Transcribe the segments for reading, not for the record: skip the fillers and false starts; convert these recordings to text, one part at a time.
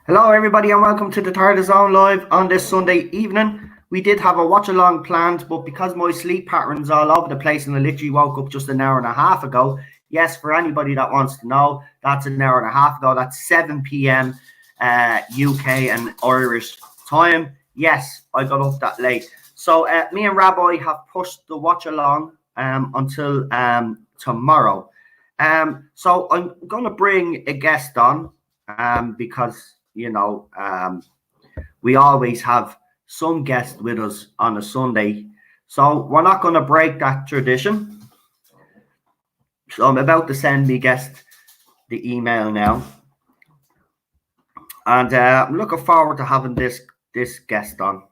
Hello, everybody, and welcome to the Tardis Zone Live on this Sunday evening. We did have a watch along planned, but because my sleep pattern's all over the place and I literally woke up just an hour and a half ago, yes, for anybody that wants to know, that's an hour and a half ago. That's 7 p.m. UK and Irish time. Yes, I got up that late. So me and Rabbi have pushed the watch along until tomorrow. So I'm going to bring a guest on because we always have some guest with us on a Sunday. So we're not going to break that tradition. So I'm about to send me guest the email now. And I'm looking forward to having this guest on.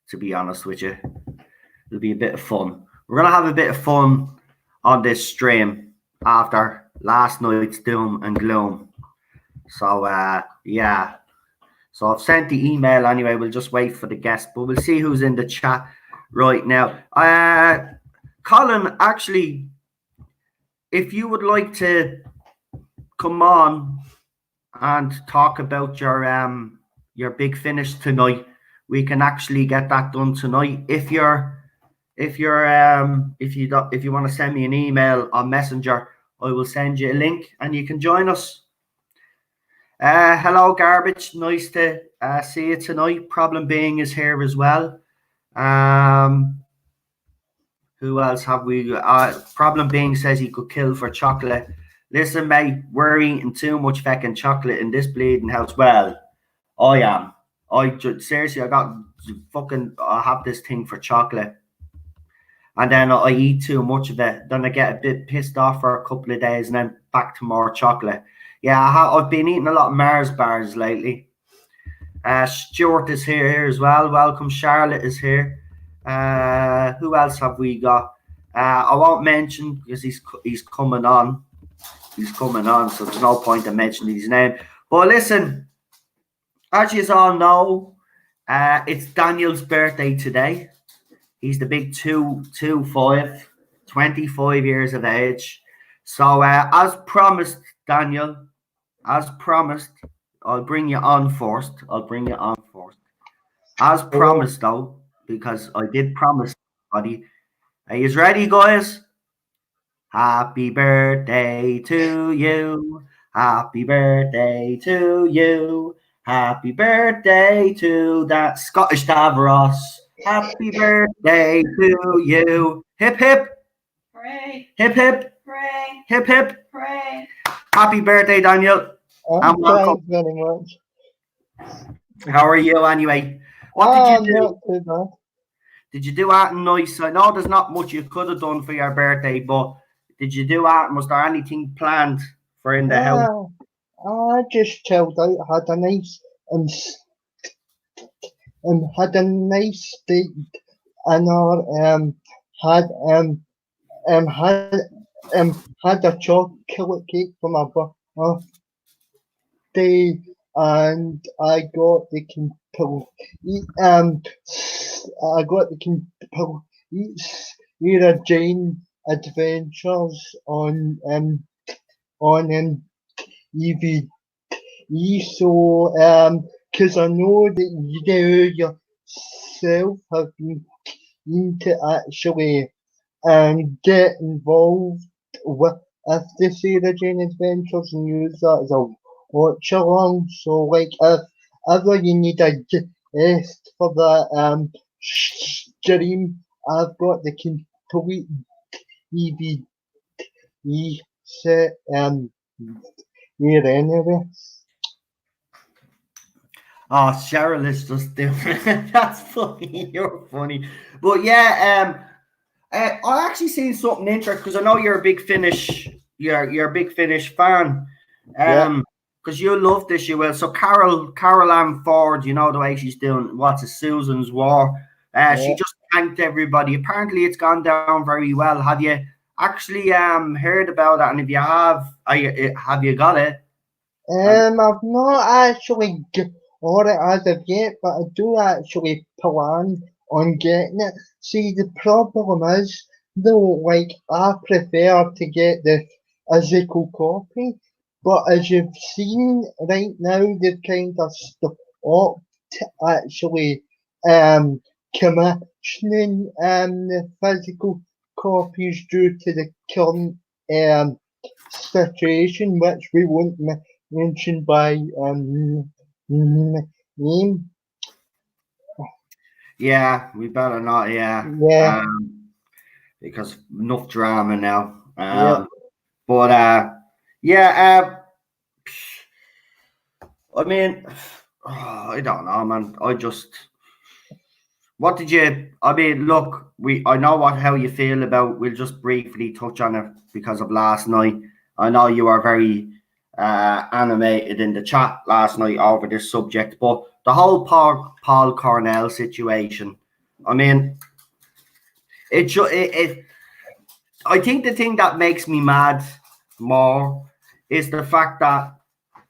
To be honest with you, it'll be a bit of fun. We're going to have a bit of fun on this stream after last night's doom and gloom. So, yeah. So I've sent the email anyway. We'll just wait for the guest, but we'll see who's in the chat right now. Colin, actually, if you would like to come on and talk about your big finish tonight, we can actually get that done tonight. If you want to send me an email on Messenger, I will send you a link and you can join us. Hello, Garbage. Nice to see you tonight. Problem Being is here as well. Who else have we? Problem Being says he could kill for chocolate. Listen, mate, we're eating too much fucking chocolate in this bleeding house. Well, I am. Seriously, I have this thing for chocolate. And then I eat too much of it. Then I get a bit pissed off for a couple of days and then back to more chocolate. Yeah, I've been eating a lot of Mars bars lately. Stuart is here as well. Welcome. Charlotte is here. Who else have we got? I won't mention because he's coming on. He's coming on, so there's no point in mentioning his name. But listen, as you all know, it's Daniel's birthday today. He's the big 25, 25 years of age. So as promised, Daniel, as promised, I'll bring you on first. As promised, though, because I did promise everybody. Are you ready, guys? Happy birthday to you. Happy birthday to you. Happy birthday to that Scottish Davros. Happy birthday to you. Hip hip. Hooray. Hip hip. Hooray. Hip hip. Hooray. Happy birthday, Daniel. Thanks very much. How are you anyway? What did you do? Not too bad. Did you do anything nice? I know there's not much you could have done for your birthday, but did you do anything? Was there anything planned for in the house? I just chilled out, had a nice steak and had a chocolate cake for my birthday, and I got the complete Jane adventures on EV. So, because I know that you yourself have been keen to actually get involved with the Sarah Jane Adventures and use that as a watch along. So, like, if ever you need a guest for that stream, I've got the complete EV set here anyway. Oh, Cheryl is just different. That's funny. You're funny. But yeah, I actually seen something interesting because I know you're a big Finnish. You're a big Finnish fan. Because you love this, you will. So Carol Ann Ford, you know the way she's doing. What's a Susan's War? She just thanked everybody. Apparently, it's gone down very well. Have you actually heard about it? And if you have you got it? I've not actually got it as of yet, but I do actually plan on getting it. See, the problem is, though, like, I prefer to get the physical copy, But as you've seen right now, they've kind of stopped actually commissioning the physical copies due to the current situation, which we won't mention by name. Yeah, we better not. Yeah, Yeah, because enough drama now. yeah. But yeah. I mean, I don't know, man. What did you? I mean, look, I know how you feel about. We'll just briefly touch on it because of last night. I know you are very animated in the chat last night over this subject, but the whole Paul Cornell situation. I mean, it. I think the thing that makes me mad more is the fact that,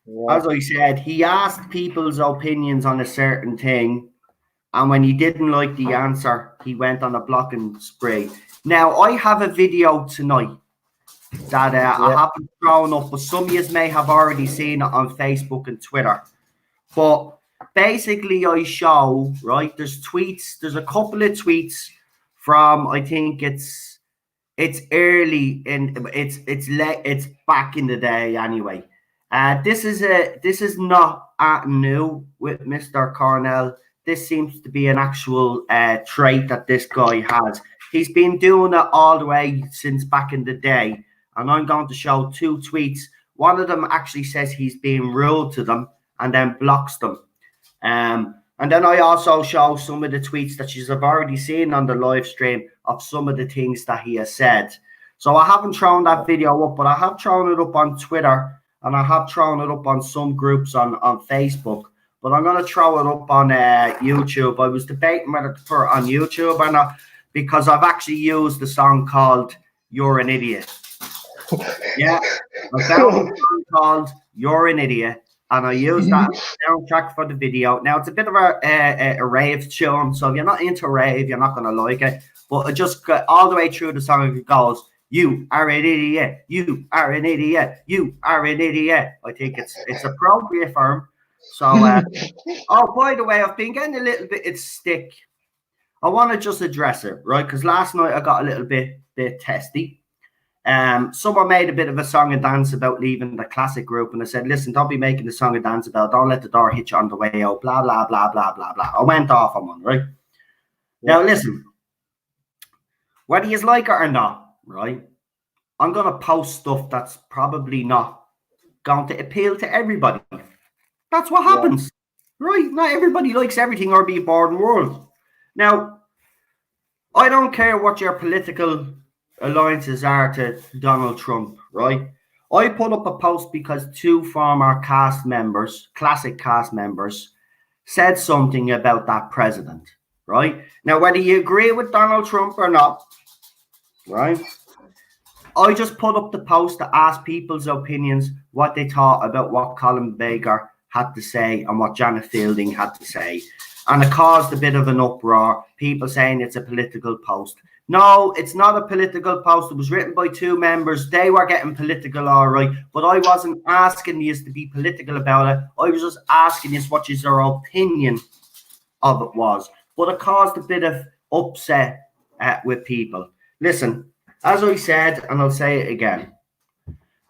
Yeah, as I said, he asked people's opinions on a certain thing, and when he didn't like the answer, he went on a blocking spree. Now, I have a video tonight that I yeah, haven't thrown up, but some of you may have already seen it on Facebook and Twitter. But basically, I show, right, there's a couple of tweets from, I think it's early in it's back in the day anyway. This is not new with Mr. Cornell. This seems to be an actual trait that this guy has. He's been doing it all the way since back in the day, and I'm going to show two tweets. One of them actually says he's being rude to them and then blocks them. And then I also show some of the tweets that you've already seen on the live stream of some of the things that he has said. So I haven't thrown that video up, but I have thrown it up on Twitter and I have thrown it up on some groups on Facebook. But I'm going to throw it up on YouTube. I was debating whether to put it on YouTube or not because I've actually used the song called You're an Idiot. Yeah, I found a song called You're an Idiot. And I use that soundtrack for the video. Now, it's a bit of a rave tune, so if you're not into rave, you're not going to like it. But it just got all the way through the song, it goes, you are an idiot, you are an idiot, you are an idiot. I think it's appropriate for him. So, oh, by the way, I've been getting a little bit of stick. I want to just address it, right? Because last night I got a little bit testy. Someone made a bit of a song and dance about leaving the classic group, and I said, listen, don't be making the song and dance about, don't let the door hit you on the way out, blah, blah, blah, blah, blah, blah. I went off on one, right? Yeah. Now, listen, whether you like it or not, right, I'm going to post stuff that's probably not going to appeal to everybody. That's what happens, right? Not everybody likes everything or be bored in the world. Now, I don't care what your political alliances are to Donald Trump, right? I put up a post because two former classic cast members, said something about that president, right? Now, whether you agree with Donald Trump or not, right? I just put up the post to ask people's opinions, what they thought about what Colin Baker had to say and what Janet Fielding had to say. And it caused a bit of an uproar, people saying it's a political post. No, it's not a political post. It was written by two members. They were getting political, all right. But I wasn't asking you to be political about it. I was just asking you what your opinion of it was. But it caused a bit of upset with people. Listen, as I said, and I'll say it again,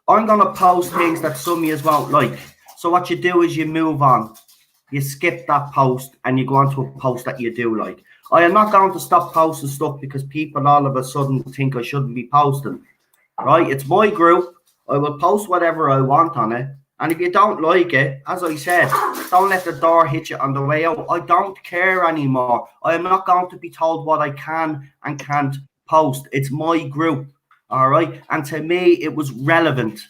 I'm going to post things that some of you won't like. So what you do is you move on. You skip that post and you go on to a post that you do like. I am not going to stop posting stuff because people all of a sudden think I shouldn't be posting. Right? It's my group. I will post whatever I want on it. And if you don't like it, as I said, don't let the door hit you on the way out. I don't care anymore. I am not going to be told what I can and can't post. It's my group. All right? And to me, it was relevant.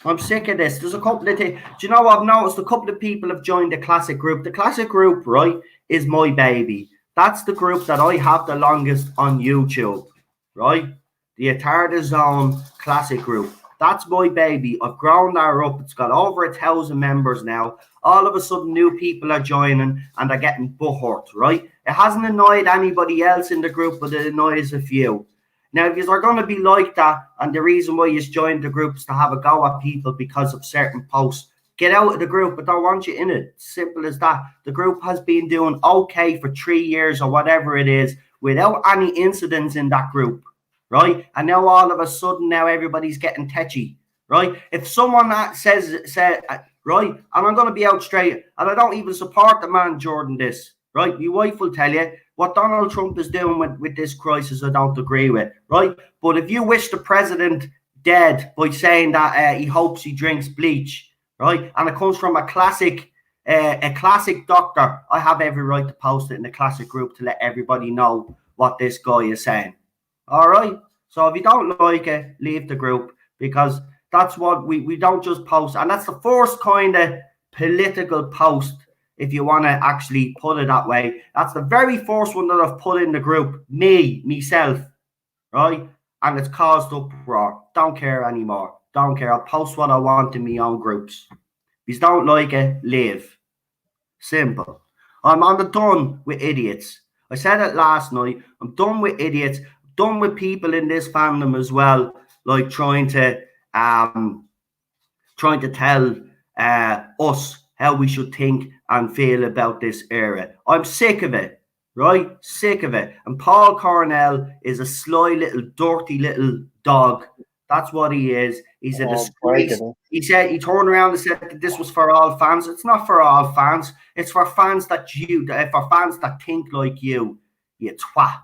I'm sick of this. There's a couple of things. Do you know what I've noticed? A couple of people have joined the classic group. The classic group, right, is my baby. That's the group that I have the longest on YouTube, right? The Tardis Zone classic group. That's my baby. I've grown that up. It's got over 1,000 members now. All of a sudden, new people are joining and they're getting butthurt, right? It hasn't annoyed anybody else in the group, but it annoys a few. Now, if you're going to be like that, and the reason why you joined the group is to have a go at people because of certain posts, get out of the group. I don't want you in it. Simple as that. The group has been doing okay for 3 years or whatever it is without any incidents in that group, right? And now all of a sudden, now everybody's getting tetchy, right? If someone says right, and I'm going to be out straight, and I don't even support the man Jordan this, right? Your wife will tell you what Donald Trump is doing with this crisis. I don't agree with, right? But if you wish the president dead by saying that he hopes he drinks bleach, right, and it comes from a classic doctor, I have every right to post it in the classic group to let everybody know what this guy is saying. All right. So if you don't like it, leave the group, because that's what we don't just post. And that's the first kind of political post, if you want to actually put it that way. That's the very first one that I've put in the group, myself, right? And it's caused uproar. Don't care anymore. Don't care. I'll post what I want in my own groups. If you don't like it, leave. Simple. I'm on the done with idiots. I said it last night. I'm done with idiots. Done with people in this fandom as well, like trying to tell us how we should think and feel about this era. I'm sick of it, right? Sick of it. And Paul Cornell is a sly little dirty little dog. That's what he is. He's a disgrace. He said, he turned around and said that this was for all fans. It's not for all fans. It's for fans that think like you twat.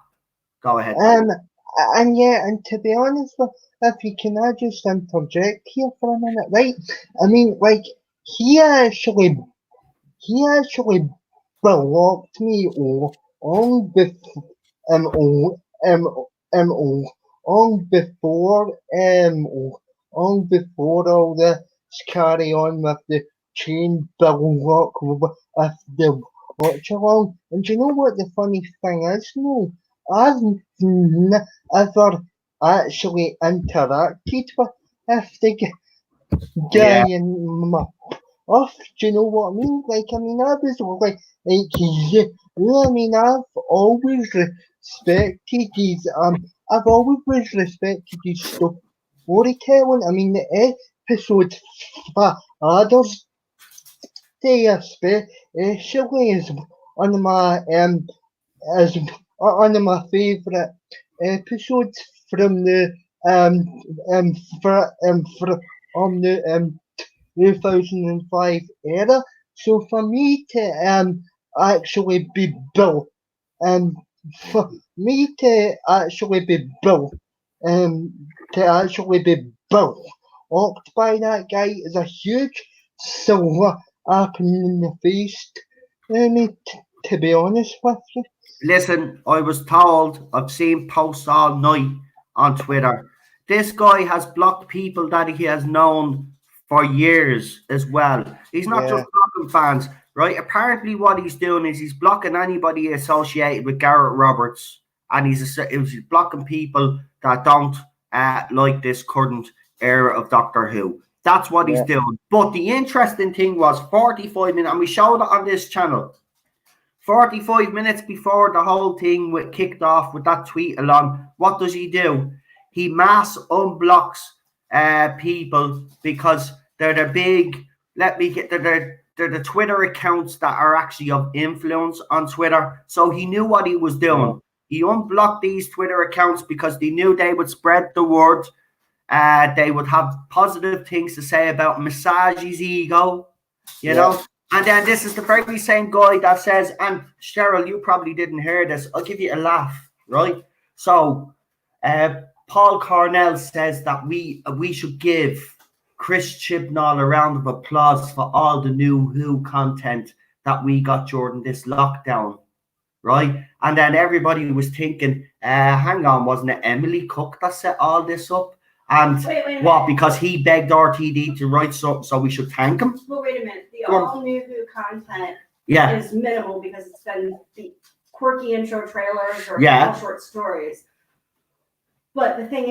Go ahead. And to be honest, if you can, I just interject here for a minute, right? I mean, like, he actually blocked me on before all this carry on with the chain block with the watch along. And do you know what the funny thing is? No, I've never actually interacted with the guy in my off. Do you know what I mean? Like, I mean, I was yeah, I mean, I've always respected his storytelling. I mean, the episode for others day especially is one of my one of my favourite episodes from the from the 2005 era. So for me to actually be built, for me to actually be built, up by that guy is a huge silver up in the face. To be honest with you. Listen, I was told, I've seen posts all night on Twitter. This guy has blocked people that he has known for years as well. He's not just blocking fans, right? Apparently what he's doing is he's blocking anybody associated with Garrett Roberts, and he's blocking people that don't like this current era of Doctor Who. That's what he's doing. But the interesting thing was 45 minutes, and we showed it on this channel, 45 minutes before the whole thing kicked off with that tweet along, what does he do? He mass unblocks people because they're the big, they're the Twitter accounts that are actually of influence on Twitter. So he knew what he was doing. He unblocked these Twitter accounts because they knew they would spread the word. They would have positive things to say about massage his ego, you know. And then this is the very same guy that says, and Cheryl, you probably didn't hear this. I'll give you a laugh, right? So Paul Cornell says that we should give Chris Chibnall a round of applause for all the new Who content that we got during this lockdown, right? And then everybody was thinking, hang on, wasn't it Emily Cook that set all this up? And what? Because he begged RTD to write something, so we should thank him. But wait a minute, the all new Who content is minimal because it's been the quirky intro trailers or short stories. But the thing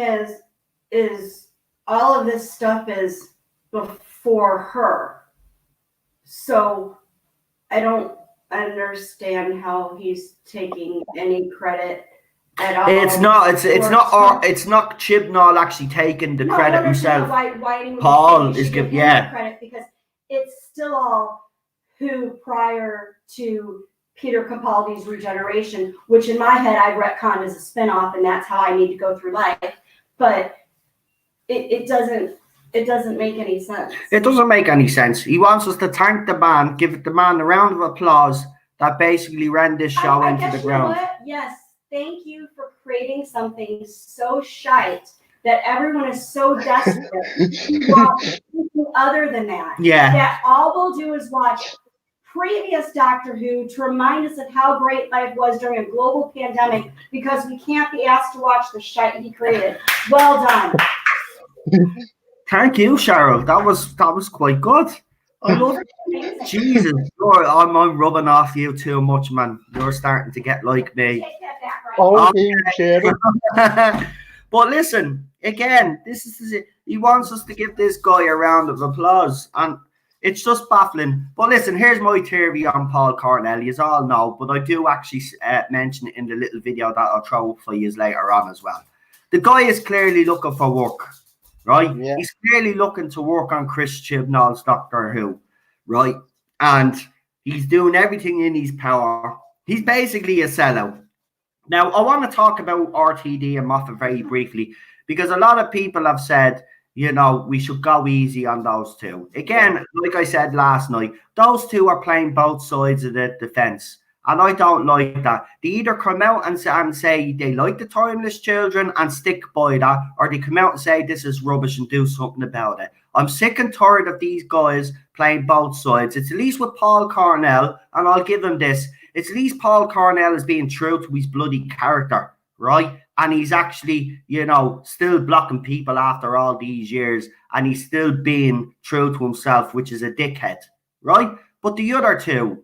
is all of this stuff is before her. So I don't understand how he's taking any credit at all. It's not Chibnall actually taking the credit himself. Paul is giving credit because it's still all who prior to Peter Capaldi's regeneration, which in my head I've retconned as a spinoff, and that's how I need to go through life. But it doesn't make any sense. It doesn't make any sense. He wants us to thank the man, give the man a round of applause that basically ran this show into the ground. Yes, thank you for creating something so shite that everyone is so desperate to watch something other than that. Yeah. That all we'll do is watch previous Doctor Who to remind us of how great life was during a global pandemic because we can't be asked to watch the shite he created. Well done. Thank you, Cheryl. That was quite good. I love it. Jesus, I'm rubbing off you too much, man. You're starting to get like me. Take that back, right? Cheryl. But listen, again, this is it. He wants us to give this guy a round of applause, and it's just baffling. But listen, here's my theory on Paul Cornell. You all know, but I do actually mention it in the little video that I'll throw up for you later on as well. The guy is clearly looking for work. Right? Yeah. He's clearly looking to work on Chris Chibnall's Doctor Who, right? And he's doing everything in his power. He's basically a sellout. Now, I want to talk about RTD and Moffat very briefly because a lot of people have said, we should go easy on those two. Again, like I said last night, those two are playing both sides of the fence. And I don't like that. They either come out and say they like the Timeless Children and stick by that, or they come out and say this is rubbish and do something about it. I'm sick and tired of these guys playing both sides. It's at least with Paul Cornell, and I'll give him this. It's at least Paul Cornell is being true to his bloody character, right? And he's actually, still blocking people after all these years, and he's still being true to himself, which is a dickhead, right? But the other two,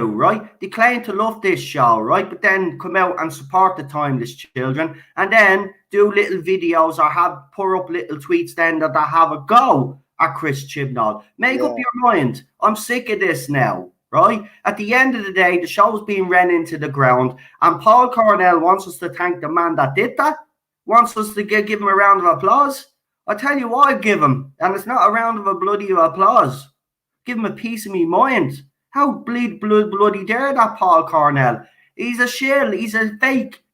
right? They claim to love this show, right? But then come out and support the Timeless Children and then do little videos or pour up little tweets then that have a go at Chris Chibnall. Make up your mind. I'm sick of this now, right? At the end of the day, the show's being run into the ground and Paul Cornell wants us to thank the man that did that, wants us to give him a round of applause. I tell you what I'd give him, and it's not a round of a bloody applause. Give him a piece of me mind. How bloody dare that Paul Cornell? He's a shill. He's a fake.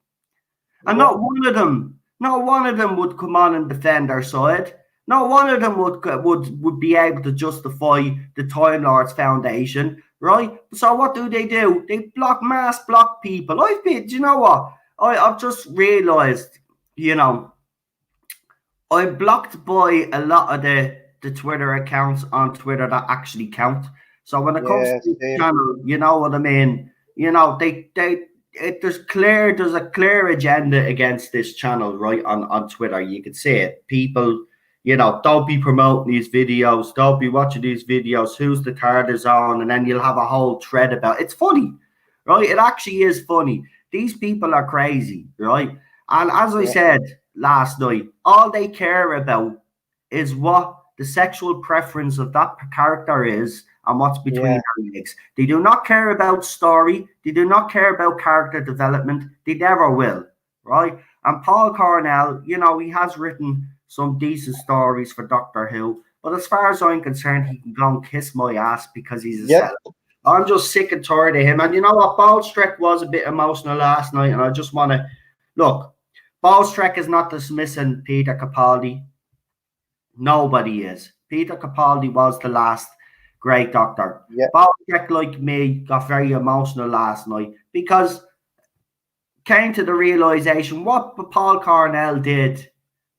And not one of them would come on and defend our side. Not one of them would be able to justify the Time Lords Foundation, right? So what do? They mass block people. Do you know what? I've just realised, I'm blocked by a lot of the Twitter accounts on Twitter that actually count. So when it comes to the channel, you know what I mean? There's a clear agenda against this channel, right? On Twitter, you can see it. People, don't be promoting these videos, don't be watching these videos. Who's the Tardis on? And then you'll have a whole thread about it. It's funny, right? It actually is funny. These people are crazy, right? And as I said last night, all they care about is what the sexual preference of that character is. And what's between their legs. They do not care about story. They do not care about character development. They never will, right? And Paul Cornell, he has written some decent stories for Doctor Who. But as far as I'm concerned, he can go and kiss my ass because he's a sellout. I'm just sick and tired of him. And you know what? Ballstreck was a bit emotional last night. And I just want to... Look, Ballstreck is not dismissing Peter Capaldi. Nobody is. Peter Capaldi was the last great Doctor. Ballstreck, like me, got very emotional last night because came to the realization what Paul Cornell did,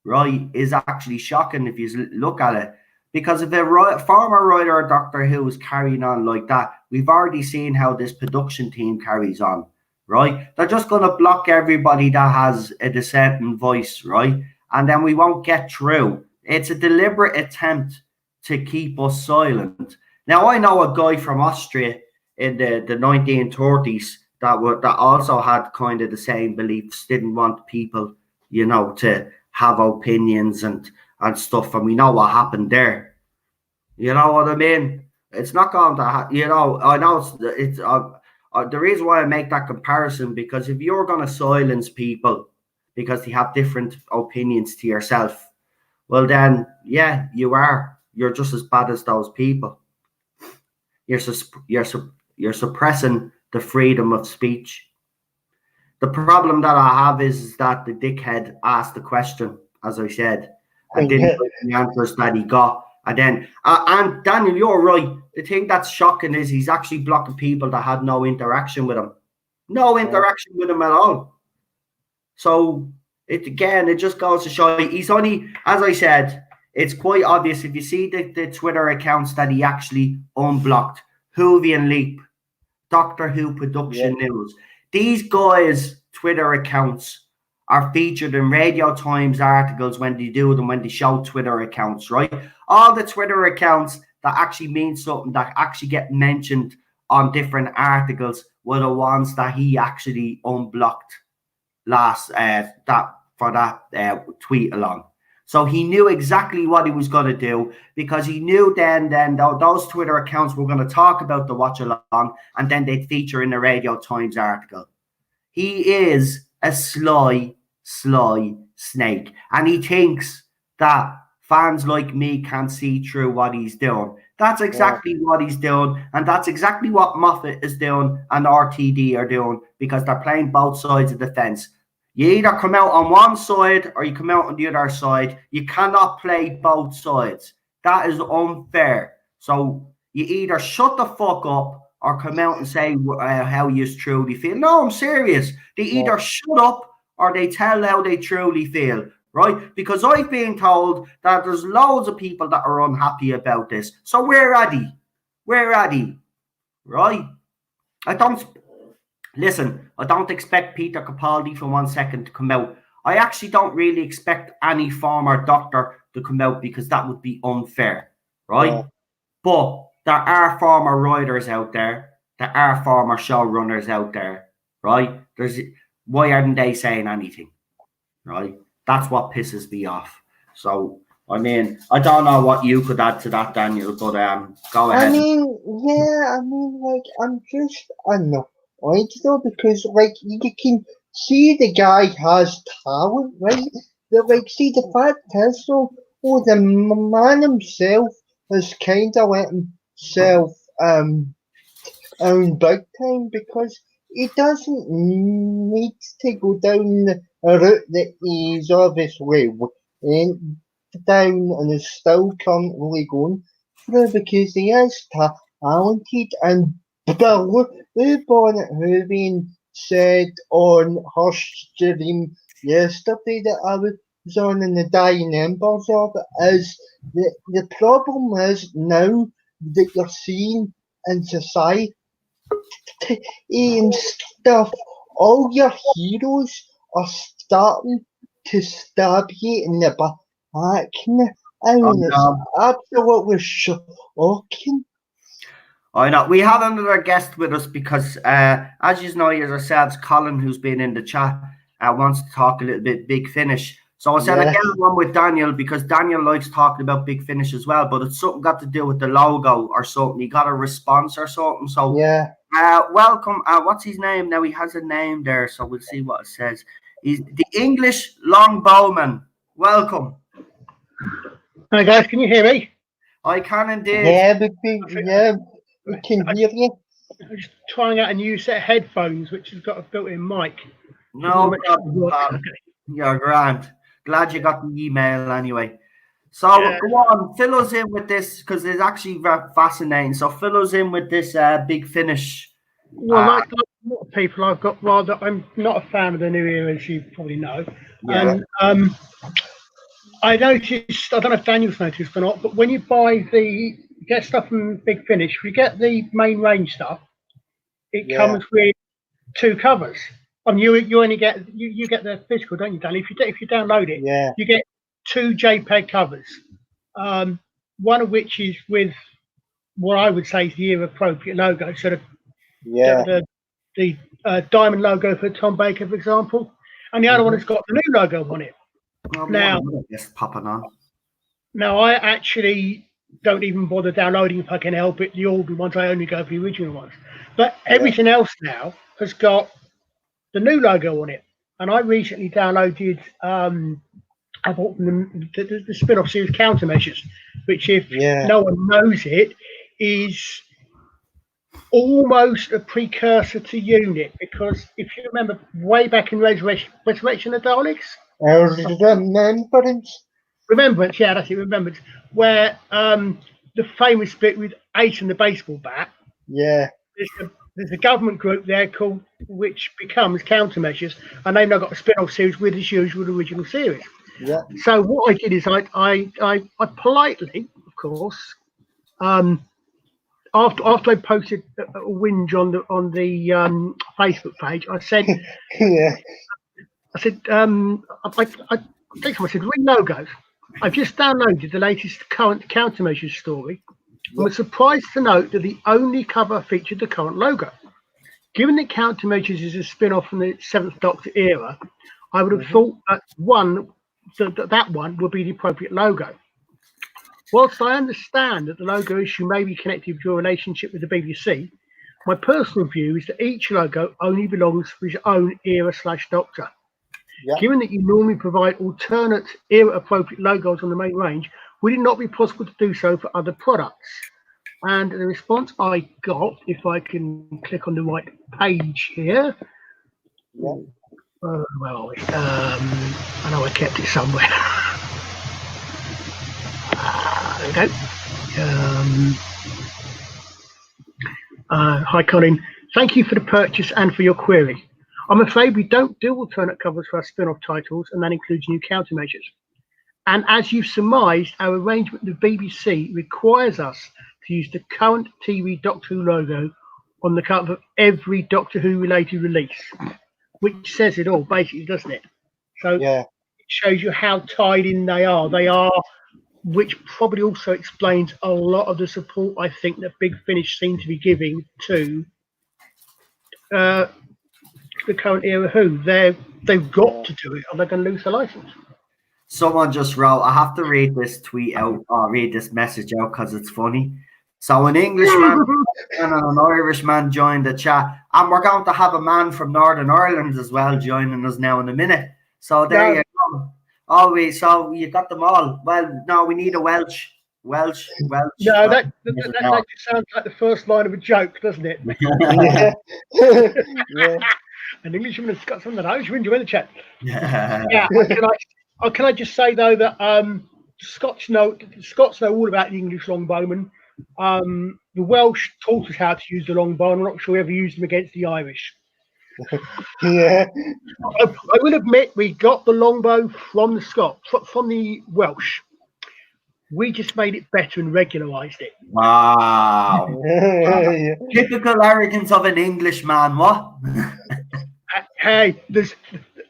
right, is actually shocking if you look at it. Because if a former writer of Doctor Who is carrying on like that, we've already seen how this production team carries on, right? They're just going to block everybody that has a dissenting voice, right? And then we won't get through. It's a deliberate attempt to keep us silent. Now, I know a guy from Austria in the 1930s that also had kind of the same beliefs, didn't want people, to have opinions and stuff. And we know what happened there. You know what I mean? It's not going to, I know the reason why I make that comparison, because if you're going to silence people because they have different opinions to yourself, well then, yeah, you're just as bad as those people. You're suppressing the freedom of speech. The problem that I have is that the dickhead asked the question, as I said, and didn't like the answers that he got. And then, and Daniel, you're right. The thing that's shocking is he's actually blocking people that had no interaction with him. No interaction with him at all. So, it just goes to show he's only, as I said, it's quite obvious if you see the Twitter accounts that he actually unblocked. Hoovy and Leap, Doctor Who Production News. These guys' Twitter accounts are featured in Radio Times articles when they do them, when they show Twitter accounts, right? All the Twitter accounts that actually mean something, that actually get mentioned on different articles, were the ones that he actually unblocked last tweet along. So he knew exactly what he was going to do, because he knew then those Twitter accounts were going to talk about the watch along, and then they'd feature in the Radio Times article. He is a sly snake, and he thinks that fans like me can't see through what he's doing. That's exactly what he's doing, and that's exactly what Moffat is doing and RTD are doing, because they're playing both sides of the fence. You either come out on one side or you come out on the other side. You cannot play both sides. That is unfair. So you either shut the fuck up or come out and say how you truly feel. No, I'm serious. They either shut up or they tell how they truly feel, right? Because I've been told that there's loads of people that are unhappy about this. So where are they? Where are they? Right? Listen, I don't expect Peter Capaldi for 1 second to come out. I actually don't really expect any former doctor to come out, because that would be unfair, right? Yeah. But there are former writers out there. There are former showrunners out there, right? Why aren't they saying anything, right? That's what pisses me off. So, I mean, I don't know what you could add to that, Daniel, but go ahead. I'm just annoyed though, because you can see the guy has talent, right? See, the fact is though, the man himself has kind of let himself big time, because he doesn't need to go down the route that he's obviously went down and is still currently going through, because he is talented. And Blue Bonnet Hoovy said on her stream yesterday that I was on, in the dying embers of it, is the problem is now that you're seeing in society and stuff, all your heroes are starting to stab you in the back. I mean, it's absolutely shocking. I know. We have another guest with us, because, as you know yourselves, Colin, who's been in the chat, wants to talk a little bit Big Finish. So I said I'd get one with Daniel, because Daniel likes talking about Big Finish as well, but it's something got to do with the logo or something. He got a response or something. So welcome. What's his name? Now he has a name there, so we'll see what it says. He's the English Longbowman. Welcome. Hi guys, can you hear me? I can indeed. We can hear you. I'm just trying out a new set of headphones, which has got a built-in mic. No problem. Okay. You're grand. Glad you got the email anyway. So go on, fill us in with this, because it's actually very fascinating. So fill us in with this Big Finish. Well, like a lot of people, I'm not a fan of the new era, as you probably know. Yeah. And I noticed, I don't know if Daniel's noticed or not, but when you get stuff from Big Finish, if you get the main range stuff, it comes with 2 covers. I mean, you only get you get the physical, don't you, Daniel? If you download it, you get 2 JPEG covers. One of which is with what I would say is the era appropriate logo. So the diamond logo for Tom Baker, for example, and the other one has got the new logo on it. Now, just popping on. Now, I actually don't even bother downloading if I can help it. The older ones, I only go for the original ones. But everything else now has got the new logo on it. And I recently downloaded, I bought the spin-off series Countermeasures, which, if no one knows it, is almost a precursor to Unit, because if you remember way back in Resurrection of the Daleks, Remembrance, yeah, that's it, Remembrance, where the famous bit with Ace and the baseball bat. Yeah. There's a government group there called, which becomes Countermeasures, and they've now got a spin-off series with as usual the original series. Yeah. So what I did is I politely, of course, after I posted a whinge on the Facebook page, I said, I said, I said, ring logos. I've just downloaded the latest current Countermeasures story and was surprised to note that the only cover featured the current logo. Given that Countermeasures is a spin-off from the 7th Doctor era, I would have thought that that one would be the appropriate logo. Whilst I understand that the logo issue may be connected with your relationship with the BBC, my personal view is that each logo only belongs to its own era/Doctor. Given that you normally provide alternate era-appropriate logos on the main range, would it not be possible to do so for other products? And the response I got, if I can click on the right page here, where are we? I know I kept it somewhere. There we go. Hi, Colin. Thank you for the purchase and for your query. I'm afraid we don't do alternate covers for our spin-off titles, and that includes new Countermeasures. And as you've surmised, our arrangement with the BBC requires us to use the current TV Doctor Who logo on the cover of every Doctor Who related release, which says it all, basically, doesn't it? So it shows you how tied in they are. They are, which probably also explains a lot of the support I think that Big Finish seem to be giving to the current era Who. They've got to do it, or they're going to lose the license. Someone just wrote, I have to read this tweet out, or read this message out because it's funny. So an Englishman and an Irishman joined the chat, and we're going to have a man from Northern Ireland as well joining us now in a minute. So there you go. So you got them all. Well, no, we need a Welsh. No, that just sounds like the first line of a joke, doesn't it? An Englishman has got something. Irishman join the chat. Can I just say though that Scots know all about the English longbowmen. The Welsh taught us how to use the longbow. I'm not sure we ever used them against the Irish. I will admit we got the longbow from the Scots, from the Welsh. We just made it better and regularised it. Wow. Typical arrogance of an Englishman, what? Hey,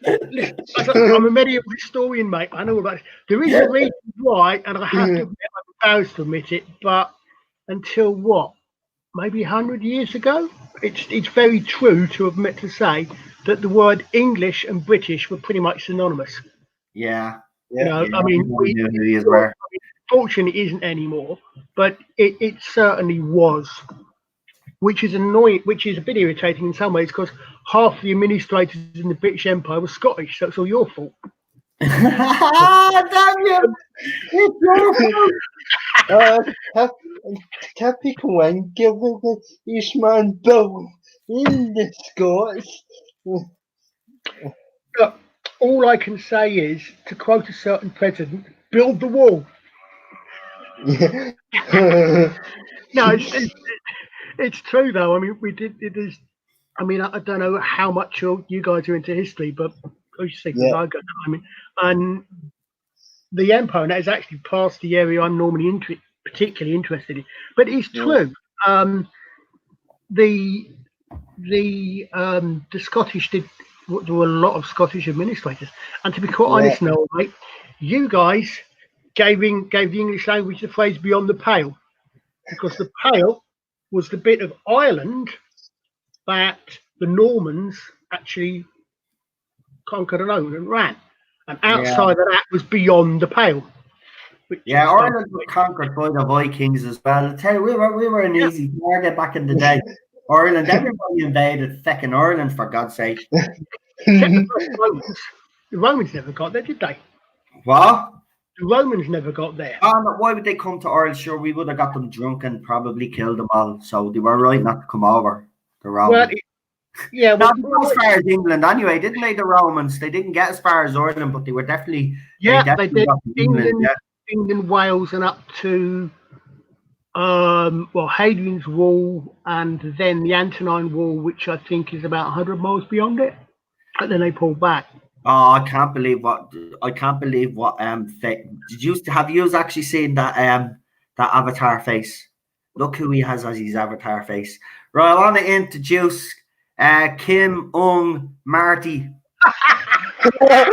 I'm a medieval historian, mate. I know about it. There is a reason why, and I have to admit, I'm embarrassed to admit it, but until what? Maybe 100 years ago? It's very true to admit to say that the word English and British were pretty much synonymous. Yeah. I mean, fortunately, it isn't anymore, but it certainly was, which is annoying, which is a bit irritating in some ways, because half the administrators in the British Empire were Scottish, so it's all your fault. Damn you! It's your fault. Typical and giving this man Bill in the Scots. Look, all I can say is, to quote a certain president, build the wall. No, it's true though. I mean, we did. It is. I mean, I don't know how much you guys are into history, but I mean, and the Empire, and that is actually past the area I'm normally particularly interested in. But it's true. The Scottish did. There were a lot of Scottish administrators, and to be quite honest, now, mate, you guys gave the English language the phrase "beyond the pale," because the pale was the bit of Ireland that the Normans actually conquered and owned and ran, and outside of that was beyond the pale. Yeah, Ireland was conquered by the Vikings as well. I tell you, we were an easy target back in the day. Ireland, everybody invaded fucking Ireland, for God's sake. The Romans never got there, did they? What? The Romans never got there. Why would they come to Ireland? Sure, we would have got them drunk and probably killed them all. So they were right not to come over. The Romans. Yeah, not as far as England anyway, didn't they? The Romans, they didn't get as far as Ireland, but they were definitely they did. got England, England, Wales, and up to Hadrian's Wall, and then the Antonine Wall, which I think is about 100 miles beyond it. But then they pulled back. Oh, I can't believe what have you actually seen that that avatar face? Look who he has as his avatar face. Right, I want to introduce Kim Ung Marty. By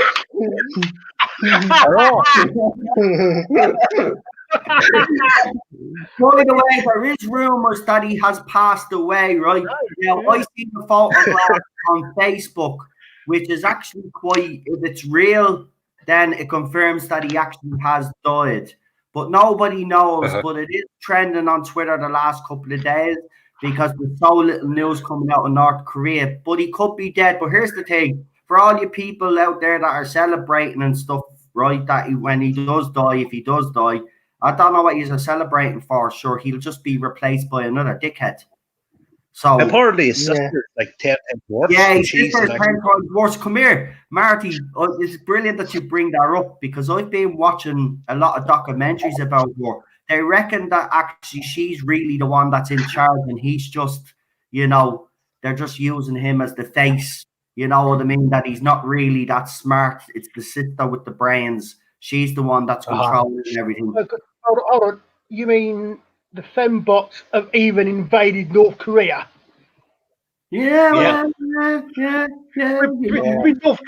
the way, there is rumours that he has passed away, right? Now, I seen the photograph on Facebook, which is actually quite, if it's real, then it confirms that he actually has died. But nobody knows, but it is trending on Twitter the last couple of days because there's so little news coming out of North Korea. But he could be dead. But here's the thing, for all you people out there that are celebrating and stuff, right, that when he does die, if he does die, I don't know what he's celebrating for. Sure, he'll just be replaced by another dickhead. So apparently his sister's like 10 times worse. Yeah, his sister's 10 times worse. Come here, Marty. It's brilliant that you bring that up because I've been watching a lot of documentaries about her. They reckon that actually she's really the one that's in charge and he's just, they're just using him as the face. You know what I mean? That he's not really that smart. It's the sister with the brains. She's the one that's controlling everything. Hold on. You mean the fembots have even invaded North Korea? Yeah. North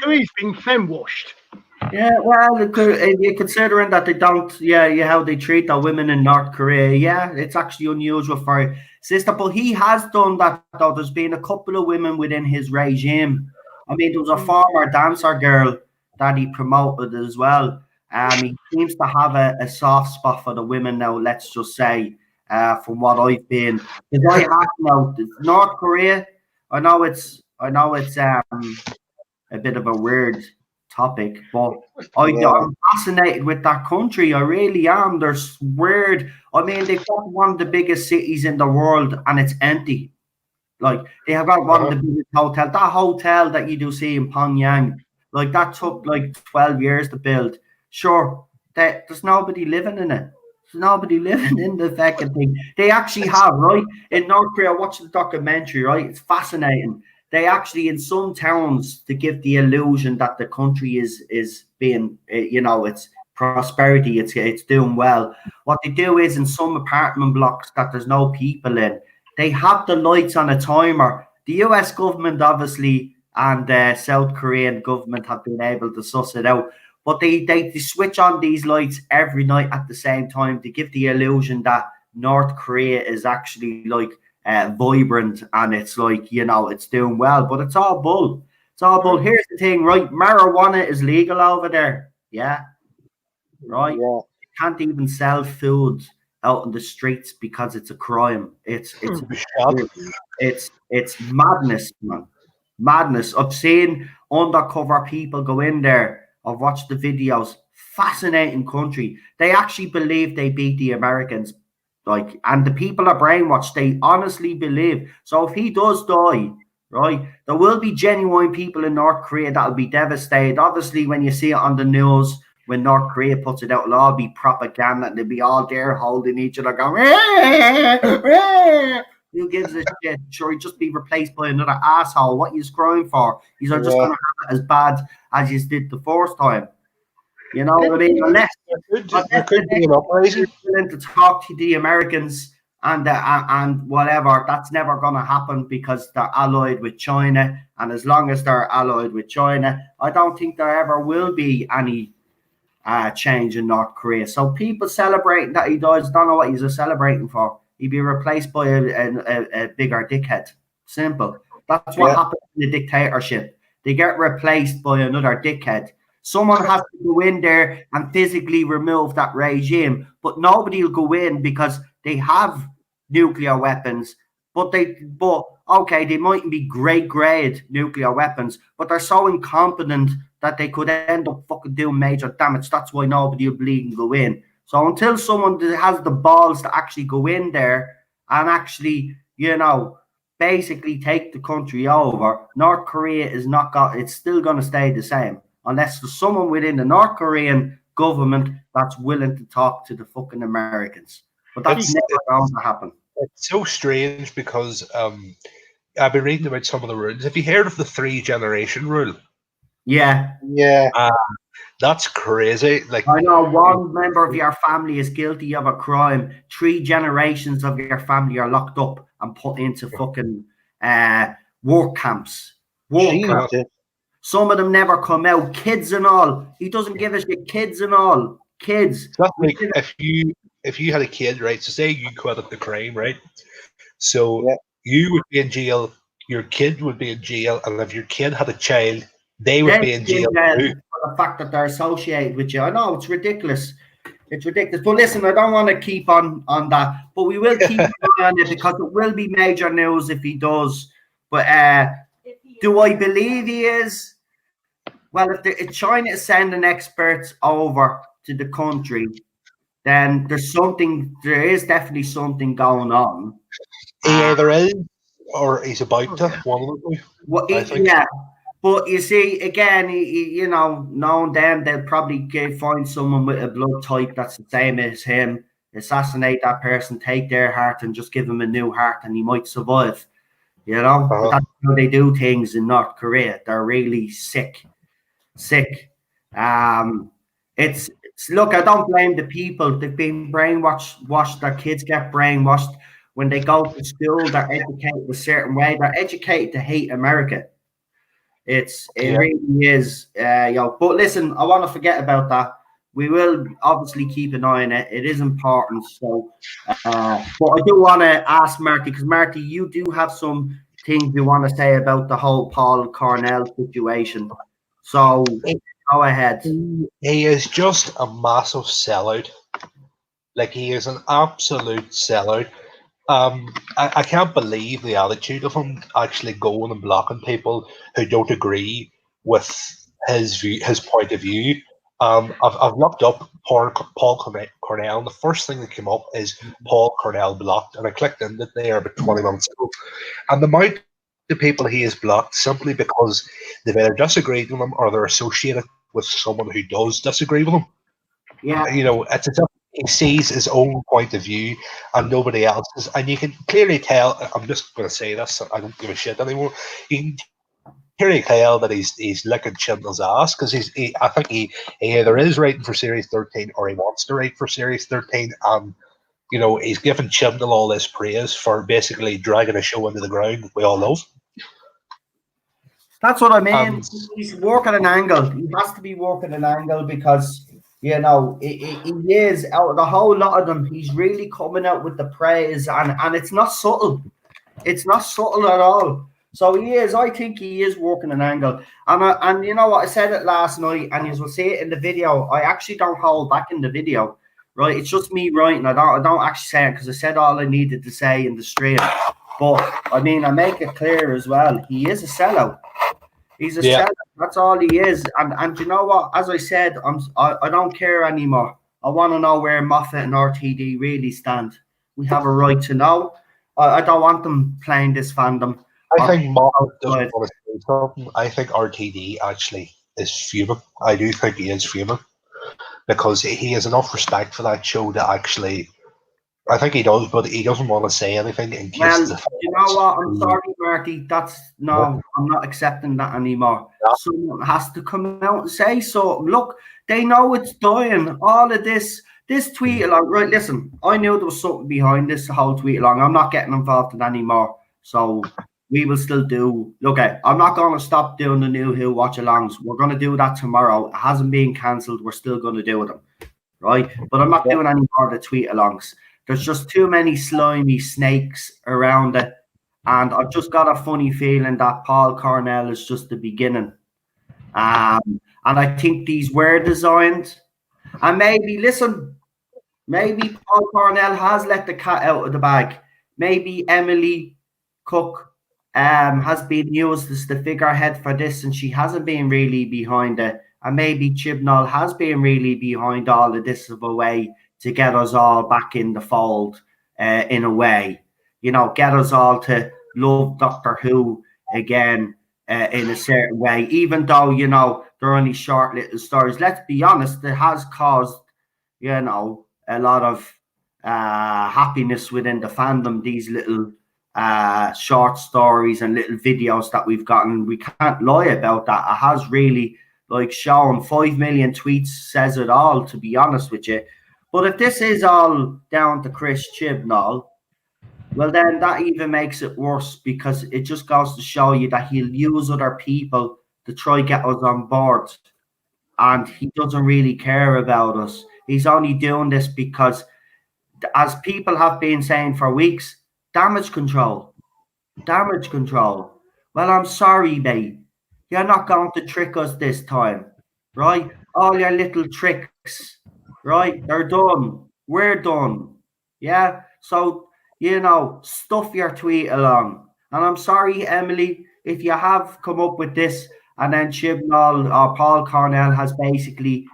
Korea's been fem-washed. Yeah, well, considering that they don't, how they treat the women in North Korea, it's actually unusual for a sister. But he has done that, though. There's been a couple of women within his regime. I mean, there was a former dancer girl that he promoted as well. He seems to have a soft spot for the women now, let's just say, from what I've been. Because I have now North Korea. I know it's a bit of a weird topic, but I'm fascinated with that country. I really am. They're weird. I mean, they've got one of the biggest cities in the world, and it's empty. Like they have got one of the biggest hotels. That hotel that you do see in Pyongyang, like that took like 12 years to build. Sure, there's nobody living in it. There's nobody living in the fucking thing. They actually have, right? In North Korea, I watched the documentary, right? It's fascinating. They actually, in some towns, to give the illusion that the country is being, it's prosperity, it's doing well. What they do is in some apartment blocks that there's no people in, they have the lights on a timer. The US government, obviously, and the South Korean government have been able to suss it out. But they switch on these lights every night at the same time to give the illusion that North Korea is actually like vibrant and it's like, it's doing well. But it's all bull. It's all bull. Here's the thing, right? Marijuana is legal over there. Yeah. Right? Yeah. You can't even sell food out in the streets because it's a crime. It's madness, man. Madness. I've seen undercover people go in there. I've watched the videos. Fascinating country. They actually believe they beat the Americans. And the people are brainwashed. They honestly believe. So if he does die, right, there will be genuine people in North Korea that will be devastated. Obviously, when you see it on the news, when North Korea puts it out, it'll all be propaganda and they'll be all there holding each other going, who gives a shit? Sure, he'd just be replaced by another asshole. What are you screwing for? He's just going to have it as bad as you did the first time. You know what I mean? Unless they're willing to talk to the Americans and whatever, that's never going to happen because they're allied with China. And as long as they're allied with China, I don't think there ever will be any change in North Korea. So people celebrating that he dies, don't know what he's celebrating for. He'd be replaced by a bigger dickhead. Simple. That's what happens in the dictatorship. They get replaced by another dickhead. Someone has to go in there and physically remove that regime, but nobody will go in because they have nuclear weapons. But okay, they mightn't be great grade nuclear weapons, but they're so incompetent that they could end up fucking doing major damage. That's why nobody will believe and go in. So until someone has the balls to actually go in there and actually, basically take the country over, North Korea it's still going to stay the same unless there's someone within the North Korean government that's willing to talk to the fucking Americans. But that's never going to happen. It's so strange because I've been reading about some of the rules. Have you heard of the 3-generation rule? Yeah. That's crazy. Like, I know one member of your family is guilty of a crime. 3 generations of your family are locked up and put into fucking work camps. Some of them never come out. Kids and all. He doesn't give a shit. Kids and all. Kids. That's like if you had a kid, right? So say you committed the crime, right? So you would be in jail. Your kid would be in jail, and if your kid had a child, they would be in jail too. For the fact that they're associated with you. I know it's ridiculous. It's ridiculous. But listen, I don't want to keep on that. But we will keep an eye on it because it will be major news if he does. But do I believe he is? Well, if China is sending experts over to the country, then there is definitely something going on. Yeah, there is, or he's about to. One of them. I think. Yeah. But you see, again, knowing them, they'll probably find someone with a blood type that's the same as him, assassinate that person, take their heart, and just give him a new heart, and he might survive. But that's how they do things in North Korea. They're really sick. It's look, I don't blame the people. They've been brainwashed. Their kids get brainwashed when they go to school. They're educated a certain way. They're educated to hate America. It really is, But listen, I want to forget about that. We will obviously keep an eye on it. It is important. So, but I do want to ask Marty, because Marty, you do have some things you want to say about the whole Paul Cornell situation. So go ahead. He is just a massive sellout. Like, he is an absolute sellout. I can't believe the attitude of him actually going and blocking people who don't agree with his point of view. I've looked up Paul Cornell, and the first thing that came up is Paul Cornell blocked, and I clicked in it there about 20 months ago. And the amount of people he has blocked simply because they've either disagreed with him or they're associated with someone who does disagree with him. Yeah, it's as if he sees his own point of view and nobody else's, and you can clearly tell. I'm just going to say this. I don't give a shit anymore. You can clearly tell that he's licking Schindler's ass because I think he either is writing for Series 13 or he wants to write for Series 13, and he's giving Schindler all this praise for basically dragging a show into the ground that we all love. That's what I mean. He's working an angle. He has to be working an angle because. He is, out of the whole lot of them, he's really coming out with the praise, and it's not subtle. It's not subtle at all. So he is. I think he is working an angle. And you know what? I said it last night, and you will see it in the video. I actually don't hold back in the video, right? It's just me writing. I don't actually say it because I said all I needed to say in the stream. But I mean, I make it clear as well. He is a sellout. He's a sellout. That's all he is. And you know what? As I said, I don't care anymore. I want to know where Moffat and RTD really stand. We have a right to know. I don't want them playing this fandom. I think Moffat doesn't want to say something. I think RTD actually is fuming. I do think he is fuming because he has enough respect for that show to actually. I think he does, but he doesn't want to say anything in case. Well, you know what? I'm sorry, Marty. I'm not accepting that anymore. Yeah. Someone has to come out and say so. Look, they know it's dying. All of this tweet along. Right, listen. I knew there was something behind this whole tweet along. I'm not getting involved in anymore. So we will still do. Look, I'm not going to stop doing the new Who watch alongs. We're going to do that tomorrow. It hasn't been cancelled. We're still going to do them, right? But I'm not doing any more of the tweet alongs. There's just too many slimy snakes around it. And I've just got a funny feeling that Paul Cornell is just the beginning. And And I think these were designed. And maybe, listen, maybe Paul Cornell has let the cat out of the bag. Maybe Emily Cook has been used as the figurehead for this, and she hasn't been really behind it. And maybe Chibnall has been really behind all of this of a way to get us all back in the fold, in a way. You know, get us all to love Doctor Who again, in a certain way, even though, you know, they're only short little stories. Let's be honest, it has caused, you know, a lot of happiness within the fandom, these little short stories and little videos that we've gotten. We can't lie about that. It has really, like, shown 5 million tweets says it all, to be honest with you. But if this is all down to Chris Chibnall, well, then that even makes it worse, because it just goes to show you that he'll use other people to try get us on board. And he doesn't really care about us. He's only doing this because, as people have been saying for weeks, damage control. Damage control. Well, I'm sorry, mate. You're not going to trick us this time, right? All your little tricks, right? They're done. We're done. Yeah? So, you know, stuff your tweet along. And I'm sorry, Emily, if you have come up with this and then Chibnall or Paul Cornell has basically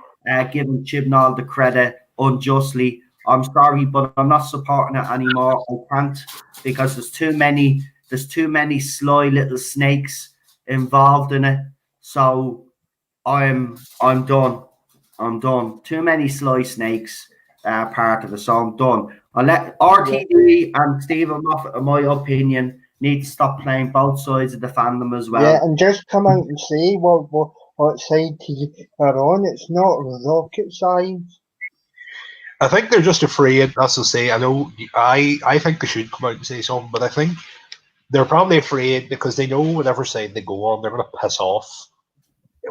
given Chibnall the credit unjustly. I'm sorry, but I'm not supporting it anymore. I can't, because there's too many sly little snakes involved in it. So I'm done. I'm done. Too many sly snakes part of it. So I'm done. I'll let RTD and Stephen Moffat, in my opinion, need to stop playing both sides of the fandom as well. Yeah, and just come out and say what side you are on. It's not rocket science. I think they're just afraid. That's to say, I know. I think they should come out and say something, but I think they're probably afraid because they know whatever side they go on, they're going to piss off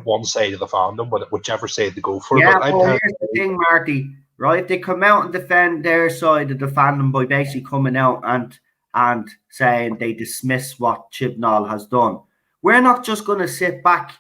one side of the fandom, whichever side they go for. Yeah, but well, here's the thing, Marty. Right, they come out and defend their side of the fandom by basically coming out and saying they dismiss what Chibnall has done. We're not just going to sit back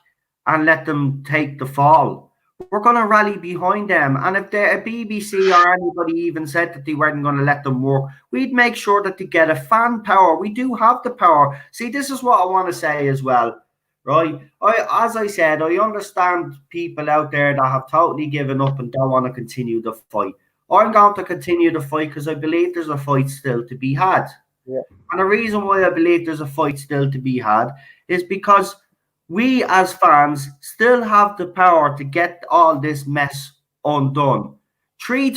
and let them take the fall. We're going to rally behind them. And if a BBC or anybody even said that they weren't going to let them work, we'd make sure that they get a fan power. We do have the power. See, this is what I want to say as well. Right, as I said, I understand people out there that have totally given up and don't want to continue the fight. I'm going to continue the fight because I believe there's a fight still to be had. Yeah. And the reason why I believe there's a fight still to be had is because we as fans still have the power to get all this mess undone. 4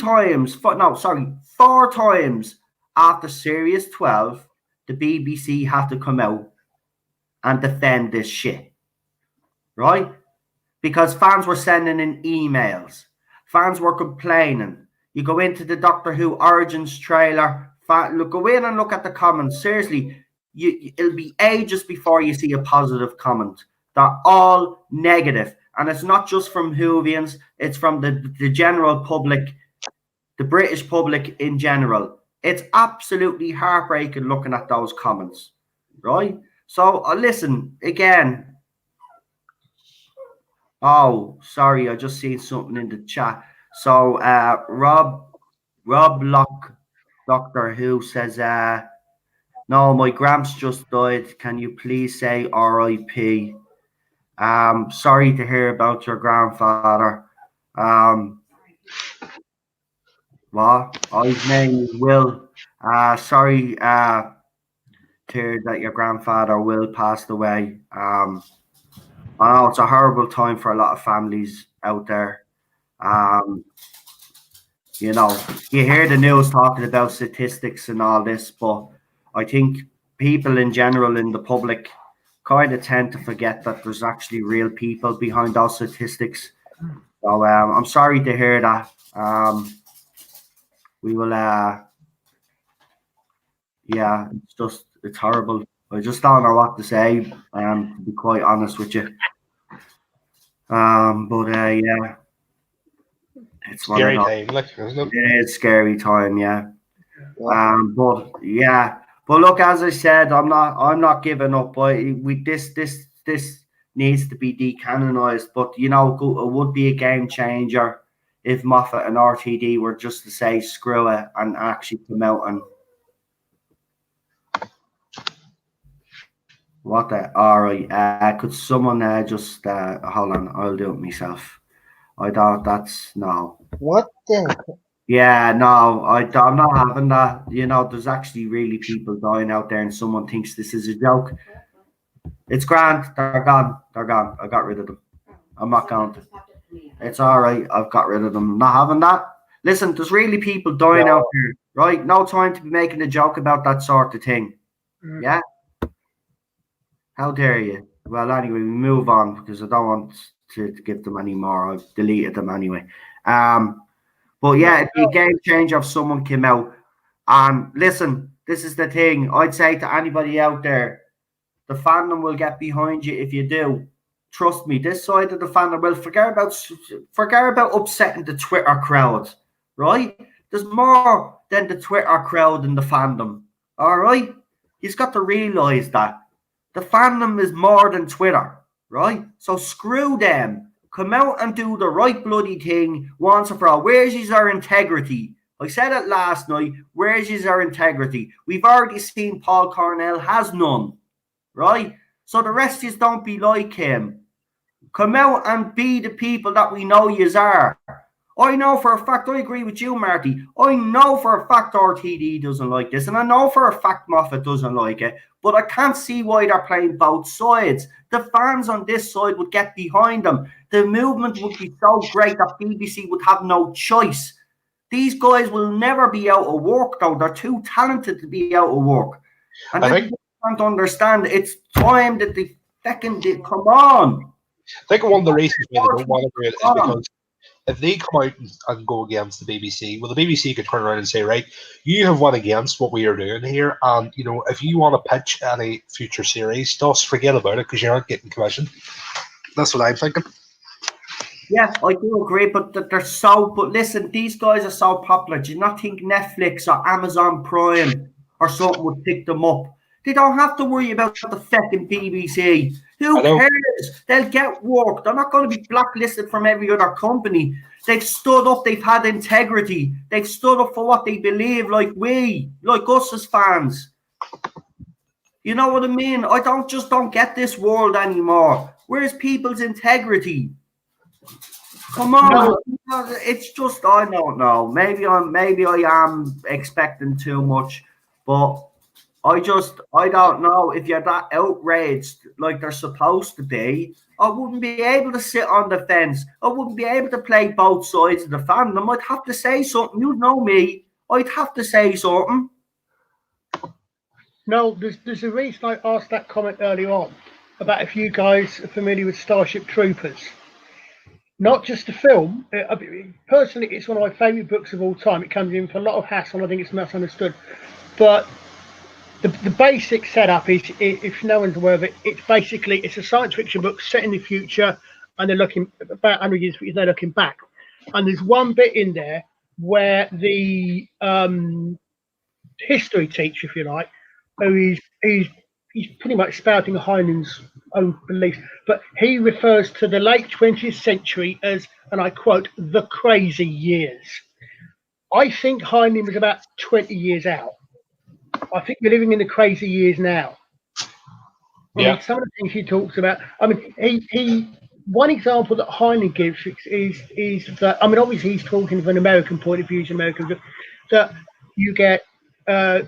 times after Series 12, the BBC had to come out and defend this shit, right? Because fans were sending in emails, fans were complaining. You go into the Doctor Who Origins trailer, go in and look at the comments. Seriously, it'll be ages before you see a positive comment. They're all negative, and it's not just from Whovians; it's from the general public, the British public in general. It's absolutely heartbreaking looking at those comments, right? So listen again. Oh, sorry, I just seen something in the chat. So Rob Lock, Doctor Who says, no, my gramps just died. Can you please say R.I.P.? Sorry to hear about your grandfather. What? Oh, his name is Will. Sorry to hear that your grandfather Will passed away. I know it's a horrible time for a lot of families out there. You know, you hear the news talking about statistics and all this, but I think people in general in the public kind of tend to forget that there's actually real people behind those statistics. So I'm sorry to hear that. We will, yeah, it's horrible. I just don't know what to say, to be quite honest with you. But yeah, it's scary time, like, isn't it? It is scary time, yeah. But yeah, but look, as I said, I'm not giving up. This needs to be decanonized. But you know, it would be a game changer if Moffat and RTD were just to say screw it and actually come out and what the all right. Could someone just hold on? I'll do it myself. I thought that's no. What the? Yeah, no, I'm not having that. You know, there's actually really people dying out there, and someone thinks this is a joke. It's grand. They're gone. They're gone. I got rid of them. I'm not going to. It's all right. I've got rid of them. Not having that. Listen, there's really people dying out there, right? No time to be making a joke about that sort of thing. Yeah? How dare you? Well, anyway, we move on because I don't want to give them any more. I've deleted them anyway. But yeah, it'd be a game changer if someone came out. And listen, this is the thing. I'd say to anybody out there, the fandom will get behind you if you do. Trust me, this side of the fandom will forget about upsetting the Twitter crowd, right? There's more than the Twitter crowd in the fandom, all right? You've got to realise that. The fandom is more than Twitter, right? So screw them. Come out and do the right bloody thing once and for all. Where's our integrity? I said it last night. Where's our integrity? We've already seen Paul Cornell has none, right? So the rest is don't be like him. Come out and be the people that we know yous are. I know for a fact, I agree with you, Marty. I know for a fact RTD doesn't like this, and I know for a fact Moffat doesn't like it, but I can't see why they're playing both sides. The fans on this side would get behind them. The movement would be so great that BBC would have no choice. These guys will never be out of work, though. They're too talented to be out of work. And I can't understand. It's time that they fucking did. Come on. I think one of the reasons why they don't want to do it is because if they come out and go against the BBC, well, the BBC could turn around and say, right, you have went against what we are doing here, and, you know, if you want to pitch any future series, just forget about it because you're not getting commission. That's what I'm thinking. Yeah, I do agree, but but listen, these guys are so popular. Do you not think Netflix or Amazon Prime or something would pick them up? They don't have to worry about the fucking BBC. Who cares? They'll get work. They're not going to be blacklisted from every other company. They've stood up. They've had integrity. They've stood up for what they believe, like us as fans. You know what I mean? I don't get this world anymore. Where's people's integrity? Come on. No. It's just, I don't know. Maybe I am expecting too much, but I don't know if you're that outraged like they're supposed to be. I wouldn't be able to sit on the fence. I wouldn't be able to play both sides of the fandom. I'd have to say something. You know me. I'd have to say something. No, there's a reason I asked that comment earlier on about if you guys are familiar with Starship Troopers. Not just the film. Personally, it's one of my favourite books of all time. It comes in for a lot of hassle. I think it's misunderstood. But the basic setup is, if no one's aware of it, it's a science fiction book set in the future, and they're looking about 100 years, they're looking back. And there's one bit in there where the history teacher, if you like, who he's pretty much spouting Heinen's own beliefs, but he refers to the late 20th century as, and I quote, the crazy years. I think Heinen was about 20 years out. I think we're living in the crazy years now. I mean, some of the things he talks about. I mean, he one example that Heinen gives is that, I mean, obviously he's talking from an American point of view, that you get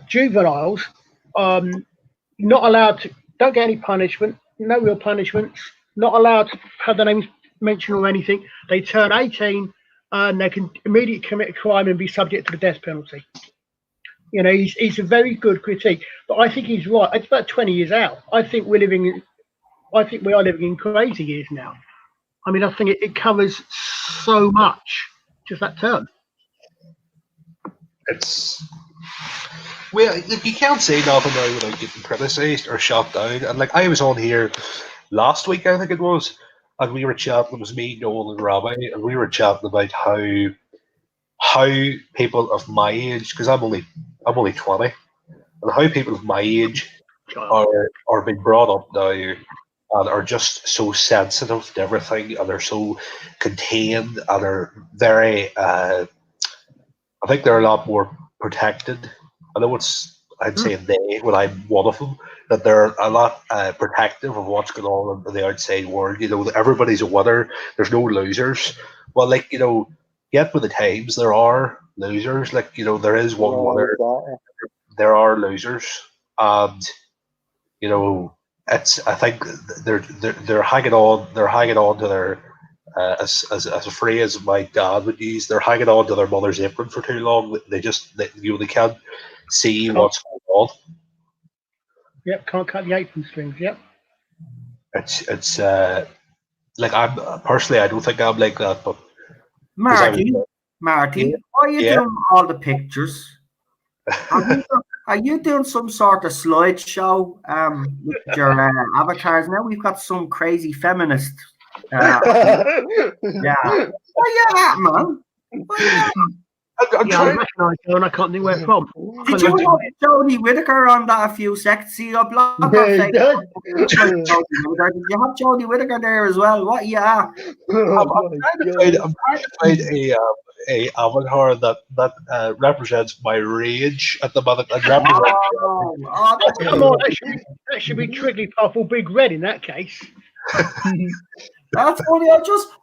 juveniles not allowed to, don't get any punishment, no real punishments, not allowed to have their names mentioned or anything. They turn 18 and they can immediately commit a crime and be subject to the death penalty. You know, he's a very good critique, but I think he's right. It's about 20 years out. I think we are living in crazy years now. I mean, I think it covers so much, just that term. Well, like, you can't say nothing now without getting criticised or shot down. And like, I was on here last week, I think it was, and we were chatting. It was me, Noel, and Rabbi, and we were chatting about how people of my age, because I'm only 20, and how people of my age are being brought up now and are just so sensitive to everything, and they're so contained, and they're very. I think they're a lot more protected. I know I'm saying they when I'm one of them, that they're a lot protective of what's going on in the outside world. Everybody's a winner. There's no losers. Well, get with the times. There are losers. There is one winner. There are losers, and it's. I think they're hanging on. They're hanging on to their. As a phrase my dad would use, they're hanging on to their mother's apron for too long. They can't see what's going on. Yep, can't cut the apron strings. Yep. It's I'm personally, I don't think I'm like that, but Marty, why are you doing all the pictures? Are you doing some sort of slideshow with your avatars? Now we've got some crazy feminist. Yeah. Where you at, man? I'm trying. And I can't think where it's from. Did you have Jodie Whittaker on that a few seconds? See your blog on Facebook. Did you have Jodie Whittaker there as well? What you at? I'm trying to find a avatar that represents my rage at the moment. Come on, that should be Triggly Puffle Big Red in that case. That's funny.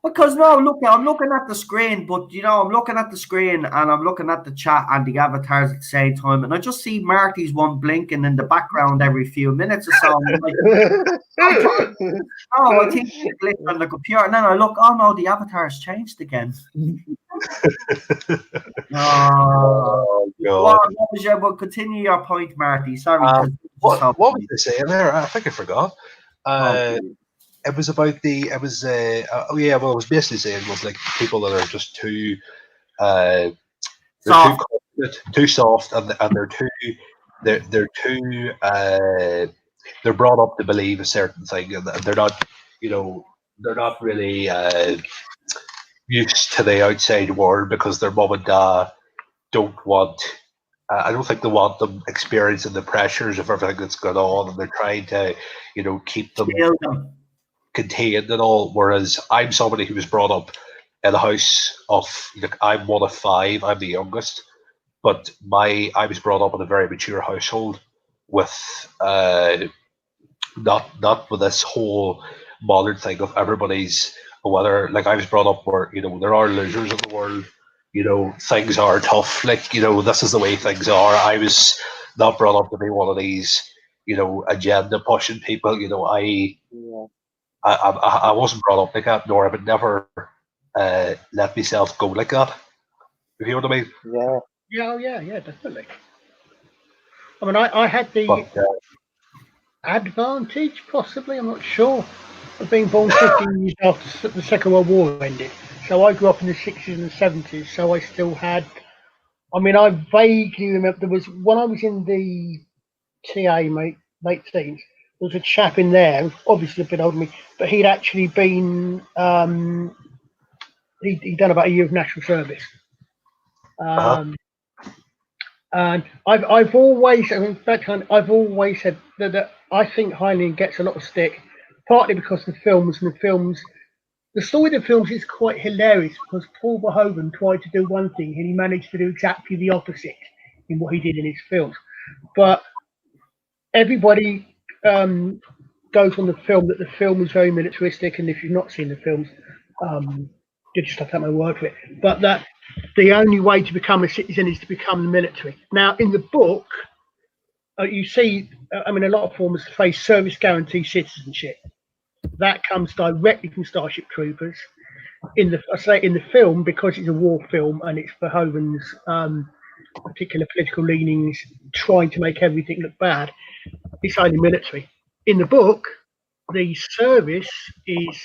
Because now look, I'm looking at the screen, but I'm looking at the screen and I'm looking at the chat and the avatars at the same time, and I just see Marty's one blinking in the background every few minutes or so. I think I clicked on the computer, and then I look. Oh no, the avatar's changed again. Oh God! Well, continue your point, Marty. Sorry. What was I saying there? I think I forgot. It was about it was what I was basically saying was like people that are just too soft. too soft, and they're brought up to believe a certain thing, and they're not really used to the outside world because their mum and dad don't want. I don't think they want them experiencing the pressures of everything that's going on, and they're trying to, keep them contained and all. Whereas I'm somebody who was brought up in a house of, I'm one of 5, I'm the youngest, but I was brought up in a very mature household with not with this whole modern thing of everybody's whether I was brought up where there are losers in the world. Things are tough. This is the way things are. I was not brought up to be one of these, agenda pushing people. I wasn't brought up like that, nor I would never let myself go like that. If you know what I mean? Yeah, definitely. I mean, I had the advantage, possibly, I'm not sure, of being born 15 years after the Second World War ended. So I grew up in the 60s and 70s, so I still had. I mean, I vaguely remember there was when I was in the TA, late teens. There was a chap in there, obviously a bit older than me, but he'd actually been. He'd done about a year of national service. And I've always, I've always said that I think Heinlein gets a lot of stick, partly because of the films The story of the films is quite hilarious because Paul Verhoeven tried to do one thing and he managed to do exactly the opposite in what he did in his films. But everybody goes on the film that the film is very militaristic, and if you've not seen the films, you just have to take my word for it. But that the only way to become a citizen is to become the military. Now, in the book, you see, a lot of forms face service guarantee citizenship. That comes directly from Starship Troopers. In the film, because it's a war film and it's Verhoeven's particular political leanings, trying to make everything look bad, it's only military. In the book, the service is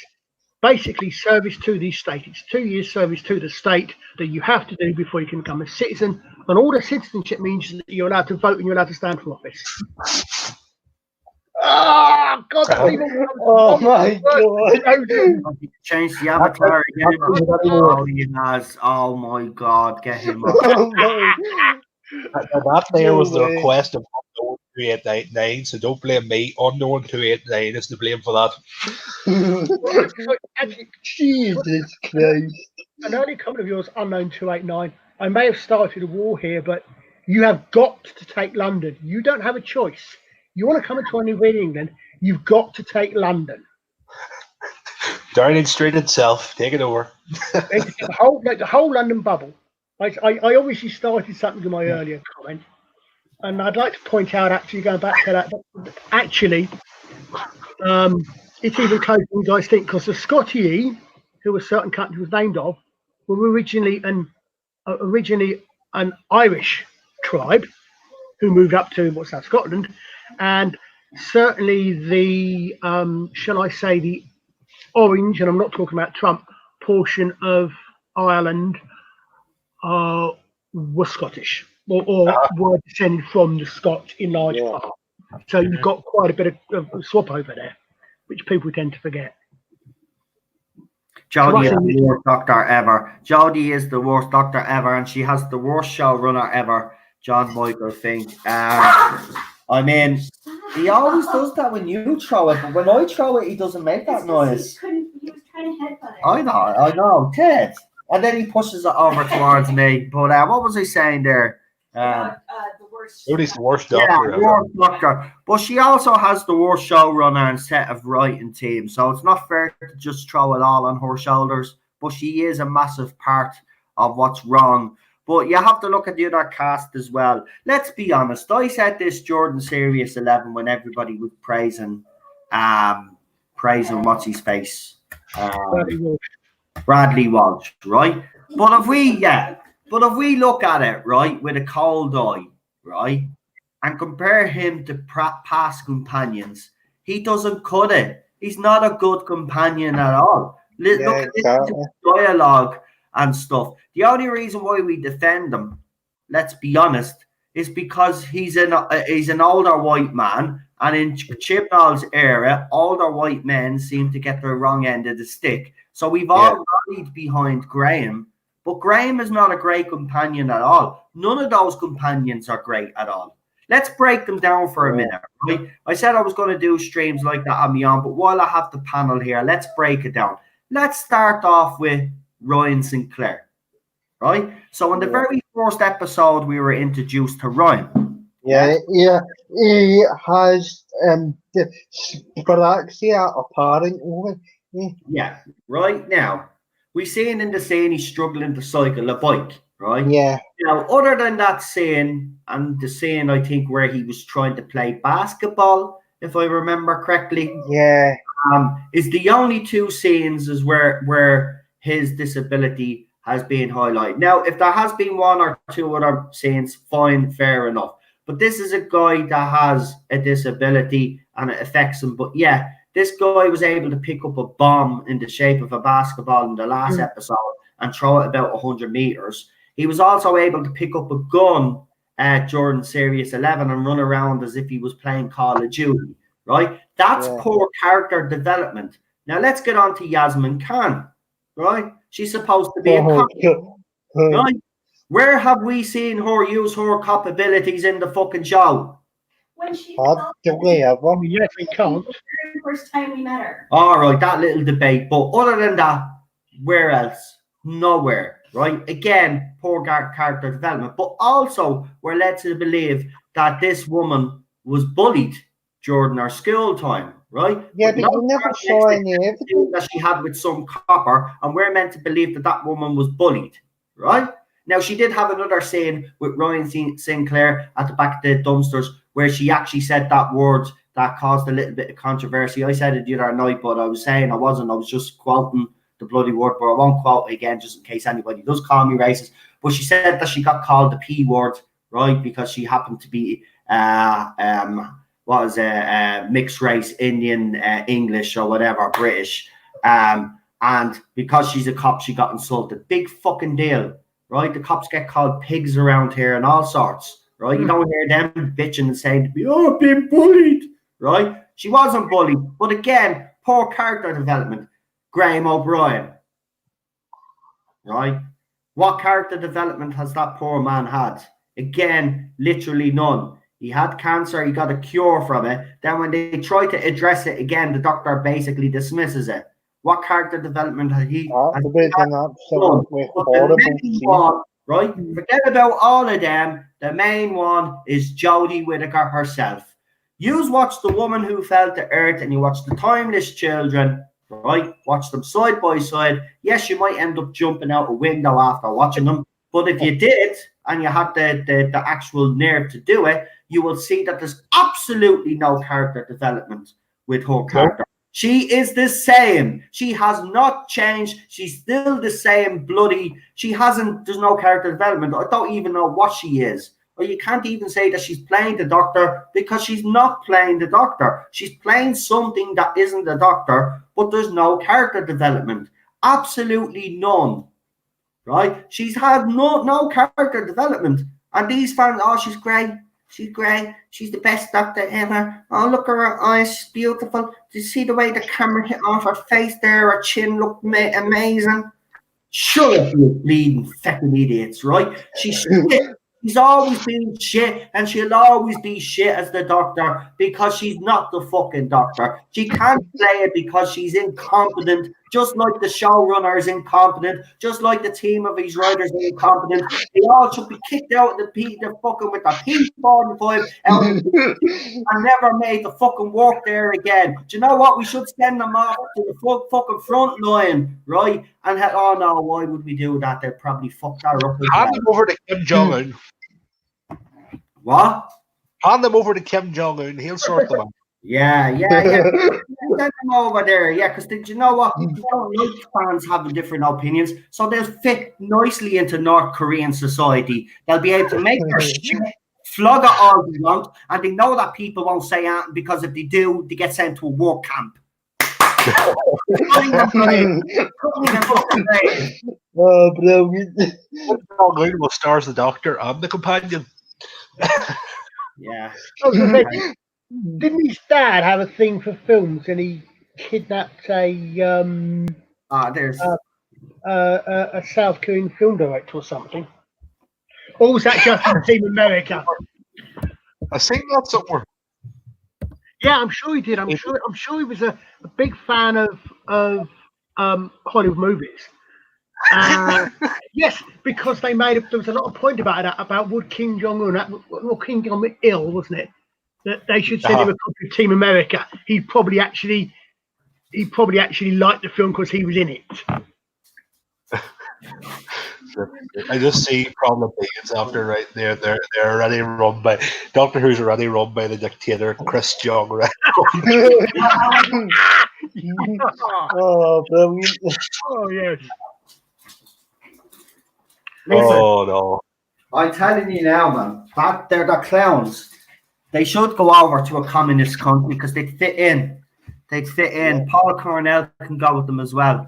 basically service to the state. It's 2 years service to the state that you have to do before you can become a citizen. And all the citizenship means is that you're allowed to vote and you're allowed to stand for office. Oh God! Oh my God! Change the avatar again. Oh, he has. Oh my God! Get him off. That there was the request of 2899, so don't blame me. Unknown 289 is to blame for that. So actually, Jesus Christ. an early comment of yours, Unknown 289. I may have started a war here, but you have got to take London. You don't have a choice. You want to come into New England, you've got to take London. Downing Street itself, take it over. the whole London bubble. I obviously started something in my earlier comment, and I'd like to point out, actually, going back to that, actually, it's even closer than you guys think, because the Scottie, who a certain country was named of, were originally an Irish tribe who moved up to what's now Scotland, and certainly the shall I say the orange, and I'm not talking about Trump, portion of Ireland were Scottish or were descended from the Scots in large part. So you've got quite a bit of swap over there, which people tend to forget. Jodie is the worst doctor ever. Jodie is the worst doctor ever, and she has the worst showrunner ever, John Michael Fink. I mean, he always does that when you throw it, but when I throw it, he doesn't make that noise. He was trying to headbutt it. I know, Ted. And then he pushes it over towards me. But what was I saying there? The worst. Jody's the worst doctor. Yeah, worst doctor. But she also has the worst showrunner and set of writing team. So it's not fair to just throw it all on her shoulders. But she is a massive part of what's wrong. But you have to look at the other cast as well. Let's be honest. I said this Jordan Series 11 when everybody was praising what's his face, Bradley Walsh, right? But if we look at it, right, with a cold eye, right, and compare him to past companions, he doesn't cut it. He's not a good companion at all. Look at his dialogue and stuff. The only reason why we defend him, let's be honest, is because he's an older white man, and in Chibnall's era, older white men seem to get the wrong end of the stick. So we've all rallied behind Graham, but Graham is not a great companion at all. None of those companions are great at all. Let's break them down for a minute, right? I said I was going to do streams like that on my own, but while I have the panel here, let's break it down. Let's start off with Ryan Sinclair, right? So in the very first episode, we were introduced to Ryan. He has dyspraxia apparently. Yeah, right now, we seen in the scene he's struggling to cycle a bike, right? Yeah. Now, other than that scene, and the scene I think where he was trying to play basketball, if I remember correctly, is the only two scenes is where his disability has been highlighted. Now, if there has been one or two other scenes, fine, fair enough. But this is a guy that has a disability and it affects him. But yeah, this guy was able to pick up a bomb in the shape of a basketball in the last episode and throw it about 100 meters. He was also able to pick up a gun during Series 11 and run around as if he was playing Call of Duty, right? That's poor character development. Now let's get on to Yasmin Khan, right? She's supposed to be a cop, right? Where have we seen her use her cop abilities in the fucking show? When she Yes, we can't. The very first time we met her. All right, that little debate. But other than that, where else? Nowhere, right? Again, poor character development. But also, we're led to believe that this woman was bullied during her school time, right? Yeah, but you never saw any evidence that she had with some copper, and we're meant to believe that that woman was bullied, right? Now, she did have another scene with Ryan Sinclair at the back of the dumpsters where she actually said that word that caused a little bit of controversy. I said it the other night, but I was saying I was just quoting the bloody word, but I won't quote it again just in case anybody does call me racist. But she said that she got called the P word, right, because she happened to be mixed race, Indian, English or whatever, British. And because she's a cop, she got insulted. Big fucking deal, right? The cops get called pigs around here and all sorts, right? You don't hear them bitching and saying to me, oh, I've been bullied, right? She wasn't bullied. But again, poor character development. Graham O'Brien, right? What character development has that poor man had? Again, literally none. He had cancer. He got a cure from it. Then when they try to address it again, the doctor basically dismisses it. What character development has he? That would be an absolutely horrible scene. One, right? Forget about all of them. The main one is Jodie Whittaker herself. You watch The Woman Who Fell to Earth and you watch The Timeless Children, right? Watch them side by side. Yes, you might end up jumping out a window after watching them, but if you did and you had the actual nerve to do it, you will see that there's absolutely no character development with her character. She is the same. She has not changed. She's still the same bloody. There's no character development. I don't even know what she is. Or you can't even say that she's playing the Doctor because she's not playing the Doctor. She's playing something that isn't the Doctor, but there's no character development. Absolutely none. Right? She's had no character development. And these fans, oh, she's great. She's great. She's the best Doctor ever. Oh, look at her eyes. She's beautiful. Do you see the way the camera hit off her face there? Her chin looked amazing. Shut up, you bleeding fucking idiots, right? She's She's always been shit, and she'll always be shit as the Doctor because she's not the fucking Doctor. She can't play it because she's incompetent, just like the showrunner is incompetent, just like the team of these writers are incompetent. They all should be kicked out of the fucking with the P45 and never made the fucking work there again. Do you know what? We should send them off to the fucking front line, right? And oh no, why would we do that? They'd probably fuck that up. Hand them over to Kim Jong-un. What? Hand them over to Kim Jong-un. He'll sort them out. Yeah. Send them over there, yeah, because you know what? You don't like fans having different opinions, so they'll fit nicely into North Korean society. They'll be able to make their shit, flog it all they want, and they know that people won't say anything because if they do, they get sent to a war camp. Oh, brilliant. Kim Jong-un will stars the Doctor and the companion. Yeah. Didn't his dad have a thing for films and he kidnapped a South Korean film director or something? Or was that just in Team America? I've seen that somewhere. Yeah, I'm sure he did. I'm sure he was a big fan of Hollywood movies. Yes, because there was a lot of point about would Kim Jong-un, Kim Jong-il, wasn't it? That they should send him a copy of Team America. He probably actually liked the film because he was in it. I just see problem beings after right there. They're already run by Doctor Who's already run by the dictator Chris Jong. Right? Oh, brilliant. Oh yes. Listen, oh no! I'm telling you now, man. They're the clowns. They should go over to a communist country because they'd fit in. Paul Cornell can go with them as well.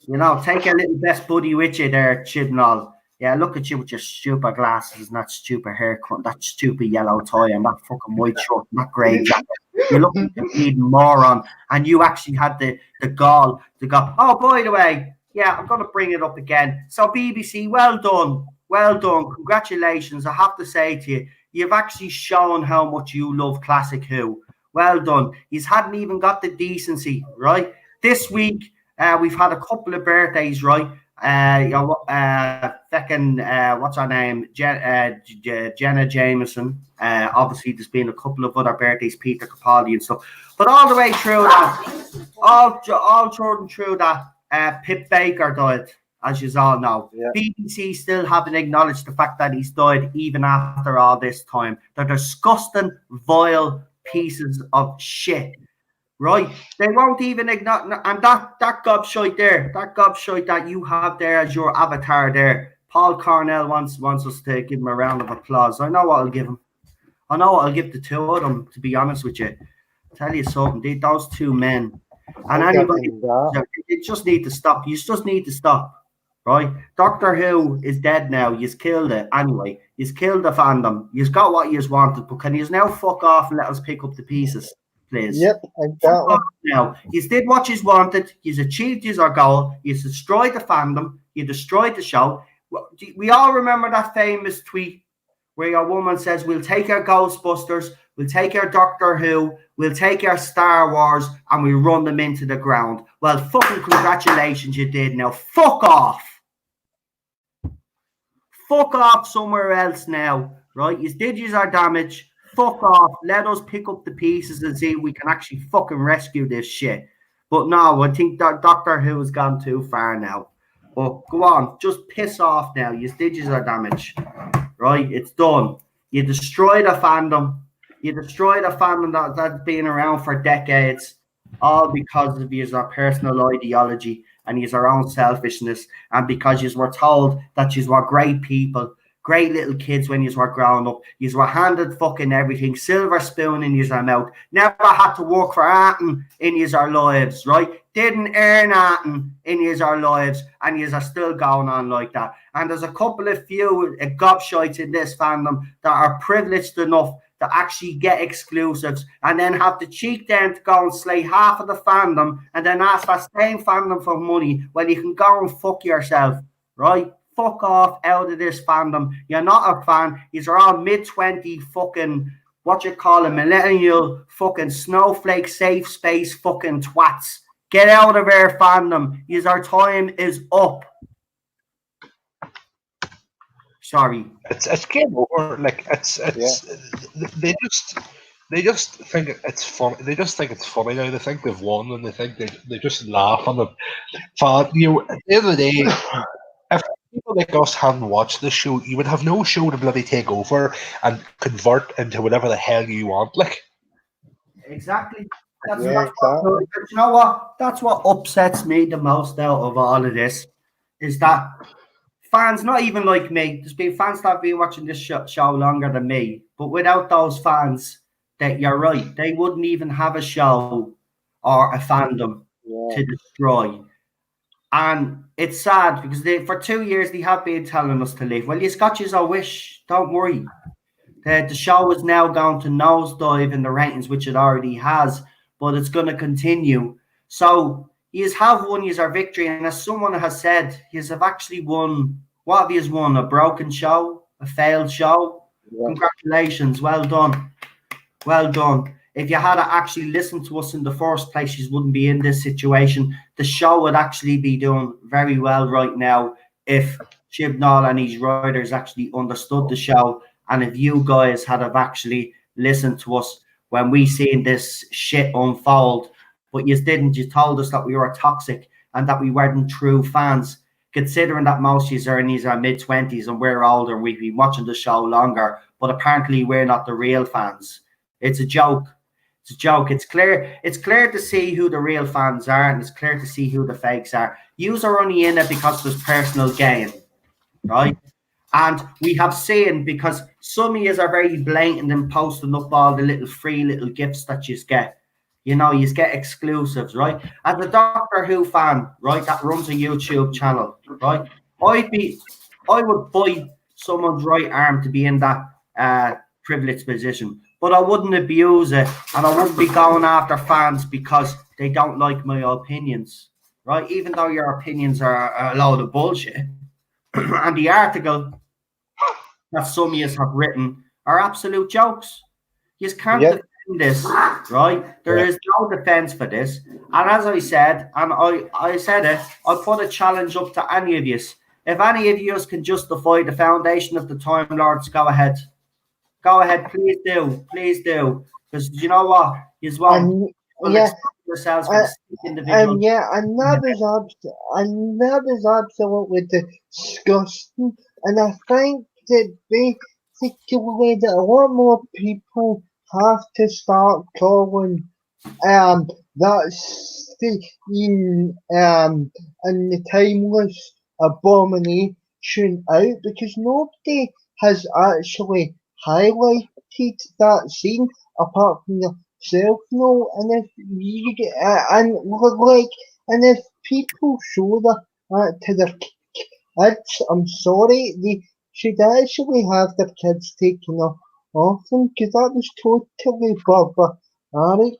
You know, take your little best buddy with you there, Chibnall. Yeah, look at you with your stupid glasses and that stupid haircut, and that stupid yellow tie and that fucking white shirt and that grey jacket. You look like a bleeding moron, and you actually had the gall to go, oh, by the way, yeah, I'm going to bring it up again. So BBC, well done. Congratulations. I have to say to you, you've actually shown how much you love Classic Who. Well done. You hadn't even got the decency, right? This week, we've had a couple of birthdays, right? What's her name? Jenna Jameson. Obviously, there's been a couple of other birthdays, Peter Capaldi and stuff. But all the way through that, all through that, Pip Baker died, as you all know. Yeah. BBC still haven't acknowledged the fact that he's died even after all this time. They're disgusting, vile pieces of shit. Right? They won't even acknowledge, and that gobshite there, that you have there as your avatar there. Paul Cornell wants us to give him a round of applause. I know what I'll give him. I know what I'll give the two of them, to be honest with you. Tell you something, those two men. And anybody, you just need to stop. You just need to stop. Right? Doctor Who is dead now. You've killed it anyway. You've killed the fandom. You've got what you've wanted, but can you now fuck off and let us pick up the pieces? Please. Yep, exactly. Now, you did what you wanted. You achieved your goal. You destroyed the fandom. You destroyed the show. We all remember that famous tweet where your woman says, we'll take our Ghostbusters, we'll take our Doctor Who, we'll take our Star Wars, and we'll run them into the ground. Well, fucking congratulations, you did. Now, fuck off. Fuck off somewhere else now, right? You did use our damage. Fuck off. Let us pick up the pieces and see if we can actually fucking rescue this shit. But no, I think that Doctor Who has gone too far now. But go on, just piss off now. You did use our damage, right? It's done. You destroyed a fandom. You destroyed a fandom that's been around for decades, all because of your personal ideology and your own selfishness, and because you were told that you were great people, great little kids when you were growing up. You were handed fucking everything, silver spoon in your mouth. Never had to work for anything in your lives, right? Didn't earn anything in your lives, and you are still going on like that. And there's a couple of few gobshites in this fandom that are privileged enough to actually get exclusives and then have the cheek then to go and slay half of the fandom and then ask that same fandom for money when you can go and fuck yourself, right? Fuck off out of this fandom. You're not a fan. These are all mid-20 fucking, what you call a millennial fucking snowflake safe space fucking twats. Get out of our fandom. Our time is up. Sorry. It's game over. Like it's they just think it's fun. They just think it's funny now. They think they've won, and they think they just laugh on the fan. You know, at the end of the day, if people like us hadn't watched the show, you would have no show to bloody take over and convert into whatever the hell you want. Like exactly. That's you know what? That's what upsets me the most out of all of this is that fans, not even like me, there's been fans that have been watching this show longer than me, but without those fans, that you're right, they wouldn't even have a show or a fandom to destroy. And it's sad because for 2 years they have been telling us to leave. Well, you got your wish, don't worry. The show is now going to nosedive in the ratings, which it already has, but it's going to continue. So you have won your victory, and as someone has said, you have actually won. What have you won? A broken show? A failed show? Yeah. Congratulations. Well done. Well done. If you had actually listened to us in the first place, you wouldn't be in this situation. The show would actually be doing very well right now if Chibnall and his writers actually understood the show, and if you guys had have actually listened to us when we seen this shit unfold. But you didn't. You told us that we were toxic and that we weren't true fans. Considering that most of you are in these mid-20s and we're older and we've been watching the show longer, but apparently we're not the real fans. It's a joke. It's a joke. It's clear. It's clear to see who the real fans are, and it's clear to see who the fakes are. Yous are only in it because there's personal gain, right? And we have seen, because some of yous are very blatant and posting up all the little free little gifts that you get. You know, you get exclusives, right? As a Doctor Who fan, right, that runs a YouTube channel, right? I would buy someone's right arm to be in that privileged position, but I wouldn't abuse it, and I wouldn't be going after fans because they don't like my opinions, right? Even though your opinions are a load of bullshit, and the article that some of you have written are absolute jokes. You can't defend this, right? There is no defense for this. And as I said, and I said it, I put a challenge up to any of you. If any of you can justify the foundation of the Time Lords, go ahead. Go ahead, please do. Please do. Because you know what? You won't yourselves for individual. And that is absolutely disgusting. And I think that basically that a lot more people have to start calling that scene and the timeless abomination out, because nobody has actually highlighted that scene apart from yourself. No, and if you and if people show that to their kids, I'm sorry, they should actually have their kids taken off them, because that was totally barbaric.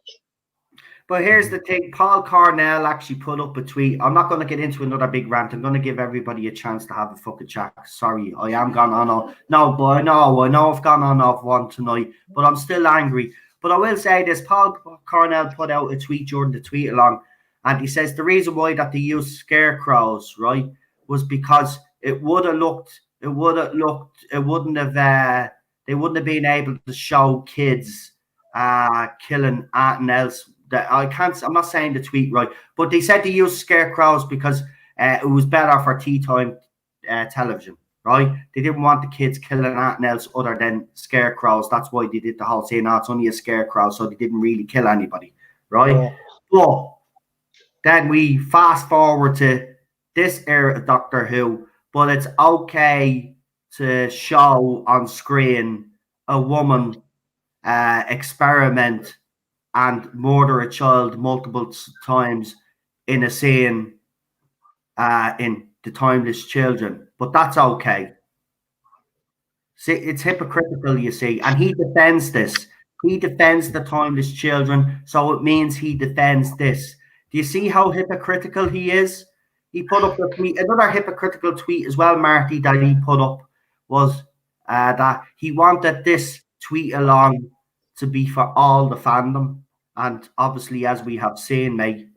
But here's the thing. Paul Cornell actually put up a tweet. I'm not going to get into another big rant. I'm going to give everybody a chance to have a fucking chat. Sorry, I am gone on. No, but I know I've gone on off one tonight, but I'm still angry. But I will say this. Paul Cornell put out a tweet during the tweet along, and he says the reason why that they used scarecrows, right, was because they wouldn't have been able to show kids killing anything else. I'm not saying the tweet right, but they said they used scarecrows because it was better for tea time television, right? They didn't want the kids killing anything else other than scarecrows. That's why they did the whole saying, it's only a scarecrow, so they didn't really kill anybody, right? Yeah. But then we fast forward to this era of Doctor Who, but it's okay to show on screen a woman experiment and murder a child multiple times in a scene in The Timeless Children. But that's okay. See, it's hypocritical, you see. And he defends this. He defends The Timeless Children, so it means he defends this. Do you see how hypocritical he is? He put up a tweet, another hypocritical tweet as well, Marty, that he put up was that he wanted this tweet along to be for all the fandom. And obviously, as we have seen, mate,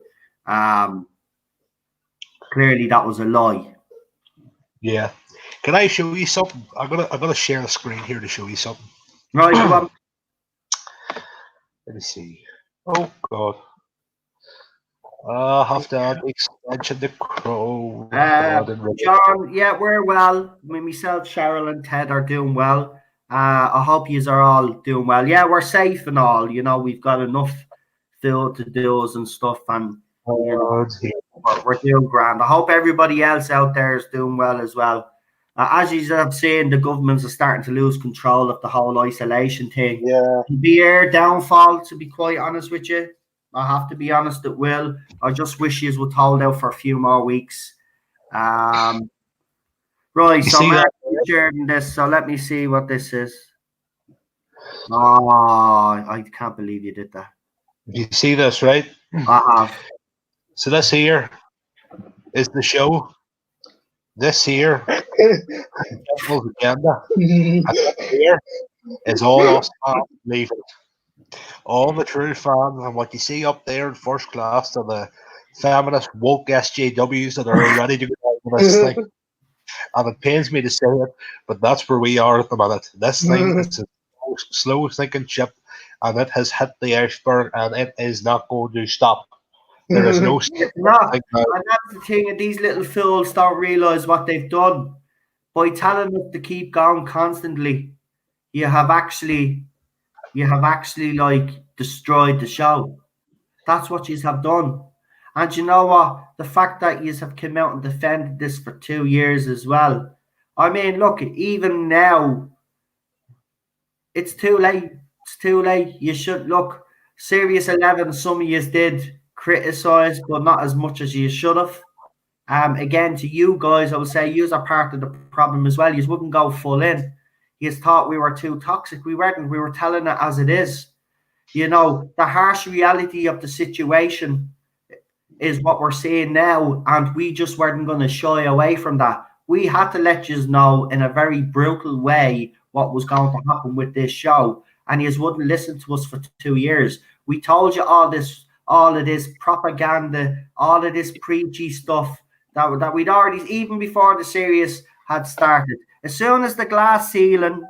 clearly that was a lie. Yeah. Can I show you something? I'm gonna share the screen here to show you something. Right, come on. Let me see. Oh God. I have to add the extension to Crow. John, yeah, we're well. Myself, Cheryl, and Ted are doing well. I hope you are all doing well. Yeah, we're safe and all. You know, we've got enough food to do us and stuff, and you know, we're doing grand. I hope everybody else out there is doing well as well. As you have seen, the governments are starting to lose control of the whole isolation thing. Yeah. The air downfall, to be quite honest with you. I have to be honest, it will. I just wish you would hold out for a few more weeks. Right, so Mark sharing this, so let me see what this is. Oh, I can't believe you did that. You see this, right? I have. So this here is the show. This here agenda. And this here is all us leaving. All the true fans, and what you see up there in first class are the feminist woke SJWs that are ready to go over this thing. And it pains me to say it, but that's where we are at the minute. This thing is a slow sinking ship, and it has hit the iceberg, and it is not going to stop. There is no. No, and that's the thing. These little fools don't realize what they've done by telling us to keep going constantly. You have actually like destroyed the show. That's what you have done. And you know what? The fact that you have come out and defended this for 2 years as well. I mean, look, even now, it's too late. It's too late. You should look. Series 11, some of you did criticize, but not as much as you should have. Again, to you guys, I would say you are part of the problem as well. You wouldn't go full in. You thought we were too toxic. We weren't. We were telling it as it is. You know, the harsh reality of the situation is what we're seeing now, and we just weren't going to shy away from that. We had to let you know in a very brutal way what was going to happen with this show, and you wouldn't listen to us for 2 years. We told you all of this propaganda, all of this preachy stuff that we'd already, even before the series had started. As soon as the glass ceiling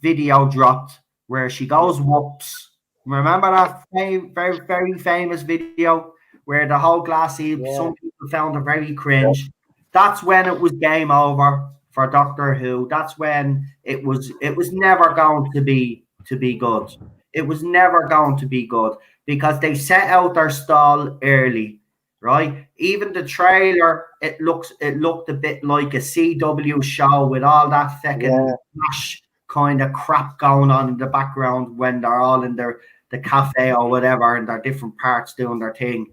video dropped, where she goes whoops. Remember that very, very famous video where the whole glass ceiling, some people found it very cringe. That's when it was game over for Doctor Who. That's when it was never going to be good. It was never going to be good because they set out their stall early. Right, even the trailer, it looked a bit like a CW show with all that fucking flash kind of crap going on in the background when they're all in the cafe or whatever in their different parts doing their thing.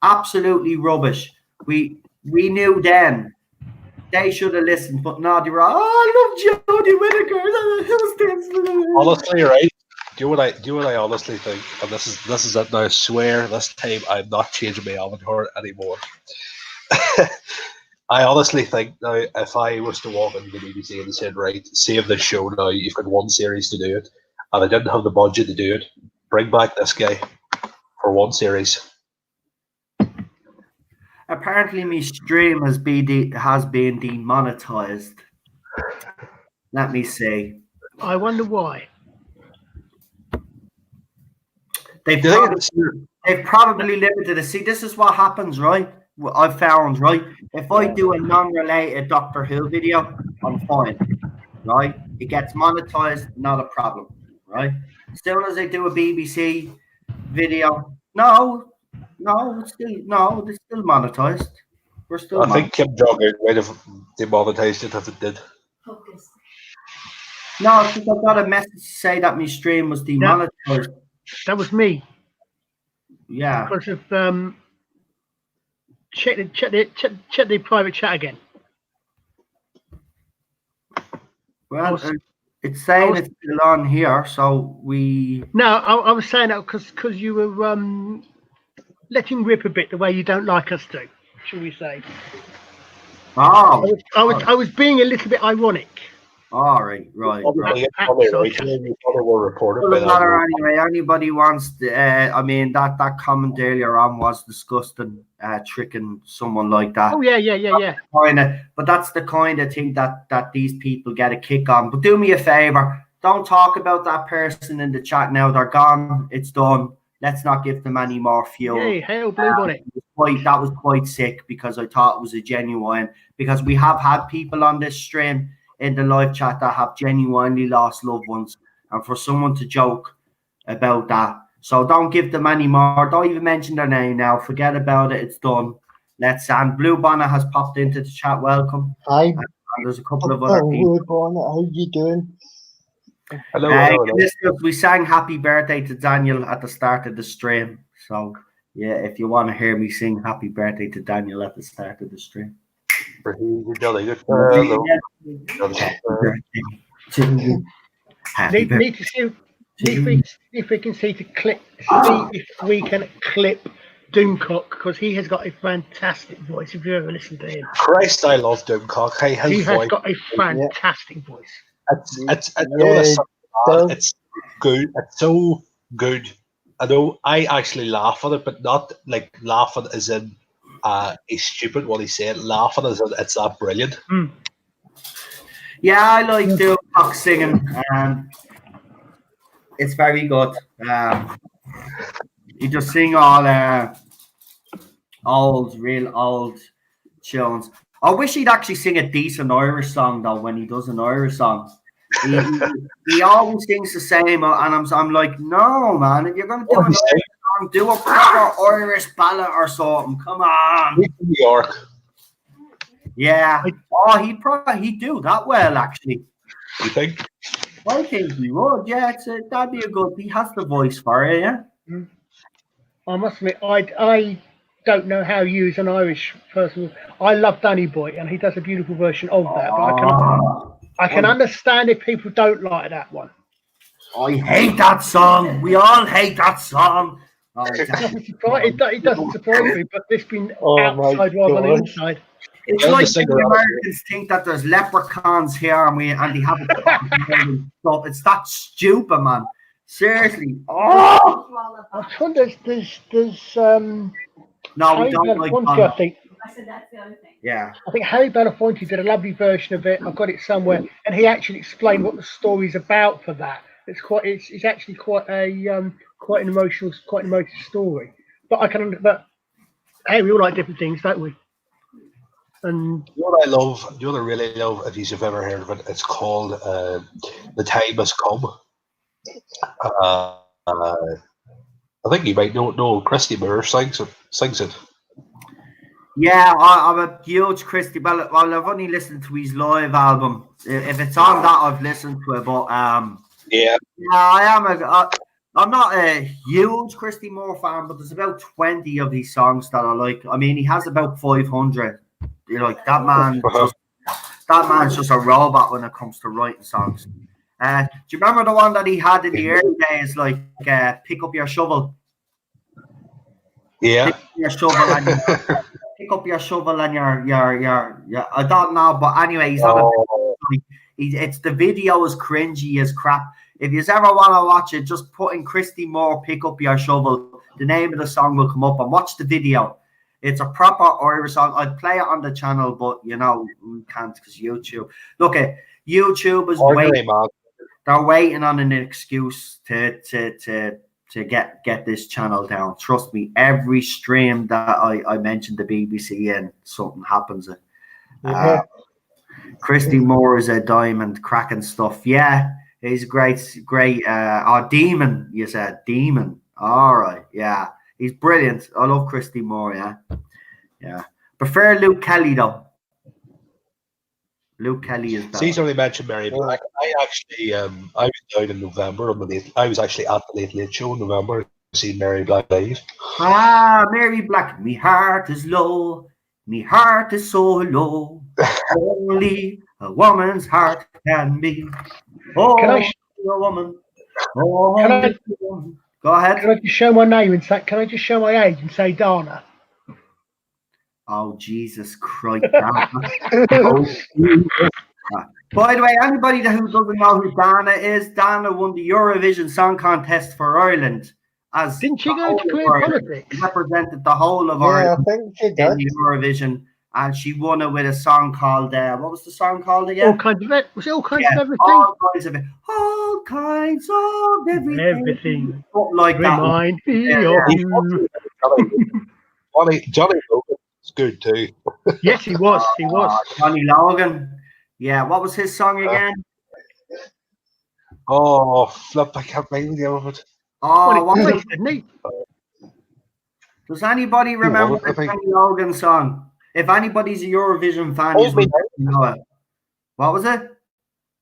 Absolutely rubbish. We knew then they should have listened, but no, they were I love Jodie Whittaker. Honestly, right? Do you know what I honestly think? And this is it now. I swear this time I'm not changing my avatar anymore. I honestly think now if I was to walk into the BBC and said, right, save this show now, you've got one series to do it, and I didn't have the budget to do it, bring back this guy for one series. Apparently, my stream has been demonetized. Let me see. I wonder why. They've probably limited it. See, this is what happens, right? I've found, right? If I do a non-related Doctor Who video, I'm fine, right? It gets monetized, not a problem, right? As soon as I do a BBC video, it's still monetized. We're still. I think Kim Jong-un might have demonetized it if it did. Focus. No, because I got a message to say that my stream was demonetized. That was me. Yeah. Because of check the private chat again. Well, it's saying it's still on here, so we. No, I was saying that because you were letting rip a bit the way you don't like us to, shall we say? Oh. I was being a little bit ironic. All right. Anyway, anybody wants to, I mean, that comment earlier on was disgusting, tricking someone like that. Oh, yeah. But that's the kind of thing that these people get a kick on. But do me a favor, don't talk about that person in the chat now. They're gone. It's done. Let's not give them any more fuel. Hey, hail blue bonnet. That was quite sick because I thought it was a genuine, because we have had people on this stream in the live chat that have genuinely lost loved ones, and for someone to joke about that, so don't give them any more. Don't even mention their name now. Forget about it. It's done. And Blue Bonnet has popped into the chat. Welcome. Hi. And there's a couple of other people. Blue Bonnet, how you doing? Hello. We sang Happy Birthday to Daniel at the start of the stream. So yeah, if you want to hear me sing Happy Birthday to Daniel at the start of the stream. Happy birthday Need to see if we can see if we can clip Doomcock, because he has got a fantastic voice. If you ever listen to him, Christ, I love Doomcock. He has got a fantastic voice. It's good. It's so good. I know I actually laugh at it, but not like laughing as in he's stupid what he said. Laughing as in it's that brilliant. Yeah, I like Doomcock singing. It's very good. He just sing all real old tunes. I wish he'd actually sing a decent Irish song though. When he does an Irish song, he always sings the same, and I'm like, no, man, if you're gonna do an Irish song, do a proper Irish ballad or something. Come on. New York. Yeah. He'd do that well, actually. You think? I think he would. Yeah, that'd be a good. He has the voice for it. Yeah. I must admit, I don't know how you as an Irish person. I love Danny Boy, and he does a beautiful version of that. But I can understand if people don't like that one. I hate that song. We all hate that song. It doesn't surprise me, but this been outside rather than inside. It's like the Americans think that there's leprechauns here and they have a stuff. It's that stupid, man. Seriously. Oh, I'm sure there's no, we don't like I think. I said that's the other thing. Yeah. I think Harry Belafonte did a lovely version of it. I've got it somewhere, and he actually explained what the story's about for that. It's actually quite an emotional story. But hey, we all like different things, don't we? And you know what I love? You know what I really love? If you've ever heard of it, it's called "The Time Has Come." I think you might know. Christy Moore sings it. Yeah, I'm a huge Christy. Well, I've only listened to his live album. If it's on that, I've listened to it. But yeah, I am I'm not a huge Christy Moore fan, but there's about 20 of these songs that I like. I mean, he has about 500. You're like that man. That man's just a robot when it comes to writing songs. Do you remember the one that he had in the early days, like pick up your shovel? Yeah. Pick up your shovel and pick up your shovel and your I don't know, but anyway, he's not it's the video is cringy as crap. If you ever want to watch it, just put in Christy Moore, pick up your shovel. The name of the song will come up and watch the video. It's a proper Irish song. I'd play it on the channel, but you know, we can't because YouTube. Look at YouTube is waiting. They're waiting on an excuse to get this channel down. Trust me, every stream that I mentioned the BBC in, something happens. Christy Moore is a diamond, cracking stuff. Yeah, he's great. Demon, you said. Demon. All right, yeah. He's brilliant. I love Christy Moore, yeah. Prefer Luke Kelly, though. Luke Kelly is better. See, somebody mentioned Mary Black. I actually, I was down in November. I was actually at the Late Show in November to see Mary Black live. Mary Black. Me heart is low. Me heart is so low. Only a woman's heart can be. Oh, Can I a woman. Go ahead. Can I just show my name and say? Can I just show my age and say Dana? Oh, Jesus Christ. By the way, anybody who doesn't know who Dana is, Dana won the Eurovision Song Contest for Ireland. Didn't she go to clear politics? She represented the whole of Ireland in the Eurovision, and she won it with a song called, what was the song called again? All kinds of it. Was it all kinds of everything? All kinds of it. All kinds of everything. Like Remind me of you. Johnny Logan was good too. Yes, he was. He was. Johnny Logan. Yeah, what was his song again? Oh, flip! I can't think of it. Oh, what was it? Does anybody remember the Johnny Logan song? If anybody's a Eurovision fan, you know it. What was it?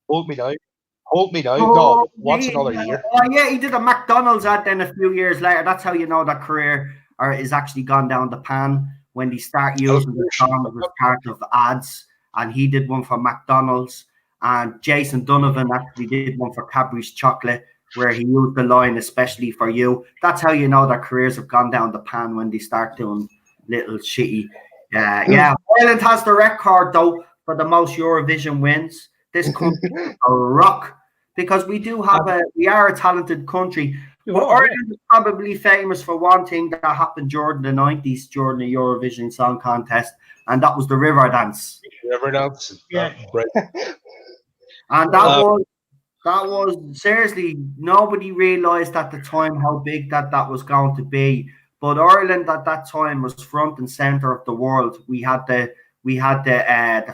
Hold me down. Hold me down. No, what's another year? Oh yeah, he did a McDonald's ad then a few years later. That's how you know that career is actually gone down the pan when they start using the song as part of ads. And he did one for McDonald's, and Jason Donovan actually did one for Cadbury's chocolate, where he used the line "especially for you." That's how you know their careers have gone down the pan when they start doing little shitty. Yeah, Ireland has the record though for the most Eurovision wins. This country is a rock because we are a talented country. But Ireland is probably famous for one thing that happened during the 90s during the Eurovision Song Contest, and that was the river dance. River dance, yeah. And that was seriously, nobody realised at the time how big that was going to be. But Ireland at that time was front and centre of the world. We had the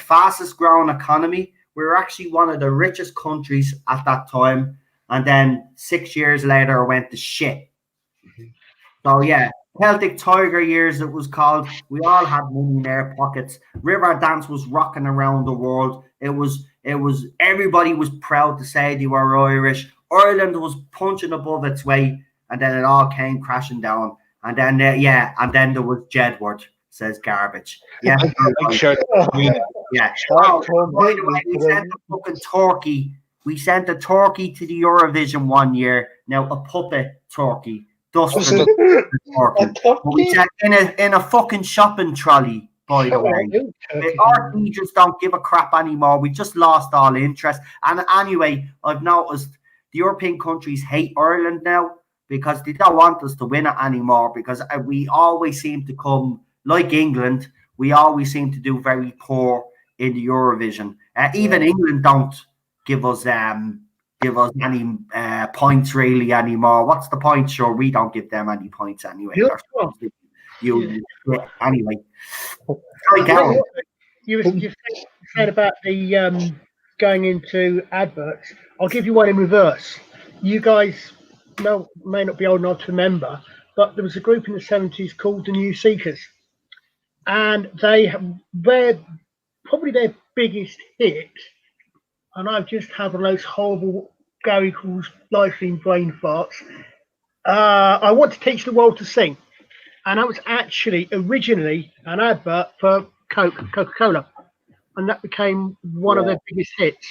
fastest growing economy. We were actually one of the richest countries at that time. And then 6 years later, it went to shit. So yeah, Celtic Tiger years it was called. We all had money in their pockets. River dance was rocking around the world. It was everybody was proud to say they were Irish. Ireland was punching above its weight, and then it all came crashing down. And then and then there was Jedward, says garbage. Yeah. Yeah. Oh, by the way, we sent a fucking turkey. We sent a turkey to the Eurovision one year. Now a puppet turkey. Dustin we sent in a fucking shopping trolley, by the way. We just don't give a crap anymore. We just lost all interest. And anyway, I've noticed the European countries hate Ireland now because they don't want us to win it anymore, because we always seem to come, like England, we always seem to do very poor in the Eurovision. Even England don't give us any points really anymore. What's the point? Sure, we don't give them any points anyway. Anyway. You said about the going into adverts. I'll give you one in reverse. You guys may not be old enough to remember, but there was a group in the 70s called the New Seekers, and they're probably their biggest hit. And I've just had one of those horrible Gary Calls life-stream brain farts. I want to teach the world to sing. And that was actually originally an advert for Coca-Cola. And that became one of their biggest hits.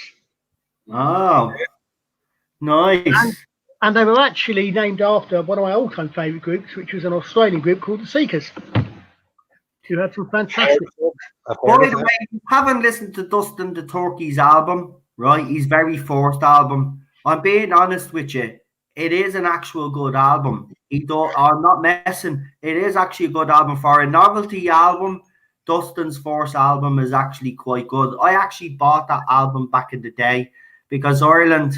Oh. Nice. And they were actually named after one of my all-time favourite groups, which was an Australian group called the Seekers, who had some fantastic. By the way, if you haven't listened to Dustin the Turkey's album, right? His very first album. I'm being honest with you. It is an actual good album. I'm not messing. It is actually a good album for a novelty album. Dustin's first album is actually quite good. I actually bought that album back in the day because Ireland,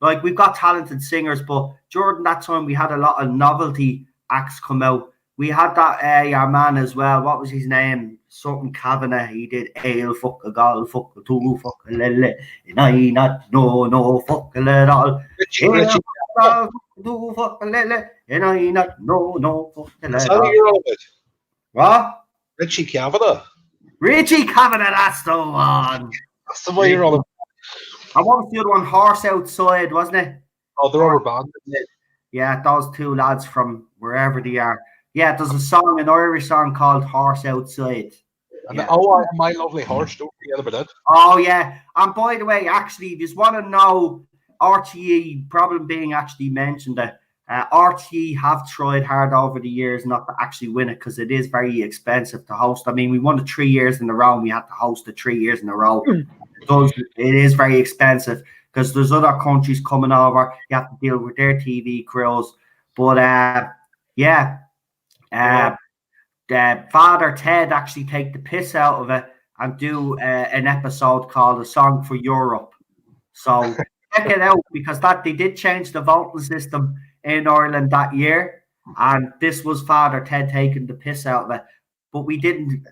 like, we've got talented singers, but during that time we had a lot of novelty acts come out. We had that our man as well. What was his name? Something Kavanagh. He did ale fuck a gal fuck a two fuck a lele. And I not no fuck a let all. Do fuck a lele. And I not no fuck a let all. What? Richie Kavanagh. Richie Kavanagh, that's the one. That's the way you're on. And what was the other one? Horse Outside, wasn't it? Oh, they're over band. Yeah, those two lads from wherever they are. Yeah, there's a song, an Irish song called Horse Outside. And yeah. My Lovely Horse, don't forget about it. Oh, yeah. And by the way, actually, if you just want to know RTE, problem being actually mentioned that RTE have tried hard over the years not to actually win it because it is very expensive to host. I mean, we won it 3 years in a row and we had to host it 3 years in a row. It is very expensive because there's other countries coming over. You have to deal with their TV crews. But, Father Ted actually take the piss out of it and do an episode called A Song for Europe. So check it out because they did change the voting system in Ireland that year, and this was Father Ted taking the piss out of it. But we didn't.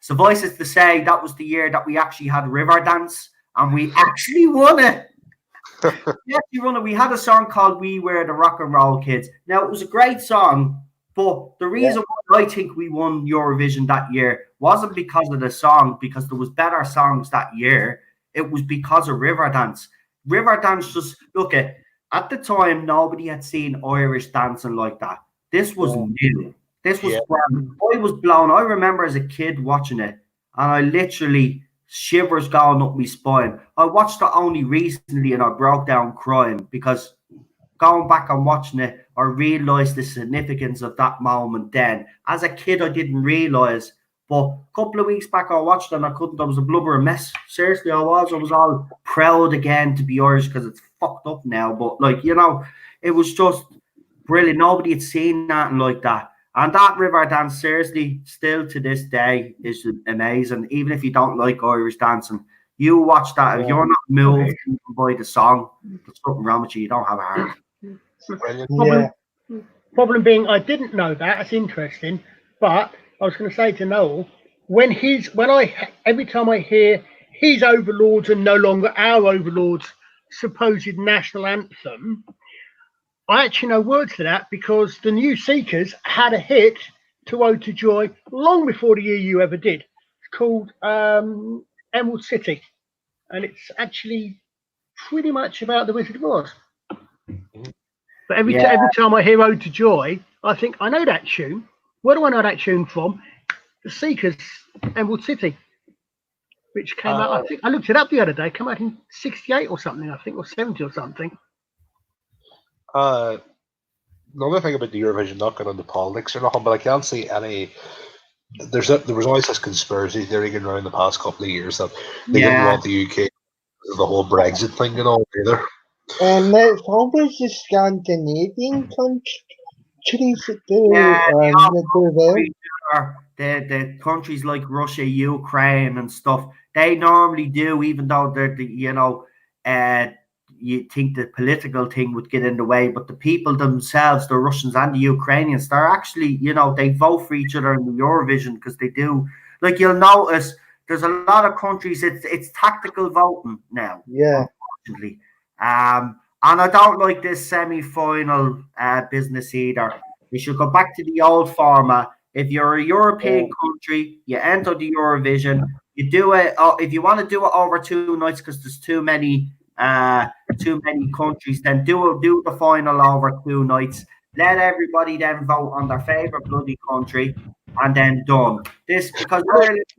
Suffice it to say, that was the year that we actually had Riverdance, and we actually won it. We had a song called "We Were the Rock and Roll Kids." Now, it was a great song, but the reason why I think we won Eurovision that year wasn't because of the song, because there was better songs that year. It was because of Riverdance. Riverdance just, look at the time, nobody had seen Irish dancing like that. This was new. This was I was blown. I remember as a kid watching it, and I literally shivers going up my spine. I watched it only recently and I broke down crying because going back and watching it, I realised the significance of that moment then. As a kid, I didn't realise. But a couple of weeks back, I watched it and I was a blubbering mess. Seriously, I was all proud again to be Irish because it's fucked up now. But, it was just brilliant. Nobody had seen nothing like that. And that Riverdance, seriously, still to this day, is amazing. Even if you don't like Irish dancing, you watch that. If you're not moved by the song, there's something wrong with you. You don't have a heart. Problem being, I didn't know that. That's interesting. But I was going to say to Noel, every time I hear his overlords and no longer our overlords supposed national anthem, I actually know words to that because the New Seekers had a hit to Ode to Joy long before the EU ever did. It's called Emerald City, and it's actually pretty much about the Wizard of Oz. But every time I hear Ode to Joy, I think I know that tune. Where do I know that tune from? The Seekers, Emerald City, which came out, I think, I looked it up the other day, came out in 68 or something, I think, or 70 or something. Another thing about the Eurovision, not going into politics or nothing, but I can't see any. There was always this conspiracy theory going around the past couple of years that they didn't want the UK, the whole Brexit thing and all either. It's always the Scandinavian countries that do the countries like Russia, Ukraine, and stuff. They normally do, even though they're you think the political thing would get in the way, but the people themselves, the Russians and the Ukrainians, they're actually, they vote for each other in the Eurovision because they do. Like, you'll notice there's a lot of countries, it's tactical voting now. Yeah. Unfortunately. And I don't like this semi-final business either. We should go back to the old format. If you're a European country, you enter the Eurovision. You do it. If you want to do it over 2 nights because there's too many countries, then do the final over 2 nights. Let everybody then vote on their favorite bloody country, and then done. This because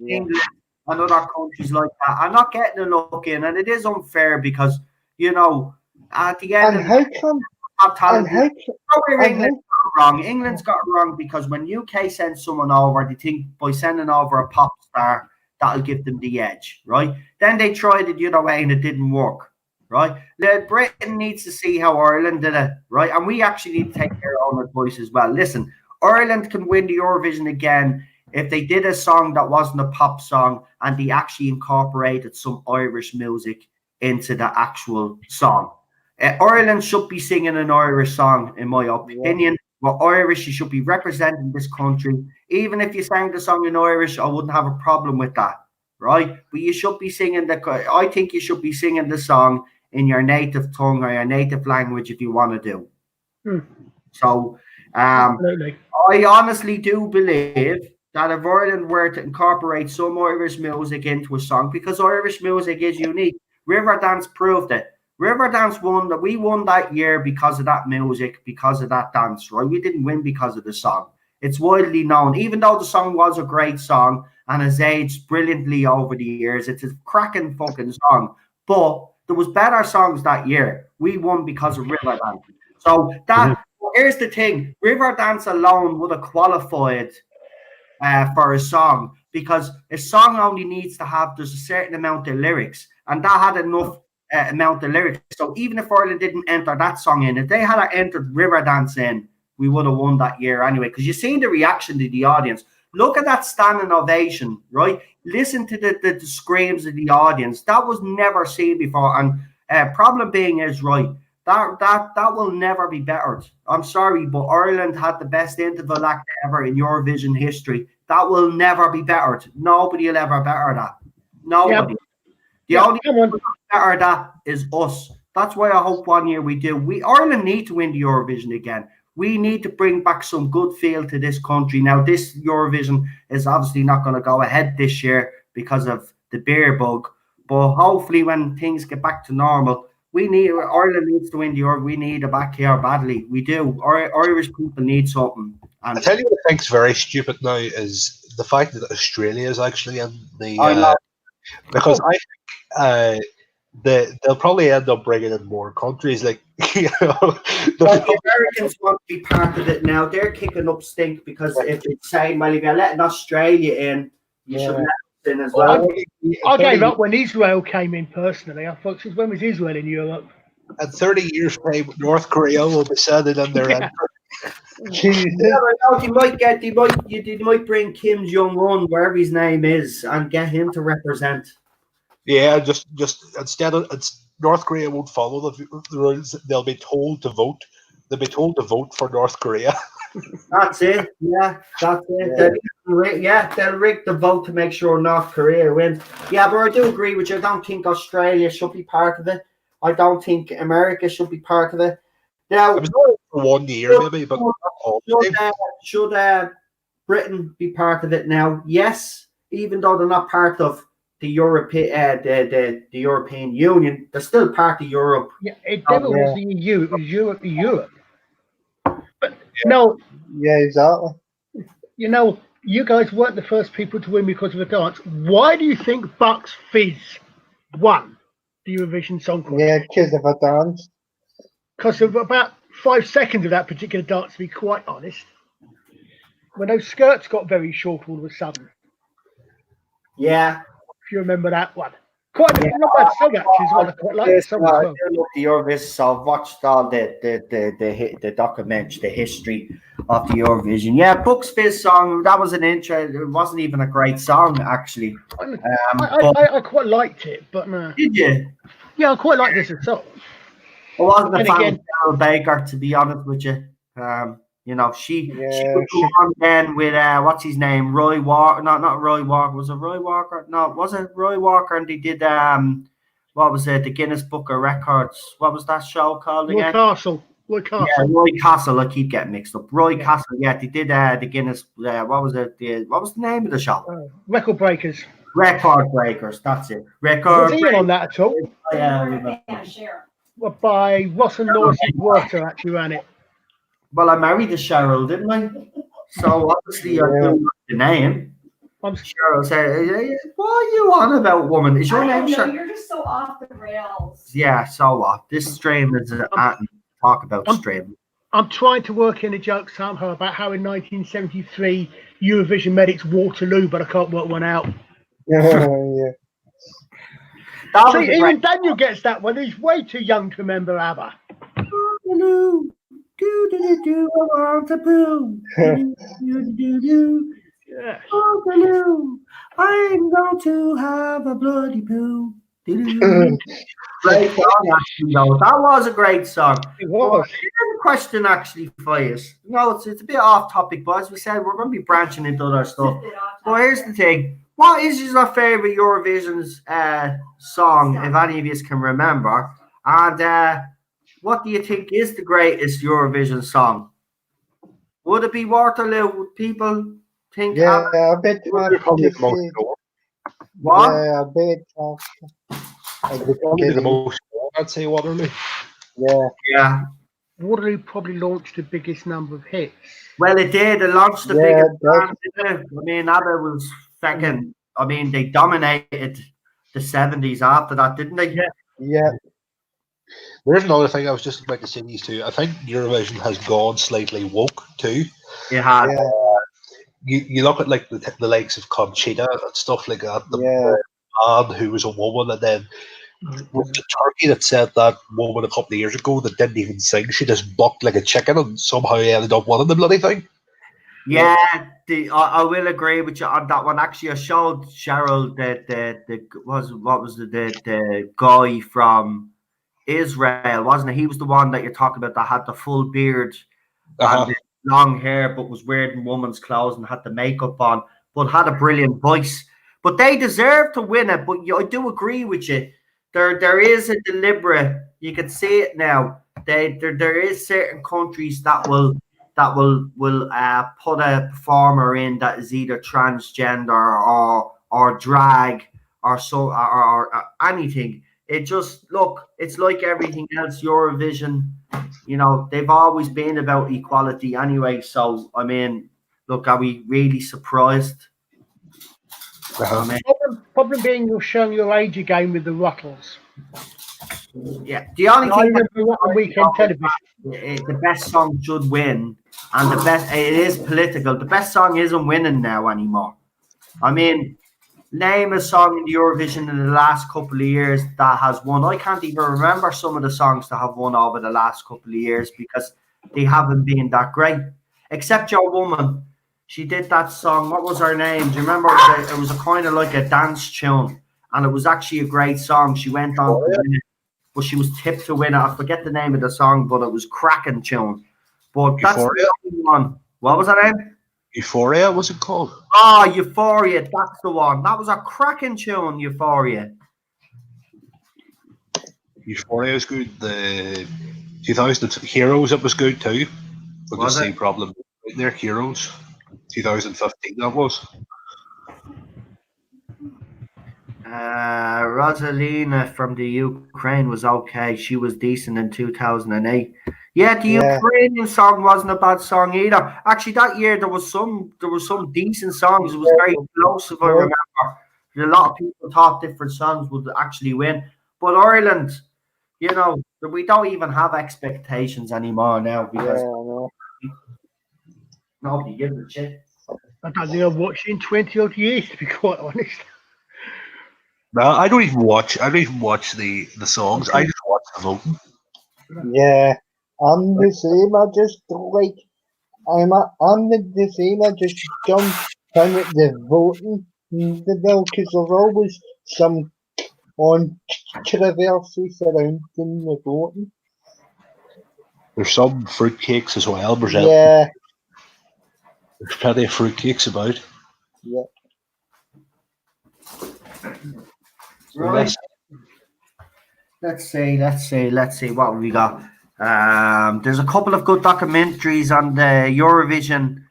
England and other countries like that are not getting a look in, and it is unfair because at the end And of how come? top talent. And how? England got it wrong. England's got it wrong because when UK sends someone over, they think by sending over a pop star that'll give them the edge, right? Then they tried it the other way and it didn't work, right? Britain needs to see how Ireland did it, right? And we actually need to take our own advice as well. Listen, Ireland can win the Eurovision again if they did a song that wasn't a pop song and they actually incorporated some Irish music into the actual song. Ireland should be singing an Irish song, in my opinion. Well, Irish, you should be representing this country. Even if you sang the song in Irish, I wouldn't have a problem with that, right? But you should be singing I think you should be singing the song in your native tongue or your native language if you want to do. So, Absolutely. I honestly do believe that if Ireland were to incorporate some Irish music into a song, because Irish music is unique, Riverdance proved it. Riverdance we won that year because of that music, because of that dance, right? We didn't win because of the song. It's widely known, even though the song was a great song and has aged brilliantly over the years. It's a cracking fucking song. But there was better songs that year. We won because of Riverdance. So here's the thing. Riverdance alone would have qualified for a song because a song only needs to have there's a certain amount of lyrics, and that had enough amount of lyrics. So even if Ireland didn't enter that song in, if they had entered Riverdance in, we would have won that year anyway. Because you've seen the reaction to the audience. Look at that standing ovation, right? Listen to the screams of the audience. That was never seen before. And problem being is, right, that will never be bettered. I'm sorry, but Ireland had the best interval act ever in Eurovision history. That will never be bettered. Nobody will ever better that. Nobody. The only one better that is us. That's why I hope one year we do. Ireland need to win the Eurovision again. We need to bring back some good feel to this country. Now, this Eurovision is obviously not going to go ahead this year because of the beer bug. But hopefully when things get back to normal, Ireland needs to win the Euro. We need a back here badly. We do. Irish people need something. And I tell you what I think's very stupid now is the fact that Australia is actually in the because I think they'll probably end up bringing in more countries. Like the Americans want to be part of it now. They're kicking up stink because if it's saying, well, if you're letting Australia in, you should let us in as well. I gave up when Israel came in personally. I thought, when was Israel in Europe? In 30 years' time, North Korea will be sending in their entry. You might bring Kim Jong-un, wherever his name is, and get him to represent. Yeah, just instead of North Korea won't follow the rules. They'll be told to vote. They'll be told to vote for North Korea. That's it. Yeah, that's it. They'll rig the vote to make sure North Korea wins. Yeah, but I do agree with you. I don't think Australia should be part of it. I don't think America should be part of it. Now, it was only for 1 year, maybe, but should Britain be part of it now? Yes, even though they're not part of the the European Union, they're still part of Europe. Yeah, it never was the EU. It was Europe. But no. Yeah, exactly. You know, you guys weren't the first people to win because of a dance. Why do you think Bucks Fizz won the Eurovision Song Contest? Yeah, because of a dance. Because of about 5 seconds of that particular dance, to be quite honest. When those skirts got very short all of a sudden. Yeah. If you remember that one. Quite not bad song actually as well. I quite like the song as well. I love the Eurovision, so I've watched all the documentary, the history of the Eurovision. Yeah, Bucks Fizz song, that was an intro. It wasn't even a great song, actually. I quite liked it, but no. Did you? Yeah, I quite like this as well. I wasn't a fan of Carol Baker, to be honest with you. You know, she would go on then with what's his name, Roy Walker. Not Roy Walker. Was it Roy Walker? No, was it Roy Walker? And they did what was it? The Guinness Book of Records. What was that show called again? Roy Castle. Yeah, Roy Castle. I keep getting mixed up. Roy Castle. Yeah, they did the Guinness. What was it? What was the name of the show? Record Breakers. Record Breakers. That's it. Was he on that at all? Yeah. Well, by Ross and Norris Water actually ran it. Well, I married a Cheryl, didn't I? So obviously I do the name. Cheryl said, "What are you on about, woman? Is your name Cheryl?" You're just so off the rails. Yeah. So what? This stream is talk about stream. I'm trying to work in a joke somehow about how in 1973 Eurovision met its Waterloo, but I can't work one out. Yeah. See, even Daniel gets that one. He's way too young to remember ABBA. Waterloo, do, I want to boo. Do. Yeah. Waterloo, I'm going to have a bloody poo. Great song, actually, though. That was a great song. It was. Here's a question, actually, for you. No, it's a bit off topic, but as we said, we're going to be branching into other stuff. But here's the thing. What is your favourite Eurovision's song, if any of you can remember? And what do you think is the greatest Eurovision song? Would it be Waterloo? Would people think? Yeah, I bet What? Yeah, I bet. Probably the most. I'd say Waterloo. Yeah. Waterloo probably launched the biggest number of hits. Well, it did. It launched the biggest band, didn't it? I mean, ABBA was second. I mean, they dominated the 70s after that, didn't they? Yeah. There's another thing I was just about to say these two. I think Eurovision has gone slightly woke too. It has. Yeah. You look at like the likes of Conchita and stuff like that. The man who was a woman, and then was it Turkey that said that woman a couple of years ago that didn't even sing. She just bucked like a chicken and somehow ended up winning the bloody thing. Yeah, I will agree with you on that one. Actually, I showed Cheryl the guy from Israel, wasn't it? He was the one that you're talking about that had the full beard and the long hair, but was wearing woman's clothes and had the makeup on, but had a brilliant voice. But they deserve to win it. But I do agree with you. There is a deliberate. You can see it now. There is certain countries that will put a performer in that is either transgender or drag or anything. It just it's like everything else. Eurovision, they've always been about equality anyway. So I mean, look, are we really surprised? Problem being you're showing your age again with the Ruttles. Yeah, the only thing on weekend television, the best song should win, and it is political. The best song isn't winning now anymore. I mean, name a song in the Eurovision in the last couple of years that has won. I can't even remember some of the songs that have won over the last couple of years because they haven't been that great. Except Your Woman. She did that song. What was her name? Do you remember? It was a kind of like a dance tune, and it was actually a great song. She went on to win it, but she was tipped to win it. I forget the name of the song, but it was cracking tune. But that's the only one. What was that name? Euphoria, was it called? Oh, Euphoria, that's the one. That was a cracking tune, Euphoria. Euphoria is good. The 2000 Heroes, it was good too. But the same problem. They're Heroes. 2015, that was. Rosalina from the Ukraine was okay. She was decent in 2008. Yeah, the Ukrainian song wasn't a bad song either. Actually, that year there was some decent songs. It was very close, if I remember. A lot of people thought different songs would actually win. But Ireland, we don't even have expectations anymore now because nobody gives a shit. I don't think I've watched in 20 odd years, to be quite honest. No, I don't even watch the songs. I just watch the voting. Yeah, I'm the same. I just like I'm the same. I just jump in at the voting because there's always some controversy surrounding the voting. There's some fruitcakes as well. Yeah. There's plenty of fruitcakes about. Yeah. Right. Let's see what we got. There's a couple of good documentaries on the Eurovision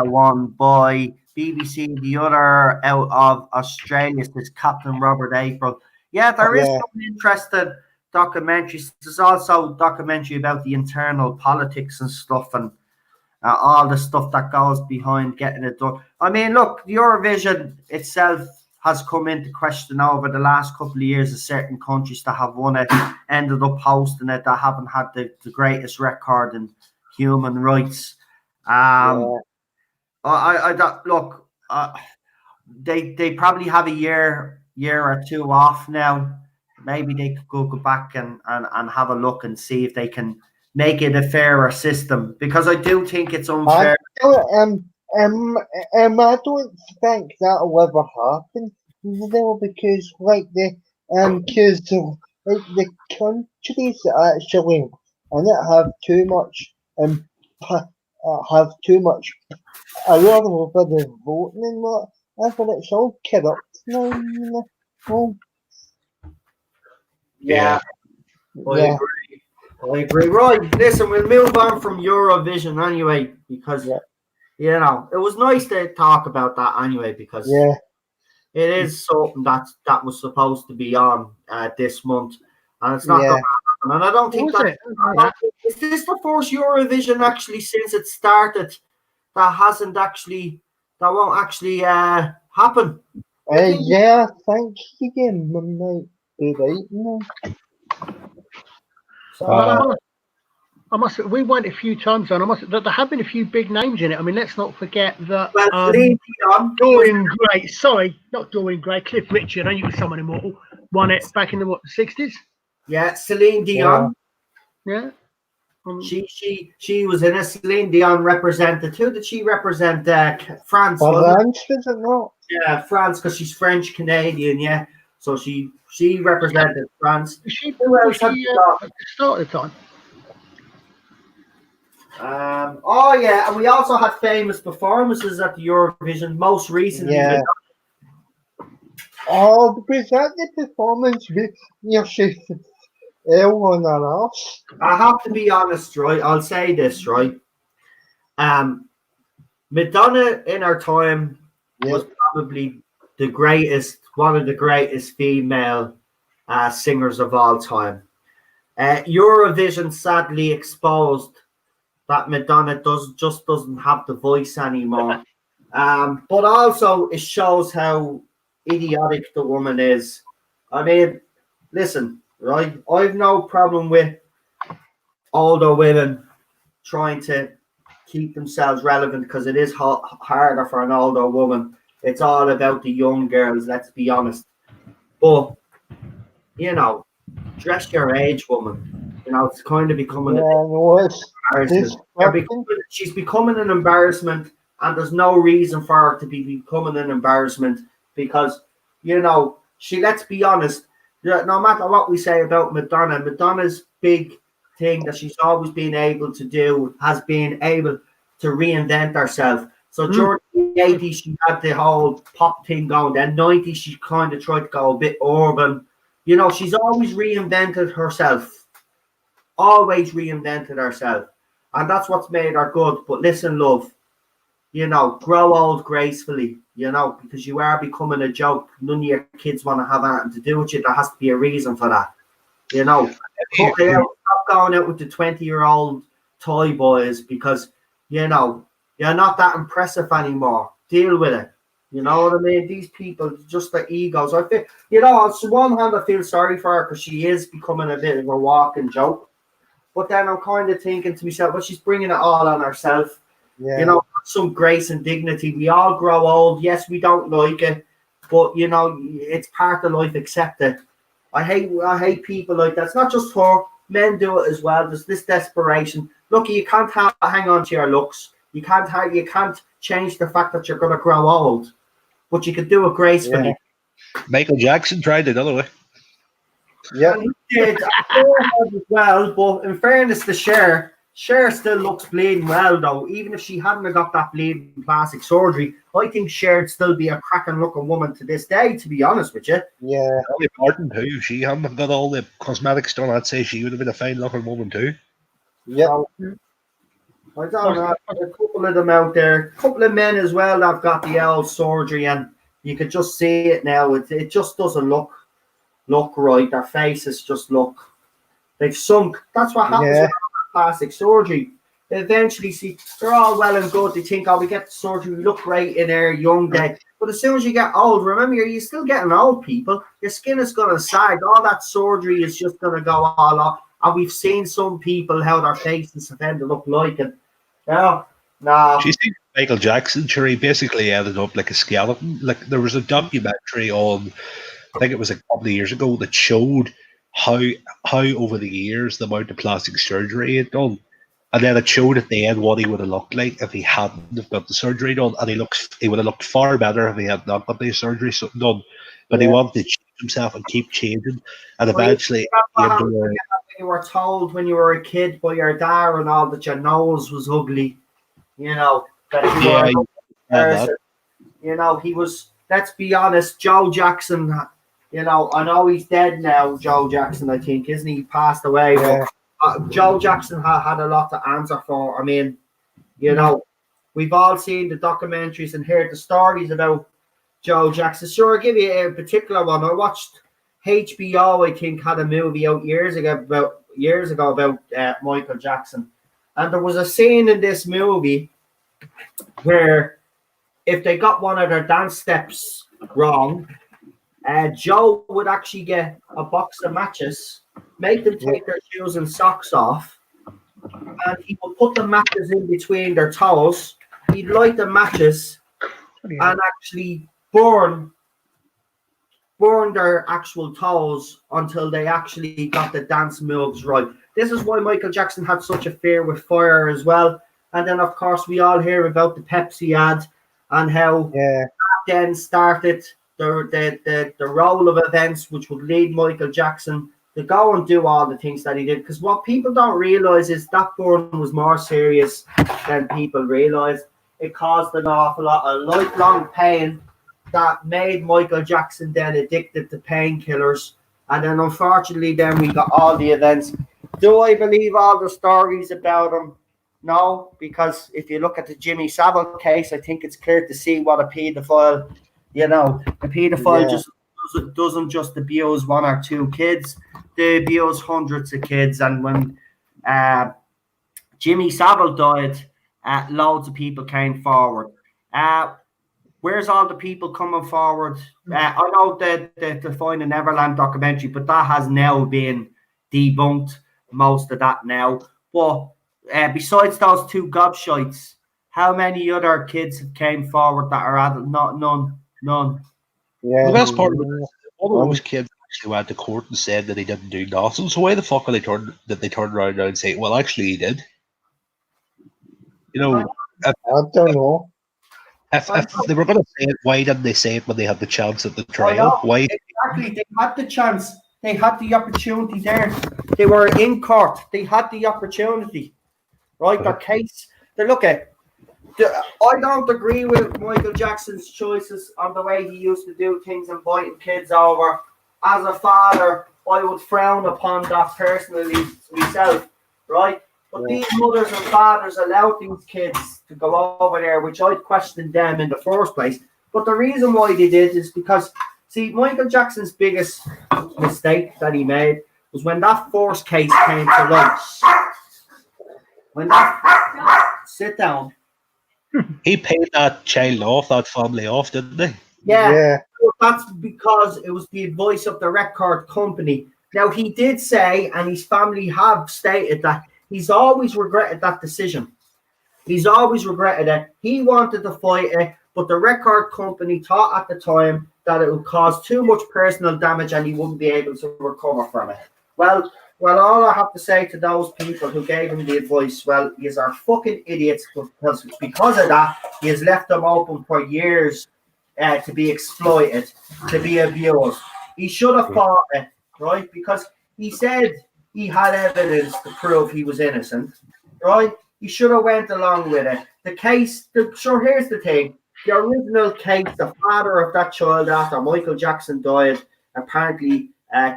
one by BBC. The other out of Australia is Captain Robert April. Yeah, there is some interesting documentaries. There's also a documentary about the internal politics and stuff, and all the stuff that goes behind getting it done. I mean, look, Eurovision itself has come into question over the last couple of years of certain countries that have won it, ended up hosting it, that haven't had the greatest record in human rights. They probably have a year or two off now. Maybe they could go back and have a look and see if they can make it a fairer system, because I do think it's unfair. I don't think that'll ever happen, because like the countries that actually and it have too much a lot of the voting and what. I thought it's all corrupt now. Yeah. I agree. Right, listen, we'll move on from Eurovision anyway, because you know, it was nice to talk about that anyway, because it is something that was supposed to be on this month, and it's not going to happen. And I don't think is this the first Eurovision actually since it started that won't actually happen. I think you might be right now. So, we went a few times on. There have been a few big names in it. I mean, let's not forget that Dorian Gray. Sorry, not Dorian Gray. Cliff Richard. I think it was someone immortal. Won it back in the 60s. Yeah, Celine Dion. Yeah. She was in a Celine Dion represented. Who did she represent? France. France, is it not? Yeah, France, because she's French Canadian. Yeah, so she represented France. Who else at the start of the time? And we also had famous performances at the Eurovision. Most recently, because at the performance with on our ass. I have to be honest, right? I'll say this, right? Madonna in her time was probably one of the greatest female singers of all time. Eurovision sadly exposed that Madonna doesn't have the voice anymore. But also it shows how idiotic the woman is. I mean, listen, right? I've no problem with older women trying to keep themselves relevant, because it is harder for an older woman. It's all about the young girls, let's be honest. But, you know, dress your age, woman. You know, it's kind of becoming she's becoming an embarrassment, and there's no reason for her to be becoming an embarrassment, because, you know, let's be honest, no matter what we say about Madonna's big thing that she's always been able to do has been able to reinvent herself. So during the 80s, she had the whole pop thing going. Then 90s, she kind of tried to go a bit urban. You know, she's always reinvented herself. And that's what's made her good. But listen, love, you know, grow old gracefully, you know, because you are becoming a joke. None of your kids want to have anything to do with you. There has to be a reason for that. You know, stop going out with the 20-year-old toy boys, because, you know, you're not that impressive anymore. Deal with it. You know what I mean? These people, just their egos. I feel, you know, on one hand, I feel sorry for her because she is becoming a bit of a walking joke. But then I'm kind of thinking to myself, well, she's bringing it all on herself. Yeah. You know, some grace and dignity. We all grow old. Yes, we don't like it, but, you know, it's part of life. Accept it. I hate people like that. It's not just her. Men do it as well. There's this desperation. Look, you can't hang on to your looks. You can't change the fact that you're going to grow old, but you could do it gracefully. Yeah. Michael Jackson tried it another way. Yeah, he did as well. But in fairness to Cher still looks bleeding well, though. Even if she hadn't got that bleeding plastic surgery, I think Cher'd still be a cracking looking woman to this day, to be honest with you. Yeah. Dolly Parton too. If she hadn't got all the cosmetics done, I'd say she would have been a fine looking woman too. Yeah. So, I don't know. There's a couple of them out there. A couple of men as well that have got the old surgery, and you could just see it now. It just doesn't look right. Their faces just look, they've sunk. That's what happens with plastic surgery. eventually, see, they're all well and good. They think, oh, we get the surgery, we look great in our young day. But as soon as you get old, remember, you're still getting old, people. Your skin is going to sag. All that surgery is just going to go all off. And we've seen some people, how their faces have ended up like it. No. Do you think Michael Jackson, sure, he basically ended up like a skeleton? Like, there was a documentary on, I think it was a couple of years ago, that showed how over the years the amount of plastic surgery he had done. And then it showed at the end what he would have looked like if he hadn't have got the surgery done. And he would have looked far better if he had not got the surgery done. But he wanted to change himself and keep changing. And eventually, you were told when you were a kid by your dad and all that your nose was ugly, you know, that you were a person. You know, he was, let's be honest, Joe Jackson, you know, I know he's dead now, Joe Jackson, I think, isn't he? He passed away. Yeah. But Joe Jackson had a lot to answer for. I mean, you know, we've all seen the documentaries and heard the stories about Joe Jackson. Sure, I'll give you a particular one. I watched HBO, I think, had a movie out years ago about Michael Jackson. And there was a scene in this movie where if they got one of their dance steps wrong, Joe would actually get a box of matches, make them take their shoes and socks off, and he would put the matches in between their toes. He'd light the matches and actually burn their actual toes until they actually got the dance moves right. This is why Michael Jackson had such a fear with fire as well. And then, of course, we all hear about the Pepsi ad and how that then started the role of events which would lead Michael Jackson to go and do all the things that he did. Because what people don't realize is that burn was more serious than people realized. It caused an awful lot of lifelong pain that made Michael Jackson then addicted to painkillers. And then unfortunately then we got all the events. Do I believe all the stories about him? No, because if you look at the Jimmy Savile case, I think it's clear to see what a paedophile, you know, a paedophile just doesn't just abuse one or two kids. They abuse hundreds of kids. And when Jimmy Savile died, loads of people came forward. Where's all the people coming forward? I know that the Finding Neverland documentary, but that has now been debunked, most of that now. But besides those two gobshites, how many other kids came forward that are adult? None. Yeah. The best part of it is all of those kids actually went to court and said that he didn't do nothing. So why the fuck are they turned around now and say, well, actually he did? You know, I don't know. If they were going to say it, why didn't they say it when they had the chance at the trial? Why? Exactly, they had the chance. They had the opportunity there. They were in court. They had the opportunity. Right? Their case. They look at. I don't agree with Michael Jackson's choices on the way he used to do things, inviting kids over. As a father, I would frown upon that personally myself. Right? But these mothers and fathers allowed these kids to go over there, which I'd questioned them in the first place. But the reason why they did is because, see, Michael Jackson's biggest mistake that he made was when that first case came to light. Sit down. He paid that child off, that family off, didn't he? Yeah. That's because it was the advice of the record company. Now, he did say, and his family have stated that he's always regretted that decision. He's always regretted it. He wanted to fight it, but the record company thought at the time that it would cause too much personal damage and he wouldn't be able to recover from it. Well, all I have to say to those people who gave him the advice, well, yous are fucking idiots, because of that, he has left them open for years to be exploited, to be abused. He should have fought it, right? Because he said he had evidence to prove he was innocent, right? He should have went along with it. The case, here's the thing. The original case, the father of that child after Michael Jackson died, apparently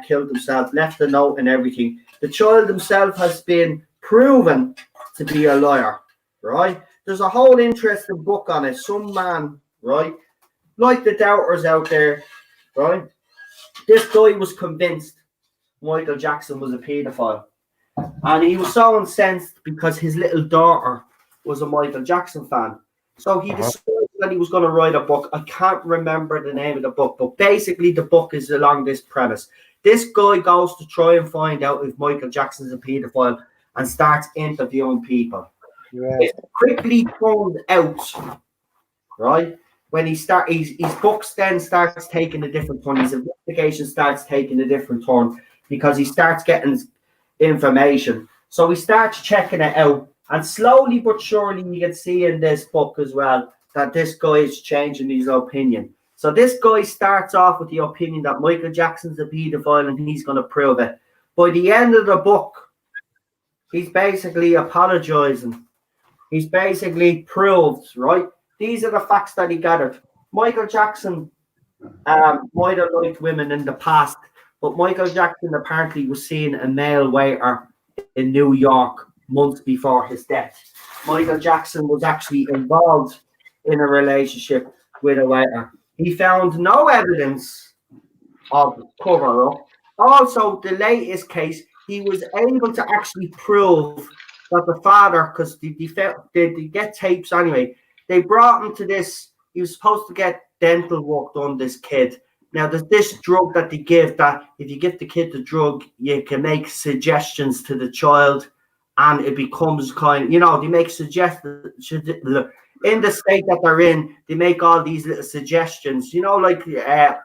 killed himself, left a note and everything. The child himself has been proven to be a liar, right? There's a whole interesting book on it. Some man, right? Like the doubters out there, right? This guy was convinced Michael Jackson was a paedophile. And he was so incensed because his little daughter was a Michael Jackson fan. So he decided that he was going to write a book. I can't remember the name of the book, but basically the book is along this premise. This guy goes to try and find out if Michael Jackson's a paedophile and starts interviewing people. Yeah. It quickly turned out, right? When his books then starts taking a different turn. His investigation starts taking a different turn because he starts getting information. So he starts checking it out. And slowly but surely you can see in this book as well that this guy is changing his opinion. So this guy starts off with the opinion that Michael Jackson's a paedophile and he's going to prove it. By the end of the book, he's basically apologizing. He's basically proved, right? These are the facts that he gathered. Michael Jackson might have liked women in the past, but Michael Jackson apparently was seeing a male waiter in New York months before his death. Michael Jackson was actually involved in a relationship with a waiter. He found no evidence of cover-up. Also, the latest case, he was able to actually prove that the father, because they get tapes anyway, they brought him to this. He was supposed to get dental work done, this kid. Now, there's this drug that they give that if you give the kid the drug, you can make suggestions to the child and it becomes kind of, they make suggestions. In the state that they're in, they make all these little suggestions, like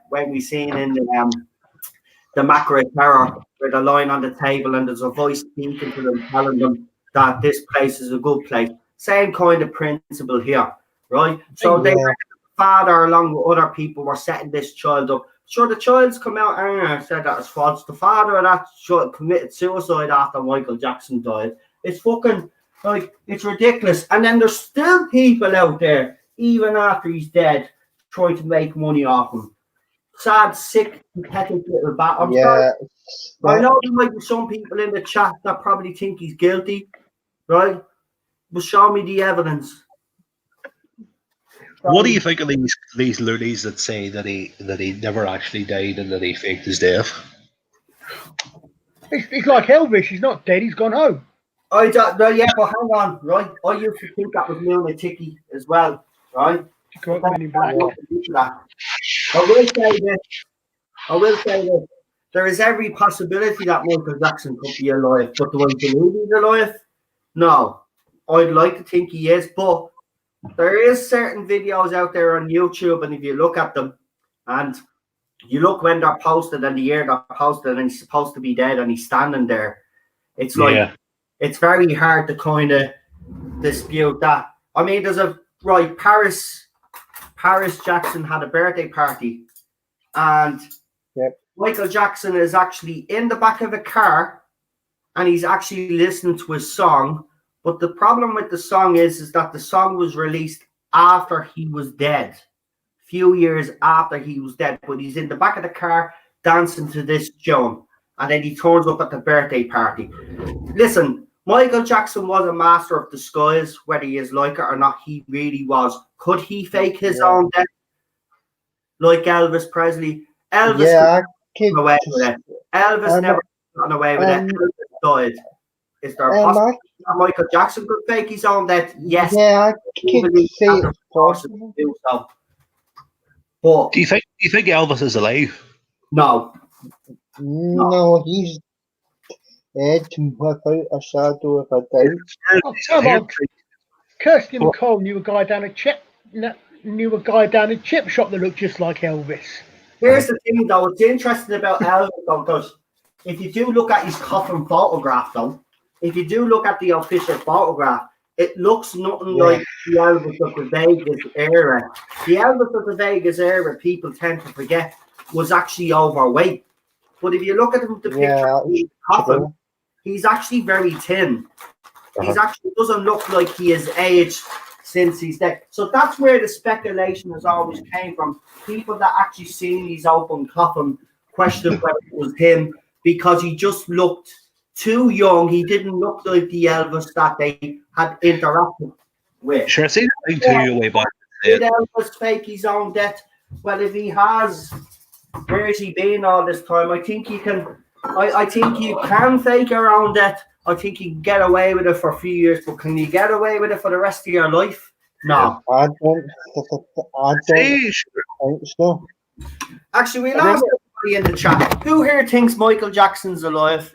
when we seen in the Macro Terror, where they're lying on the table and there's a voice speaking to them, telling them that this place is a good place. Same kind of principle here, right? So the father, along with other people, were setting this child up. Sure, the child's come out and said that it's false. The father of that child committed suicide after Michael Jackson died. It's fucking, it's ridiculous. And then there's still people out there, even after he's dead, trying to make money off him. Sad, sick, pathetic little bat. I know there might be some people in the chat that probably think he's guilty, right? But show me the evidence. What do you think of these loonies that say that he never actually died and that he faked his death? It's like Elvis. He's not dead. He's gone home. But hang on, right? I used to think that was lunaticy as well, right? I will say this. There is every possibility that Michael Jackson could be alive, but do I believe he's alive? No. I'd like to think he is, but there is certain videos out there on YouTube, and if you look at them, and you look when they're posted and the year they're posted, and he's supposed to be dead, and he's standing there, it's like it's very hard to kind of dispute that. I mean, Paris Jackson had a birthday party, and Michael Jackson is actually in the back of a car, and he's actually listening to his song. But the problem with the song is that the song was released after he was dead, a few years after he was dead. But he's in the back of the car dancing to this tune, and then he turns up at the birthday party. Listen, Michael Jackson was a master of disguise, whether he is like it or not. He really was. Could he fake his own death like Elvis Presley? Elvis never got away with it. Elvis never got away with it. Elvis died. Is there a possibility that Michael Jackson could fake his own death? Yes. Yeah, I can say it's possible. Do so. But do you think Elvis is alive? No. No, he's dead without a shadow of a doubt. Oh, come on. Kirsty McCall knew a guy down a chip shop that looked just like Elvis. Here's the thing, though. It's interesting about Elvis, though, because if you do look at his coffin photograph, though, if you do look at the official photograph, it looks nothing like the Elvis of the Vegas era. The Elvis of the Vegas era, people tend to forget, was actually overweight. But if you look at him, the picture of his coffin, he's actually very thin. He's actually doesn't look like he has aged since he's dead. So that's where the speculation has always came from. People that actually seen his open coffin questioned whether it was him because he just looked too young. He didn't look like the Elvis that they had interacted with. Sure, I see the thing too way back. Did Elvis fake his own death? Well, if he has, where has he been all this time? I think you can fake your own death, I think you can get away with it for a few years, but can you get away with it for the rest of your life? No. I don't think so. Actually, we'll ask everybody in the chat. Who here thinks Michael Jackson's alive?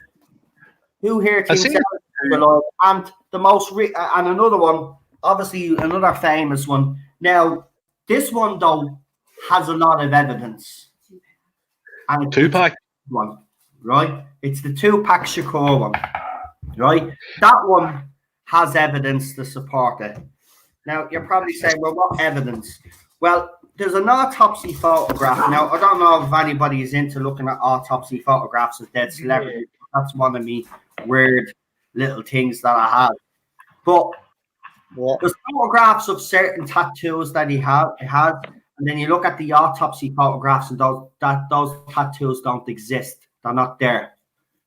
Who here thinks Elvis is alive? And the most and another one, obviously another famous one. Now, this one though has a lot of evidence. And Tupac one, right? It's the Tupac Shakur one, right? That one has evidence to support it. Now, you're probably saying, well, what evidence? Well, there's an autopsy photograph. Now, I don't know if anybody is into looking at autopsy photographs of dead celebrities. That's one of me weird little things that I have. But there's photographs of certain tattoos that he has, and then you look at the autopsy photographs, and those tattoos don't exist. They're not there,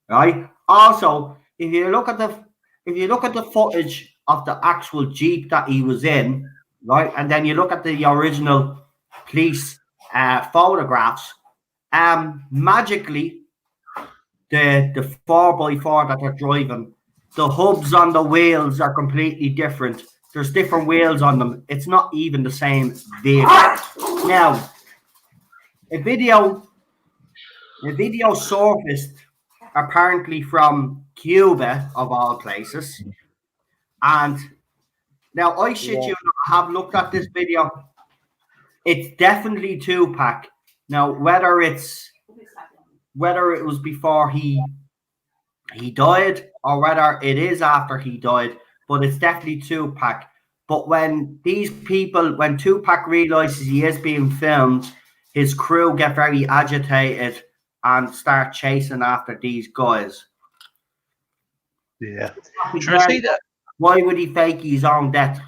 right? Also, if you look at the footage of the actual Jeep that he was in, right, and then you look at the original police photographs, magically the 4x4 that they're driving, the hubs on the wheels are completely different. There's different wheels on them. It's not even the same vehicle. Now, a video surfaced apparently from Cuba, of all places. And now I shit you not, have looked at this video. It's definitely Tupac. Now, whether it was before he died or whether it is after he died, but it's definitely Tupac. But when Tupac realizes he is being filmed, his crew get very agitated and start chasing after these guys. Yeah. Sure, I see that. Why would he fake his own death?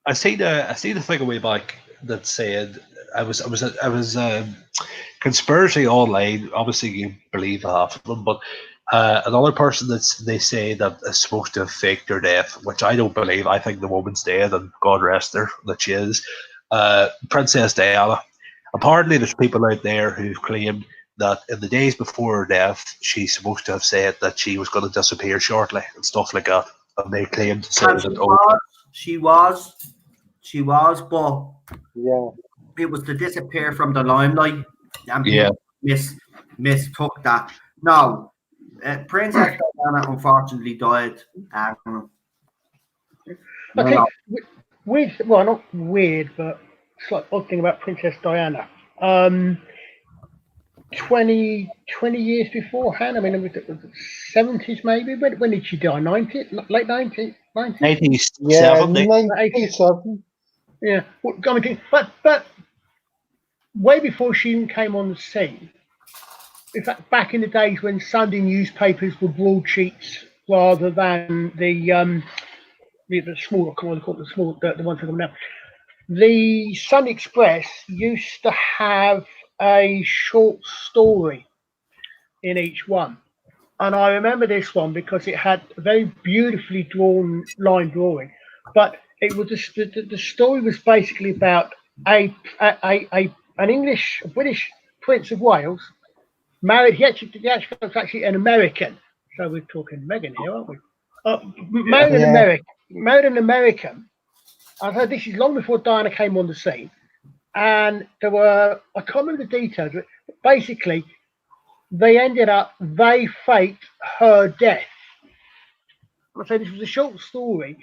I see the thing way back that said I was conspiracy online. Obviously, you believe half of them, but another person they say that is supposed to have faked her death, which I don't believe. I think the woman's dead, and God rest her that she is. Princess Diana. Apparently, there's people out there who've claimed that in the days before her death, she's supposed to have said that she was going to disappear shortly and stuff like that. And they claimed to say that she was, but it was to disappear from the limelight, and people mistook that. No, Princess Diana unfortunately died. Okay, weird. Well, not weird, but slight odd thing about Princess Diana. 20 years beforehand. I mean, it was the 70s maybe. But when did she die? 90? Late 90s? 1970. Yeah. But way before she even came on the scene. In fact, back in the days when Sunday newspapers were broadsheets rather than the smaller, the ones that come now. The Sun Express used to have a short story in each one, and I remember this one because it had a very beautifully drawn line drawing. But it was the story was basically about a British Prince of Wales married. He was actually an American, so we're talking Meghan here, aren't we? Married an American. I heard this is long before Diana came on the scene, and there were, I can't remember the details, but basically they faked her death. I say this was a short story,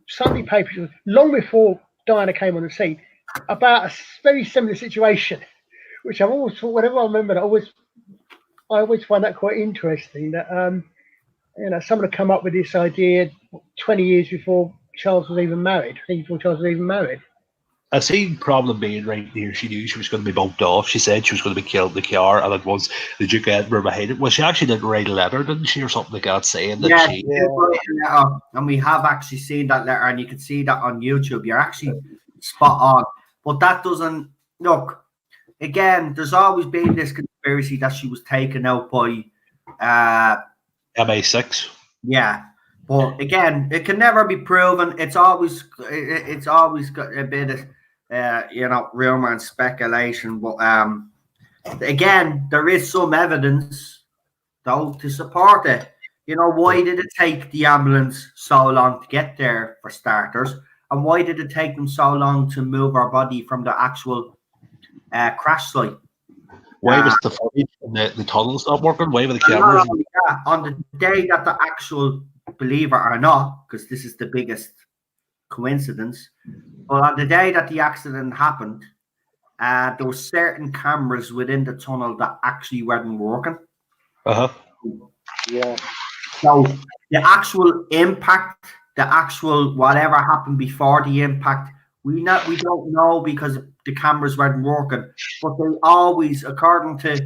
Sunday papers, long before Diana came on the scene, about a very similar situation, which I've always thought, whenever I remember that, I always find that quite interesting that someone had come up with this idea 20 years before Charles was even married. I think before Charles was even married. I see the problem being right here. She knew she was going to be bumped off. She said she was going to be killed in the car, and it was the Duke of Edinburgh behind it. Well, she actually did write a letter, didn't she, or something like that, saying that she. Yeah, and we have actually seen that letter, and you can see that on YouTube. You're actually spot on, but that doesn't look. Again, there's always been this conspiracy that she was taken out by MI6. Yeah, but again, it can never be proven. It's always got a bit of rumor and speculation. But again, there is some evidence though to support it. You know, why did it take the ambulance so long to get there, for starters? And why did it take them so long to move our body from the actual crash site? Why was the footage and the tunnels not working? Why were the cameras? On the day that the actual, believe it or not, because this is the biggest coincidence, but on the day that the accident happened, there were certain cameras within the tunnel that actually weren't working. Yeah. So the actual impact, the actual whatever happened before the impact, we don't know because the cameras weren't working. But they always, according to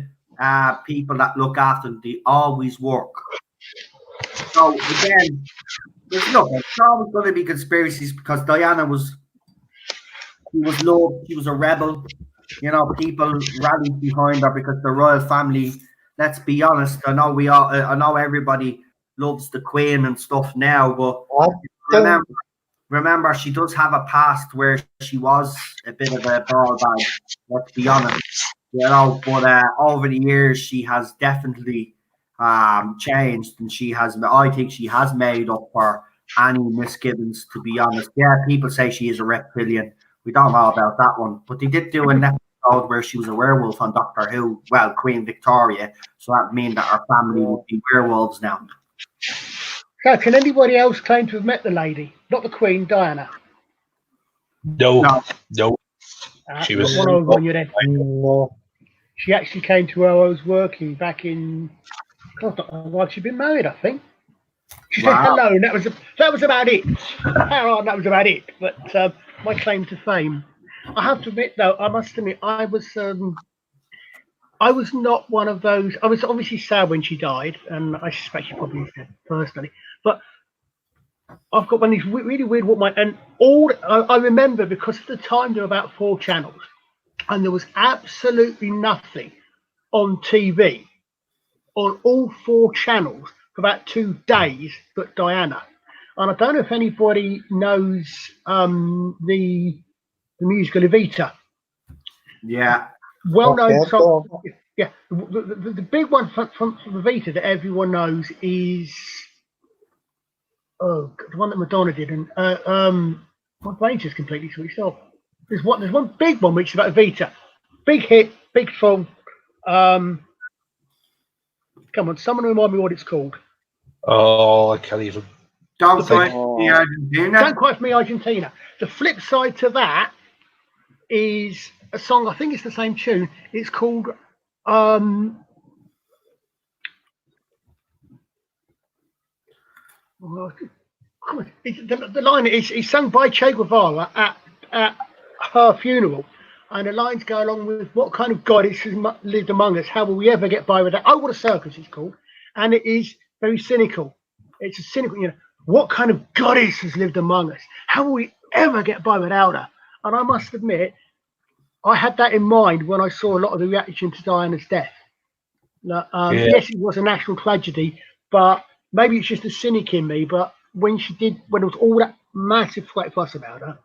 people that look after them, they always work. So again, there's always going to be conspiracies because Diana was loved. She was a rebel. You know, people rallied behind her because the royal family. Let's be honest. I know everybody loves the Queen and stuff now, but remember, she does have a past where she was a bit of a ball bag. Let's be honest. You know, but over the years, she has definitely changed, and I think she has made up for any misgivings. To be honest, yeah, people say she is a reptilian. We don't know about that one, but they did do an episode where she was a werewolf on Doctor Who. Well, Queen Victoria, so that means that her family would be werewolves now. So, can anybody else claim to have met the lady? Not the Queen, Diana. No. She was one over on you then. No. She actually came to where I was working back in. God, well, she'd been married, I think. She said hello, and that was about it. That was about it. But my claim to fame, I have to admit, though, I must admit, I was not one of those. I was obviously sad when she died, and I suspect she probably did personally. But I've got one of these really weird I remember because at the time there were about 4 channels, and there was absolutely nothing on TV on all 4 channels for about 2 days but Diana. And I don't know if anybody knows the musical Evita. Yeah. Well known song. Yeah. The big one from Evita that everyone knows is the one that Madonna did, and my brain's just completely switched off. There's one big one which is about Evita. Big hit, big song. Come on, someone remind me what it's called. Oh, I can't even. Don't quite me Argentina. Don't quite me Argentina. The flip side to that is a song. I think it's the same tune. It's called. The line is sung by Che Guevara at her funeral, and the lines go along with what kind of goddess has lived among us? How will we ever get by with that? Oh, what a circus it's called, and it is very cynical. It's a cynical, what kind of goddess has lived among us? How will we ever get by without her? And I must admit, I had that in mind when I saw a lot of the reaction to Diana's death. Yes, it was a national tragedy, but maybe it's just a cynic in me. But when there was all that massive fuss about her,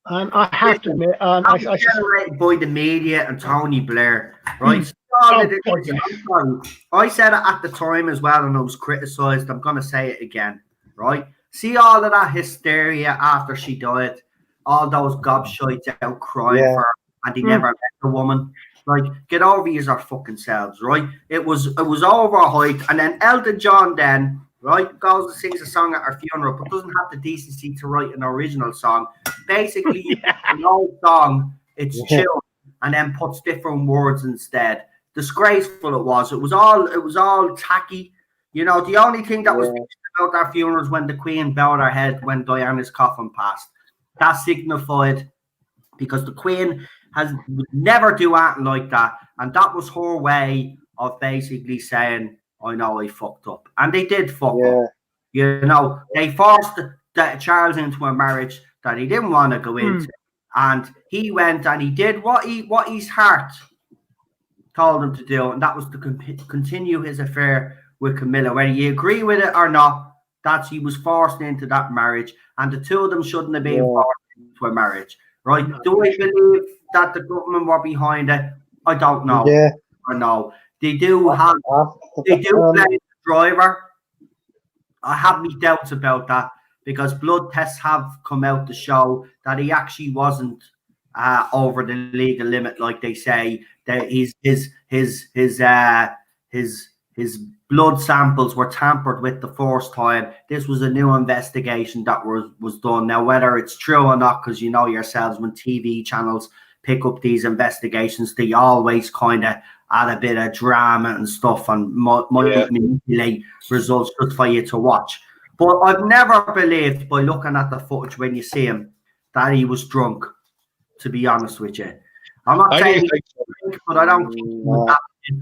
and I have to admit, I generated by the media and Tony Blair, right? I said it at the time as well, and I was criticised. I'm going to say it again, right? See all of that hysteria after she died, all those gobshites out crying for her, and they never met the woman. Like, get over your fucking selves, right? It was overhyped, and then Elton John then, right, goes and sings a song at her funeral, but doesn't have the decency to write an original song. Basically, an old song, it's chill, and then puts different words instead. Disgraceful it was. It was all tacky. The only thing that was about our funeral was when the Queen bowed her head when Diana's coffin passed. That signified, because the Queen would never do anything like that, and that was her way of basically saying, I know I fucked up. And they did fuck up. They forced Charles into a marriage that he didn't want to go into, and he went and he did what his heart told him to do, and that was to continue his affair with Camilla. Whether you agree with it or not, he was forced into that marriage, and the two of them shouldn't have been forced into a marriage, right? Do I believe that the government were behind it? I don't know. Or no. They do blame the driver. I have me doubts about that because blood tests have come out to show that he actually wasn't over the legal limit, like they say. That his blood samples were tampered with the first time. This was a new investigation that was done. Now, whether it's true or not, because you know yourselves, when TV channels pick up these investigations, they always kind of add a bit of drama and stuff and might manipulate results just for you to watch. But I've never believed, by looking at the footage when you see him, that he was drunk, to be honest with you. I'm not saying he was drunk, but I don't think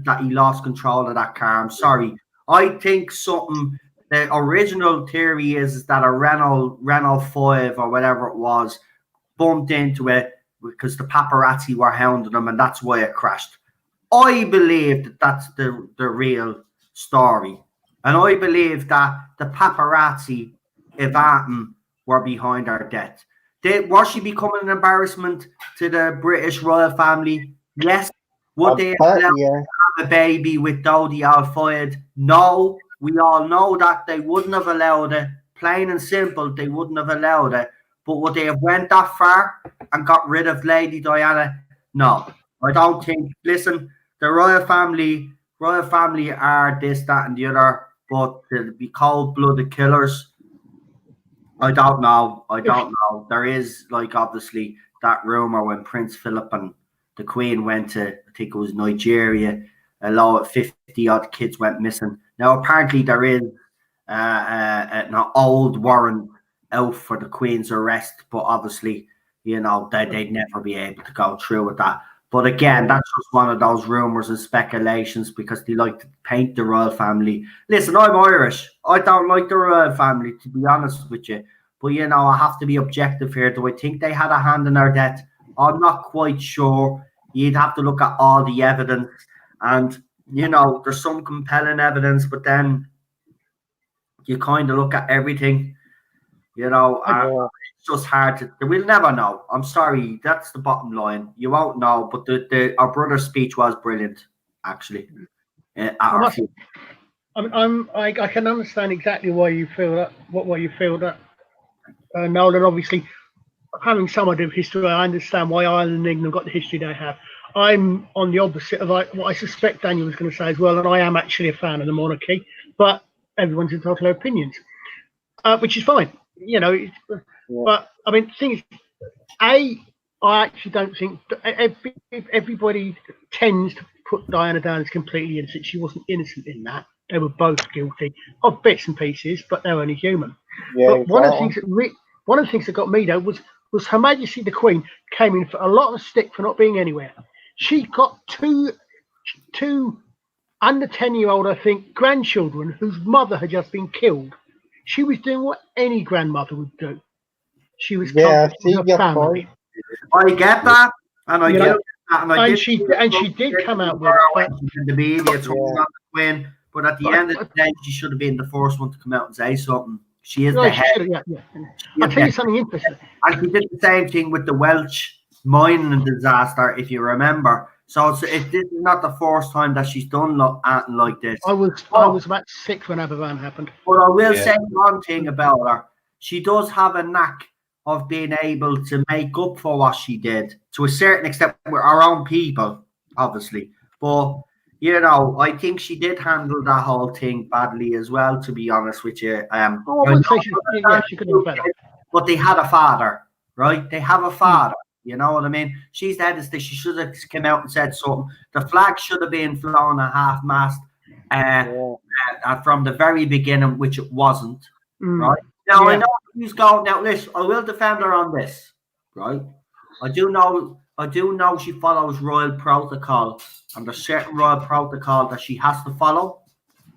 that he lost control of that car. I'm sorry. I think the original theory is that a Renault 5 or whatever it was bumped into it because the paparazzi were hounding him, and that's why it crashed. I believe that that's the real story. And I believe that the paparazzi, Ivan, were behind her death. Was she becoming an embarrassment to the British royal family? Yes. Would they have a baby with Dodi Al-Fayed? No. We all know that they wouldn't have allowed it. Plain and simple, they wouldn't have allowed it. But would they have went that far and got rid of Lady Diana? No. I don't think. Listen, the royal family are this, that, and the other, but to be cold-blooded killers, I don't know. There is, like, obviously that rumor when Prince Philip and the Queen went to, I think it was Nigeria, a lot of 50 odd kids went missing. Now apparently there is an old warrant out for the Queen's arrest, but obviously, you know, they'd never be able to go through with that. But again, that's just one of those rumors and speculations because they like to paint the royal family. Listen, I'm Irish. I don't like the royal family, to be honest with you. But, you know, I have to be objective here. Do I think they had a hand in her death? I'm not quite sure. You'd have to look at all the evidence. And, you know, there's some compelling evidence, but then you kind of look at everything, you know, and it's just hard to. We'll never know. I'm sorry. That's the bottom line. You won't know. But our brother's speech was brilliant, actually. I can understand exactly why you feel that. Why you feel that, Nolan. Obviously, having some idea of history, I understand why Ireland and England got the history they have. I'm on the opposite of what I suspect Daniel was going to say as well, and I am actually a fan of the monarchy, but everyone's entitled to their opinions, which is fine, you know. But I mean, the thing is, I actually don't think everybody tends to put Diana down as completely innocent. She wasn't innocent in that. They were both guilty of bits and pieces, but they're only human. But one of the things that got me though was Her Majesty the Queen came in for a lot of stick for not being anywhere. She got two under 10-year-old, I think, grandchildren whose mother had just been killed. She was doing what any grandmother would do. She was comforting her family. I get that, and I get that, and she did come out with the media talking about the Queen, but at the end of the day, she should have been the first one to come out and say something. She is the head. I'll tell you something interesting. And she did the same thing with the Welsh mining disaster, if you remember. So this is not the first time that she's done acting like this. I was about 6 when Aberfan happened. But I will say one thing about her. She does have a knack of being able to make up for what she did to a certain extent with her own people, obviously. But, you know, I think she did handle that whole thing badly as well, to be honest with you. I wouldn't say she could have done better. But they had a father, right? They have a father. You know what I mean? She's the head of state. She should have come out and said something. The flag should have been flown at half-mast from the very beginning, which it wasn't, right? Now, I know who's going. Now, listen, I will defend her on this, right? I do know she follows royal protocol, and there's certain royal protocol that she has to follow.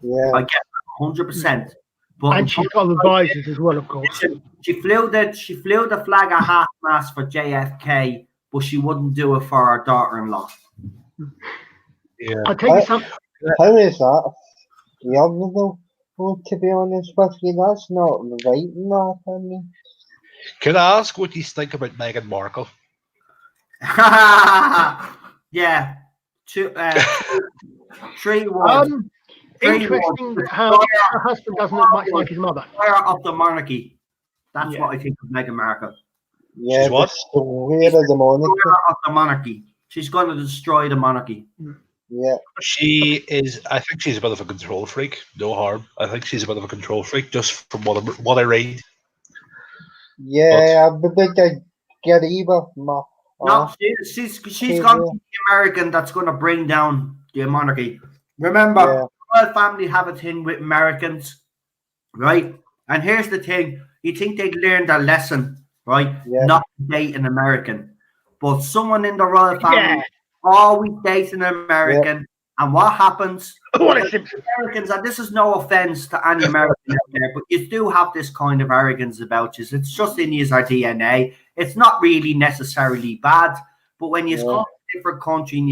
Yeah. I get 100%. But and she's got advisors as well, of course. She flew the flag at half-mast for JFK, but she wouldn't do it for her daughter-in-law. Yeah. I'll tell you something. How is that? To be honest with you, that's not right in my opinion. Can I ask what you think about Meghan Markle? Yeah. 3-1. Interesting how her husband doesn't look much like his mother. Fire of the monarchy. That's what I think of Meghan Markle. Yeah, She's what? Destroyer of the monarchy. Of the monarchy. She's going to destroy the monarchy. Yeah. She is. I think she's a bit of a control freak. No harm. I think she's a bit of a control freak, just from what I read. Yeah, but they get even. No, she's going to be the American that's going to bring down the monarchy. Remember, the royal family have a thing with Americans, right? And here's the thing: you think they'd learned a lesson, right? Not to date an American, but someone in the royal family always dates an American, and what happens? Americans, and this is no offense to any American out there, but you do have this kind of arrogance about you. It's just in your DNA. It's not really necessarily bad, but when you come to a different country and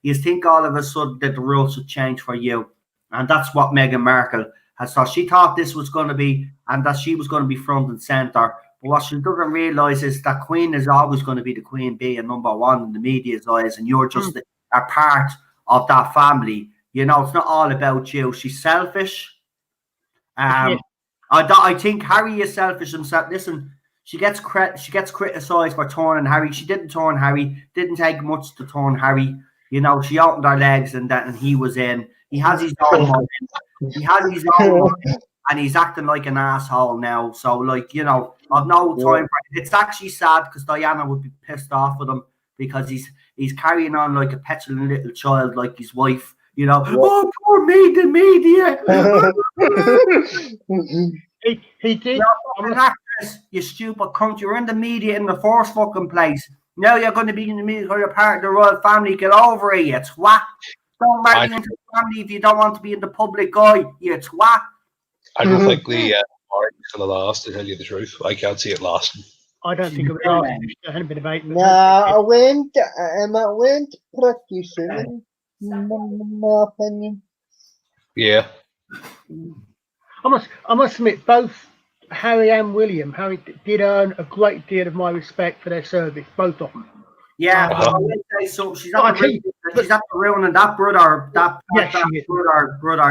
you think all of a sudden that the rules should change for you, and that's what Meghan Markle has thought. She thought this was going to be, and that she was going to be front and center. But what she doesn't realize is that Queen is always going to be the Queen Bee and number one in the media's eyes, and you're just a part of that family. You know, it's not all about you. She's selfish. I think Harry is selfish himself. Listen, she gets criticized for turning Harry. She didn't turn Harry. Didn't take much to turn Harry. You know, she opened her legs and he was in. He has his own moment. He has his own moment, and he's acting like an asshole now. So, like, you know, I've no time for it. It's actually sad because Diana would be pissed off with him because he's carrying on like a petulant little child, like his wife. You know, oh, poor me, the media. he did. You're an actress, you stupid cunt. You're in the media in the first fucking place. Now you're going to be in the media because you're part of the royal family. Get over it, you twat. Don't marry into the family if you don't want to be in the public eye, you twat. I don't think the marriage is going to last, to tell you the truth. I can't see it lasting. I don't think it would last. There hadn't been a debate. No, it went pretty soon. In my opinion. Yeah. I must admit, both Harry and William, Harry did earn a great deal of my respect for their service, both of them. Yeah, so she's after ruining that brother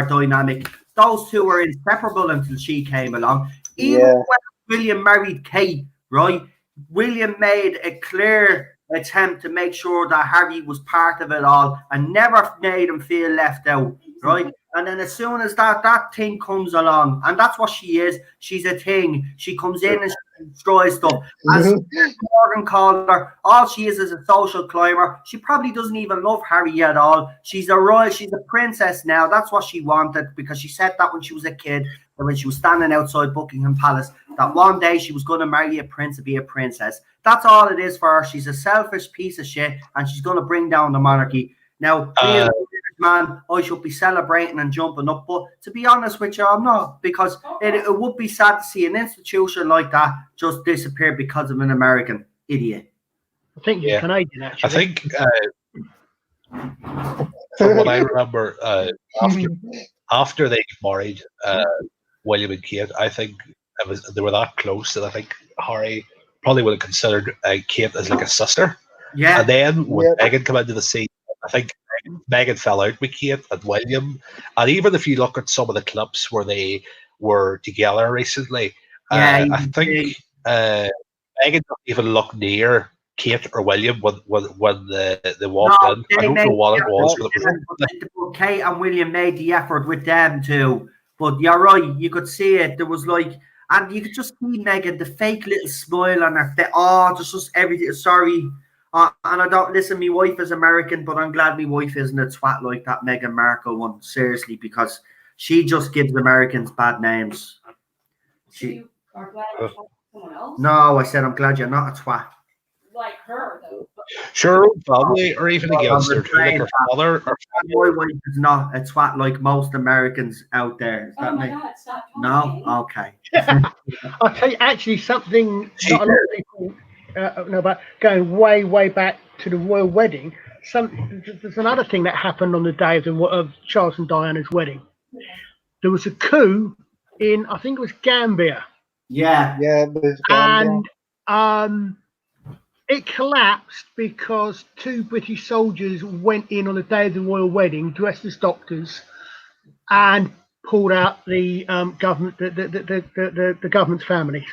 dynamic. Those two were inseparable until she came along. Even when William married Kate, right? William made a clear attempt to make sure that Harry was part of it all and never made him feel left out, right? And then as soon as that thing comes along, and that's what she is, she's a thing. She comes in and she destroys stuff. As Morgan called her, all she is a social climber. She probably doesn't even love Harry at all. She's a princess now. That's what she wanted, because she said that when she was a kid, and when she was standing outside Buckingham Palace, that one day she was going to marry a prince and be a princess. That's all it is for her. She's a selfish piece of shit, and she's going to bring down the monarchy. Now, man, I should be celebrating and jumping up, but to be honest with you, I'm not, because it would be sad to see an institution like that just disappear because of an American idiot. I think he's Canadian, actually. I think, from what I remember, after they married William and Kate, I think they were that close that I think Harry probably would have considered Kate as like a sister. Yeah. And then when Meghan came into the scene, I think Meghan fell out with Kate and William. And even if you look at some of the clips where they were together recently, I think Meghan didn't even look near Kate or William when they walked in. I don't know what it was. But Kate and William made the effort with them too. But you're right, you could see it. There was like, and you could just see Meghan, the fake little smile on her face. Oh, just everything. Sorry. And I don't listen. My wife is American, but I'm glad my wife isn't a twat like that Meghan Markle one. Seriously, because she just gives Americans bad names. You are glad you're talking to someone else? No, I said I'm glad you're not a twat. Like her, though. Sure, family, or even against her, like her father. My wife is not a twat like most Americans out there. Oh my God, stop talking. No? Okay. I'll tell you, actually, something that a lot of people know about, going way, way back to the royal wedding. There's another thing that happened on the day of Charles and Diana's wedding. There was a coup in, I think it was Gambia. Yeah. Yeah, and it collapsed because two British soldiers went in on the day of the royal wedding dressed as doctors and pulled out the government, the government's families.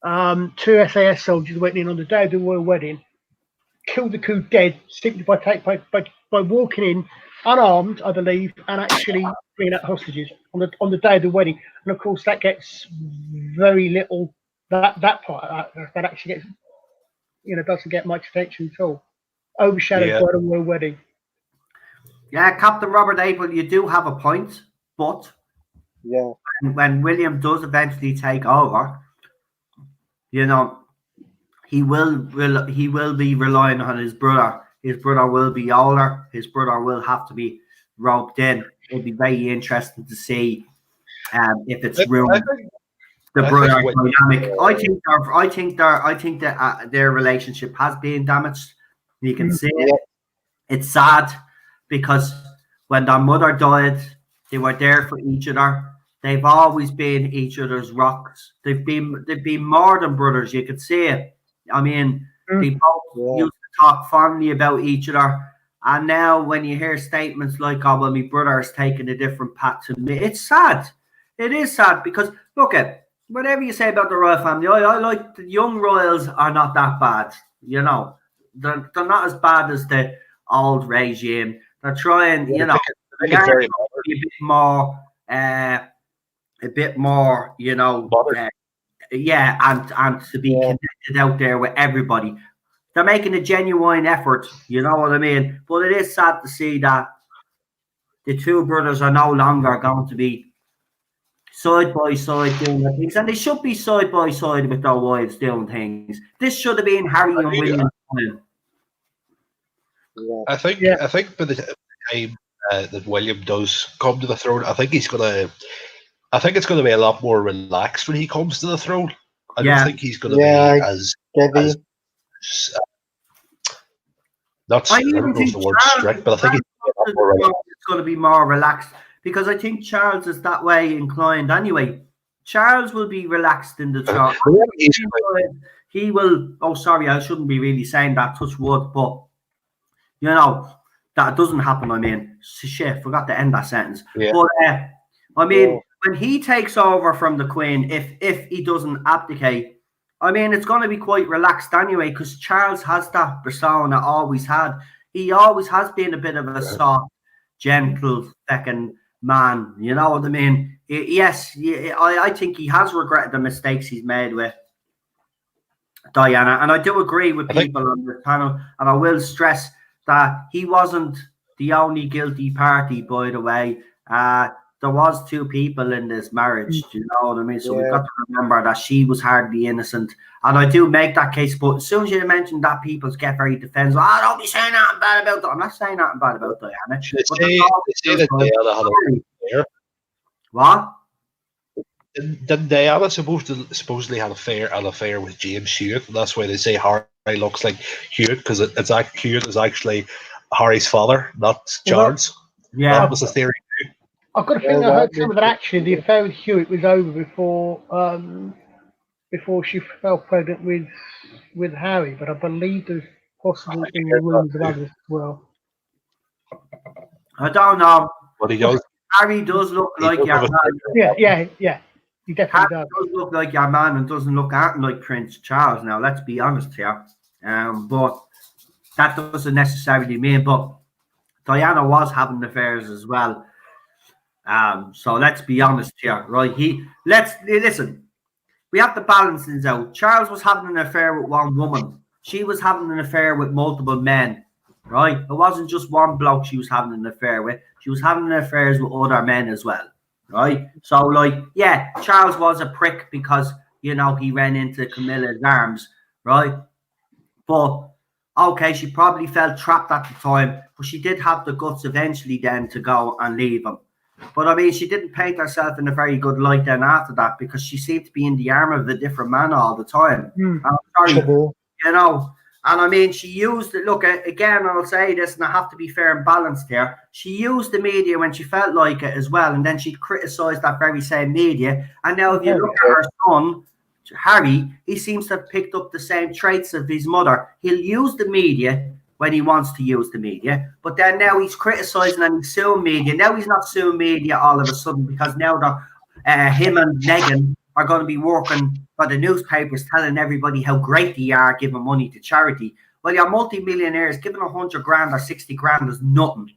2 SAS soldiers went in on the day of the royal wedding, killed the coup dead simply by walking in unarmed, I believe, and actually bringing out hostages on the day of the wedding. And of course, that gets very little. That part that actually gets, doesn't get much attention at all. Overshadowed by the royal wedding. Yeah, Captain Robert Abel, you do have a point, but when William does eventually take over, he will be relying on his brother. His brother will be older. His brother will have to be roped in. It'll be very interesting to see if it's ruined. The brother dynamic. I think that their relationship has been damaged. You can see it. It's sad because when their mother died, they were there for each other. They've always been each other's rocks. They've been more than brothers. You could see it. I mean, they both used to talk fondly about each other. And now when you hear statements like, "Oh, well, my brother is taking a different path to me," it's sad. It is sad because, look at whatever you say about the royal family, I like the young royals are not that bad. They're not as bad as the old regime. They're trying, be a bit more, and to be connected out there with everybody. They're making a genuine effort, you know what I mean? But it is sad to see that the two brothers are no longer going to be side by side doing things, and they should be side by side with their wives doing things. This should have been Harry and William. I think by the time that William does come to the throne, I think it's going to be a lot more relaxed when he comes to the throne. I don't think he's going to be as not I don't know if the word strict, but I think it's going to be more relaxed because I think Charles is that way inclined anyway. Charles will be relaxed in the throne. He will. Oh, sorry, I shouldn't be really saying that. Touch wood, but that doesn't happen. I mean, shit, forgot to end that sentence. Yeah. But I mean, when he takes over from the Queen, if he doesn't abdicate, I mean, it's going to be quite relaxed anyway, because Charles has that persona, always had. He always has been a bit of a soft, gentle, second man. You know what I mean? I think he has regretted the mistakes he's made with Diana. And I do agree with people on the panel. And I will stress that he wasn't the only guilty party, by the way. There was two people in this marriage, do you know what I mean? So we've got to remember that she was hardly innocent. And I do make that case, but as soon as you mention that, people get very defensive. Oh, don't be saying nothing bad about that. I'm not saying nothing bad about Diana. What? Didn't Diana supposedly had an affair with James Hewitt? That's why they say Harry looks like Hewitt, because Hewitt is actually Harry's father, not Charles. Yeah, that was a theory. I've got to think I heard some of that actually. The affair with Hewitt was over before she fell pregnant with Harry, but I believe there's possibly been rumors of others as well. I don't know. But he does. Harry does look like your man. Yeah. He definitely does look like your man and doesn't look like Prince Charles. Now, let's be honest here. But that doesn't necessarily mean. But Diana was having affairs as well. So let's be honest here, right? Listen. We have to balance things out. Charles was having an affair with one woman. She was having an affair with multiple men, right? It wasn't just one bloke she was having an affair with. She was having affairs with other men as well, right? So, Charles was a prick because, he ran into Camilla's arms, right? But, okay, she probably felt trapped at the time, but she did have the guts eventually then to go and leave him. But I mean, she didn't paint herself in a very good light then after that, because she seemed to be in the arm of a different man all the time. I'm sorry, And I mean, she used it. Look, again, I'll say this, and I have to be fair and balanced here. She used the media when she felt like it as well, and then she criticised that very same media. And now, if you look at her son, Harry, he seems to have picked up the same traits of his mother. He'll use the media when he wants to use the media. But then now he's criticising and he's suing media. Now he's not suing media all of a sudden because now him and Meghan are going to be working for the newspapers telling everybody how great they are giving money to charity. Well, you're multi-millionaires. Giving 100 grand or 60 grand is nothing,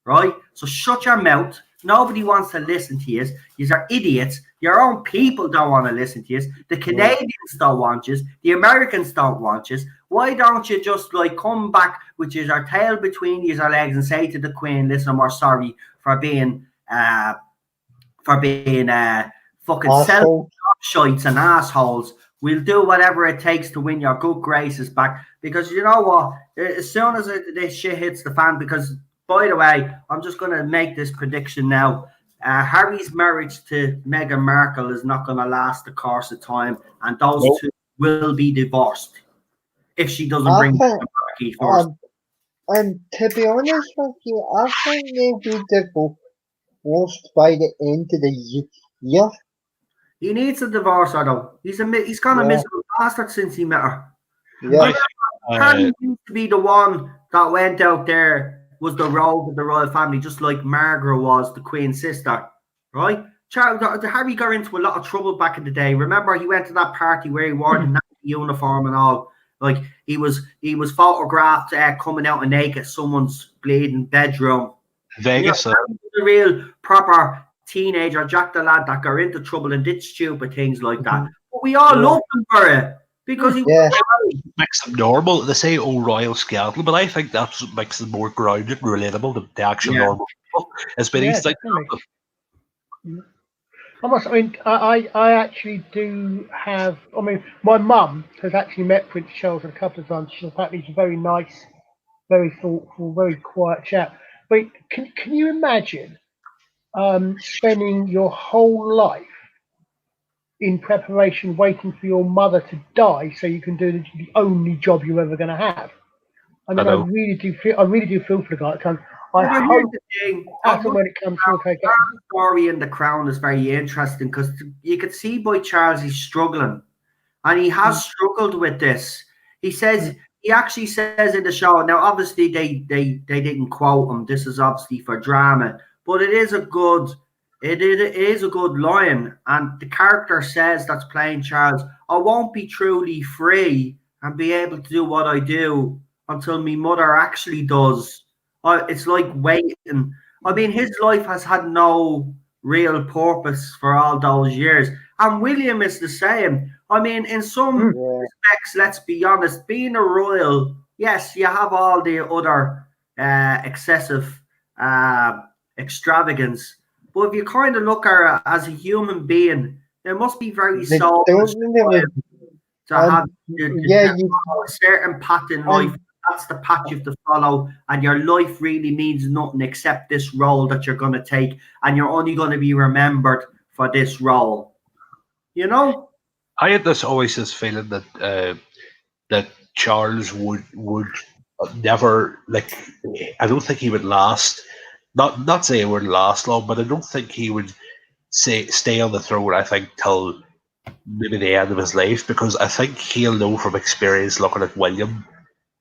right? So shut your mouth. Nobody wants to listen to you. You're idiots. Your own people don't want to listen to you. The Canadians don't want you. The Americans don't want you. Why don't you just like come back with your tail between your legs and say to the Queen, "Listen, we're sorry for being fucking self-shites and assholes. We'll do whatever it takes to win your good graces back." Because you know what? As soon as this shit hits the fan, because by the way, I'm just going to make this prediction now. Harry's marriage to Meghan Markle is not going to last the course of time, and those two will be divorced if she doesn't bring the monarchy first. And to be honest with you, I think they'll be divorced by the end of the year. He needs a divorce, though. He's gone a miserable bastard since he met her. Yeah. Harry used to be the one that went out there, was the rogue of the royal family, just like Margaret was the Queen's sister, right? Harry got into a lot of trouble back in the day. Remember, he went to that party where he wore the Nazi uniform and all. Like he was photographed coming out naked at someone's bleeding bedroom. Vegas, you know, the real proper teenager, Jack the lad that got into trouble and did stupid things like that. But we all loved him for it. Because he makes them normal. They say, "Oh, royal scandal," but I think that's what makes them more grounded and relatable to the actual normal people. It's been easy. I actually do have. I mean, my mum has actually met Prince Charles a couple of times. She's apparently he's a very nice, very thoughtful, very quiet chap. But can you imagine spending your whole life in preparation, waiting for your mother to die so you can do the only job you're ever going to have? I mean, I really do feel for the guy. I hope as and when it comes, he'll take it. The story in The Crown is very interesting because you could see by Charles he's struggling, and he has struggled with this. He says he actually says in the show. Now, obviously, they didn't quote him. This is obviously for drama, but it is a good. It is a good line, and the character says that's playing Charles, "I won't be truly free and be able to do what I do until my mother actually does." It's like waiting. I mean, his life has had no real purpose for all those years, and William is the same. I mean, in some respects, let's be honest, being a royal, yes, you have all the other excessive extravagance. But if you kind of look at her as a human being, there must be very selfish to have a certain path in life. That's the path you have to follow, and your life really means nothing except this role that you're going to take, and you're only going to be remembered for this role. You know? I had always this feeling that that Charles would never, like, I don't think he would last. Not say it would last long, but I don't think he would stay on the throne. I think till maybe the end of his life, because I think he'll know from experience looking at William.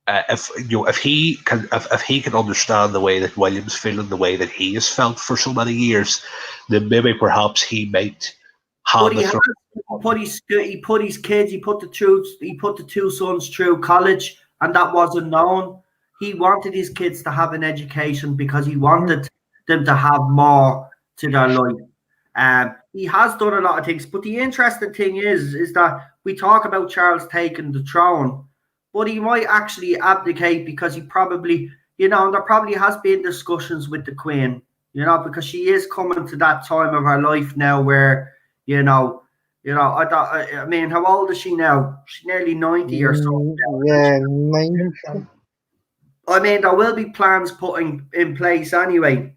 If he can understand the way that William's feeling, the way that he has felt for so many years, then maybe perhaps he might have. He put the two sons through college, and that wasn't known. He wanted his kids to have an education because he wanted them to have more to their life. He has done a lot of things, but the interesting thing is that we talk about Charles taking the throne, but he might actually abdicate because he probably, there probably has been discussions with the Queen, because she is coming to that time of her life now where, I mean, how old is she now? She's nearly 90 or so. Yeah, 90. I mean, there will be plans put in place anyway.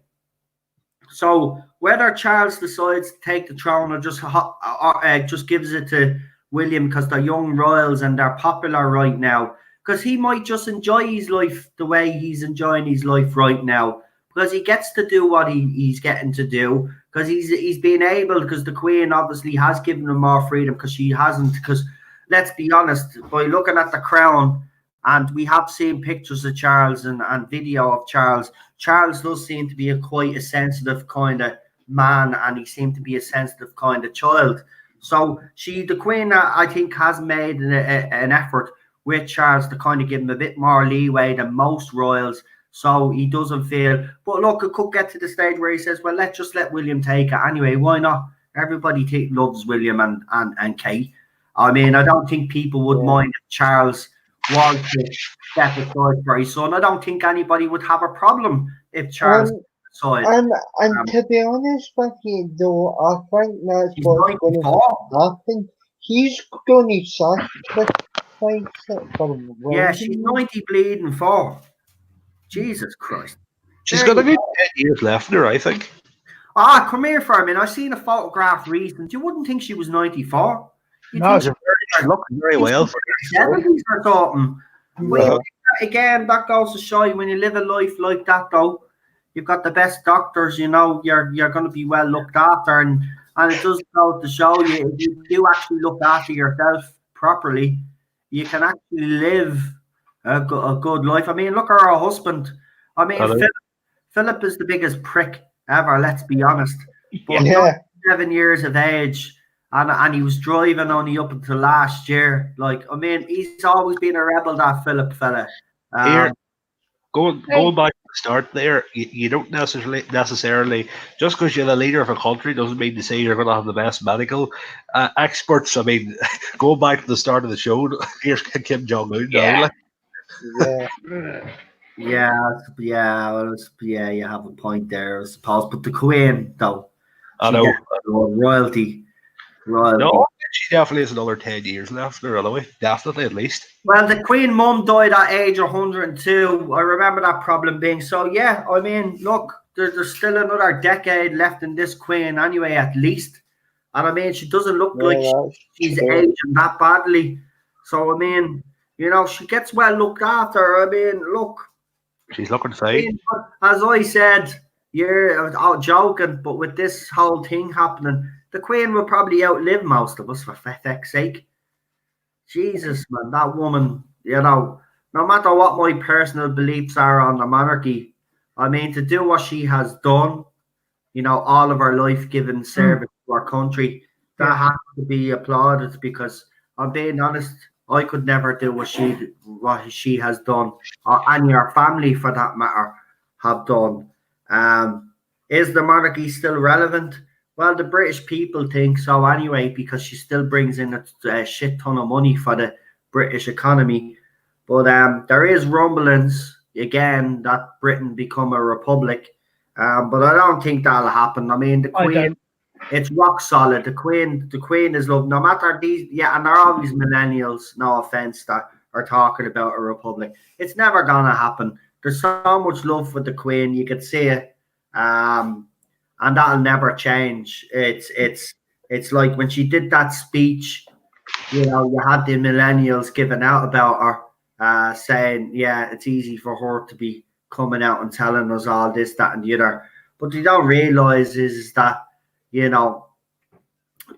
So whether Charles decides to take the throne or just gives it to William because they're young royals and they're popular right now, because he might just enjoy his life the way he's enjoying his life right now, because he gets to do what he's getting to do, because he's been able, because the Queen obviously has given him more freedom, because she hasn't. Because let's be honest, by looking at the Crown, And we have seen pictures of Charles and video of Charles. Charles does seem to be quite a sensitive kind of man, and he seemed to be a sensitive kind of child. So the Queen, I think, has made an effort with Charles to kind of give him a bit more leeway than most royals, so he doesn't feel. But look, it could get to the stage where he says, "Well, let's just let William take it anyway. Why not? Everybody loves William and Kate." I mean, I don't think people would mind if Charles was to step aside for his son. I don't think anybody would have a problem if Charles stepped aside. And to be honest with you, though, I think that's what's going to happen. He's going to sacrifice it for William. Yeah, she's 90 bleeding 4. Jesus Christ. She's got a good 10 years left in her, I think. Come here for a minute. I seen a photograph recently. You wouldn't think she was 94. No, she's looking very well for her. 70s or something. Well, again, that goes to show you when you live a life like that, though, you've got the best doctors, you know, you're going to be well looked after. And it does go to show you, if you do actually look after yourself properly, you can actually live a good life. I mean, look at her husband. I mean, Philip is the biggest prick ever, let's be honest. But 7 years of age, and he was driving only up until last year. Like, I mean, he's always been a rebel, that Philip fella. Going back to the start there, you don't necessarily just because you're the leader of a country doesn't mean to say you're going to have the best medical experts. I mean, going back to the start of the show, here's Kim Jong-un. You have a point there, I suppose. But the Queen, though, I know, royalty. No, she definitely has another 10 years left there, anyway. Definitely, at least. Well, the Queen Mum died at age 102. I remember that problem being. So, yeah, I mean, look, there's still another decade left in this Queen anyway, at least. And, I mean, she doesn't look like she's aging that badly. So, I mean, you know, she gets well looked after. I mean, look. She's looking fine. As I said, you're joking, but with this whole thing happening, the Queen will probably outlive most of us, for feck's sake. Jesus, man, that woman, you know, no matter what my personal beliefs are on the monarchy, I mean, to do what she has done, you know, all of her life giving service to our country, that has to be applauded, because I'm being honest, I could never do what she has done, or any of her family, for that matter, have done. Is the monarchy still relevant? Well, the British people think so anyway, because she still brings in a shit ton of money for the British economy. But there is rumblings, again, that Britain become a republic. But I don't think that'll happen. I mean, the Queen, it's rock solid. The Queen is loved, no matter these, and there are always millennials, no offense, that are talking about a republic. It's never going to happen. There's so much love for the Queen, you could see it. And that'll never change. It's like when she did that speech, you know, you had the millennials giving out about her, saying, yeah, it's easy for her to be coming out and telling us all this, that, and the other. But they don't realize is that, you know,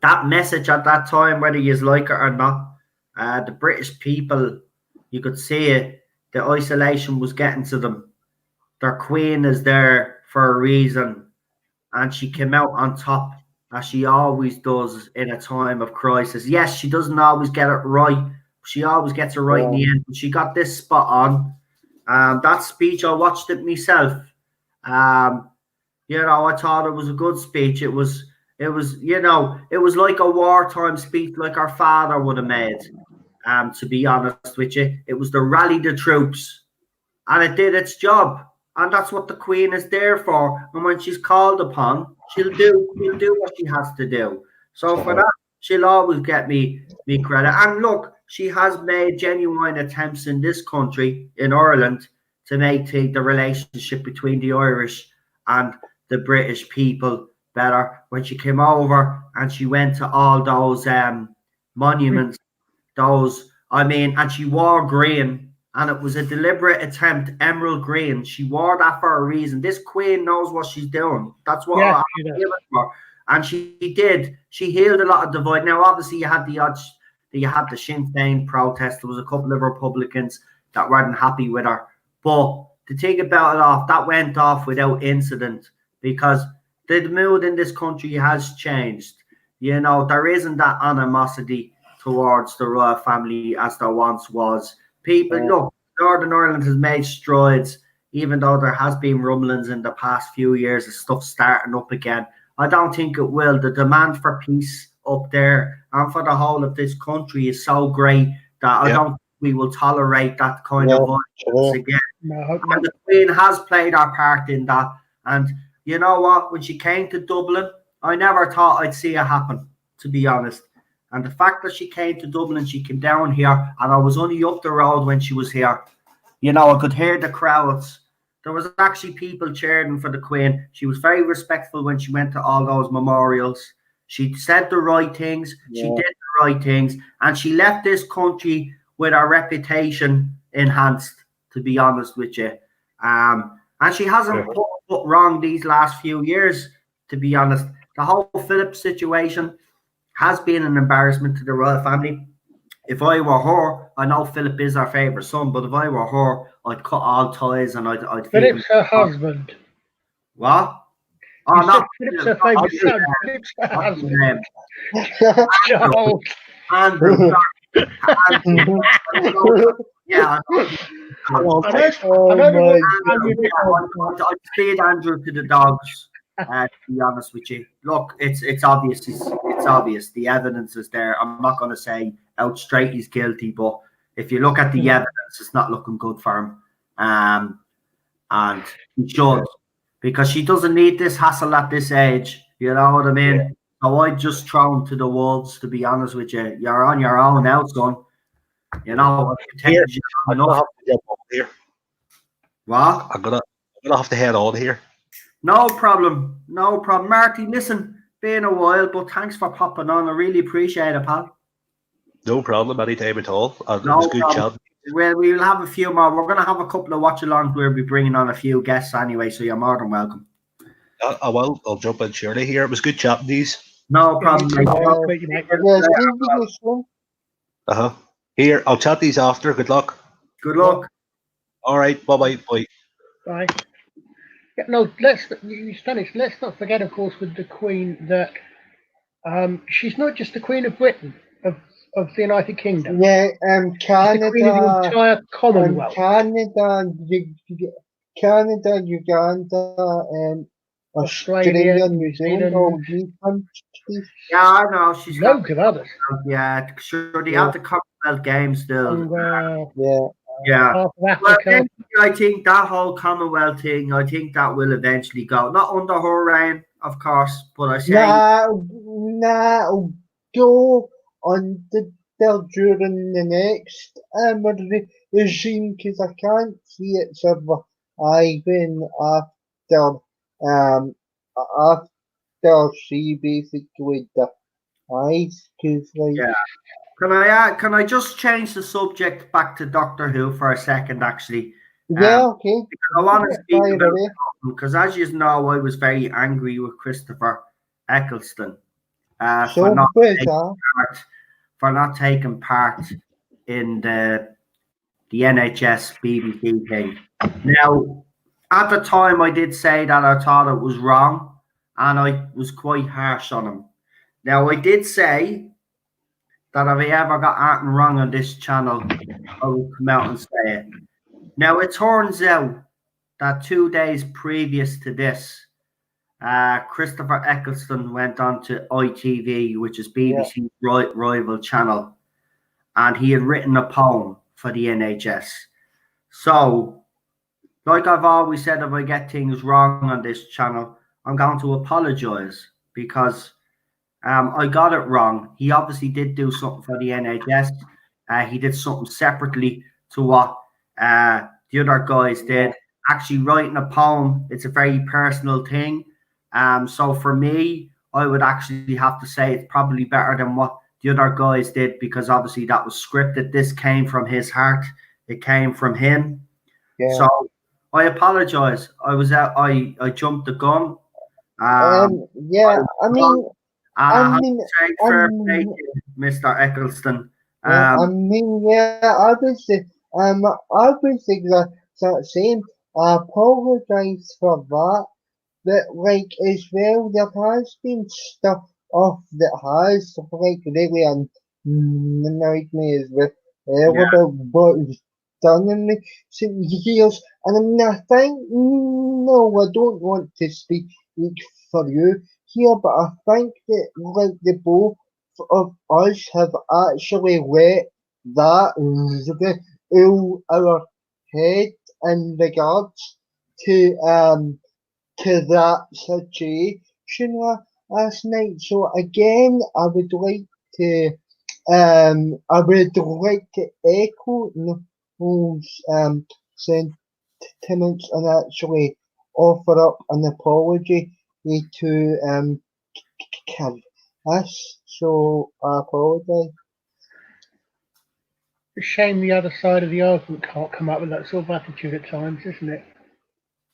that message at that time, whether you like it or not, the British people, you could see it, the isolation was getting to them. Their Queen is there for a reason. And she came out on top, as she always does in a time of crisis. Yes, she doesn't always get it right. She always gets it right in the end. But she got this spot on. That speech, I watched it myself. You know, I thought it was a good speech. It was, you know, it was like a wartime speech, like our father would have made. To be honest with you, it was to rally the troops, and it did its job. And that's what the Queen is there for. And when she's called upon, she'll do what she has to do. So for that, she'll always get me credit. And look, she has made genuine attempts in this country, in Ireland, to make the relationship between the Irish and the British people better. When she came over and she went to all those monuments, and she wore green. And it was a deliberate attempt, emerald green. She wore that for a reason. This Queen knows what she's doing. That's what I give it for. And she did. She healed a lot of divide. Now, obviously, you had the Sinn Féin protest. There was a couple of Republicans that weren't happy with her. But to think about it off, that went off without incident because the mood in this country has changed. You know, there isn't that animosity towards the royal family as there once was. People, look, Northern Ireland has made strides, even though there has been rumblings in the past few years of stuff starting up again. I don't think it will. The demand for peace up there and for the whole of this country is so great that I don't think we will tolerate that kind of violence again. No, and the Queen has played her part in that. And you know what? When she came to Dublin, I never thought I'd see it happen, to be honest. And the fact that she came to Dublin, she came down here, and I was only up the road when she was here. You know, I could hear the crowds. There was actually people cheering for the Queen. She was very respectful when she went to all those memorials. She said the right things. She did the right things. And she left this country with her reputation enhanced, to be honest with you. And she hasn't put wrong these last few years, to be honest. The whole Philip situation has been an embarrassment to the royal family. If I were her, I know Philip is our favourite son, but if I were her, I'd cut all ties and I'd Philip's her husband. What? Oh, no. Philip's her favourite son. Philip's her husband. Andrew. Yeah. I'd feed Andrew to the dogs. To be honest with you, look, it's obvious. It's obvious. The evidence is there. I'm not going to say out straight he's guilty, but if you look at the evidence, it's not looking good for him. And he should, because she doesn't need this hassle at this age. You know what I mean? Yeah. So I just throw him to the wolves. To be honest with you, you're on your own now, son. You know, here, I'm gonna have to get on here. What? I'm gonna have to head on here. No problem. Marty, listen, been a while, but thanks for popping on. I really appreciate it, pal. No problem, anytime at all. It was good chat. Well, we'll have a few more. We're going to have a couple of watch-alongs. We'll be bringing on a few guests anyway, so you're more than welcome. I will. I'll jump in surely here. It was good chatting these. No problem. Here, I'll chat these after. Good luck. Good luck. All right. Bye-bye. Bye. Bye. Yeah, no, let's not forget, of course, with the Queen that she's not just the Queen of Britain, of the United Kingdom. Yeah, Canada, the Queen of the entire Commonwealth. Canada, Uganda, Australia, New Zealand, all these countries. Yeah, I know. She's loads of others. Yeah, sure. They have the Commonwealth Games still. Yeah. Well, I think that whole Commonwealth thing, I think that will eventually go. Not under her reign, of course, but I say go during the next regime, because I can't see it surviving after she basically dies. Can I just change the subject back to Doctor Who for a second, actually? Okay. I want to speak about it, because as you know, I was very angry with Christopher Eccleston for not taking part in the NHS BBC thing. Now, at the time, I did say that I thought it was wrong, and I was quite harsh on him. Now, I did say that if I ever got anything wrong on this channel, I would come out and say it. Now, it turns out that 2 days previous to this, Christopher Eccleston went on to ITV, which is BBC's rival channel, and he had written a poem for the NHS. So, like I've always said, if I get things wrong on this channel, I'm going to apologise, because I got it wrong. He obviously did do something for the NHS. He did something separately to what the other guys did. Actually, writing a poem, it's a very personal thing. So for me, I would actually have to say it's probably better than what the other guys did, because obviously that was scripted. This came from his heart. It came from him. Yeah. So I apologise. I jumped the gun. I mean, fair play to Mr. Eccleston. obviously, I would think that same. I apologise for that. But like as well, there has been stuff off that has like really annoyed me as well about what was done in recent years. And I mean, I think no, I don't want to speak for you here, but I think that like the both of us have actually let that over our head in regards to that situation last night. So again, I would like to echo those sentiments and actually offer up an apology to us. So I apologise. A shame the other side of the argument can't come up with that sort of attitude at times, isn't it?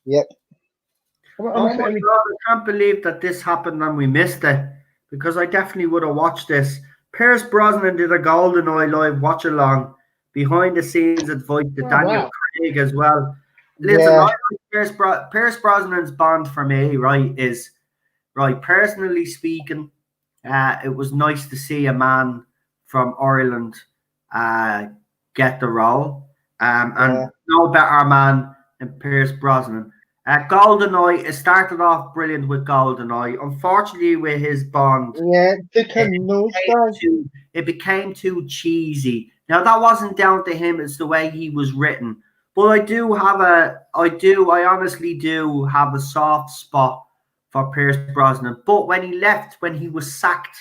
Yep. Oh my God, I can't believe that this happened and we missed it, because I definitely would have watched this. Pierce Brosnan did a GoldenEye live watch along, behind the scenes advice to Daniel Craig as well. Listen, I like Pierce Brosnan's Bond for me, right, is, right, personally speaking, it was nice to see a man from Ireland get the role. And no better man than Pierce Brosnan. GoldenEye, it started off brilliant with GoldenEye. Unfortunately, with his Bond, it became too cheesy. Now, that wasn't down to him; it's the way he was written. But I honestly do have a soft spot for Pierce Brosnan. But when he left, when he was sacked,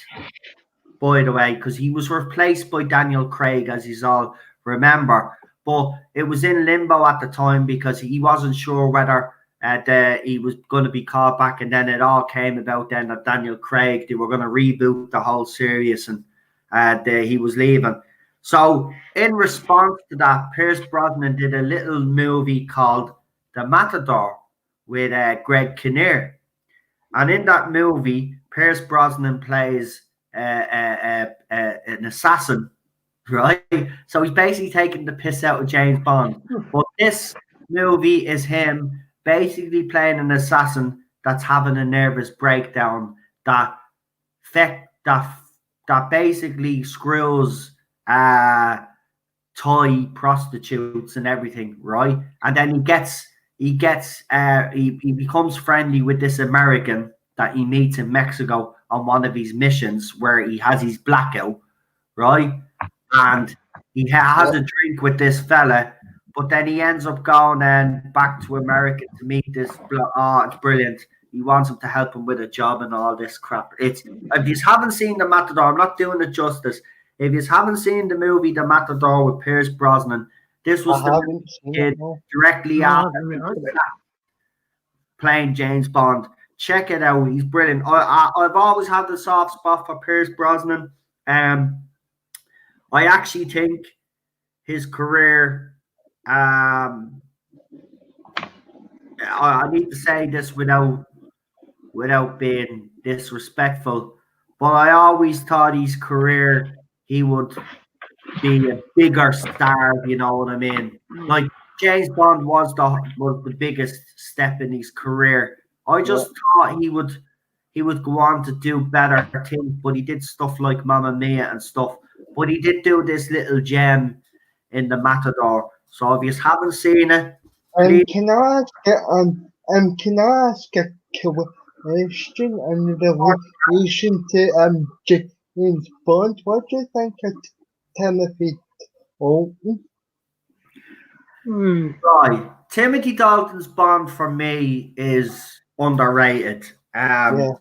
by the way, because he was replaced by Daniel Craig, as you all remember. But it was in limbo at the time because he wasn't sure whether he was going to be called back, and then it all came about then that Daniel Craig, they were going to reboot the whole series, and he was leaving. So in response to that, Pierce Brosnan did a little movie called The Matador with Greg Kinnear. And in that movie, Pierce Brosnan plays an assassin, right? So he's basically taking the piss out of James Bond. But this movie is him basically playing an assassin that's having a nervous breakdown that basically screws Thai prostitutes and everything, right? And then he becomes friendly with this American that he meets in Mexico on one of his missions where he has his blackout, right? And he has a drink with this fella, but then he ends up going back to America to meet this. It's brilliant. He wants him to help him with a job and all this crap. If you haven't seen The Matador, I'm not doing it justice. If you haven't seen the movie The Matador with Pierce Brosnan, this was the kid directly after playing James Bond. Check it out. He's brilliant. I've always had the soft spot for Pierce Brosnan. I actually think his career, I need to say this without being disrespectful, but I always thought his career, he would be a bigger star, you know what I mean? Like James Bond was the biggest step in his career. I just thought he would go on to do better things, but he did stuff like Mamma Mia and stuff. But he did do this little gem in The Matador. So if you haven't seen it, can I ask a question in relation to James Bond? What do you think of Timothy Dalton? Right, Timothy Dalton's Bond for me is underrated. I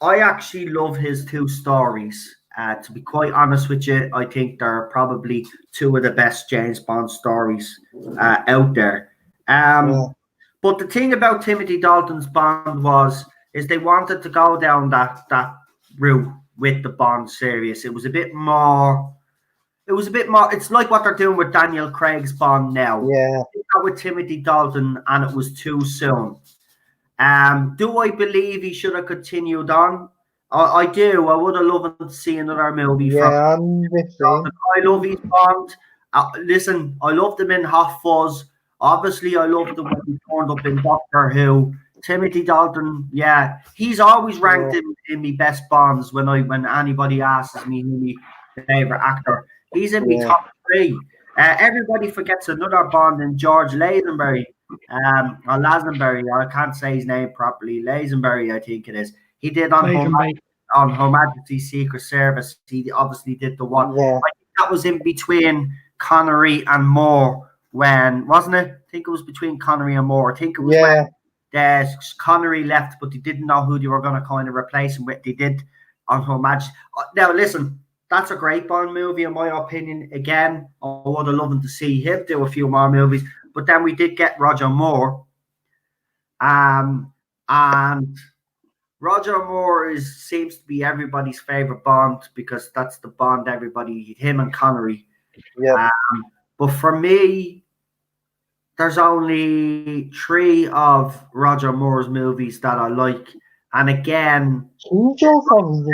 actually love his two stories. To be quite honest with you, I think they're probably two of the best James Bond stories out there. But the thing about Timothy Dalton's Bond is they wanted to go down that route with the Bond series. It was a bit more. It's like what they're doing with Daniel Craig's Bond now. Yeah. With Timothy Dalton, and it was too soon. Do I believe he should have continued on? I do. I would have loved to see another movie. Yeah, I'm the same. I love his Bond. Listen, I loved him in Hot Fuzz. Obviously, I loved him when he turned up in Doctor Who. Timothy Dalton, yeah, he's always ranked in my best Bonds when anybody asks me who my favorite actor. He's in my top 3. Everybody forgets another Bond in George Lazenby, or Lazenby. I can't say his name properly. Lazenby, I think it is. He did on Her Majesty's Secret Service. He obviously did the one. Yeah. I think that was in between Connery and Moore, when wasn't it? I think it was between Connery and Moore. I think it was when Connery left, but they didn't know who they were going to kind of replace him with. They did on Her Majesty. Now, listen, that's a great Bond movie, in my opinion. Again, I would have loved to see him do a few more movies, but then we did get Roger Moore. And Roger Moore seems to be everybody's favorite Bond, because that's the Bond him and Connery. Yeah. But for me, there's only 3 of Roger Moore's movies that I like. And again, Bond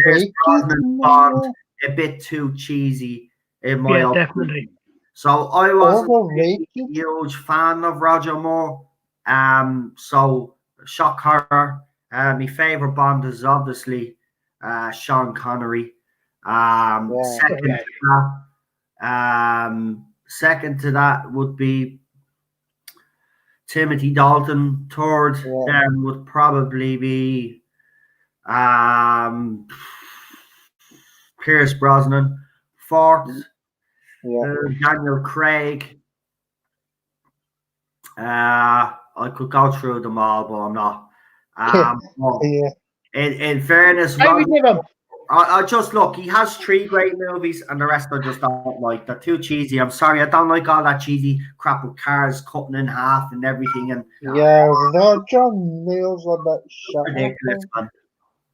a bit too cheesy in my opinion. Definitely. So I wasn't a huge fan of Roger Moore. So shock horror. My favorite Bond is obviously Sean Connery. Second to that would be Timothy Dalton. Third then would probably be Pierce Brosnan. Fourth, Daniel Craig. I could go through them all, but I'm not. In fairness, I just look. He has 3 great movies, and the rest I just don't like. They're too cheesy. I'm sorry, I don't like all that cheesy crap with cars cutting in half and everything. And John Mills a bit ridiculous, man.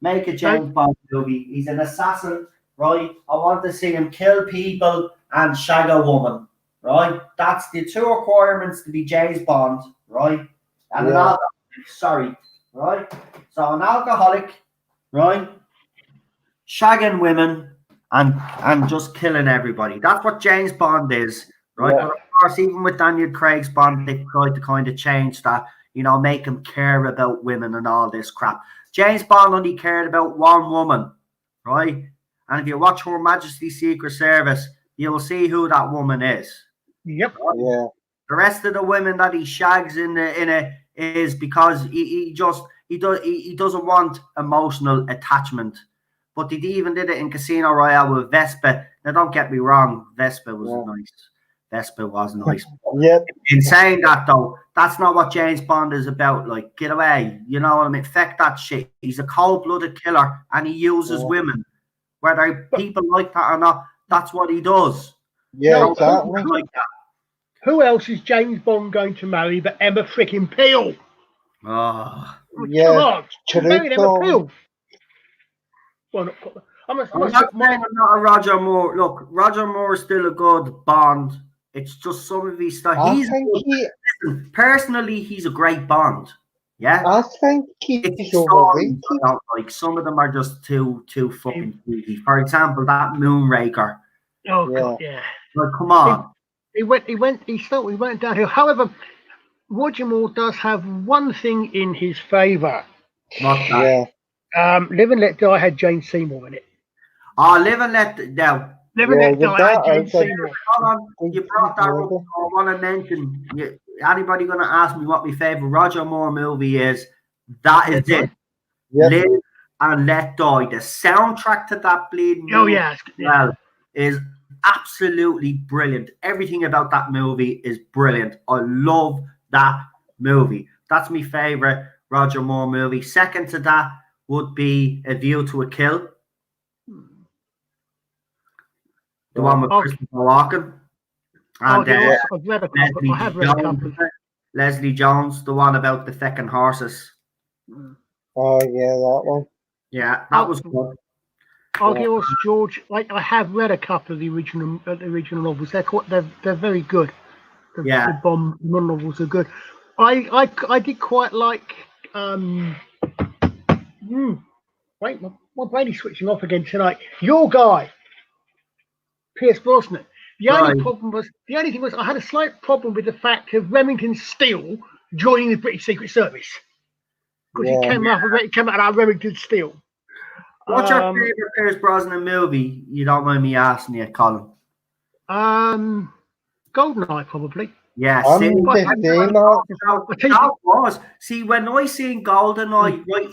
Make a James Bond movie. He's an assassin, right? I want to see him kill people and shag a woman, right? That's the 2 requirements to be James Bond, right? And an alcoholic, right? So an alcoholic, right? Shagging women and just killing everybody. That's what James Bond is, right? And of course, even with Daniel Craig's Bond, they tried to kind of change that, make him care about women and all this crap. James Bond only cared about one woman, right? And if you watch Her Majesty's Secret Service, you'll see who that woman is. Yep. Right? Yeah. The rest of the women that he shags in is because he doesn't want emotional attachment. But he even did it in Casino Royale with Vespa. Now, don't get me wrong, Vespa was nice. Vespa was nice. In saying that, though, that's not what James Bond is about. Like, get away. You know what I mean? Feck that shit. He's a cold-blooded killer, and he uses women. Whether people like that or not, that's what he does. Yeah, exactly. Like that. Who else is James Bond going to marry but Emma freaking Peel? Oh. Yeah. Come on. Married Emma Peel. Well, I'm not a Roger Moore. Look, Roger Moore is still a good Bond. It's just some of these stuff. Personally, he's a great Bond. Yeah, I think he's overrated. Like some of them are just too fucking cheesy. For example, that Moonraker. Oh God, yeah. Like, come on. He went downhill. However, Roger Moore does have one thing in his favour. What's that? Yeah. Live and Let Die had Jane Seymour in it. Live and Let Die had Jane Seymour. Hold on, you brought that up. I want to mention. Anybody going to ask me what my favorite Roger Moore movie is? That is it. Yep. Live and Let Die. The soundtrack to that bleeding movie is absolutely brilliant. Everything about that movie is brilliant. I love that movie. That's my favorite Roger Moore movie. Second to that would be A View to a Kill. The one with Christopher Walken. And I've read a couple. I have read a couple. Leslie Jones, the one about the fecking horses. Oh yeah, that one. Yeah, that was good. I'll give us George. I have read a couple of the original novels. They're very good. The Bond novels are good. I did quite like. Wait, my brain is switching off again tonight. Your guy, Pierce Brosnan. The only thing was I had a slight problem with the fact of Remington Steele joining the British Secret Service. Because he came out of that Remington Steele. What's your favorite Pierce Brosnan movie? You don't mind me asking you, Colin. Goldeneye, probably. Yeah, See, when I seen Goldeneye, right,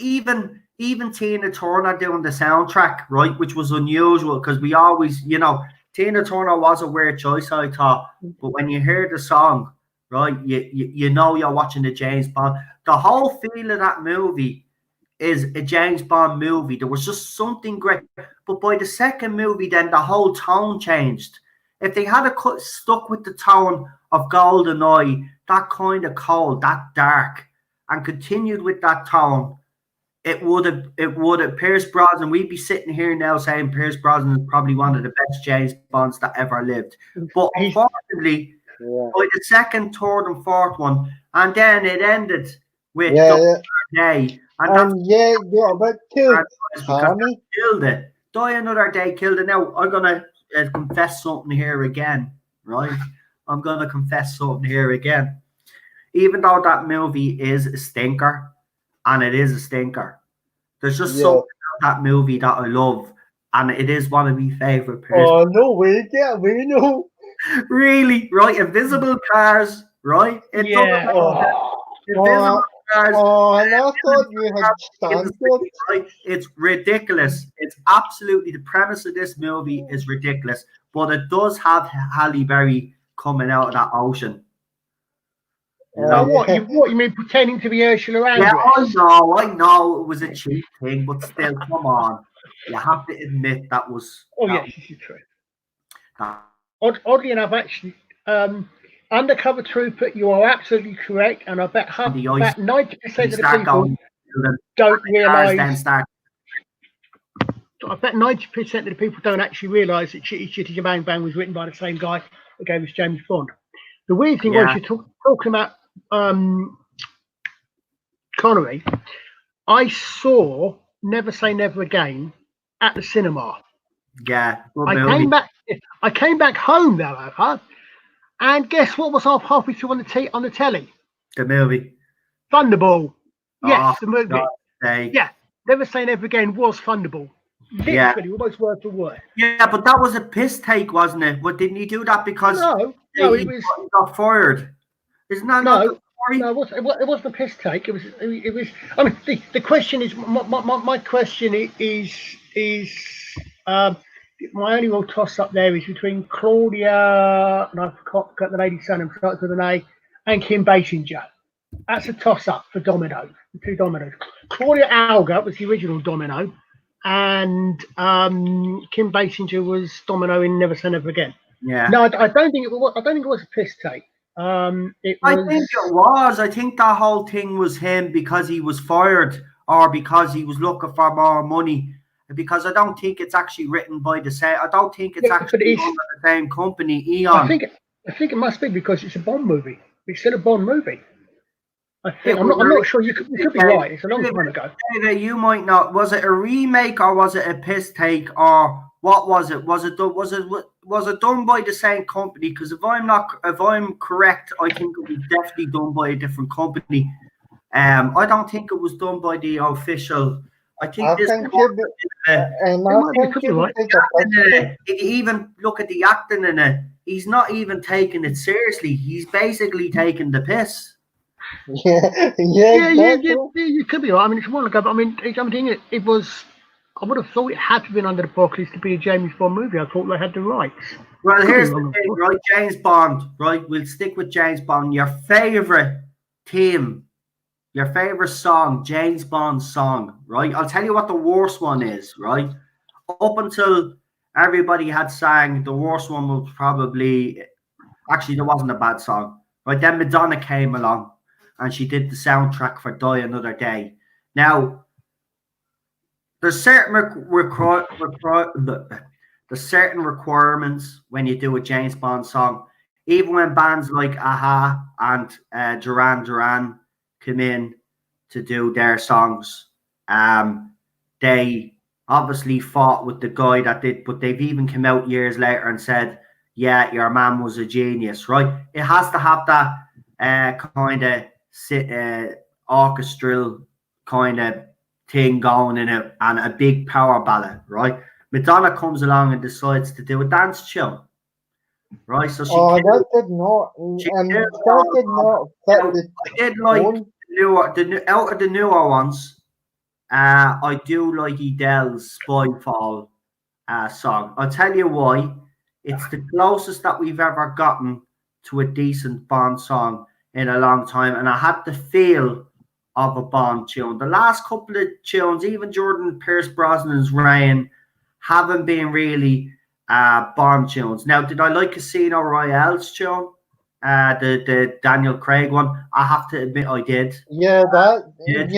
even Tina Turner doing the soundtrack, right, which was unusual because we always, Tina Turner was a weird choice, I thought. But when you hear the song, right, you know you're watching the James Bond. The whole feel of that movie is a James Bond movie. There was just something great. But by the second movie, then the whole tone changed. If they had stuck with the tone of GoldenEye, that kind of cold, that dark, and continued with that tone, it would have Pierce Brosnan. We'd be sitting here now saying Pierce Brosnan is probably one of the best James Bonds that ever lived. But unfortunately, by the second, third, and fourth one, and then it ended with Day. And but Tommy killed it. Die Another Day killed it. Now I'm gonna confess something here again, right? I'm gonna confess something here again. Even though that movie is a stinker, and it is a stinker, there's just something about that movie that I love, and it is one of my favorite. Oh no way! Yeah, we know. Really, right? Invisible Cars, right? Invisible Cars. And I thought you had standards. Right? It's ridiculous. It's absolutely, the premise of this movie is ridiculous, but it does have Halle Berry coming out of that ocean. What you mean, pretending to be Ursula Andress? Yeah, I know it was a cheap thing, but still, come on. You have to admit that was. Yes, this is true. Oddly enough, actually, Undercover Trooper, you are absolutely correct, and I bet 90% of the people don't realise. I bet 90% of the people don't actually realise that Chitty Chitty Bang Bang was written by the same guy that gave us James Bond. The weird thing was, you're talking about Connery. I saw Never Say Never Again at the cinema. Yeah, I came back home, however, and guess what was halfway through on the telly? The movie. Thunderball. Yes, the movie. God, yeah, Never Say Never Again was Thunderball. Literally, almost word for word. Yeah, but that was a piss take, wasn't it? But didn't he do that because he got fired? Isn't that not the story? No, it wasn't a piss take. It was. I mean, the question is, my question is my only real toss up there is between Claudia, and I forgot the lady's surname, starts with an A, and Kim Basinger. That's a toss up for Domino, the two Dominoes. Claudia Alga was the original Domino, and Kim Basinger was Domino in Never Say Never Again. Yeah. No, I don't think it was. I don't think it was a piss take. I think it was. I think that whole thing was him because he was fired or because he was looking for more money. Because I don't think it's actually written by the same. I don't think it's actually under the same company. Eon. I think it must be because it's a Bond movie. It's still a Bond movie. I think I'm not sure. You could be right. It's a long time ago. David, you might not. Was it a remake or was it a piss take or what was it? Was it done by the same company? Because if I'm correct, I think it was definitely done by a different company. I don't think it was done by the official. I think even look at the acting in it. He's not even taking it seriously. He's basically taking the piss. Yeah. You could be right. I mean, it's a while ago, but I mean, it was. I would have thought it had to have been under the Barclays to be a James Bond movie. I thought they had the rights. Well, here's the thing, right? James Bond, right? We'll stick with James Bond. Your favorite team. Your favorite song, James Bond's song, right? I'll tell you what the worst one is, right? Up until everybody had sang, the worst one was probably, actually, there wasn't a bad song, right? Then Madonna came along and she did the soundtrack for Die Another Day. Now, there's certain requirements when you do a James Bond song, even when bands like Aha and Duran Duran come in to do their songs. They obviously fought with the guy that did, but they've even come out years later and said, yeah, your man was a genius, right? It has to have that kind of orchestral kind of thing going in it and a big power ballad, right? Madonna comes along and decides to do a dance tune, right? So that did not, that did not fit the I did like tone. out of the newer ones. I do like Adele's Spyfall song. I'll tell you why. It's the closest that we've ever gotten to a decent Bond song in a long time, and I had the feel of a Bond tune. The last couple of tunes, even Jordan Pierce Brosnan's Rain, haven't been really Bond tunes. Now, did I like Casino Royale's tune? The Daniel Craig one. I have to admit, I did. Yeah, that is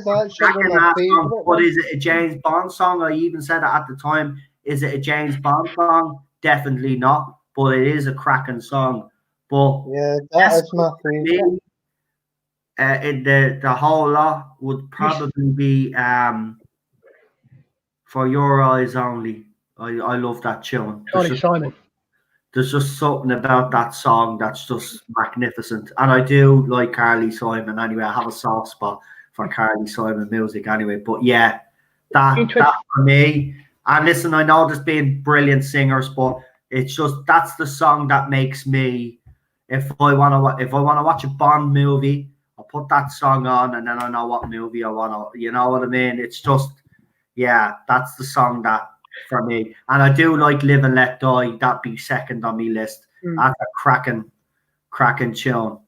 actually my Song. favorite But one. is it a James Bond song? I even said it at the time. Is it a James Bond song? Definitely not. But it is a cracking song. But Yeah, that is my favorite. me, in the whole lot would probably be For Your Eyes Only. I love that tune. Carly Simon. There's just something about that song that's just magnificent. And I do like Carly Simon anyway. I have a soft spot for Carly Simon music anyway. But yeah, that for me. And listen, I know there's been brilliant singers, but it's just that's the song that makes me if I wanna watch a Bond movie, I'll put that song on and then I know what movie I wanna, you know what I mean? It's just yeah, that's the song that for me. And I do like Live and Let Die. That'd be second on my list. That's a cracking tune.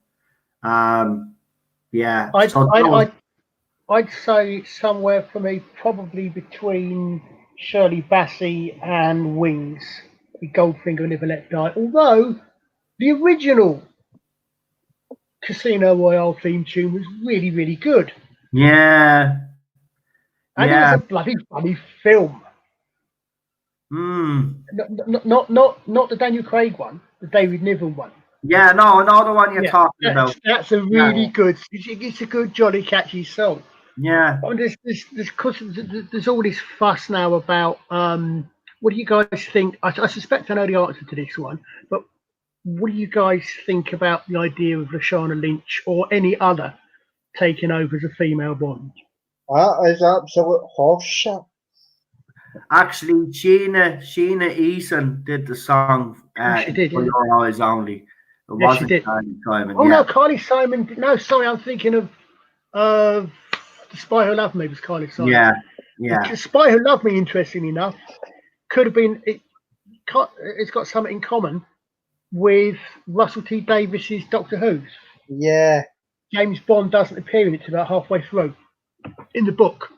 Yeah. I'd say somewhere for me, probably between Shirley Bassey and Wings, the Goldfinger and Live and Let Die. Although the original Casino Royale theme tune was really, really good. Yeah. And it was a bloody funny film. Not the Daniel Craig one, the David Niven one. Yeah, no, the one you're talking about. That's a really good. It's a good, jolly, catchy song. Yeah. I mean, there's all this fuss now about what do you guys think? I suspect I know the answer to this one, but what do you guys think about the idea of Lashana Lynch or any other taking over as a female Bond? That is absolute horseshit. Actually, Sheena Eason did the song she did, For Your Eyes Only. It wasn't Carly Simon. Oh no, Carly Simon. No, sorry, I'm thinking of The Spy Who Loved Me was Carly Simon. Yeah. The Spy Who Loved Me, interestingly enough, could have been. It's got something in common with Russell T Davis's Doctor Who. Yeah. James Bond doesn't appear in it till about halfway through. In the book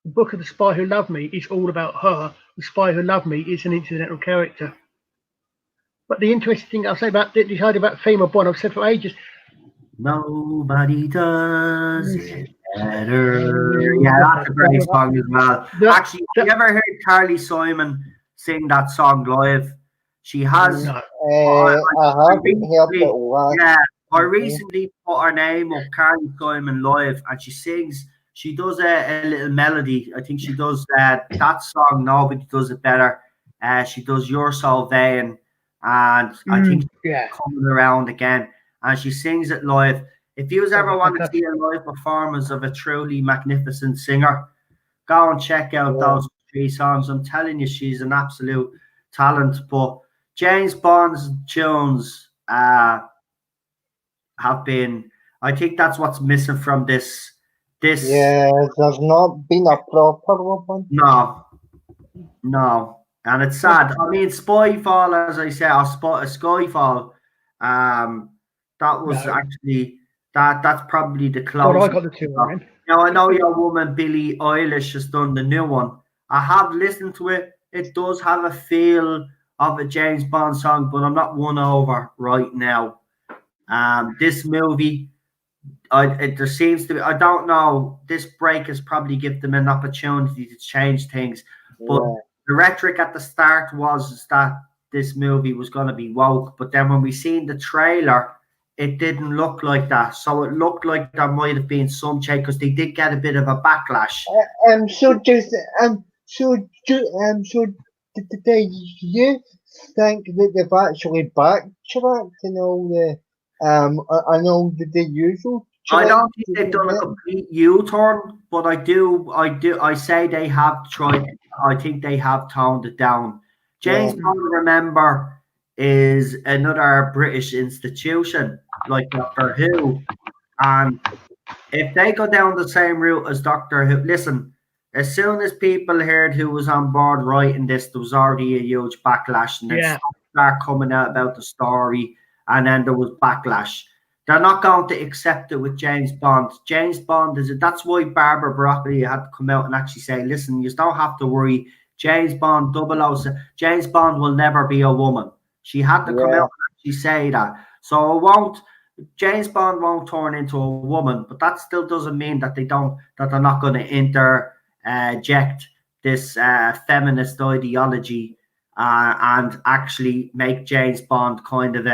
of The Spy Who Loved Me is all about her. The Spy Who Loved Me is an incidental character. But the interesting thing I'll say about this idea about female Bond, I've said for ages. Nobody does it better. Yeah, that's a great song as well. Actually, have you ever heard Carly Simon sing that song live? She has. No. I haven't heard it. Yeah, I recently put her name up, Carly Simon live, and she sings. She does a little melody. I think she does that song. Nobody does it better. She does You're So Vain, and I think she's coming around again. And she sings it live. If you ever want to see a live performance of a truly magnificent singer, go and check out those 3 songs. I'm telling you, she's an absolute talent. But James Bond's tunes have been. I think that's what's missing from this. Yeah, there's not been a proper one. No, and it's sad. I mean, Spyfall, as I said, or Skyfall. That was actually that's probably the closest. I got the 2 on. Now I know your woman Billie Eilish has done the new one. I have listened to it. It does have a feel of a James Bond song, but I'm not won over right now. This movie, there seems to be. I don't know. This break has probably given them an opportunity to change things, but the rhetoric at the start was that this movie was going to be woke. But then when we seen the trailer, it didn't look like that. So it looked like there might have been some change because they did get a bit of a backlash. So did you think that they've actually backtracked and all the and all the usual. I don't think they've done a complete U-turn, but I say they have tried. I think they have toned it down. James Bond, remember, is another British institution like Doctor Who, and if they go down the same route as Doctor Who, listen, as soon as people heard who was on board writing this, there was already a huge backlash, and then stuff started coming out about the story, and then there was backlash. They're not going to accept it with James Bond. James Bond that's why Barbara Broccoli had to come out and actually say, listen, you don't have to worry. James Bond, 007, James Bond will never be a woman. She had to come out and actually say that. So it won't. James Bond won't turn into a woman, but that still doesn't mean that they're not going to interject this feminist ideology and actually make James Bond kind of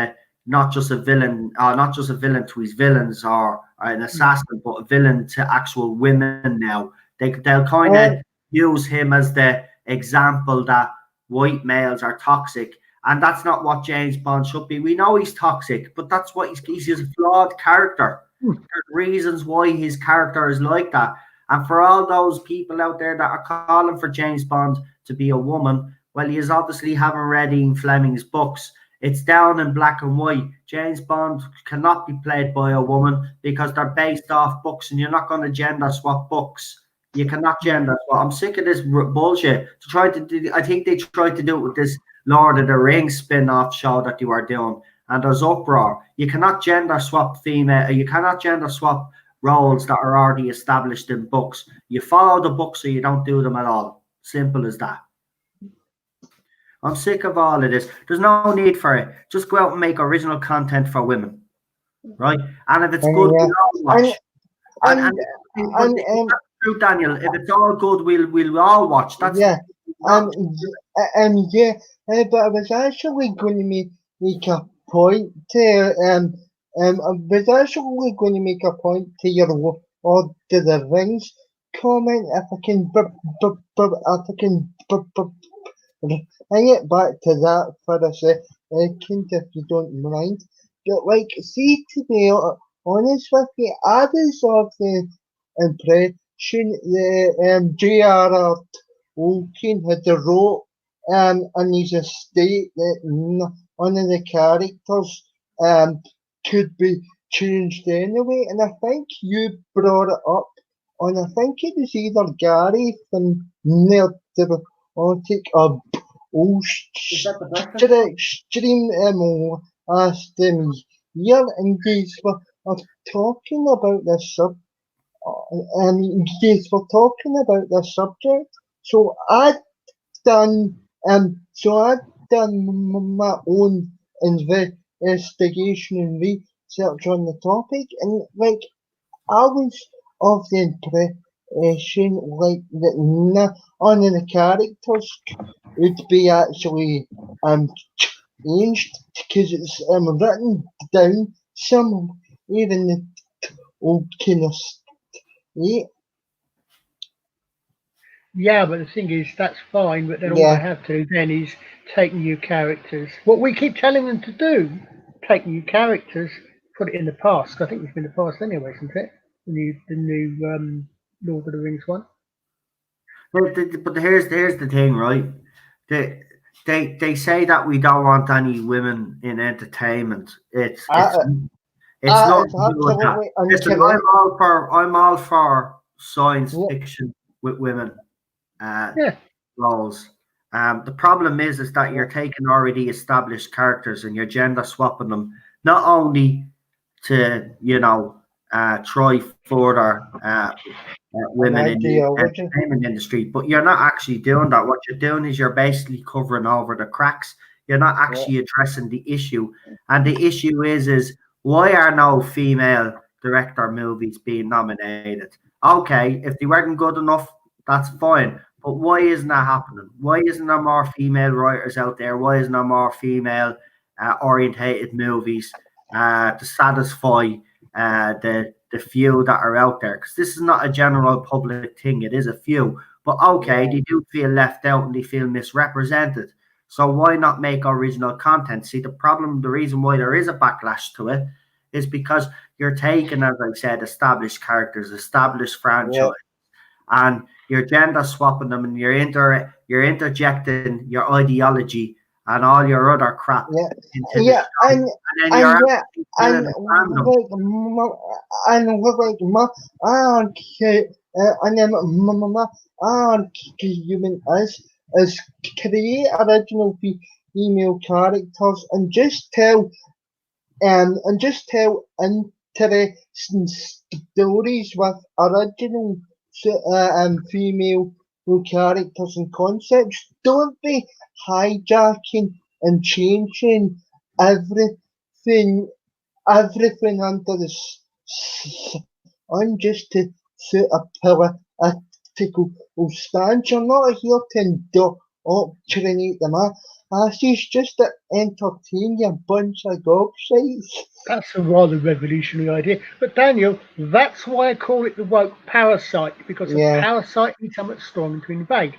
not just a villain to his villains or an assassin, but a villain to actual women. Now they'll kind of use him as the example that white males are toxic. And that's not what James Bond should be. We know he's toxic, but that's what he's a flawed character. There's reasons why his character is like that. And for all those people out there that are calling for James Bond to be a woman, well, he obviously haven't read Ian Fleming's books. It's down in black and white. James Bond cannot be played by a woman because they're based off books, and you're not going to gender swap books. You cannot gender swap. I'm sick of this bullshit. I think they tried to do it with this Lord of the Rings spin-off show that you are doing, and there's uproar. You cannot gender swap female. You cannot gender swap roles that are already established in books. You follow the books, or you don't do them at all. Simple as that. I'm sick of all of this. There's no need for it. Just go out and make original content for women, right? And if it's good, we'll all watch. And true, Daniel. If it's all good, we'll all watch. That's but I was actually going to make a point to I was actually going to make a point to your Lord of the Rings comment. If I can bring it back to that for a second, if you don't mind. But like, see, to be honest with you, I was of the impression that J.R.R. Tolkien had wrote in his estate that none of the characters could be changed anyway, and I think you brought it up, and I think it was either Gary from Nerdotic or Extreme asked him here, and guys were talking about this subject. So I'd done my own investigation and research on the topic, and like I was of the impression like that none of the characters would be actually changed because it's written down some even the old kind of state. Yeah, but the thing is, that's fine, but then all they have to then is take new characters. What we keep telling them to do, take new characters, put it in the past. I think it's been the past anyway, isn't it? The new Lord of the Rings one. But here's the thing, right? They say that we don't want any women in entertainment. It's not. Listen, I'm all for science fiction with women roles. The problem is that you're taking already established characters and you're gender swapping them, not only to try further women in the entertainment industry, but you're not actually doing that. What you're doing is you're basically covering over the cracks. You're not actually addressing the issue, and the issue is why are no female director movies being nominated? Okay, if they weren't good enough, that's fine. But why isn't that happening? Why isn't there more female writers out there? Why isn't there more female orientated movies to satisfy the few that are out there? Because this is not a general public thing. It is a few. But okay, they do feel left out and they feel misrepresented. So why not make original content? See, the reason why there is a backlash to it is because you're taking, as I said, established characters, established franchise, and you're gender swapping them, and you're interjecting your ideology and all your other crap into the show, and then you're killing the fandom. Human as create original female characters and just tell interesting stories with original female characters and concepts. Don't be hijacking and changing everything under the sun just to suit a political stance. You're not here to indoctrinate them. It's just to entertain you, a bunch of gobshites. That's a rather revolutionary idea. But Daniel, that's why I call it the woke parasite, because a parasite needs something strong to invade.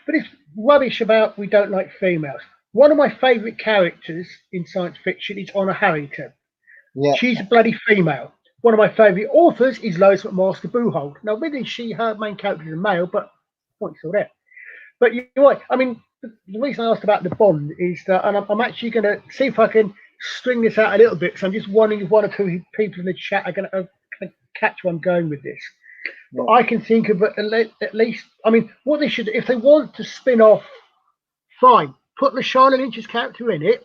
But it's rubbish about we don't like females. One of my favourite characters in science fiction is Honor Harrington. Yeah. She's a bloody female. One of my favourite authors is Lois McMaster Buchholz. Now, really, her main character is a male, but point's still there. But you're right. I mean, the reason I asked about the Bond is that, and I'm actually going to see if I can string this out a little bit. So I'm just wondering if one or two people in the chat are going to catch where I'm going with this. Yeah. But I can think of at least, I mean, what they should, if they want to spin off, fine, put Lashana Lynch's character in it,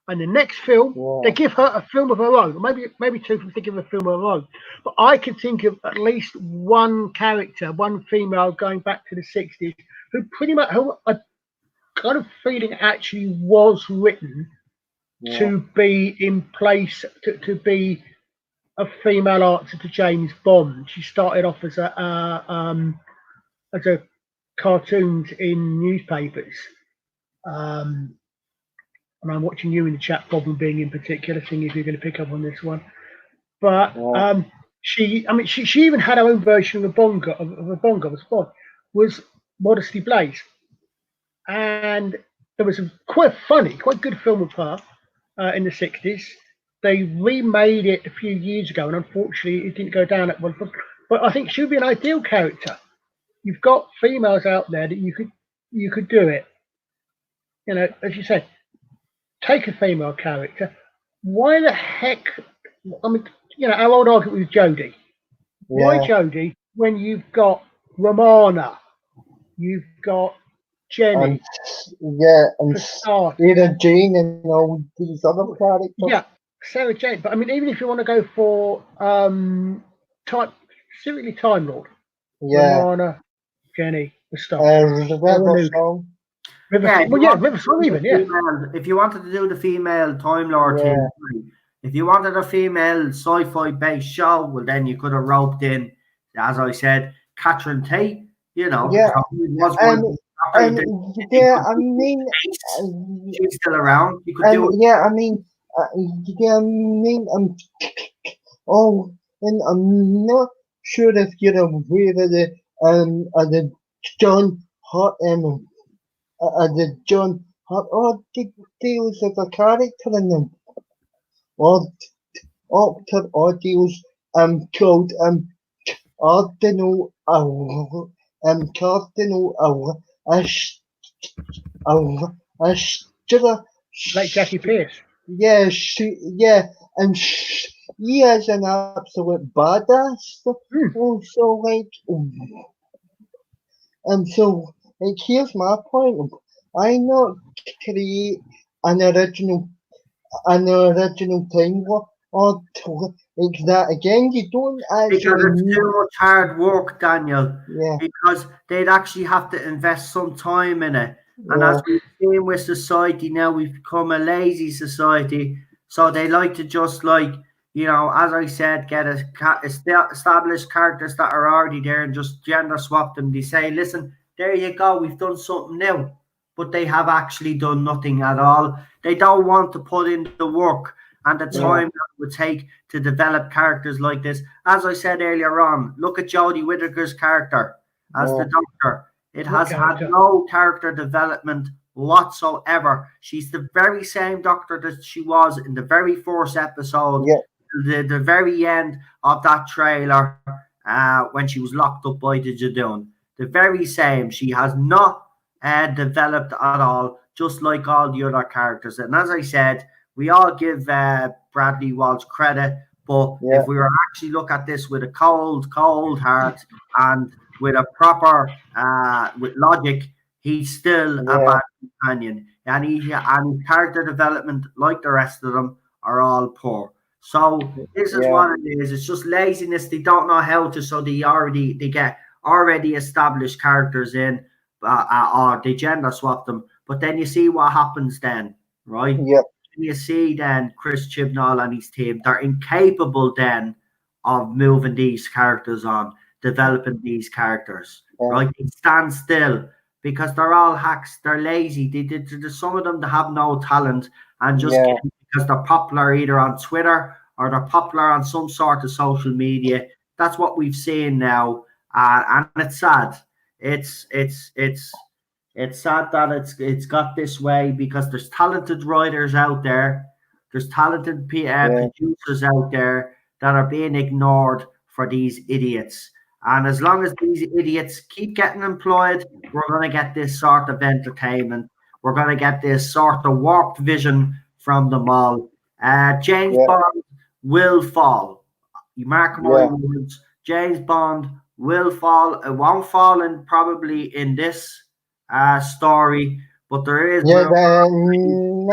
and the next film, they give her a film of her own. Maybe two if they give her a film of her own. But I can think of at least one character, one female going back to the 60s, who pretty much, who I kind of feeling actually was written to be in place, to be a female answer to James Bond. She started off as a cartoons in newspapers. And I'm watching you in the chat, Bob and Bing in particular, seeing if you're going to pick up on this one. But she even had her own version of a Bond, was Modesty Blaze. And there was a quite good film of her in the 60s. They remade it a few years ago, and unfortunately it didn't go down that well. But I think she would be an ideal character. You've got females out there that you could do it. You know, as you said, take a female character. Why the heck? I mean, you know, our old argument with Jodie. Why Jodie when you've got Romana, you've got Jenny, and Sarah Jane, and all these other characters. Yeah, Sarah Jane. But I mean, even if you want to go for specifically Time Lord, Romana, Jenny, the stuff. River Song. River Song even, if you wanted to do the female Time Lord thing, if you wanted a female sci-fi based show, well then you could have roped in, as I said, Catherine Tate, you know. I mean, she's still around. You could do it. And I'm not sure if you're aware of the John Hart the John Hart deals with a character in them, or deals called Cardinal like Jackie Pierce. Yeah, she is an absolute badass. Here's my point. I not create an original Time Lord or like that again. You don't actually, because it's too much hard work, Daniel. Yeah. Because they'd actually have to invest some time in it. And as we've seen with society now, we've become a lazy society. So they like to just, like, you know, as I said, get established characters that are already there and just gender swap them. They say, listen, there you go, we've done something new. But they have actually done nothing at all. They don't want to put in the work and the time that it would take to develop characters like this. As I said earlier on, look at Jodie Whittaker's character as the Doctor. It has had no character development whatsoever. She's the very same Doctor that she was in the very first episode, the very end of that trailer, when she was locked up by the Jadoon. The very same. She has not developed at all, just like all the other characters. And as I said, we all give Bradley Walsh credit, but if we were actually look at this with a cold heart and with a proper with logic, he's still a bad companion, and his character development, like the rest of them, are all poor. So this is what it is. It's just laziness. They don't know how to, so they get already established characters in, or they gender swap them. But then you see what happens then, right? Yep. You see then Chris Chibnall and his team, they're incapable then of moving these characters on, developing these characters, right? They stand still because they're all hacks. They're lazy. Some of them that have no talent and just because they're popular either on Twitter or they're popular on some sort of social media. That's what we've seen now, and it's sad. It's sad that it's got this way because there's talented writers out there, there's talented producers out there that are being ignored for these idiots. And as long as these idiots keep getting employed, we're going to get this sort of entertainment. We're going to get this sort of warped vision from them all. James Bond will fall. You mark my words. James Bond will fall. It won't fall in probably in this story, but there is Daniel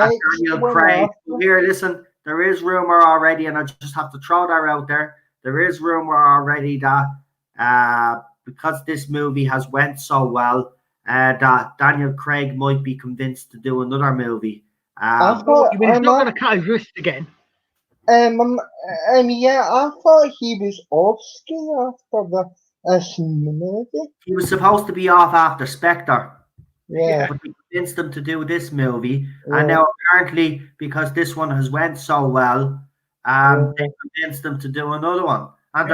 Craig. Here, listen, there is rumor already, and I just have to throw that out there. There is rumor already that because this movie has went so well, that Daniel Craig might be convinced to do another movie. He's not going to cut his wrist again. I thought he was off screen after this movie. He was supposed to be off after Spectre. Yeah. But they convinced him to do this movie, and now apparently because this one has went so well, they convinced him to do another one. And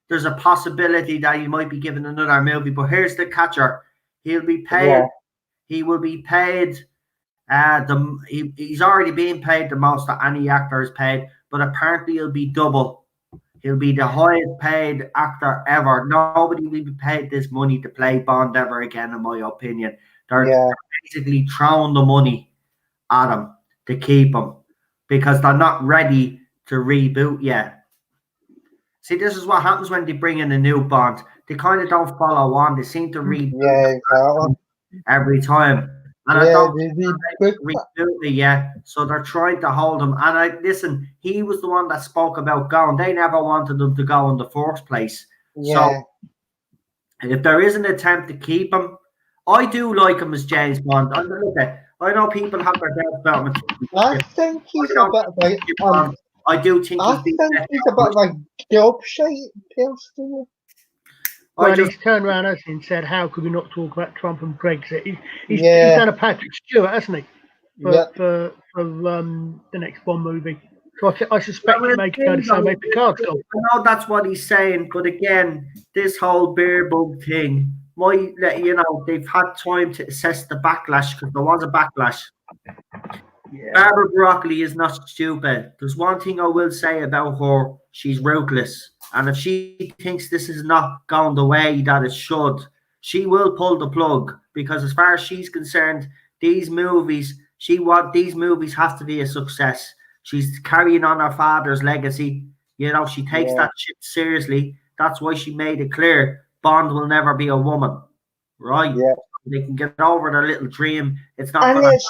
there's a possibility that he might be given another movie. But here's the catcher: he'll be paid. He will be paid. He's already being paid the most that any actor is paid, but apparently he'll be double. He'll be the highest paid actor ever. Nobody will be paid this money to play Bond ever again, in my opinion. They're basically throwing the money at him to keep him because they're not ready to reboot yet. See, this is what happens when they bring in a new Bond. They kind of don't follow on. They seem to reboot every time. And I don't reboot it yet, so they're trying to hold him. And listen, he was the one that spoke about going. They never wanted him to go in the first place. So if there is an attempt to keep him, I do like him as James Bond. I know people have their doubts about him. I think he's a bit like I do think he's a bit like gobshite person. Well, he's turned around and said, "How could we not talk about Trump and Brexit?" He's done a Patrick Stewart, hasn't he? For the next Bond movie. So I suspect he may go to some Picard film. I know that's what he's saying, but again, this whole beer bug thing, they've had time to assess the backlash because there was a backlash. Barbara Broccoli is not stupid. There's one thing I will say about her: she's ruthless. And if she thinks this is not going the way that it should, she will pull the plug because as far as she's concerned, these movies have to be a success. She's carrying on her father's legacy. She takes that shit seriously. That's why she made it clear Bond will never be a woman. Right? Yeah. They can get over their little dream. It's not it's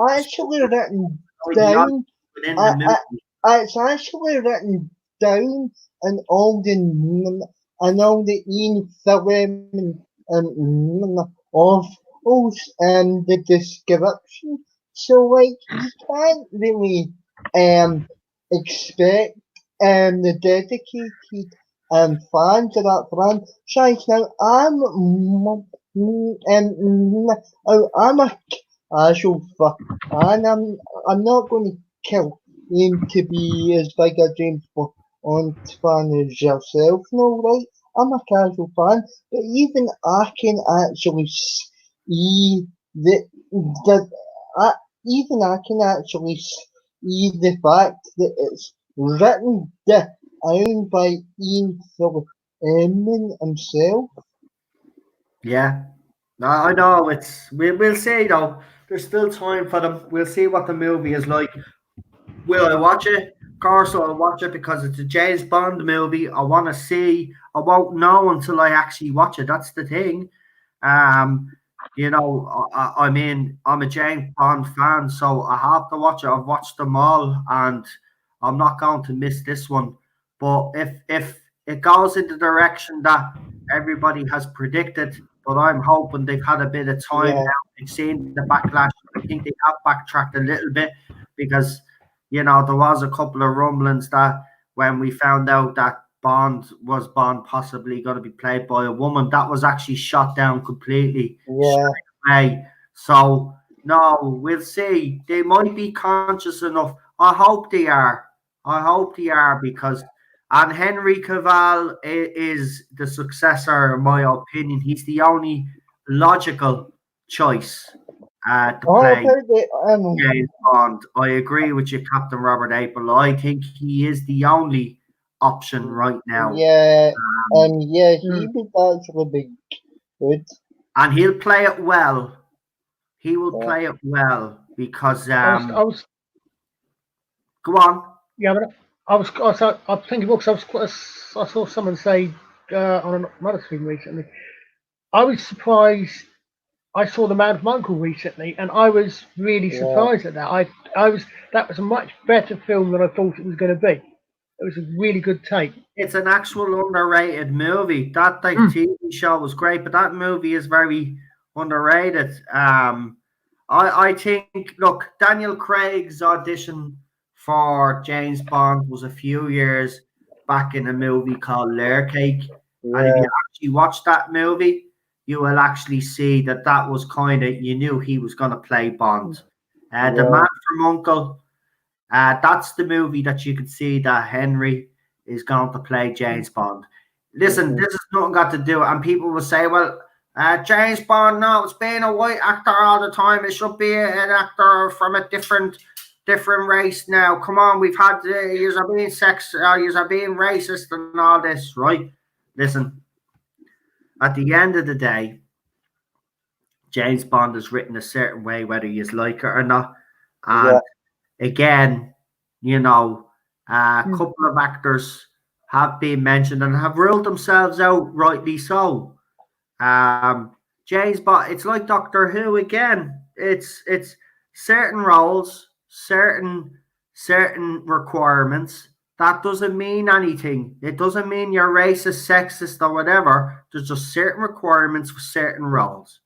actually written down. It's actually written down in all the film of the description. So you can't really expect the dedicated fans of that franchise. Now I'm a casual fan. I'm not going to kill him to be as big a James Bond fan as yourself, no, right? I'm a casual fan, but even I can actually see that even I can actually see the fact that it's written down by Ian Emin himself. Yeah. No, I know we'll see though. There's still time for them. We'll see what the movie is like. Will I watch it? Of course I'll watch it because it's a James Bond movie. I want to see. I won't know until I actually watch it. That's the thing. Um, I mean, I'm a James Bond fan, so I have to watch it. I've watched them all, and I'm not going to miss this one. But if it goes in the direction that everybody has predicted, but I'm hoping they've had a bit of time Yeah, now. They've seen the backlash. I think they have backtracked a little bit because there was a couple of rumblings that when we found out that Bond possibly going to be played by a woman, that was actually shot down completely yeah, straight away. So no, we'll see. They might be conscious enough. I hope they are. I hope they are because and Henry Cavill is the successor, in my opinion. He's the only logical choice to I've play heard it. James Bond. I agree with you, Captain Robert April. I think he is the only option right now. Yeah, yeah, he Mm. would actually be good. And he'll play it well. He will Yeah. play it well because I was, go on. yeah, but I'm thinking because I saw someone say on another stream recently. I was surprised. I saw The Man from Uncle recently, and I was really Yeah, surprised at that. That was a much better film than I thought it was going to be. It was a really good take. It's an actual underrated movie. That TV show was great, but that movie is very underrated. I think look, Daniel Craig's audition for James Bond was a few years back in a movie called Layer Cake, and if yeah, you actually watch that movie, you will actually see that was kind of you knew he was going to play Bond. The yeah, Man from Uncle. That's the movie that you can see that Henry is going to play James Bond. Listen, mhm, this has nothing got to do, and people will say, well, James Bond, no, it's being a white actor all the time. It should be an actor from a different race now. Come on, we've had years of being years of being racist and all this, right? Listen, at the end of the day, James Bond is written a certain way, whether you like it or not. yeah, And again, a Mm. couple of actors have been mentioned and have ruled themselves out, rightly so. James Bond, it's like Doctor Who again. It's certain roles, certain requirements. That doesn't mean anything. It doesn't mean you're racist, sexist, or whatever. There's just certain requirements for certain roles,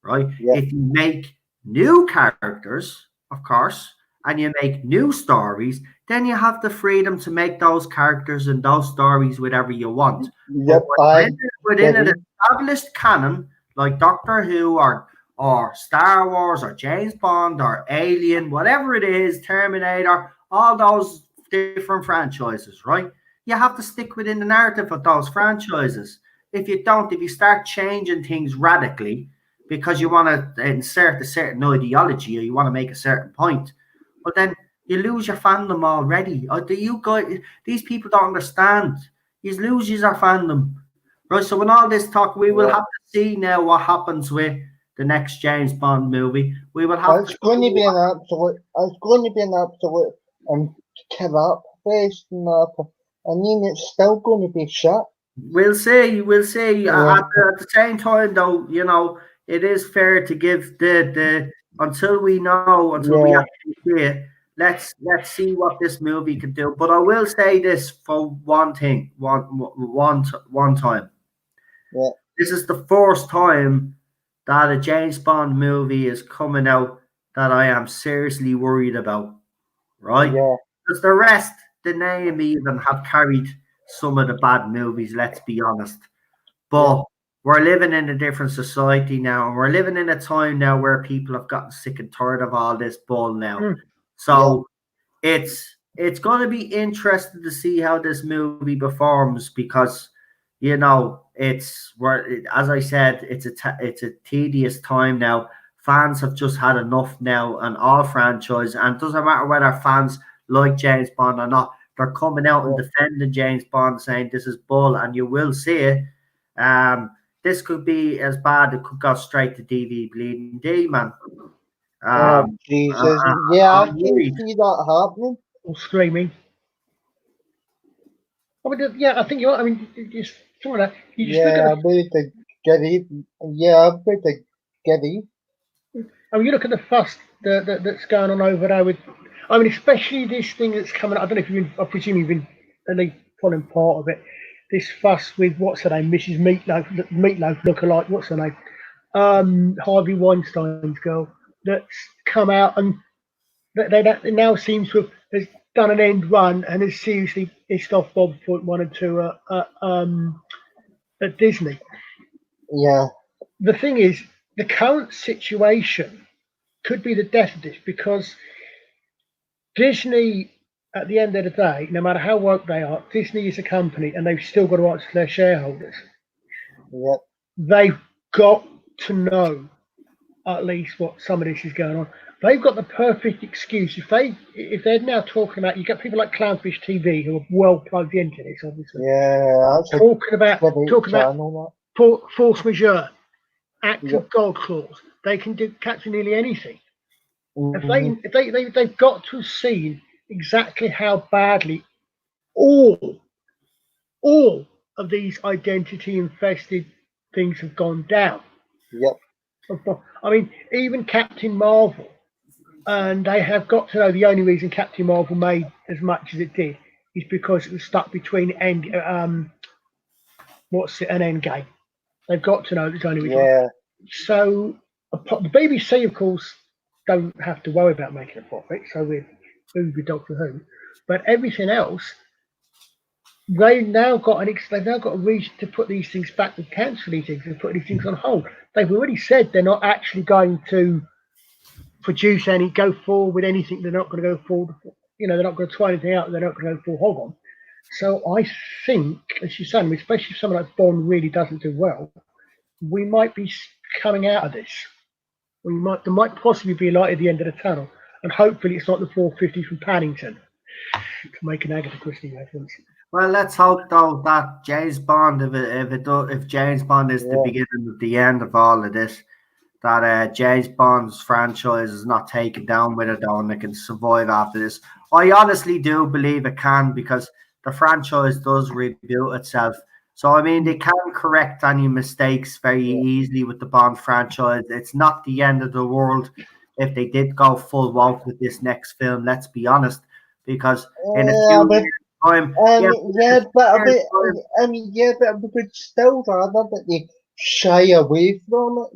right? yeah, If you make new characters, of course, and you make new stories, then you have the freedom to make those characters and those stories whatever you want. But yep, within an didn't. established canon like Doctor Who or Star Wars or James Bond or Alien, whatever it is, Terminator, all those different franchises, right? You have to stick within the narrative of those franchises. If you don't, if you start changing things radically because you want to insert a certain ideology or you want to make a certain point, well then you lose your fandom already. These people don't understand. You lose your fandom. Right, so in all this talk, we will Yeah. have to see now what happens with the next James Bond movie. We will have It's to. going to be an absolute. It's going to be an absolute crap fest, and I mean, it's still going to be shit. We'll see. We'll see. Yeah, At the same time, though, it is fair to give the until we know, until we yeah, actually see it. Let's see what this movie can do. But I will say this for one thing, one time. yeah, This is the first time that a James Bond movie is coming out that I am seriously worried about, right? yeah, Because the rest, the name even, have carried some of the bad movies, let's be honest. yeah, But we're living in a different society now, and we're living in a time now where people have gotten sick and tired of all this bull now. Mm. So it's going to be interesting to see how this movie performs because you know, it's where, as I said, it's a tedious time now. Fans have just had enough now, and all franchise, and it doesn't matter whether fans like James Bond or not. They're coming out and Yeah. defending James Bond, saying this is bull, and you will see it. This could be as bad. It could go straight to DV bleeding D, man. Oh, Um, Jesus. Yeah, I I'm can worried. see that happening. Or screaming. I mean, yeah, I think you're. I mean, it's something like that. You just look at Yeah, I'm ready to get it. Yeah, I'm ready to get it. I mean, you look at the fuss that's going on over there with. I mean, especially this thing that's coming. I don't know if you've been. I presume you've been at least following part of it. This fuss with what's her name, Mrs. Meatloaf lookalike. What's her name? Harvey Weinstein's girl. That's come out and that now seems to have has done an end run and has seriously pissed off Bob Foot 1 and 2 at Disney. Yeah, The thing is, the current situation could be the death of this because Disney, at the end of the day, no matter how woke they are, Disney is a company and they've still got to answer to their shareholders. yep, They've got to know at least what some of this is going on. They've got the perfect excuse. If they're now talking about, you got people like Clownfish TV who are well plugged into this, obviously, yeah, that's a talking about great channel, force majeure, that. active Yep. God clause. They can do capture nearly anything. Mhm. They've got to have seen exactly how badly all of these identity infested things have gone down. Yep. I mean, even Captain Marvel, and they have got to know the only reason Captain Marvel made as much as it did is because it was stuck between an end game. They've got to know it's only reason. Yeah. So the BBC, of course, don't have to worry about making a profit. So with Doctor Who, but everything else, they've now got a reason to put these things back and cancel these things and put these things on hold. They've already said they're not actually going to go forward with anything. They're not going to go forward. They're not going to try anything out. They're not going to go full hog on. So I think, as you're saying, especially if someone like Bond really doesn't do well, we might be coming out of this. There might possibly be a light at the end of the tunnel, and hopefully it's not the 450 from Paddington to make an Agatha Christie reference. Well, let's hope though that James Bond, if James Bond is the beginning of the end of all of this, that James Bond's franchise is not taken down with it though, and it can survive after this. I honestly do believe it can because the franchise does rebuild itself. So I mean, they can correct any mistakes very easily with the Bond franchise. It's not the end of the world if they did go full woke with this next film. Let's be honest, because in a few years' time, but we would still rather that they shy away from it.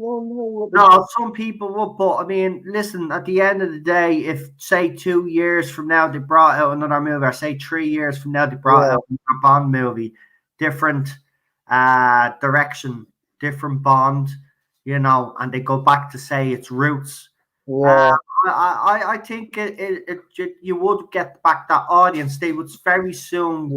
No, some people would, but I mean, listen, at the end of the day, if say 2 years from now they brought out another movie, or say 3 years from now they brought out another Bond movie, different direction, different Bond, and they go back to say its roots. I think you would get back that audience. They would very soon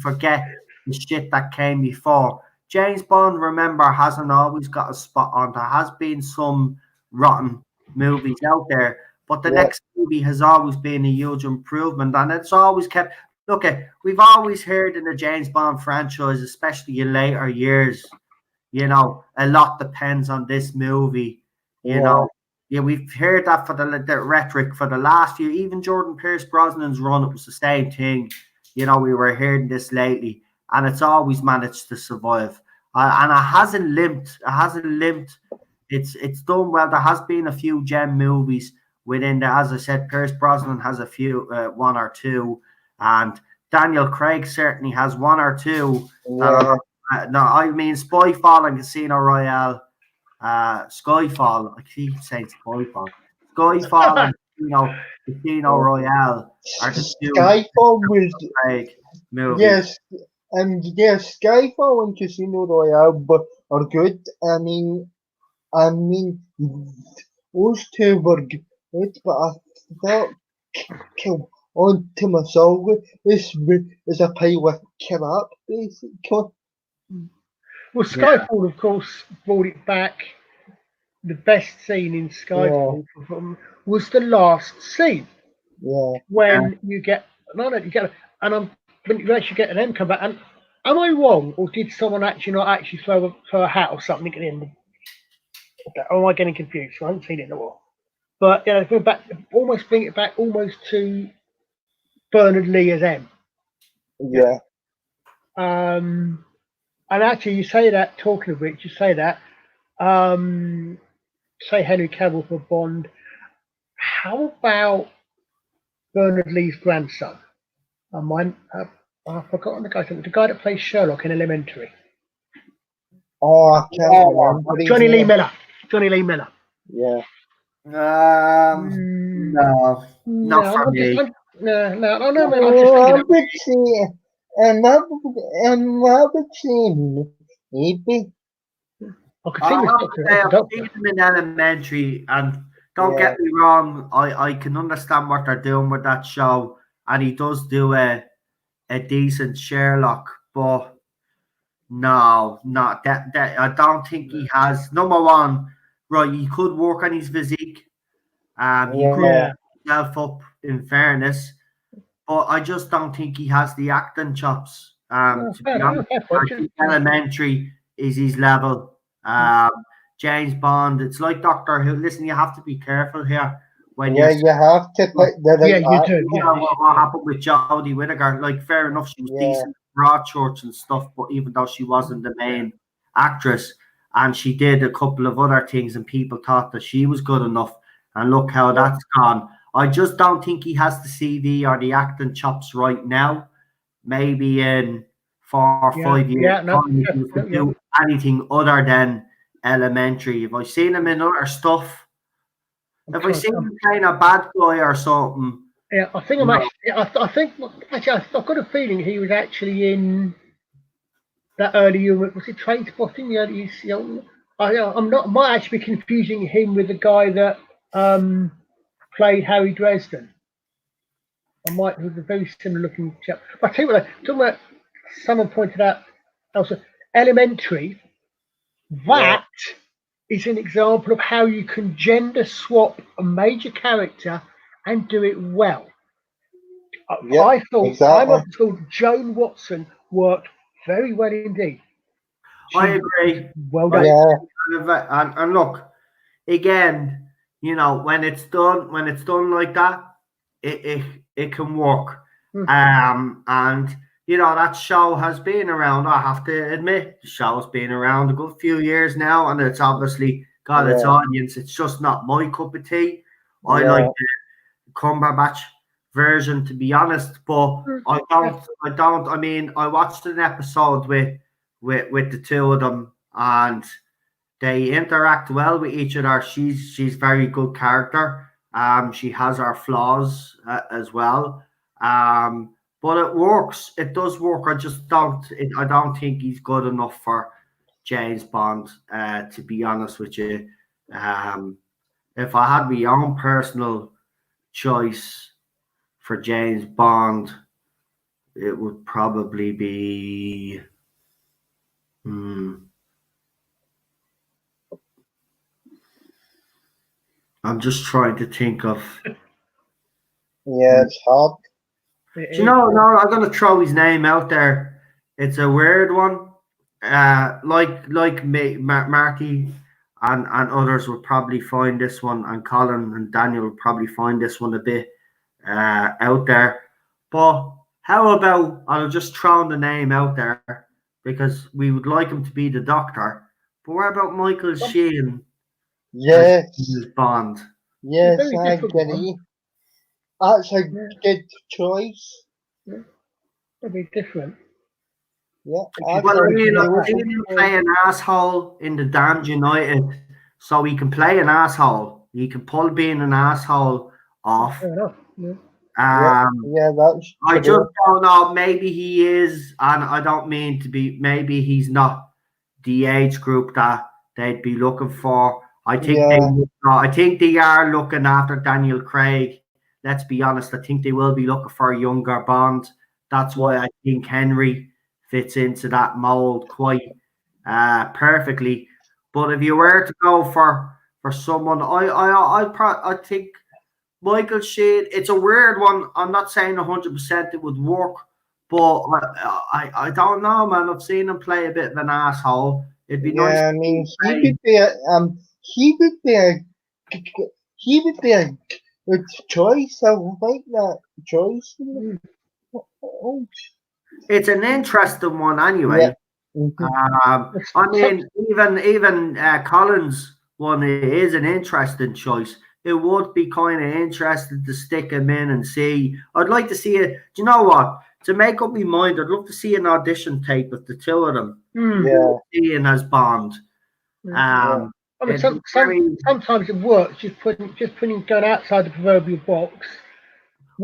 forget the shit that came before. James Bond, remember, hasn't always got a spot on. There has been some rotten movies out there, but the next movie has always been a huge improvement, and it's always kept. Look, we've always heard in the James Bond franchise, especially in later years, a lot depends on this movie. We've heard that for the rhetoric for the last few. Even Jordan Pierce Brosnan's run, it was the same thing. We were hearing this lately, and it's always managed to survive. And it hasn't limped. It hasn't limped. It's done well. There has been a few gem movies within there. As I said, Pierce Brosnan has a few, one or two, and Daniel Craig certainly has one or two. No, I mean Spyfall and Casino Royale. Skyfall. I keep saying Skyfall. Skyfall and Casino Royale are the two. Skyfall was movies. Yes, Skyfall and Casino Royale are good. I mean, those two were good, but I felt Kill on to my soul is a pile of crap, basically. Well, Skyfall, of course, brought it back. The best scene in Skyfall was the last scene. Yeah. When you get when you actually get an end come back. And am I wrong, or did someone actually not actually throw a hat or something in? Or am I getting confused? I haven't seen it in a while. But yeah, bring it back almost to Bernard Lee as M. Yeah. And actually, you say that. Talking of which, you say that. Say Henry Cavill for Bond. How about Bernard Lee's grandson? I've forgotten the guy that plays Sherlock in Elementary. Oh, I can't remember. Johnny Lee Miller. Johnny Lee Miller. Yeah. No, not for me. I would say, I would say maybe. I've seen him in Elementary, and don't get me wrong, I can understand what they're doing with that show, and he does do a decent Sherlock, but no, not that. I don't think he has. Number one, right? He could work on his physique. He could work himself up, in fairness, but I just don't think he has the acting chops. To be honest, I think Elementary is his level. James Bond, it's like Doctor Who. Listen, you have to be careful here. When you have to put the what happened with Jodie Whittaker? Like, fair enough, she was decent, Broadchurch and stuff, but even though she wasn't the main actress, and she did a couple of other things, and people thought that she was good enough, and look how that's gone. I just don't think he has the CV or the acting chops right now. Maybe in 4 or 5 years, he could do anything other than Elementary. If I seen him in other stuff, if I seen him playing a bad guy or something. Yeah, I think I've got a feeling he was actually in that early unit. Was it Trainspotting? I might actually be confusing him with the guy that played Harry Dresden. He was a very similar looking chap. But I tell you what, talking about, someone pointed out also, Elementary, that is an example of how you can gender swap a major character and do it well. I thought Joan Watson worked very well indeed. I agree. Well done. Yeah. And look, again, when it's done like that, it can work. And that show has been around. I have to admit, the show's been around a good few years now, and it's obviously got its audience. It's just not my cup of tea. I like the Cumberbatch version, to be honest, but I don't. I mean, I watched an episode with the two of them, and they interact well with each other. She's very good character. She has her flaws as well. But it works. It does work. I don't think he's good enough for James Bond. To be honest with you, if I had my own personal choice for James Bond, it would probably be. I'm just trying to think of. Yeah, it's hard. No, I'm gonna throw his name out there. It's a weird one. Like me, Marty and others will probably find this one, and Colin and Daniel will probably find this one a bit out there. But how about, I'll just throw the name out there because we would like him to be the Doctor. But what about Michael Sheen? Yes. Bond. Yes, I agree. That's a good choice. It'll be different. Yeah. Well, I mean, I've seen him play an asshole in the Damned United, so he can play an asshole. He can pull being an asshole off. Fair enough. That's I just don't know. Maybe he is, and I don't mean to be. Maybe he's not the age group that they'd be looking for. I think they are looking after Daniel Craig. Let's be honest. I think they will be looking for a younger Bond. That's why I think Henry fits into that mold quite perfectly. But if you were to go for someone, I think Michael Sheen. It's a weird one. I'm not saying 100% it would work, but I don't know, man. I've seen him play a bit of an asshole. It'd be nice. Yeah, I mean, he would be a he would be a good choice. I would like that choice. Oh, It's an interesting one, anyway. yeah. I mean, even Collins one is an interesting choice. It would be kind of interesting to stick him in and see. I'd like to see it. Do you know what? To make up my mind, I'd love to see an audition tape of the two of them. Yeah. Ian as Bond. Yeah. I mean, sometimes it works. Just putting going outside the proverbial box.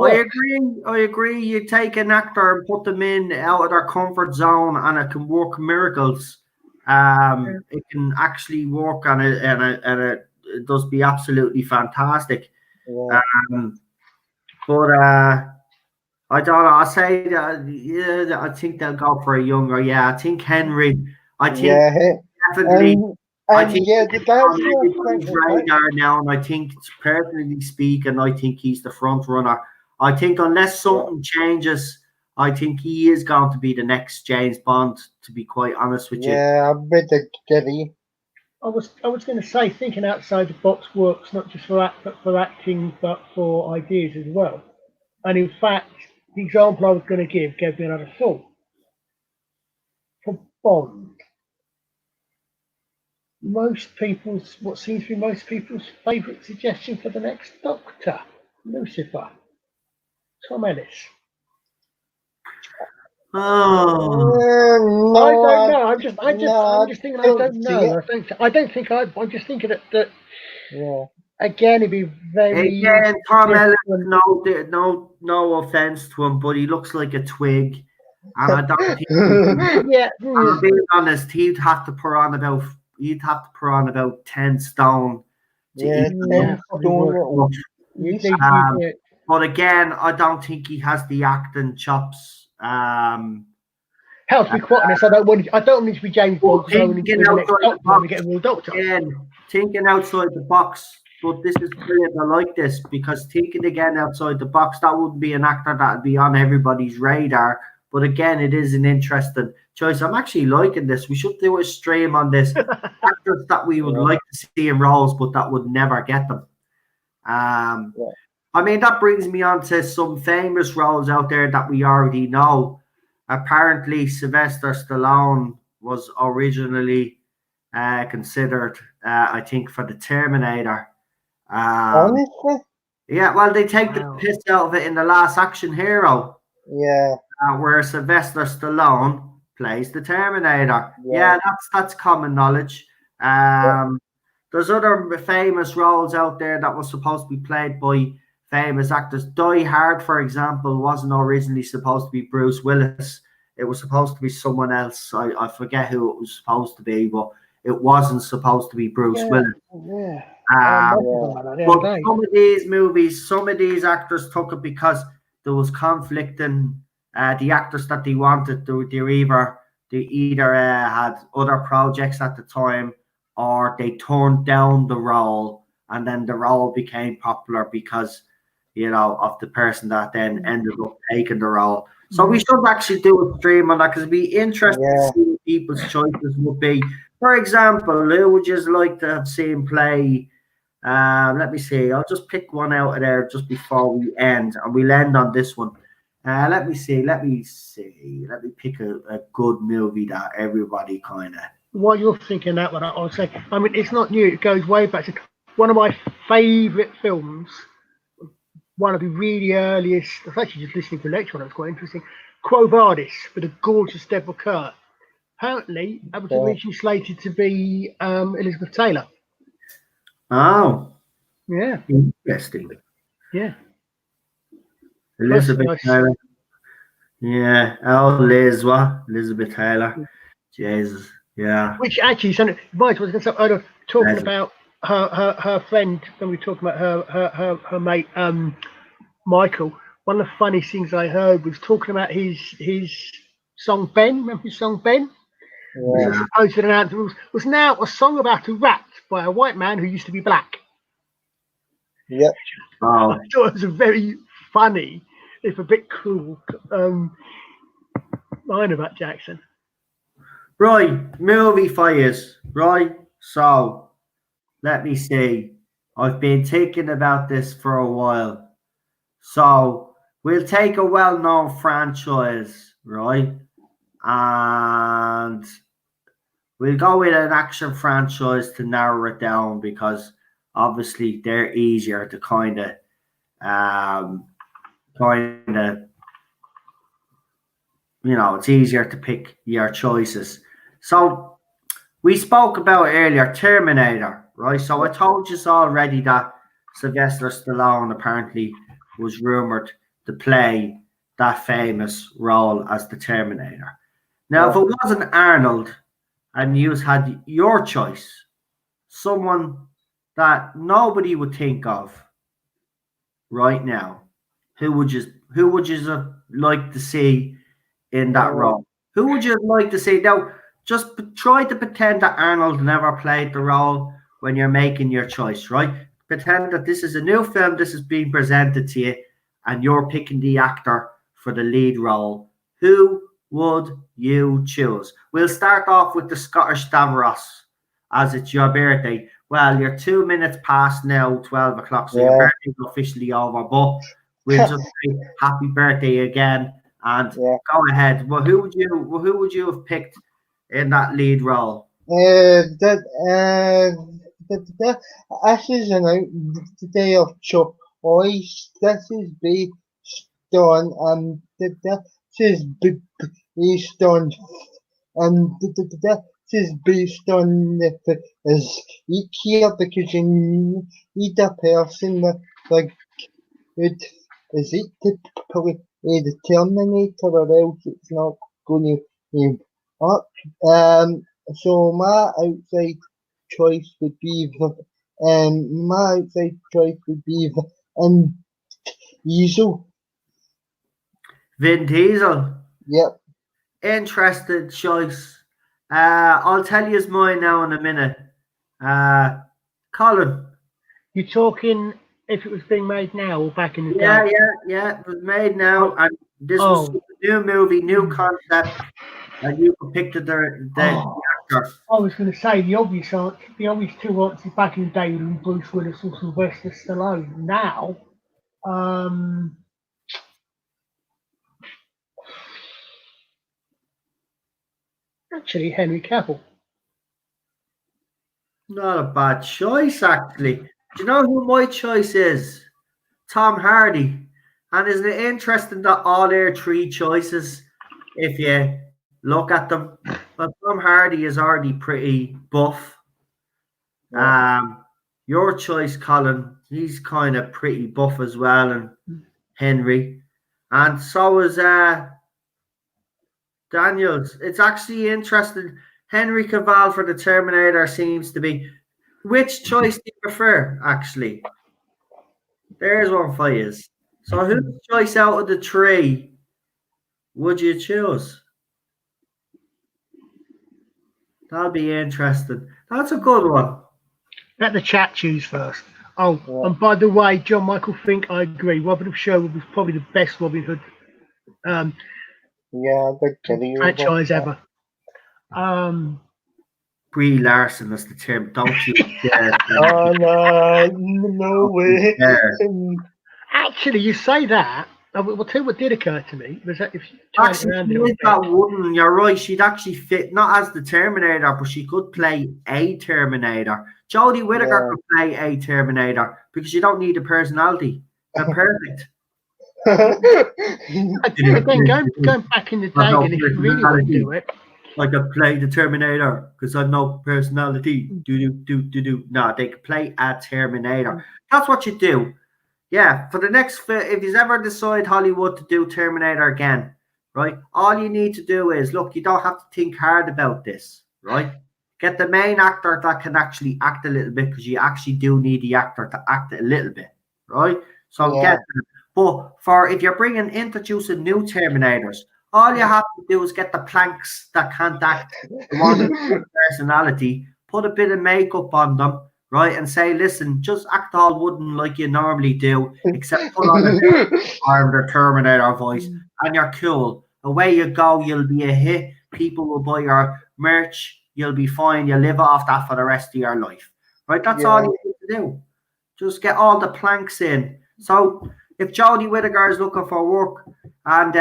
I agree. You take an actor and put them in out of their comfort zone, and it can work miracles. It can actually work, and it does be absolutely fantastic. Yeah. But I don't know. I say that, yeah, I think they'll go for a younger. Yeah, I think Henry. I think definitely. I think it's on everybody's radar now, and I think, personally speaking, I think he's the front runner. I think unless something changes, I think he is going to be the next James Bond. To be quite honest with you. Yeah, I'm with the Giddy. I was going to say, thinking outside the box works not just for acting, but for ideas as well. And in fact, the example I was going to give gave me another thought. For Bond, what seems to be most people's favourite suggestion for the next Doctor, Lucifer, Tom Ellis. Oh, No, I don't know. I'm just thinking. I don't know. I don't think. I'm just thinking that. Yeah. Again, it'd be very. Again, Tom Ellis. No offense to him, but he looks like a twig, and I don't think. Yeah. I'm being honest. He'd have to put on about 10 stone. Yeah, 10 stone. But again, I don't think he has the acting chops. How to be quite honest, I don't want him to be James Bond. Thinking outside the box, but this is brilliant. I like this, because thinking again outside the box, that wouldn't be an actor that would be on everybody's radar. But again, it is an interesting choice. I'm actually liking this. We should do a stream on this. Actors that we would like to see in roles, but that would never get them. I mean, that brings me on to some famous roles out there that we already know. Apparently, Sylvester Stallone was originally considered, I think, for the Terminator. Honestly? Yeah, well, they take the piss out of it in The Last Action Hero. Yeah. Where Sylvester Stallone plays the Terminator. Yeah, that's common knowledge. There's other famous roles out there that were supposed to be played by famous actors. Die Hard, for example, wasn't originally supposed to be Bruce Willis. It was supposed to be someone else. I forget who it was supposed to be, but it wasn't supposed to be Bruce Willis. But some of these movies, some of these actors took it because there was conflicting. The actors that they wanted, they either had other projects at the time, or they turned down the role, and then the role became popular because, of the person that then ended up taking the role. So we should actually do a stream on that, because it'd be interesting to see what people's choices would be. For example, who would you like to have seen play? Let me see. I'll just pick one out of there just before we end, and we'll end on this one. Let me see. Let me pick a good movie that everybody kind of. While you're thinking that one, I'll say, I mean, it's not new. It goes way back to one of my favourite films. One of the really earliest. I was actually just listening to a lecture on it. It's quite interesting. Quo Vadis, with a gorgeous Deborah Kerr. Apparently, that was originally slated to be Elizabeth Taylor. Oh. Yeah. Interesting. Yeah. Elizabeth Taylor. Yeah. Oh, Liz, what? Elizabeth Taylor. Jesus. Yeah. Which actually, talking about her friend, when we were talking about her mate, Michael, one of the funniest things I heard was talking about his song Ben. Remember his song Ben? Which was supposed to announce was now a song about a rat by a white man who used to be black. Yep. Oh. I thought it was a very funny, if a bit cruel, line about Jackson. Right, movie fires. Right, so let me see. I've been thinking about this for a while. So we'll take a well-known franchise, right? And we'll go with an action franchise to narrow it down because obviously they're easier to kind of it's easier to pick your choices. So we spoke about earlier Terminator, right? So I told you already that Sylvester Stallone apparently was rumored to play that famous role as the Terminator. Now, if it wasn't Arnold and you had your choice, someone that nobody would think of right now, who would you like to see in that role? Who would you like to see? Now, just try to pretend that Arnold never played the role when you're making your choice, right? Pretend that this is a new film, this is being presented to you, and you're picking the actor for the lead role. Who would you choose? We'll start off with the Scottish Davros, as it's your birthday. Well, you're 2 minutes past now, 12 o'clock, so your birthday's officially over, but we'll just say happy birthday again. And go ahead. Well, who would you have picked in that lead role? This is the day of choice. This is based on this is based on this is based on is each here because you need a person that like it is it typically the Terminator or else it's not going to up. So my outside choice would be Diesel. Vin Diesel. Yep. Interesting choice. I'll tell you mine now in a minute. Colin. You're talking if it was being made now or back in the day? Yeah. It was made now, and this was a new movie, new concept, and you picked the actor. I was going to say the obvious two answers back in the day would be Bruce Willis or Sylvester Stallone. Now, actually, Henry Cavill. Not a bad choice, actually. Do you know who my choice is? Tom Hardy. And isn't it interesting that all their three choices, if you look at them, but Tom Hardy is already pretty buff. Your choice, Colin, he's kind of pretty buff as well, and Henry. And so is Daniels. It's actually interesting. Henry Cavill for the Terminator seems to be. Which choice do you prefer, actually? There's one for you. So whose choice out of the three would you choose? That'll be interesting. That's a good one. Let the chat choose first. And by the way, John Michael Fink, I agree. Robin of Sherwood was probably the best Robin Hood franchise ever. Brie Larson is the term. Don't you dare. No way. Actually, you say that. I'll tell you what did occur to me was that if you you're right. She'd actually fit not as the Terminator, but she could play a Terminator. Jodie Whittaker could play a Terminator because you don't need a personality. They're perfect. Again, going back in the day, and if you really want to do it, I could play the Terminator because I've no personality. Do. No, they could play a Terminator. That's what you do. Yeah, for the next, if you ever decide Hollywood to do Terminator again, right? All you need to do is look. You don't have to think hard about this, right? Get the main actor that can actually act a little bit because you actually do need the actor to act a little bit, right? So get them. But for if you're introducing new Terminators, All you have to do is get the planks that can't act the one personality, put a bit of makeup on them, right, and say, listen, just act all wooden like you normally do, except put on a armed Terminator voice, and you're cool. Away you go, you'll be a hit. People will buy your merch. You'll be fine. You'll live off that for the rest of your life. Right? That's all you need to do. Just get all the planks in. So if Jodie Whittaker is looking for work, and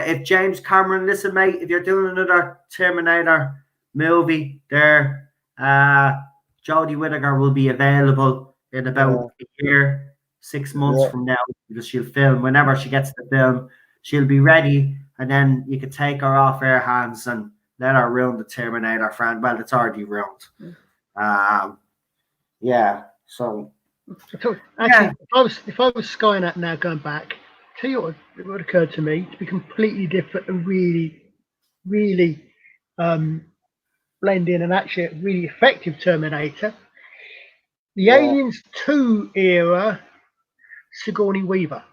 if James Cameron, listen, mate, if you're doing another Terminator movie there, Jodie Whittaker will be available in about a year, 6 months from now, because she'll film. Whenever she gets the film, she'll be ready, and then you can take her off her hands and let her ruin the Terminator friend. Well, it's already ruined. Yeah, so... Actually, if I was Skynet now going back, tell you what would occur to me to be completely different and really, really blend in and actually a really effective Terminator. The Aliens 2 era Sigourney Weaver,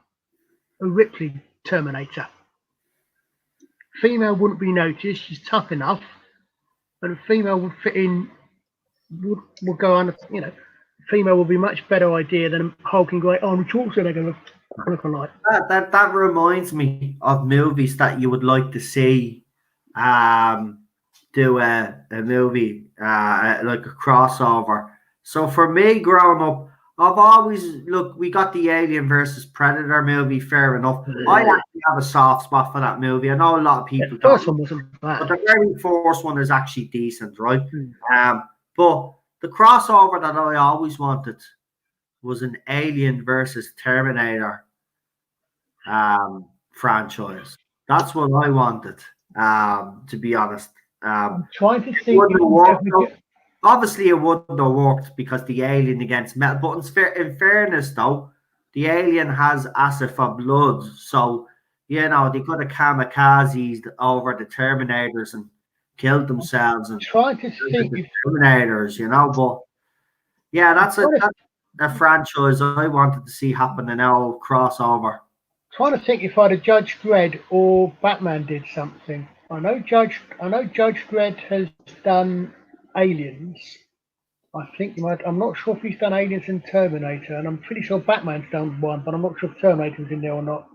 a Ripley Terminator. Female wouldn't be noticed, she's tough enough, but a female would fit in, would go on, you know, female will be a much better idea than hulking great Arnold Schwarzenegger look alike. That reminds me of movies that you would like to see do a movie like a crossover. So for me growing up, I've always we got the Alien versus Predator movie, fair enough. I actually have a soft spot for that movie. I know a lot of people The first one wasn't bad, but the very first one is actually decent, right? But the crossover that I always wanted was an Alien versus Terminator franchise. That's what I wanted, to be honest. I'm trying to think. Obviously, it wouldn't have worked because the Alien against metal. But in fairness, though, the Alien has acid for blood. So, you know, they could have kamikazes over the Terminators and killed themselves. And trying to think the Terminators, you know. But, yeah, that's a franchise I wanted to see happen in our crossover. Trying to think if either Judge Dredd or Batman did something. I know Judge Dredd has done Aliens. I think I'm not sure if he's done Aliens and Terminator, and I'm pretty sure Batman's done one, but I'm not sure if Terminator's in there or not.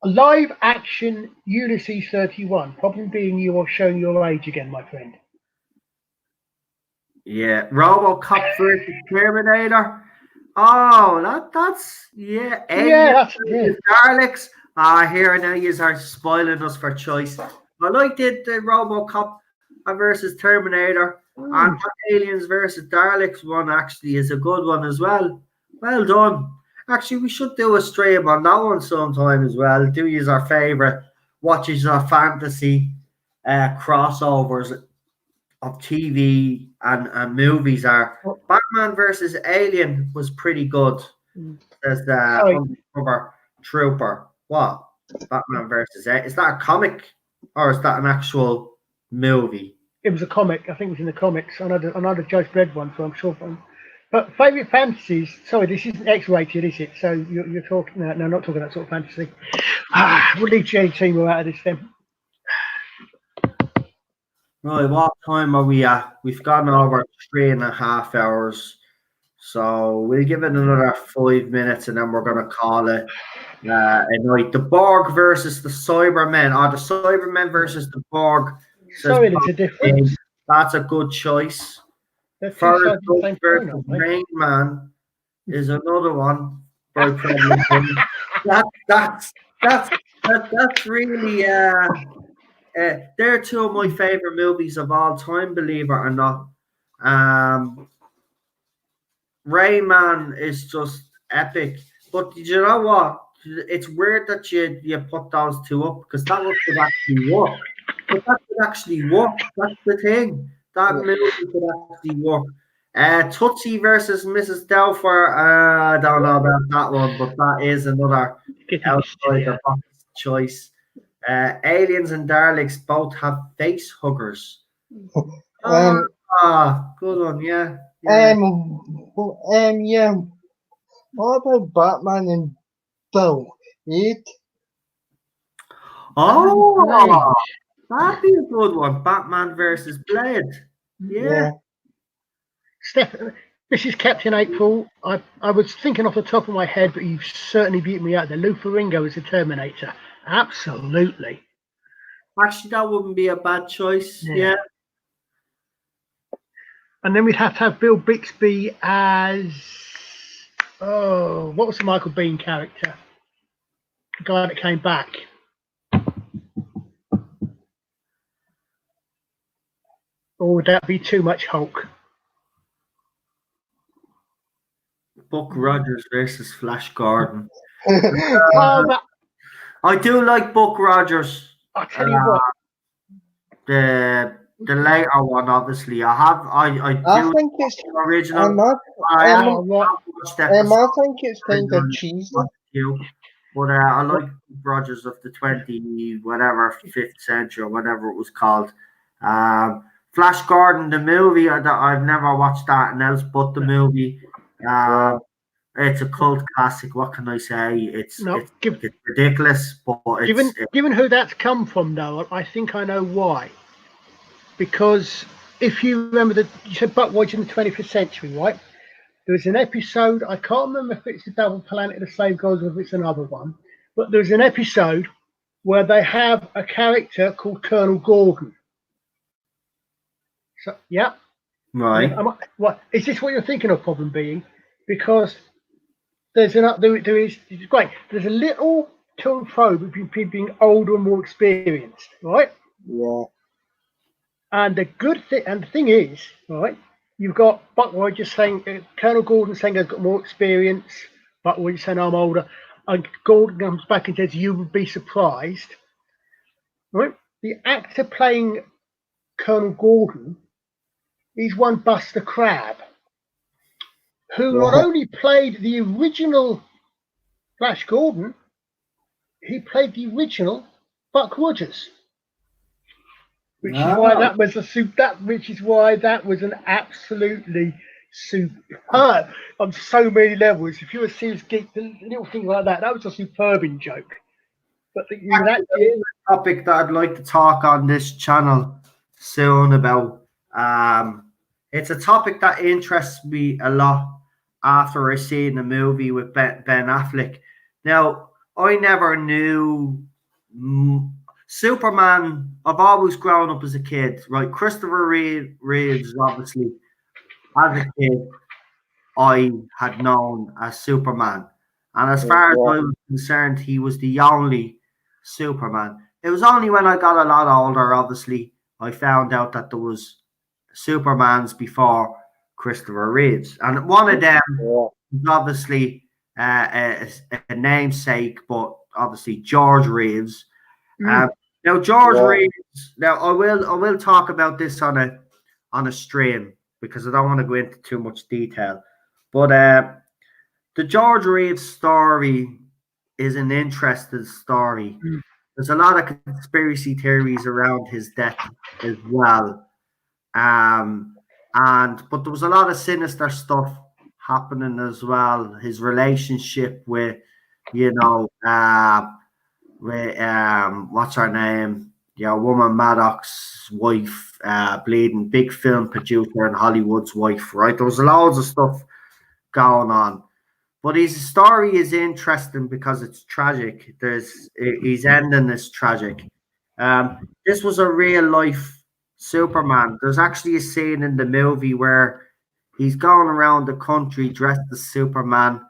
A live action Ulysses 31. Problem being you are showing your age again, my friend. Yeah, RoboCop versus Terminator. Oh, that's that's it. Daleks. Here now you are spoiling us for choice. I liked it, the RoboCop versus Terminator, and Aliens versus Daleks one actually is a good one as well. Well done. Actually, we should do a stream on that one sometime as well. Do use our favorite watches our fantasy crossovers of TV and movies are. Batman versus Alien was pretty good. There's the undercover trooper. What? Batman versus Alien. Is that a comic or is that an actual movie? It was a comic. I think it was in the comics. Another Judge Dredd one, so I'm sure. But favourite fantasies. Sorry, this isn't X-rated, is it? So you're talking. No, not talking that sort of fantasy. We'll leave JT more out of this then. Right, what time are we at? We've gone over 3.5 hours. So we'll give it another 5 minutes and then we're going to call it a night. The Borg versus the Cybermen, or the Cybermen versus the Borg. Sorry, there's a difference. That's a good choice. Forrest Gump versus Rain Man is another one. That's really they're two of my favorite movies of all time, believe it or not. Rain Man is just epic. But did you know what? It's weird that you put those two up because that would actually work. But that could actually work. That's the thing. That movie could actually work. Tootsie versus Mrs. Doubtfire. I don't know about that one, but that is another outside the box choice. Aliens and Daleks both have face huggers. Good one, yeah. What about Batman and Bill? Oh, that'd be a good one. Batman versus Blade. Yeah. Mrs. Captain April, I was thinking off the top of my head, but you've certainly beat me out there. Lou Ferrigno is the Terminator. Absolutely. Actually, that wouldn't be a bad choice. Yeah. And then we'd have to have Bill Bixby as what was the Michael Biehn character? The guy that came back. Or would that be too much Hulk? Buck Rogers versus Flash Gordon. I do like Buck Rogers. I'll tell you what. The later one, obviously. I think it's the original. I think it's kind of cheesy. But I like Rogers of the 5th century or whatever it was called. Flash Gordon, the movie, I've never watched that else but the movie. It's a cult classic. What can I say? It's ridiculous, but given who that's come from, though, I think I know why. Because if you remember you said Buck Rogers in the 25th century, right? There was an episode, I can't remember if it's the Double Planet of the Slave Gods or if it's another one, but there's an episode where they have a character called Colonel Gordon. So, yeah. Right. Is this what you're thinking of, problem being? Because there's a little to and fro between people being older and more experienced, right? Yeah. And the thing is, right, you've got Buck Rogers saying, Colonel Gordon saying I've got more experience, Buck Rogers saying I'm older, and Gordon comes back and says you would be surprised, right? The actor playing Colonel Gordon is one Buster Crabbe, who not only played the original Flash Gordon, he played the original Buck Rogers. Which is why that was an absolutely superb on so many levels. If you're a serious geek, little things like that was a superb joke. But the topic that I'd like to talk on this channel soon about. It's a topic that interests me a lot after I seen the movie with Ben Affleck. Now, I never knew Superman. I've always grown up as a kid, right? Christopher Reeves, obviously, as a kid, I had known as Superman. And as far as I was concerned, he was the only Superman. It was only when I got a lot older, obviously, I found out that there was Supermans before Christopher Reeves. And one of them was obviously a namesake, but obviously George Reeves. Now George Reeves. Now I will talk about this on a stream because I don't want to go into too much detail. But the George Reeves story is an interesting story. There's a lot of conspiracy theories around his death as well. But there was a lot of sinister stuff happening as well. His relationship with, what's her name? Woman Maddox's wife, bleeding big film producer and Hollywood's wife, right? There was loads of stuff going on. But his story is interesting because it's tragic. His ending is tragic. This was a real life Superman. There's actually a scene in the movie where he's going around the country dressed as Superman,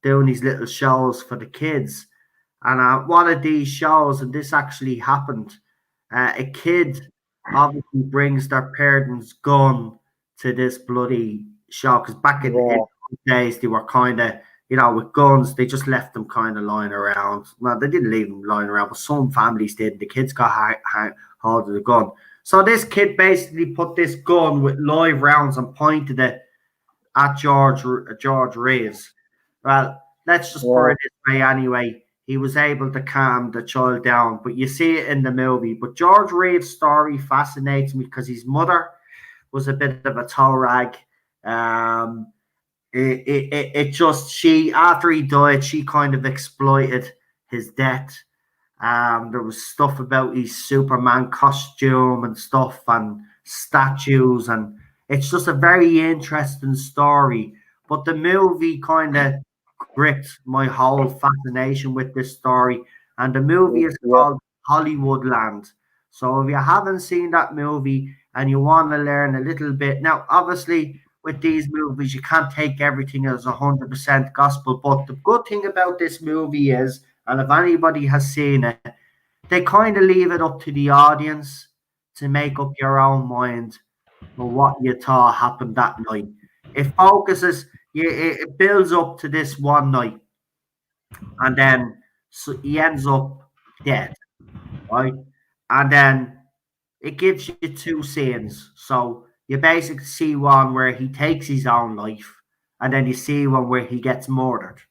doing these little shows for the kids. And one of these shows, and this actually happened, a kid obviously brings their parents' gun to this bloody show. Because back in the days, they were kind of, with guns, they just left them kind of lying around. Well, they didn't leave them lying around, but some families did. The kids got hold of the gun. So this kid basically put this gun with live rounds and pointed it at George Reeves. Well, let's just put it this way anyway. He was able to calm the child down, but you see it in the movie. But George Reeves' story fascinates me because his mother was a bit of a toe rag. After he died, she kind of exploited his death. There was stuff about his Superman costume and stuff and statues, and it's just a very interesting story. But the movie kind of gripped my whole fascination with this story, and the movie is called Hollywoodland. So if you haven't seen that movie and you want to learn a little bit, now obviously with these movies you can't take everything as 100% gospel, but the good thing about this movie is, and if anybody has seen it, they kind of leave it up to the audience to make up your own mind for what you thought happened that night. It focuses, it builds up to this one night, and then so he ends up dead, right? And then it gives you two scenes. So you basically see one where he takes his own life, and then you see one where he gets murdered.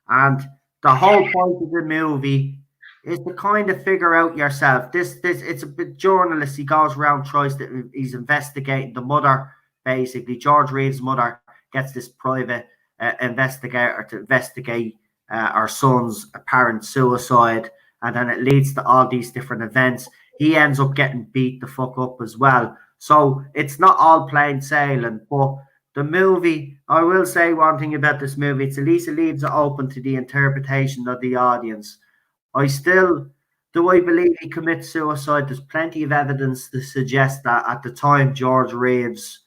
And the whole point of the movie is to kind of figure out yourself. This it's a bit journalist. He goes around, tries to he's investigating the mother. Basically, George Reed's mother gets this private investigator to investigate our son's apparent suicide, and then it leads to all these different events. He ends up getting beat the fuck up as well. So it's not all plain sailing, but the movie, I will say one thing about this movie, it's at least it leaves it open to the interpretation of the audience. Do I believe he commits suicide? There's plenty of evidence to suggest that at the time George Reeves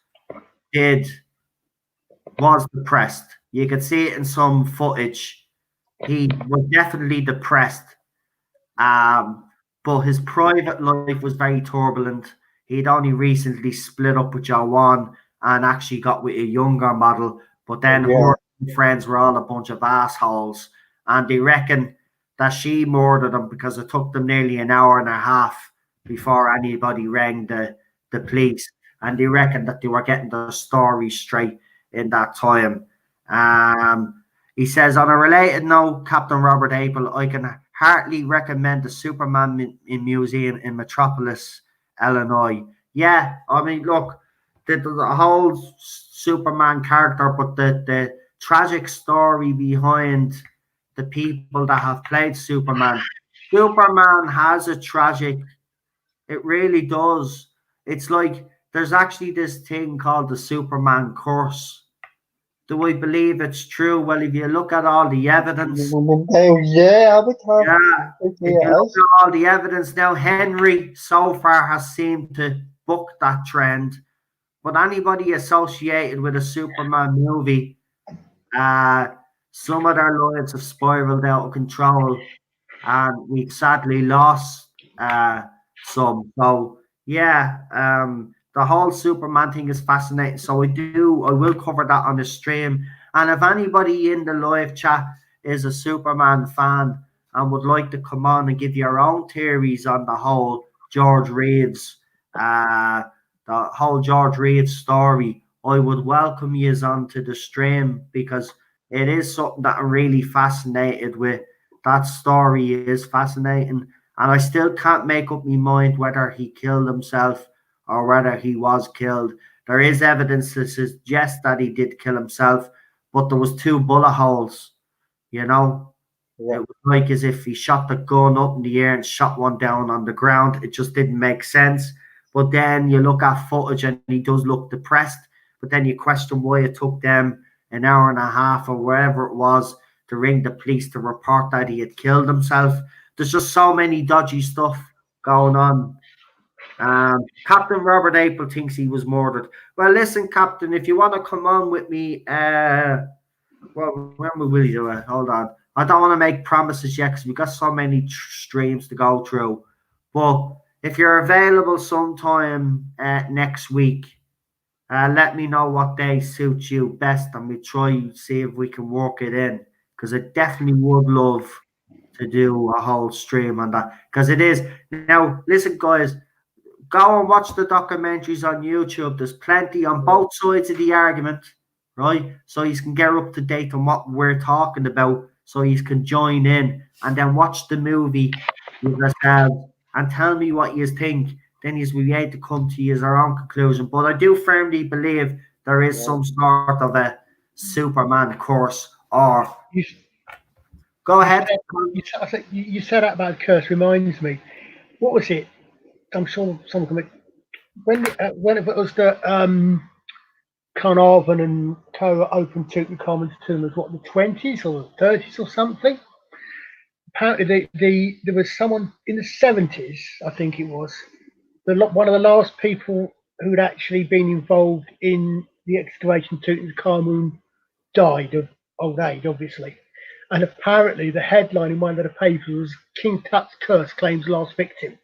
was depressed. You could see it in some footage. He was definitely depressed. But his private life was very turbulent. He'd only recently split up with Joanne and actually got with a younger model. But then her friends were all a bunch of assholes. And they reckon that she murdered him because it took them nearly an hour and a half before anybody rang the police. And they reckon that they were getting the story straight in that time. He says, on a related note, Captain Robert Apple, I can heartily recommend the Superman Museum in Metropolis, Illinois. Yeah, I mean, look, the whole Superman character, but the tragic story behind the people that have played Superman. Superman has a tragic, it really does. It's like there's actually this thing called the Superman curse. Do I believe it's true? Well, if you look at all the evidence, I would have. if you look at all the evidence now, Henry so far has seemed to buck that trend. But anybody associated with a Superman movie, some of their lives have spiraled out of control, and we've sadly lost some. So yeah, the whole Superman thing is fascinating. So I will cover that on the stream. And if anybody in the live chat is a Superman fan and would like to come on and give your own theories on the whole George Reeves, story, I would welcome you onto the stream, because it is something that I'm really fascinated with. That story is fascinating, and I still can't make up my mind whether he killed himself or whether he was killed. There is evidence to suggest that he did kill himself, but there was 2 bullet holes, you know. It was like as if he shot the gun up in the air and shot one down on the ground. It just didn't make sense. But then you look at footage and he does look depressed, but then you question why it took them an hour and a half or wherever it was to ring the police to report that he had killed himself. There's just so many dodgy stuff going on. Captain Robert Apple thinks he was murdered. Well, listen, Captain, if you want to come on with me, when will you do it? Hold on. I don't want to make promises yet because we've got so many streams to go through. But if you're available sometime next week, let me know what day suits you best, and we try to see if we can work it in, because I definitely would love to do a whole stream on that, because it is. Now, listen, guys, go and watch the documentaries on YouTube. There's plenty on both sides of the argument, right? So you can get up to date on what we're talking about, so you can join in and then watch the movie with yourselves and tell me what you think. Then you'll be able to come to your own conclusion. But I do firmly believe there is some sort of a Superman curse, or Go ahead. You said that about curse reminds me. What was it? I'm sure someone can make. When it was the Carnarvon and Co opened Tutankhamun's tomb was what, the 20s or the 30s or something. Apparently, there was someone in the 70s, I think it was, one of the last people who'd actually been involved in the excavation of Tutankhamun died of old age, obviously. And apparently, the headline in one of the papers was King Tut's curse claims last victim.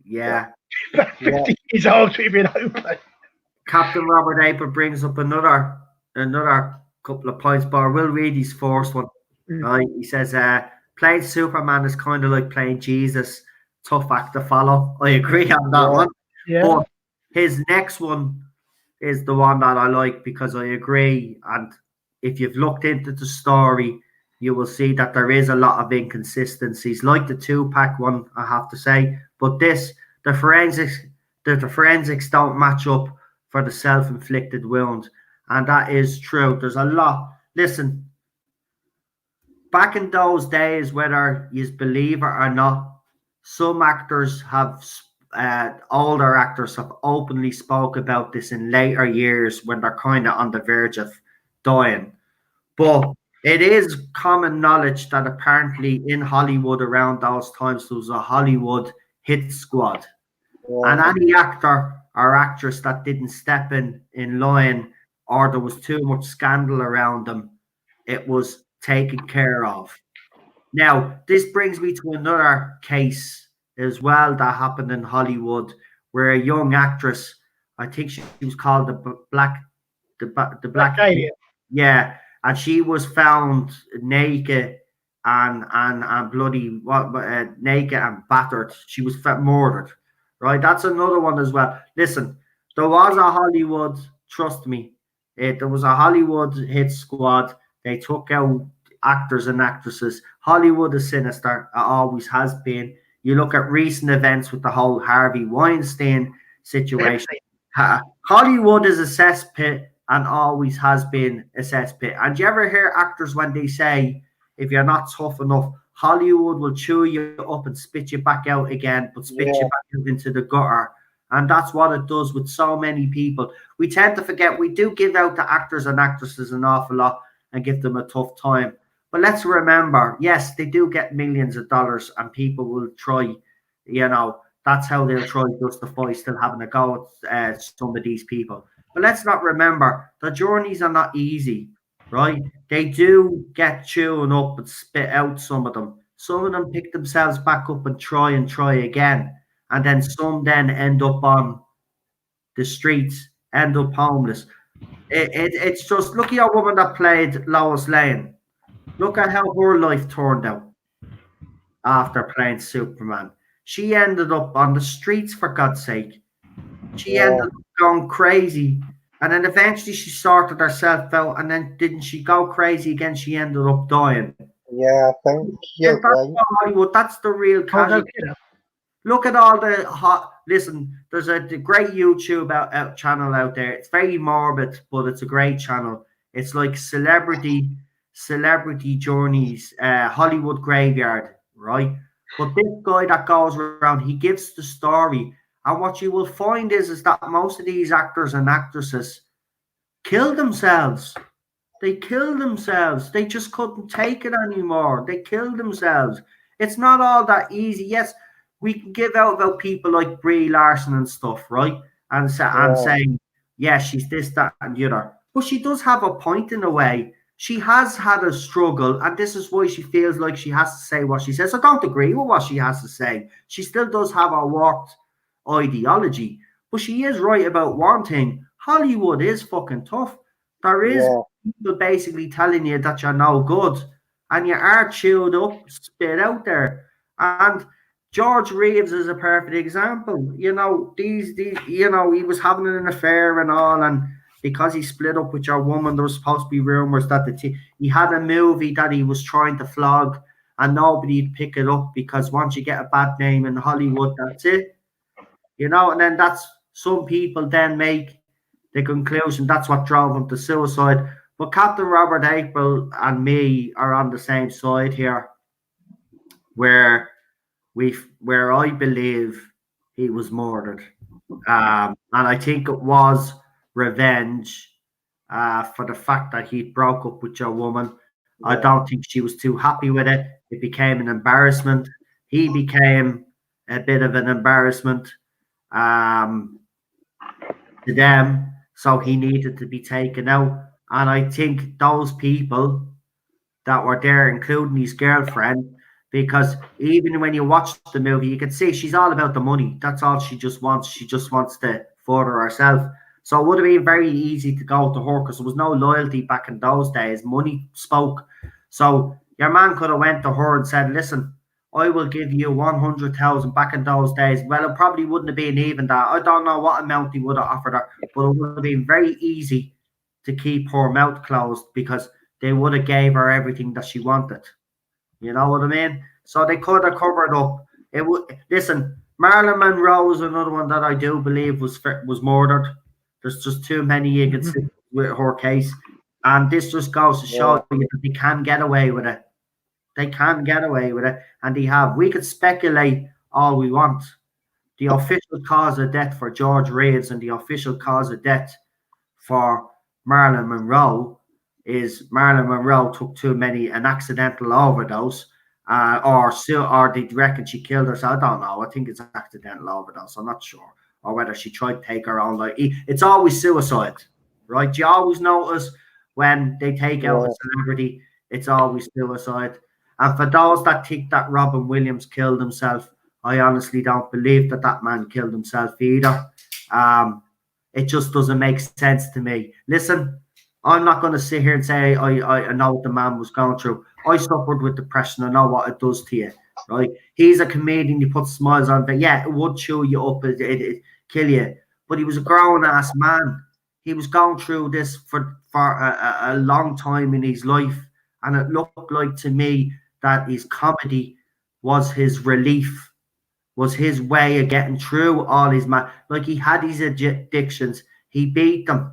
Yeah. About 50 years old, we've been open. Captain Robert April brings up another couple of points, but I will read his first one. Right? He says, playing Superman is kind of like playing Jesus. Tough act to follow. I agree on that one. Yeah. But his next one is the one that I like because I agree. And if you've looked into the story, you will see that there is a lot of inconsistencies, like the Tupac one, I have to say. But the forensics don't match up for the self-inflicted wound, and that is true. There's a lot. Listen, back in those days, whether you believe it or not, some actors have, older actors have openly spoke about this in later years when they're kind of on the verge of dying. But it is common knowledge that apparently in Hollywood around those times there was a Hollywood hit squad. And any actor or actress that didn't step in line or there was too much scandal around them, it was taken care of. Now, this brings me to another case as well that happened in Hollywood where a young actress, I think she was called the Black Alien. Yeah, and she was found naked and bloody naked and battered. She was murdered. Right, that's another one as well. Listen, there was a Hollywood, trust me, there was a Hollywood hit squad. They took out actors and actresses. Hollywood is sinister. It always has been. You look at recent events with the whole Harvey Weinstein situation. Hollywood is a cesspit and always has been a cesspit. And you ever hear actors when they say, if you're not tough enough, Hollywood will chew you up and spit you back out again, but spit you back out into the gutter. And that's what it does with so many people. We tend to forget we do give out to actors and actresses an awful lot and give them a tough time. But let's remember, yes, they do get millions of dollars and people will try, that's how they'll try to justify still having a go at some of these people. But let's not remember, the journeys are not easy, right? They do get chewing up and spit out some of them. Some of them pick themselves back up and try again. And then some then end up on the streets, end up homeless. It's just, look at a woman that played Lois Lane. Look at how her life turned out after playing Superman. She ended up on the streets, for God's sake. She ended up going crazy. And then eventually she sorted herself out. And then didn't she go crazy again? She ended up dying. Yeah, thank you. Hollywood. That's the real casualty. Look at all the listen, there's a great YouTube channel out there. It's very morbid, but it's a great channel. It's like celebrity journeys, Hollywood Graveyard, right? But this guy that goes around, he gives the story. And what you will find is that most of these actors and actresses kill themselves. They kill themselves. They just couldn't take it anymore. They killed themselves. It's not all that easy. Yes, we can give out about people like Brie Larson and stuff, right? And saying, yeah, she's this, that, and the other. But she does have a point in a way. She has had a struggle, and this is why she feels like she has to say what she says. I don't agree with what she has to say. She still does have a warped ideology, but she is right about one thing. Hollywood is fucking tough. There is people basically telling you that you're no good, and you are chewed up, spit out there. And George Reeves is a perfect example. He was having an affair and all, and because he split up with your woman, there was supposed to be rumors that he had a movie that he was trying to flog, and nobody'd pick it up because once you get a bad name in Hollywood, that's it. And then some people then make the conclusion that's what drove him to suicide. But Captain Robert April and me are on the same side here, where I believe he was murdered, and I think it was revenge for the fact that he broke up with your woman. I don't think she was too happy with it. It became an embarrassment. He became a bit of an embarrassment to them, so he needed to be taken out. And I think those people that were there, including his girlfriend, because even when you watch the movie, you can see she's all about the money. That's all she just wants. She just wants to further herself. So it would have been very easy to go to her because there was no loyalty back in those days. Money spoke. So your man could have went to her and said, listen, I will give you 100,000 back in those days. Well, it probably wouldn't have been even that. I don't know what amount he would have offered her, but it would have been very easy to keep her mouth closed because they would have gave her everything that she wanted. You know what I mean? So they could have covered up. It would listen. Marilyn Monroe is another one that I do believe was murdered. There's just too many inconsistencies with her case, and this just goes to show you that they can get away with it. They can get away with it, and they have. We could speculate all we want. The official cause of death for George Reeves and the official cause of death for Marilyn Monroe is Marilyn Monroe took an accidental overdose, or they reckon she killed herself. I don't know. I think it's an accidental overdose. I'm not sure, or whether she tried to take her own life. It's always suicide, right? You always notice when they take out a celebrity, it's always suicide. And for those that think that Robin Williams killed himself, I honestly don't believe that man killed himself either. It just doesn't make sense to me. Listen, I'm not going to sit here and say I know what the man was going through. I suffered with depression. I know what it does to you, right? He's a comedian. He puts smiles on, but yeah, it would chew you up. It kill you. But he was a grown-ass man. He was going through this for a long time in his life. And it looked like to me that his comedy was his relief, was his way of getting through all his like he had his addictions. He beat them.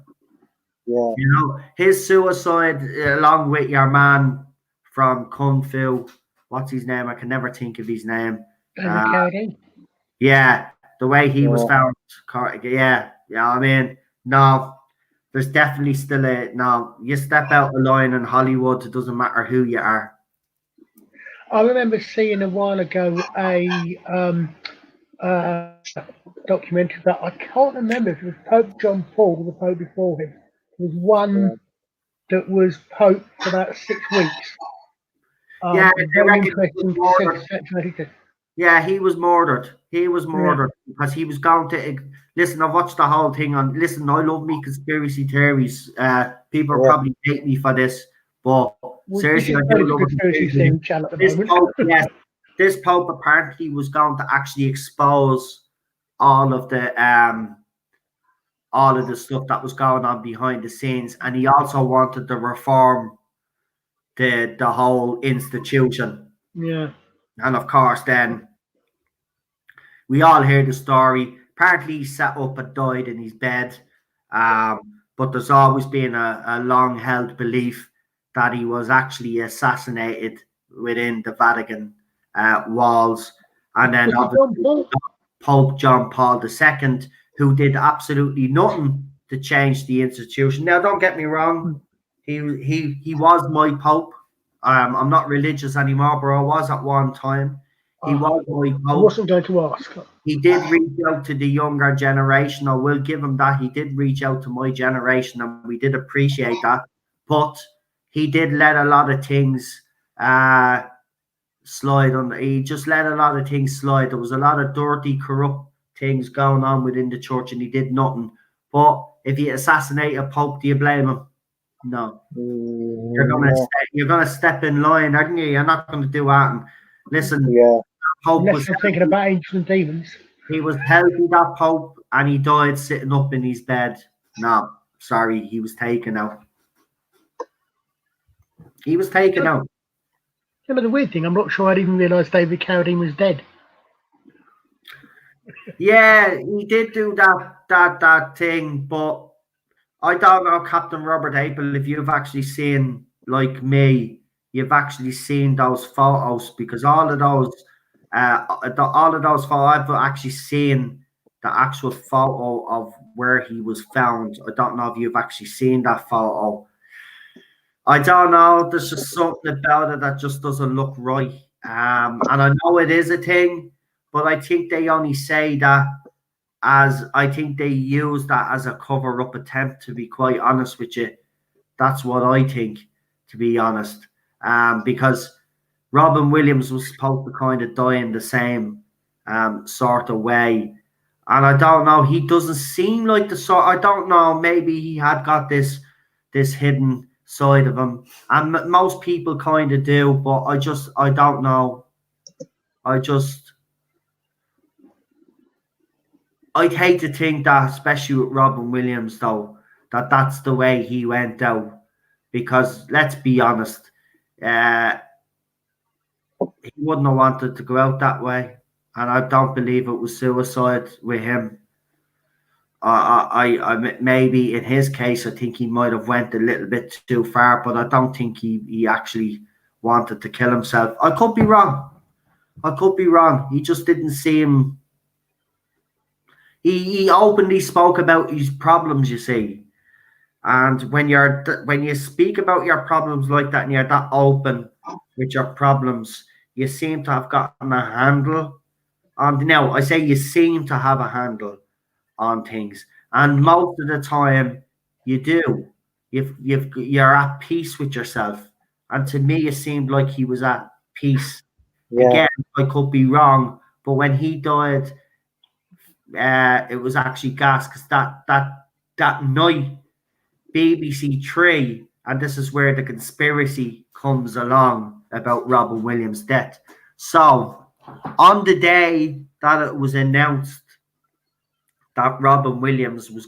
Yeah. You know, his suicide, along with your man from Kung Fu, what's his name? I can never think of his name. Yeah, the way he was found. Yeah, I mean, no, there's definitely still you step out the line in Hollywood, it doesn't matter who you are. I remember seeing a while ago a documentary that I can't remember if it was Pope John Paul or the Pope before him. There was one that was Pope for about 6 weeks. Very interesting. Yeah, he was murdered. He was murdered because he was going to listen. I watched the whole thing on. Listen, I love me conspiracy theories. People probably hate me for this, but seriously, I do love conspiracy theory channel at the moment. This Pope apparently was going to actually expose all of the stuff that was going on behind the scenes, and he also wanted to reform the whole institution. Yeah. And of course, then we all hear the story. Apparently, he sat up and died in his bed. But there's always been a long-held belief that he was actually assassinated within the Vatican walls. And then Pope John Paul II, who did absolutely nothing to change the institution. Now, don't get me wrong. He was my Pope. I'm not religious anymore, but I was at one time. He was my Pope. I wasn't going to ask. He did reach out to the younger generation. I will give him that. He did reach out to my generation, and we did appreciate that. But he did let a lot of things slide on. He just let a lot of things slide. There was a lot of dirty, corrupt things going on within the church, and he did nothing. But if you assassinate a Pope, do you blame him? No. You're gonna step in line, aren't you? You're not gonna do that. And listen, Pope was thinking about angels and demons. He was healthy, that Pope, and he died sitting up in his bed. No, sorry, he was taken out. He was taken out. Yeah, but the weird thing, I'm not sure I'd even realised David Carradine was dead. Yeah, he did do that thing, but I don't know, Captain Robert Apple, if you've actually seen, like me, you've actually seen those photos, because all of those photos, I've actually seen the actual photo of where he was found. I don't know if you've actually seen that photo. I don't know. There's just something about it that just doesn't look right. And I know it is a thing, but I think they only say that as I think they use that as a cover up attempt, to be quite honest with you. That's what I think, to be honest. Because Robin Williams was supposed to kind of die in the same sort of way. And I don't know, he doesn't seem like the sort. I don't know, maybe he had got this hidden side of him. And most people kind of do, but I don't know. I'd hate to think that, especially with Robin Williams, though, that's the way he went out. Because let's be honest, he wouldn't have wanted to go out that way, and I don't believe it was suicide with him. I maybe in his case, I think he might have went a little bit too far, but I don't think he actually wanted to kill himself. I could be wrong. He just didn't seem. He openly spoke about his problems, you see, and when you speak about your problems like that and you're that open with your problems, you seem to have gotten a handle on. Now, I say you seem to have a handle on things, and most of the time you do. You're at peace with yourself, and to me, it seemed like he was at peace. Yeah. Again, I could be wrong, but when he died, it was actually gas, because that night, BBC Three, and this is where the conspiracy comes along about Robin Williams' death. So, on the day that it was announced that Robin Williams was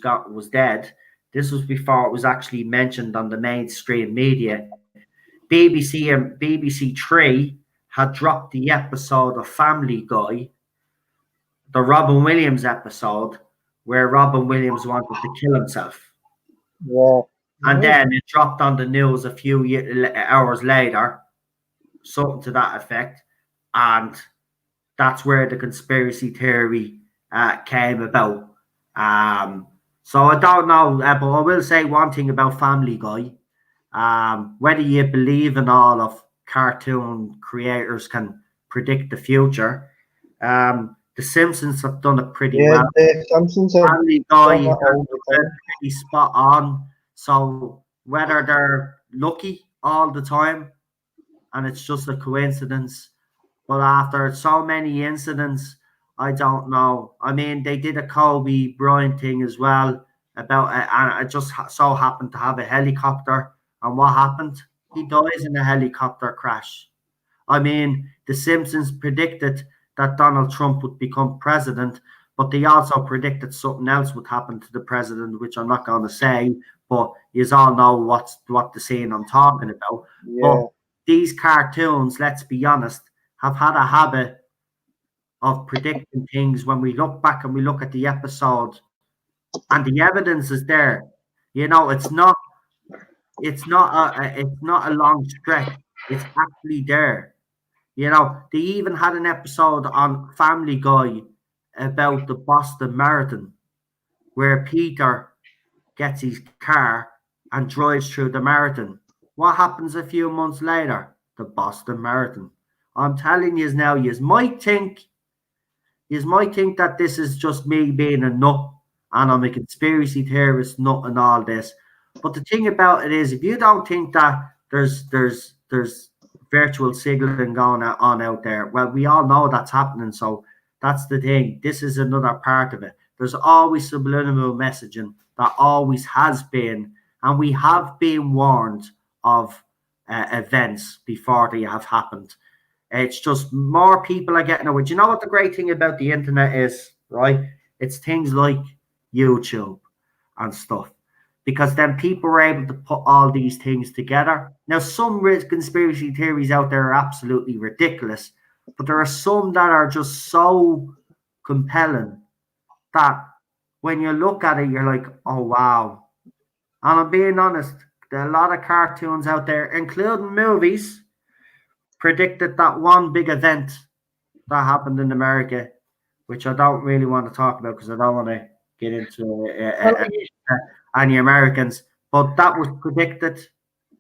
dead, this was before it was actually mentioned on the mainstream media. BBC and BBC Three had dropped the episode of Family Guy, the Robin Williams episode, where Robin Williams wanted to kill himself. Yeah. And then it dropped on the news a few hours later, something to that effect. And that's where the conspiracy theory came about. So I don't know, but I will say one thing about Family Guy. Whether you believe in all of cartoon creators can predict the future, the Simpsons have done it pretty well. The Simpsons have Family Guy done it all the time. pretty spot on. So whether they're lucky all the time and it's just a coincidence, but after so many incidents, I don't know. I mean, they did a Kobe Bryant thing as well about it, and it just so happened to have a helicopter. And what happened? He dies in a helicopter crash. I mean, The Simpsons predicted that Donald Trump would become president, but they also predicted something else would happen to the president, which I'm not going to say, but you all know what the scene I'm talking about. Yeah. But these cartoons, let's be honest, have had a habit of predicting things. When we look back and we look at the episode, and the evidence is there. You know, it's not a long stretch. It's actually there. You know, they even had an episode on Family Guy about the Boston Marathon, where Peter gets his car and drives through the marathon. What happens a few months later? The Boston Marathon. I'm telling you now, you might think that this is just me being a nut and I'm a conspiracy theorist nut and all this. But the thing about it is, if you don't think that there's virtual signaling going on out there, well, we all know that's happening. So that's the thing. This is another part of it. There's always subliminal messaging. That always has been, and we have been warned of events before they have happened. It's just more people are getting aware. Do you know what the great thing about the internet is, right? It's things like YouTube and stuff. Because then people are able to put all these things together. Now, some conspiracy theories out there are absolutely ridiculous, but there are some that are just so compelling that when you look at it, you're like, oh, wow, And I'm being honest, there are a lot of cartoons out there, including movies, predicted that one big event that happened in America, which I don't really want to talk about because I don't want to get into any Americans, but that was predicted.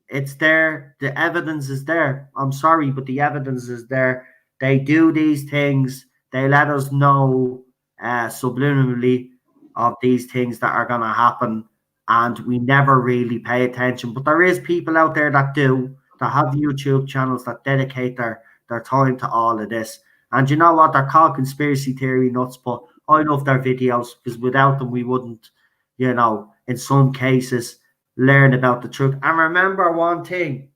It's there. The evidence is there. I'm sorry, but the evidence is there. They do these things. They let us know subliminally of these things that are going to happen, and we never really pay attention. But there is people out there that do, that have YouTube channels that dedicate their time to all of this. And you know what? They're called conspiracy theory nuts, but I love their videos because without them, we wouldn't, in some cases, learn about the truth. And remember one thing,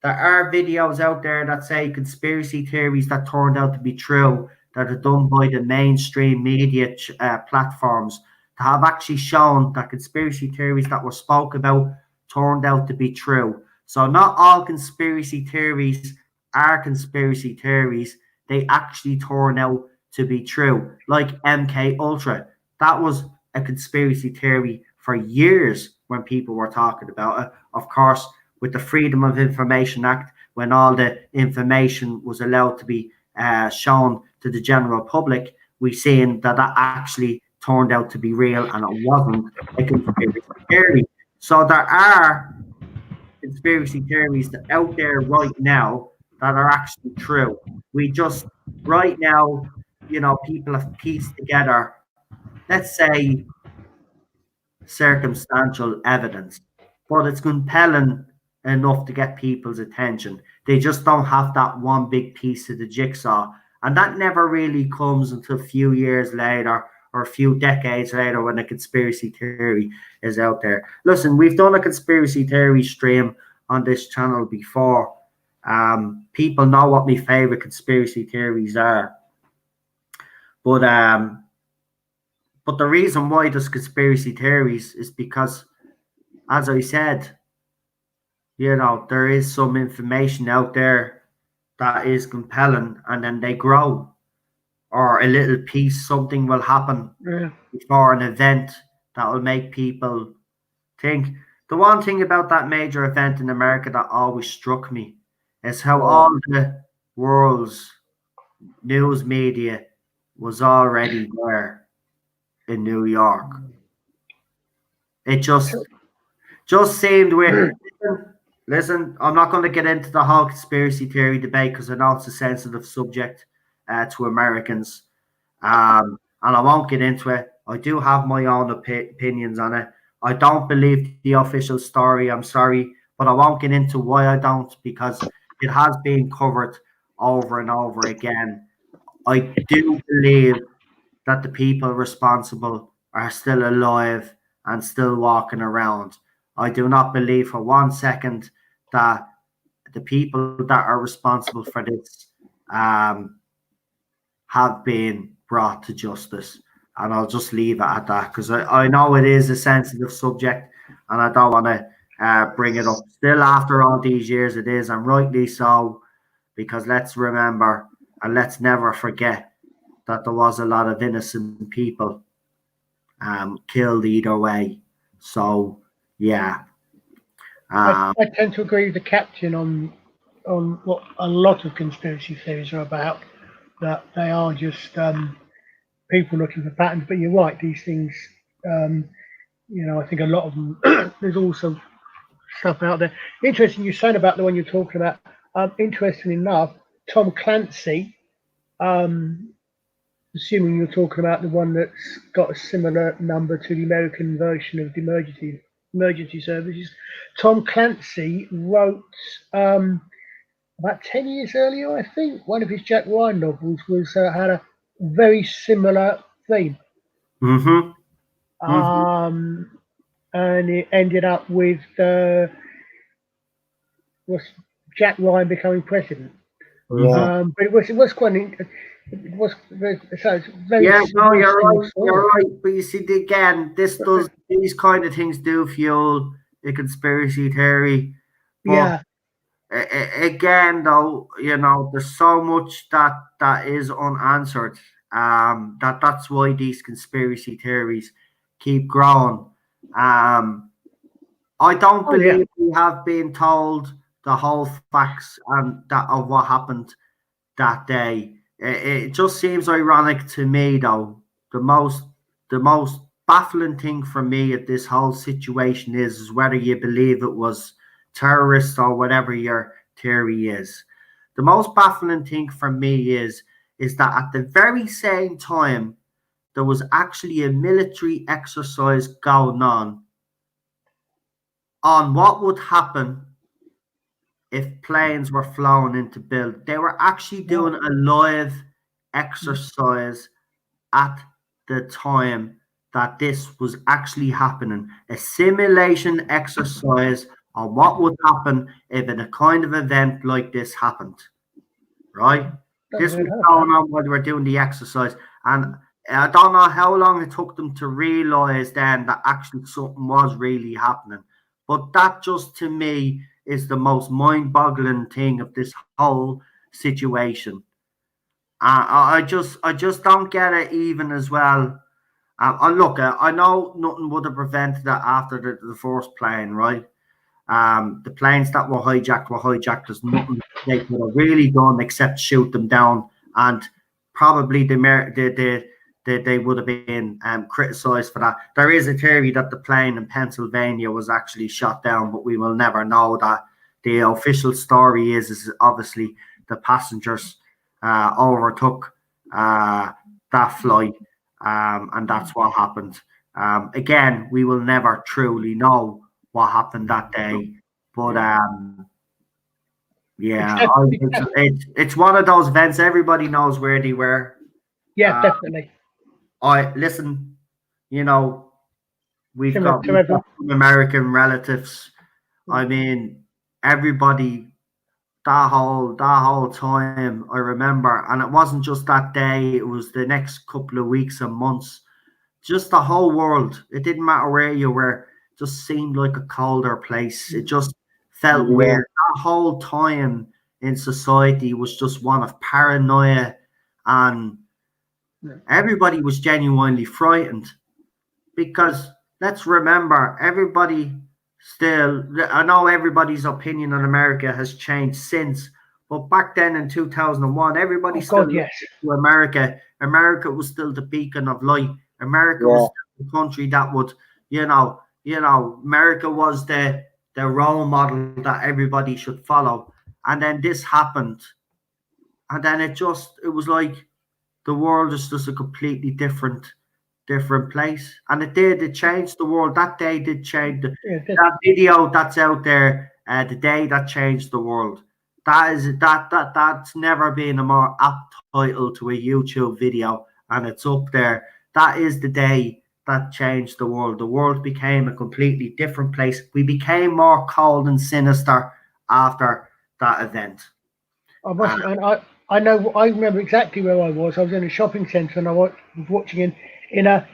there are videos out there that say conspiracy theories that turned out to be true, that are done by the mainstream media platforms, that have actually shown that conspiracy theories that were spoke about turned out to be true. So not all conspiracy theories are conspiracy theories. They actually turn out to be true. Like MK Ultra, that was a conspiracy theory for years when people were talking about it. Of course, with the Freedom of Information Act, when all the information was allowed to be shown to the general public, we seen that actually turned out to be real and it wasn't a conspiracy theory. So there are conspiracy theories that out there right now that are actually true. We just right now, people have pieced together, let's say, circumstantial evidence, but it's compelling enough to get people's attention. They just don't have that one big piece of the jigsaw. And that never really comes until a few years later or a few decades later when a conspiracy theory is out there. Listen, we've done a conspiracy theory stream on this channel before. People know what my favorite conspiracy theories are. But the reason why there's conspiracy theories is because, as I said, there is some information out there that is compelling and then they grow. Or a little piece, something will happen before an event that will make people think. The one thing about that major event in America that always struck me is how all the world's news media was already there in New York. It just seemed weird. Listen, I'm not going to get into the whole conspiracy theory debate because I know it's a sensitive subject to Americans. And I won't get into it. I do have my own opinions on it. I don't believe the official story. I'm sorry, but I won't get into why I don't because it has been covered over and over again. I do believe that the people responsible are still alive and still walking around. I do not believe for 1 second that the people that are responsible for this have been brought to justice. And I'll just leave it at that because I know it is a sensitive subject and I don't want to bring it up. Still, after all these years, it is, and rightly so, because let's remember and let's never forget that there was a lot of innocent people killed either way. So, yeah. I tend to agree with the captain on what a lot of conspiracy theories are about, that they are just people looking for patterns. But you're right, these things, I think a lot of them, there's also stuff out there. Interesting you're saying about the one you're talking about. Interesting enough, Tom Clancy, assuming you're talking about the one that's got a similar number to the American version of the emergency services. Tom Clancy wrote about 10 years earlier, I think, one of his Jack Ryan novels had a very similar theme. Mm-hmm. And it ended up with was Jack Ryan becoming president. Yeah. But it was quite it was very, so it's very no, you're right. But you see, again, these kind of things do fuel a conspiracy theory. But again, though, there's so much that is unanswered. That's why these conspiracy theories keep growing. I don't believe we have been told the whole facts that of what happened that day. It just seems ironic to me, though. The most baffling thing for me at this whole situation is whether you believe it was terrorists or whatever your theory is. The most baffling thing for me is that at the very same time there was actually a military exercise going on what would happen if planes were flown into build. They were actually doing a live exercise at the time that this was actually happening. A simulation exercise on what would happen if a kind of event like this happened. Right? This was going on while they were doing the exercise. And I don't know how long it took them to realize then that actually something was really happening. But that just to me is the most mind-boggling thing of this whole situation. I just don't get it even as well. Look, I know nothing would have prevented that after the first plane, right? The planes that were hijacked. There's nothing they could have really done except shoot them down, and probably they would have been criticized for that. There is a theory that the plane in Pennsylvania was actually shot down, but we will never know that. The official story is obviously the passengers overtook that flight, and that's what happened. Again, we will never truly know what happened that day, but it's one of those events. Everybody knows where they were. Yeah, definitely. Listen, we've got American relatives. I mean, everybody. That whole time, I remember, and it wasn't just that day. It was the next couple of weeks and months. Just the whole world. It didn't matter where you were. It just seemed like a colder place. It just felt weird. That whole time in society was just one of paranoia, and everybody was genuinely frightened. Because let's remember, everybody still, I know everybody's opinion on America has changed since, but back then in 2001, everybody looked to America. America was still the beacon of light. America was still the country that would, America was the role model that everybody should follow. And then this happened. And then it was like the world is just a completely different place, and it changed the world. That day did change. That video that's out there, the day that changed the world, that's never been a more apt title to a YouTube video, and it's up there. That is the day that changed the world. The world became a completely different place. We became more cold and sinister after that event. I know. I remember exactly where I was. I was in a shopping centre, and I was watching in a.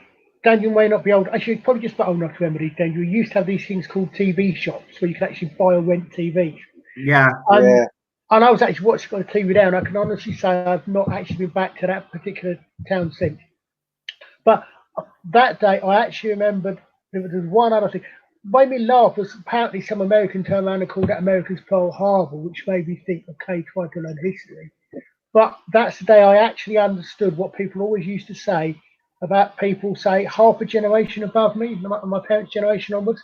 Daniel may not be old. Actually, probably just about old enough to remember these days. We used to have these things called TV shops where you could actually buy or rent TVs. Yeah. And I was actually watching on TV there, and I can honestly say I've not actually been back to that particular town since. But that day, I actually remembered there was one other thing. What made me laugh was apparently some American turned around and called it America's Pearl Harbor, which made me think, okay, try to learn history. But that's the day I actually understood what people always used to say about people, say, half a generation above me, my parents' generation onwards.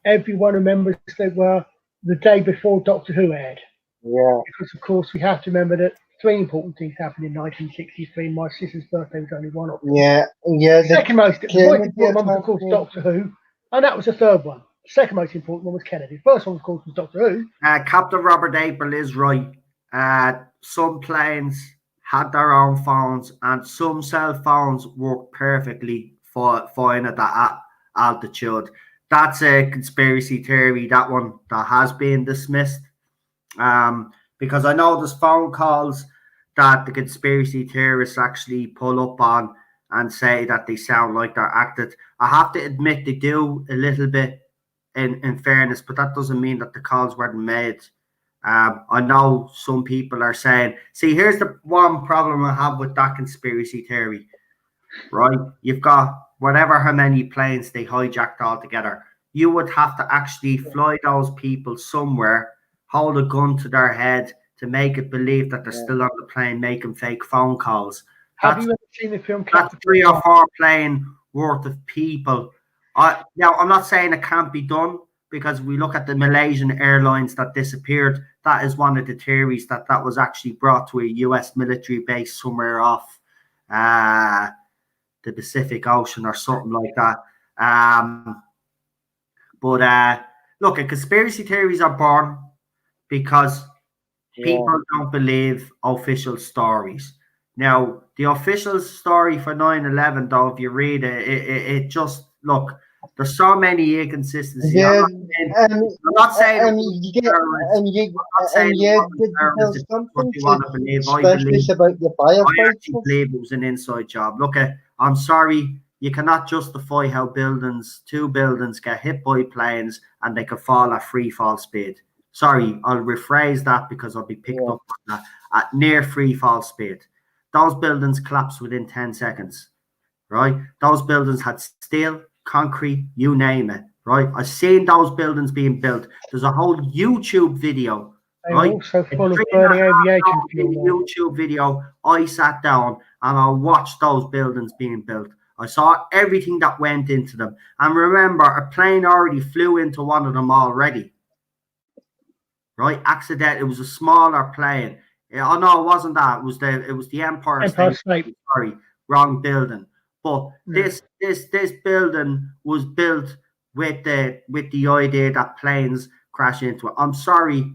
Everyone remembers that were the day before Doctor Who aired. Yeah. Because, of course, we have to remember that three important things happened in 1963. My sister's birthday was only one of them. Yeah. The second most important one was, of course, Doctor Who, and that was the third one. The second most important one was Kennedy. The first one, of course, was Doctor Who. Captain Robert April is right. Some planes had their own phones, and some cell phones work perfectly fine at that altitude. That's a conspiracy theory, that one that has been dismissed. Because I know there's phone calls that the conspiracy theorists actually pull up on and say that they sound like they're acted. I have to admit they do a little bit in fairness, but that doesn't mean that the calls weren't made. I know some people are saying, see, here's the one problem I have with that conspiracy theory, right? You've got whatever how many planes they hijacked altogether. you would have to actually fly those people somewhere, hold a gun to their head to make it believe that they're still on the plane making fake phone calls. Have you ever seen the film? That's 3 or 4 plane worth of people. Now, I'm not saying it can't be done, because we look at the Malaysian Airlines that disappeared. That is one of the theories, that was actually brought to a US military base somewhere off the Pacific Ocean or something like that. But look, conspiracy theories are born because people don't believe official stories. Now, the official story for 9/11, though, if you read it, it just, look, there's so many inconsistencies. Yeah, I'm not saying there's something suspicious about the I actually firefighters. believe it was an inside job. Look, I'm sorry, you cannot justify how two buildings get hit by planes and they can fall at free fall speed. Sorry, I'll rephrase that because I'll be picked up on that. At near free fall speed. Those buildings collapsed within 10 seconds, right? Those buildings had steel, concrete, you name it, right? I've seen those buildings being built. There's a whole YouTube video, right? Also full of burning aviation fuel. YouTube video. I sat down and I watched those buildings being built. I saw everything that went into them. And remember, a plane already flew into one of them already. Right? Accident. It was a smaller plane. Oh no, it wasn't that. It was the Empire State. Sorry, wrong building. But this building was built with the idea that planes crash into it. I'm sorry,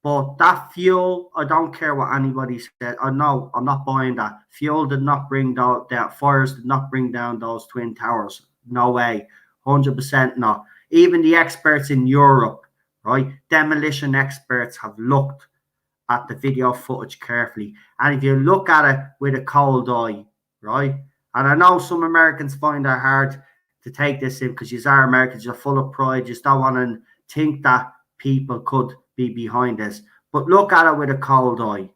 but that fuel, I don't care what anybody said. I know I'm not buying that. Fuel did not bring down that, fires did not bring down those twin towers. No way. 100% not. Even the experts in Europe, right? Demolition experts have looked at the video footage carefully. And if you look at it with a cold eye, right? And I know some Americans find it hard to take this in because you are Americans, you're full of pride, you don't want to think that people could be behind this. But look at it with a cold eye.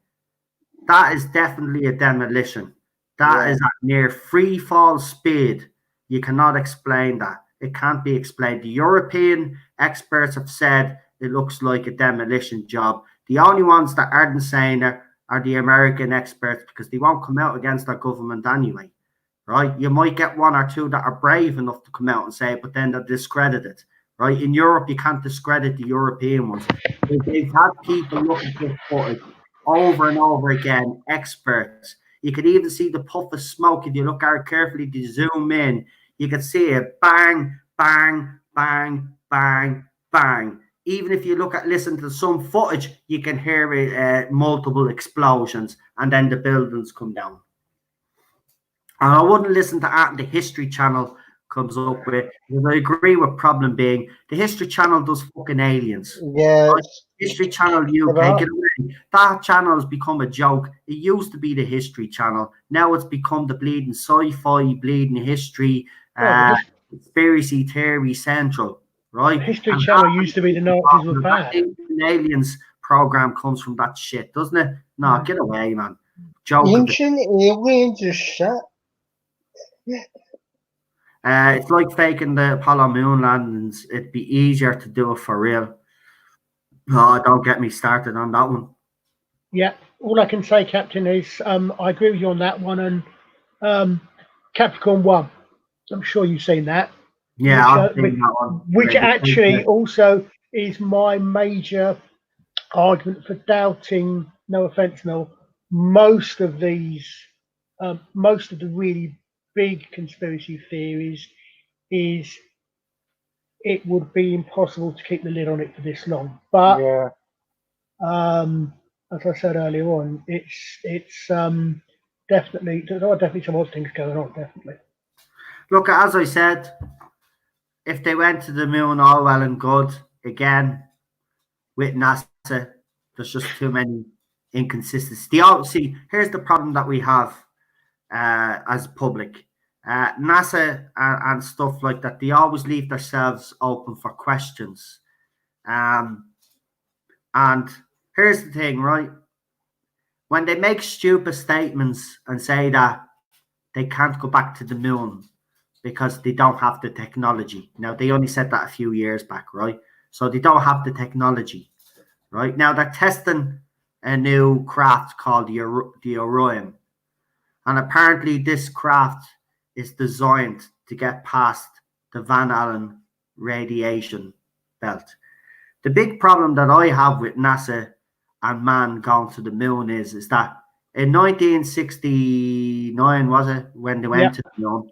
That is definitely a demolition. That is at near free fall speed. You cannot explain that. It can't be explained. The European experts have said it looks like a demolition job. The only ones that aren't saying it are the American experts because they won't come out against their government anyway, right? You might get one or two that are brave enough to come out and say it, but then they're discredited, right? In Europe, you can't discredit the European ones. They've had people looking at this footage over and over again, experts. You could even see the puff of smoke if you look at it carefully, to zoom in. You can see it bang, bang, bang, bang, bang. Even if you listen to some footage, you can hear it, multiple explosions, and then the buildings come down. And I wouldn't listen to that. The History Channel comes up with, because I agree with problem being the History Channel does fucking aliens. Yeah. History Channel UK, get away. That channel has become a joke. It used to be the History Channel. Now it's become the bleeding sci-fi, bleeding history, conspiracy theory central. Right? The History Channel used to be the Nazis were bad. Aliens program comes from that shit, doesn't it? No, get away, man. Ancient aliens are shit. It's like faking the Apollo moon landings. It'd be easier to do it for real. Oh, don't get me started on that one. Yeah, all I can say, Captain, is I agree with you on that one. And Capricorn 1, I'm sure you've seen that. Yeah, I've seen that one. Which actually also is my major argument for doubting, no offense, Mel, most of the really big conspiracy theories is it would be impossible to keep the lid on it for this long. But as I said earlier on, it's definitely, there are definitely some odd things going on, definitely. Look, as I said, if they went to the moon, all well and good. Again, with NASA, there's just too many inconsistencies. See, here's the problem that we have as public. NASA and stuff like that, they always leave themselves open for questions. And here's the thing, right? When they make stupid statements and say that they can't go back to the moon, because they don't have the technology. Now, they only said that a few years back, right? So they don't have the technology, right? Now, they're testing a new craft called the Orion. And apparently this craft is designed to get past the Van Allen radiation belt. The big problem that I have with NASA and man going to the moon is that in 1969, was it, when they went to the moon,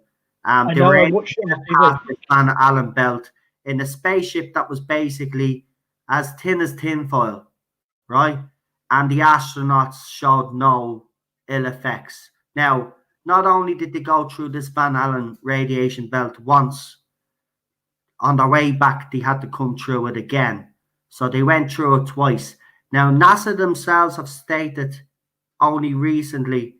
they were able to get past the Van Allen belt in a spaceship that was basically as thin as tinfoil, right? And the astronauts showed no ill effects. Now, not only did they go through this Van Allen radiation belt once, on their way back, they had to come through it again. So they went through it twice. Now, NASA themselves have stated only recently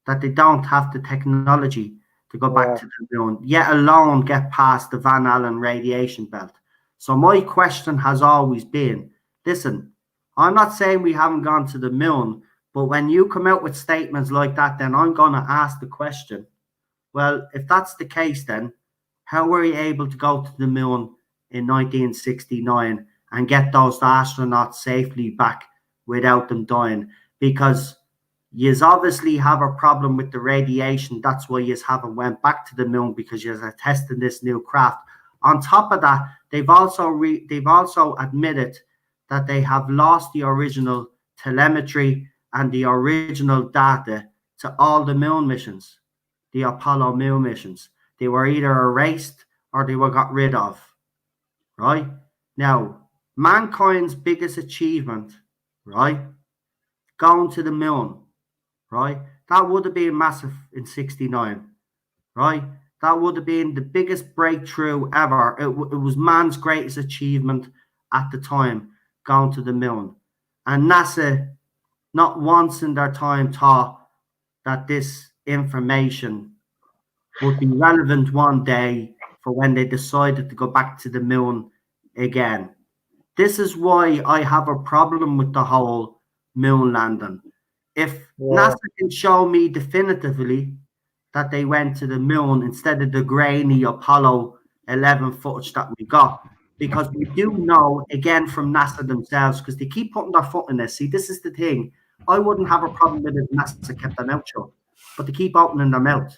that they don't have the technology to go back to the moon, yet alone get past the Van Allen radiation belt. So my question has always been, listen, I'm not saying we haven't gone to the moon, but when you come out with statements like that, then I'm going to ask the question, well, if that's the case, then how were you able to go to the moon in 1969 and get those astronauts safely back without them dying? Because you obviously have a problem with the radiation. That's why you haven't went back to the moon, because you are testing this new craft. On top of that, they've also admitted that they have lost the original telemetry and the original data to all the moon missions, the Apollo moon missions. They were either erased or they were got rid of, right? Now, mankind's biggest achievement, right, going to the moon, right, that would have been massive in 69, right? That would have been the biggest breakthrough ever. It was man's greatest achievement at the time, going to the moon. And NASA, not once in their time, thought that this information would be relevant one day for when they decided to go back to the moon again. This is why I have a problem with the whole moon landing. If NASA can show me definitively that they went to the moon instead of the grainy Apollo 11 footage that we got, because we do know, again, from NASA themselves, because they keep putting their foot in this. See, this is the thing. I wouldn't have a problem with it if NASA kept their mouth shut, but they keep opening their mouth.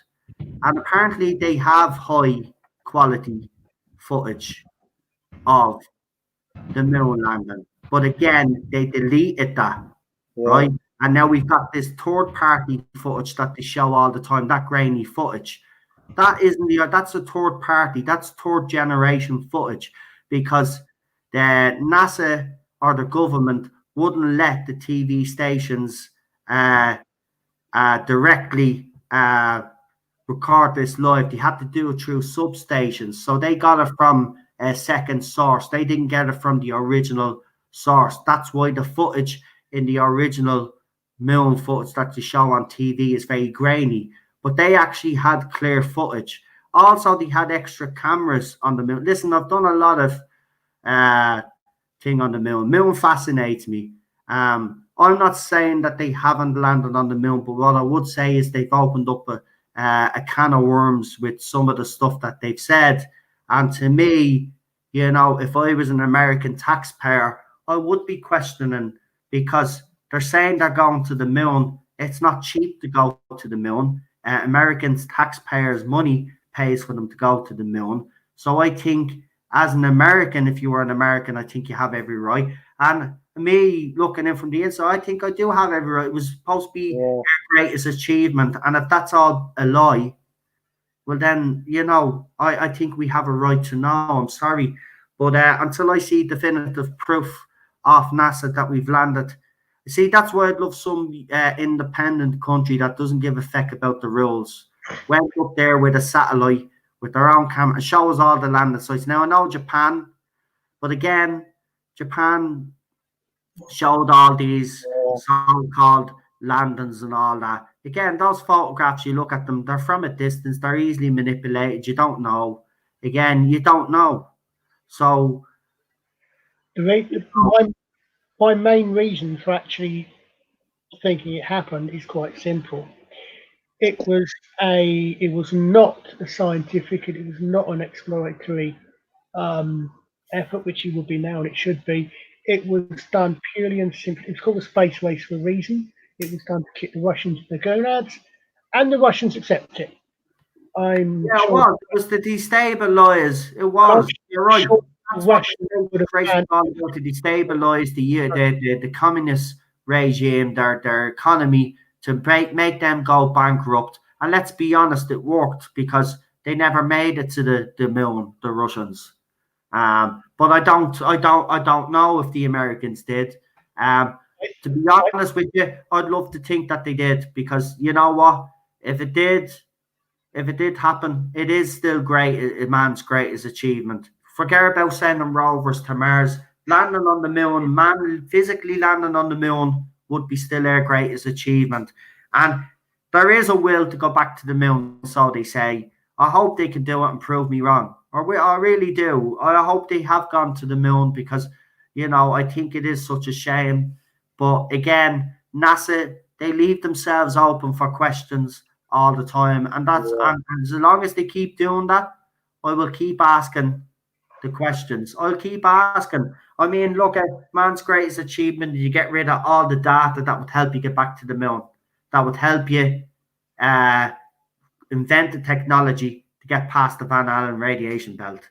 And apparently they have high quality footage of the moon landing. But again, they deleted that, right? And now we've got this third party footage that they show all the time, that grainy footage. That's a third party, that's third generation footage, because the NASA or the government wouldn't let the TV stations directly record this live. They had to do it through substations. So they got it from a second source. They didn't get it from the original source. That's why the footage in the original moon footage that you show on TV is very grainy. But they actually had clear footage. Also, they had extra cameras on the moon. Listen, I've done a lot of thing on the moon. Moon fascinates me. I'm not saying that they haven't landed on the moon, but what I would say is they've opened up a can of worms with some of the stuff that they've said. And to me, you know, if I was an American taxpayer, I would be questioning, because they're saying they're going to the moon. It's not cheap to go to the moon. Americans' taxpayers' money pays for them to go to the moon. So I think, as an American, if you were an American, I think you have every right. And me looking in from the inside, I think I do have every right. It was supposed to be their greatest achievement. And if that's all a lie, well then, you know, I think we have a right to know. I'm sorry. But until I see definitive proof of NASA that we've landed, see, that's why I'd love some independent country that doesn't give a feck about the rules. Went up there with a satellite with their own camera and show us all the landing sites. Now, I know Japan, but again, Japan showed all these so-called landings and all that. Again, those photographs, you look at them, they're from a distance, they're easily manipulated. You don't know. Again, you don't know. So, my main reason for actually thinking it happened is quite simple. it was not a scientific, it was not an exploratory effort, which it would be now, and it should be. It was done purely and simply. It's called a space race for a reason. It was done to kick the Russians in the gonads, and the Russians accept it. I'm Yeah, sure. it was to destabilize. It was. You're right. Sure That's the what Russians would the have race was all about, to destabilize the communist regime, their economy, to make them go bankrupt. And let's be honest, it worked because they never made it to the moon, the Russians. But I don't know if the Americans did. To be honest with you, I'd love to think that they did, because you know what? If it did happen, it is still great. A man's greatest achievement. Forget about sending rovers to Mars. Landing on the moon, man, physically landing on the moon would be still their greatest achievement. And there is a will to go back to the moon, so they say. I hope they can do it and prove me wrong. I really do. I hope they have gone to the moon, because, I think it is such a shame. But again, NASA, they leave themselves open for questions all the time. And and as long as they keep doing that, I will keep asking the questions. I'll keep asking. I mean, look at man's greatest achievement. You get rid of all the data that would help you get back to the moon. That would help you invent the technology to get past the Van Allen radiation belt.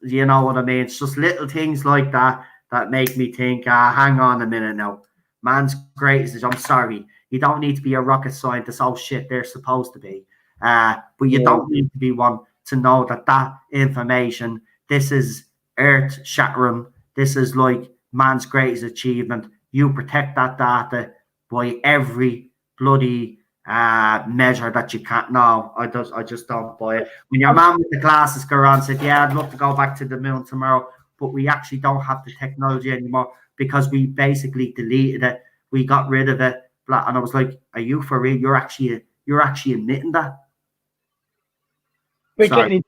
You know what I mean? It's just little things like that that make me think, hang on a minute now. Man's greatest, I'm sorry, you don't need to be a rocket scientist. Oh shit, they're supposed to be. But you don't need to be one to know that information, this is earth shattering. This is like man's greatest achievement. You protect that data by every bloody measure that you can't. No, I just don't buy it. When your man with the glasses go around and said, yeah, I'd love to go back to the moon tomorrow, but we actually don't have the technology anymore because we basically deleted it. We got rid of it. And I was like, are you for real? You're actually admitting that? We're getting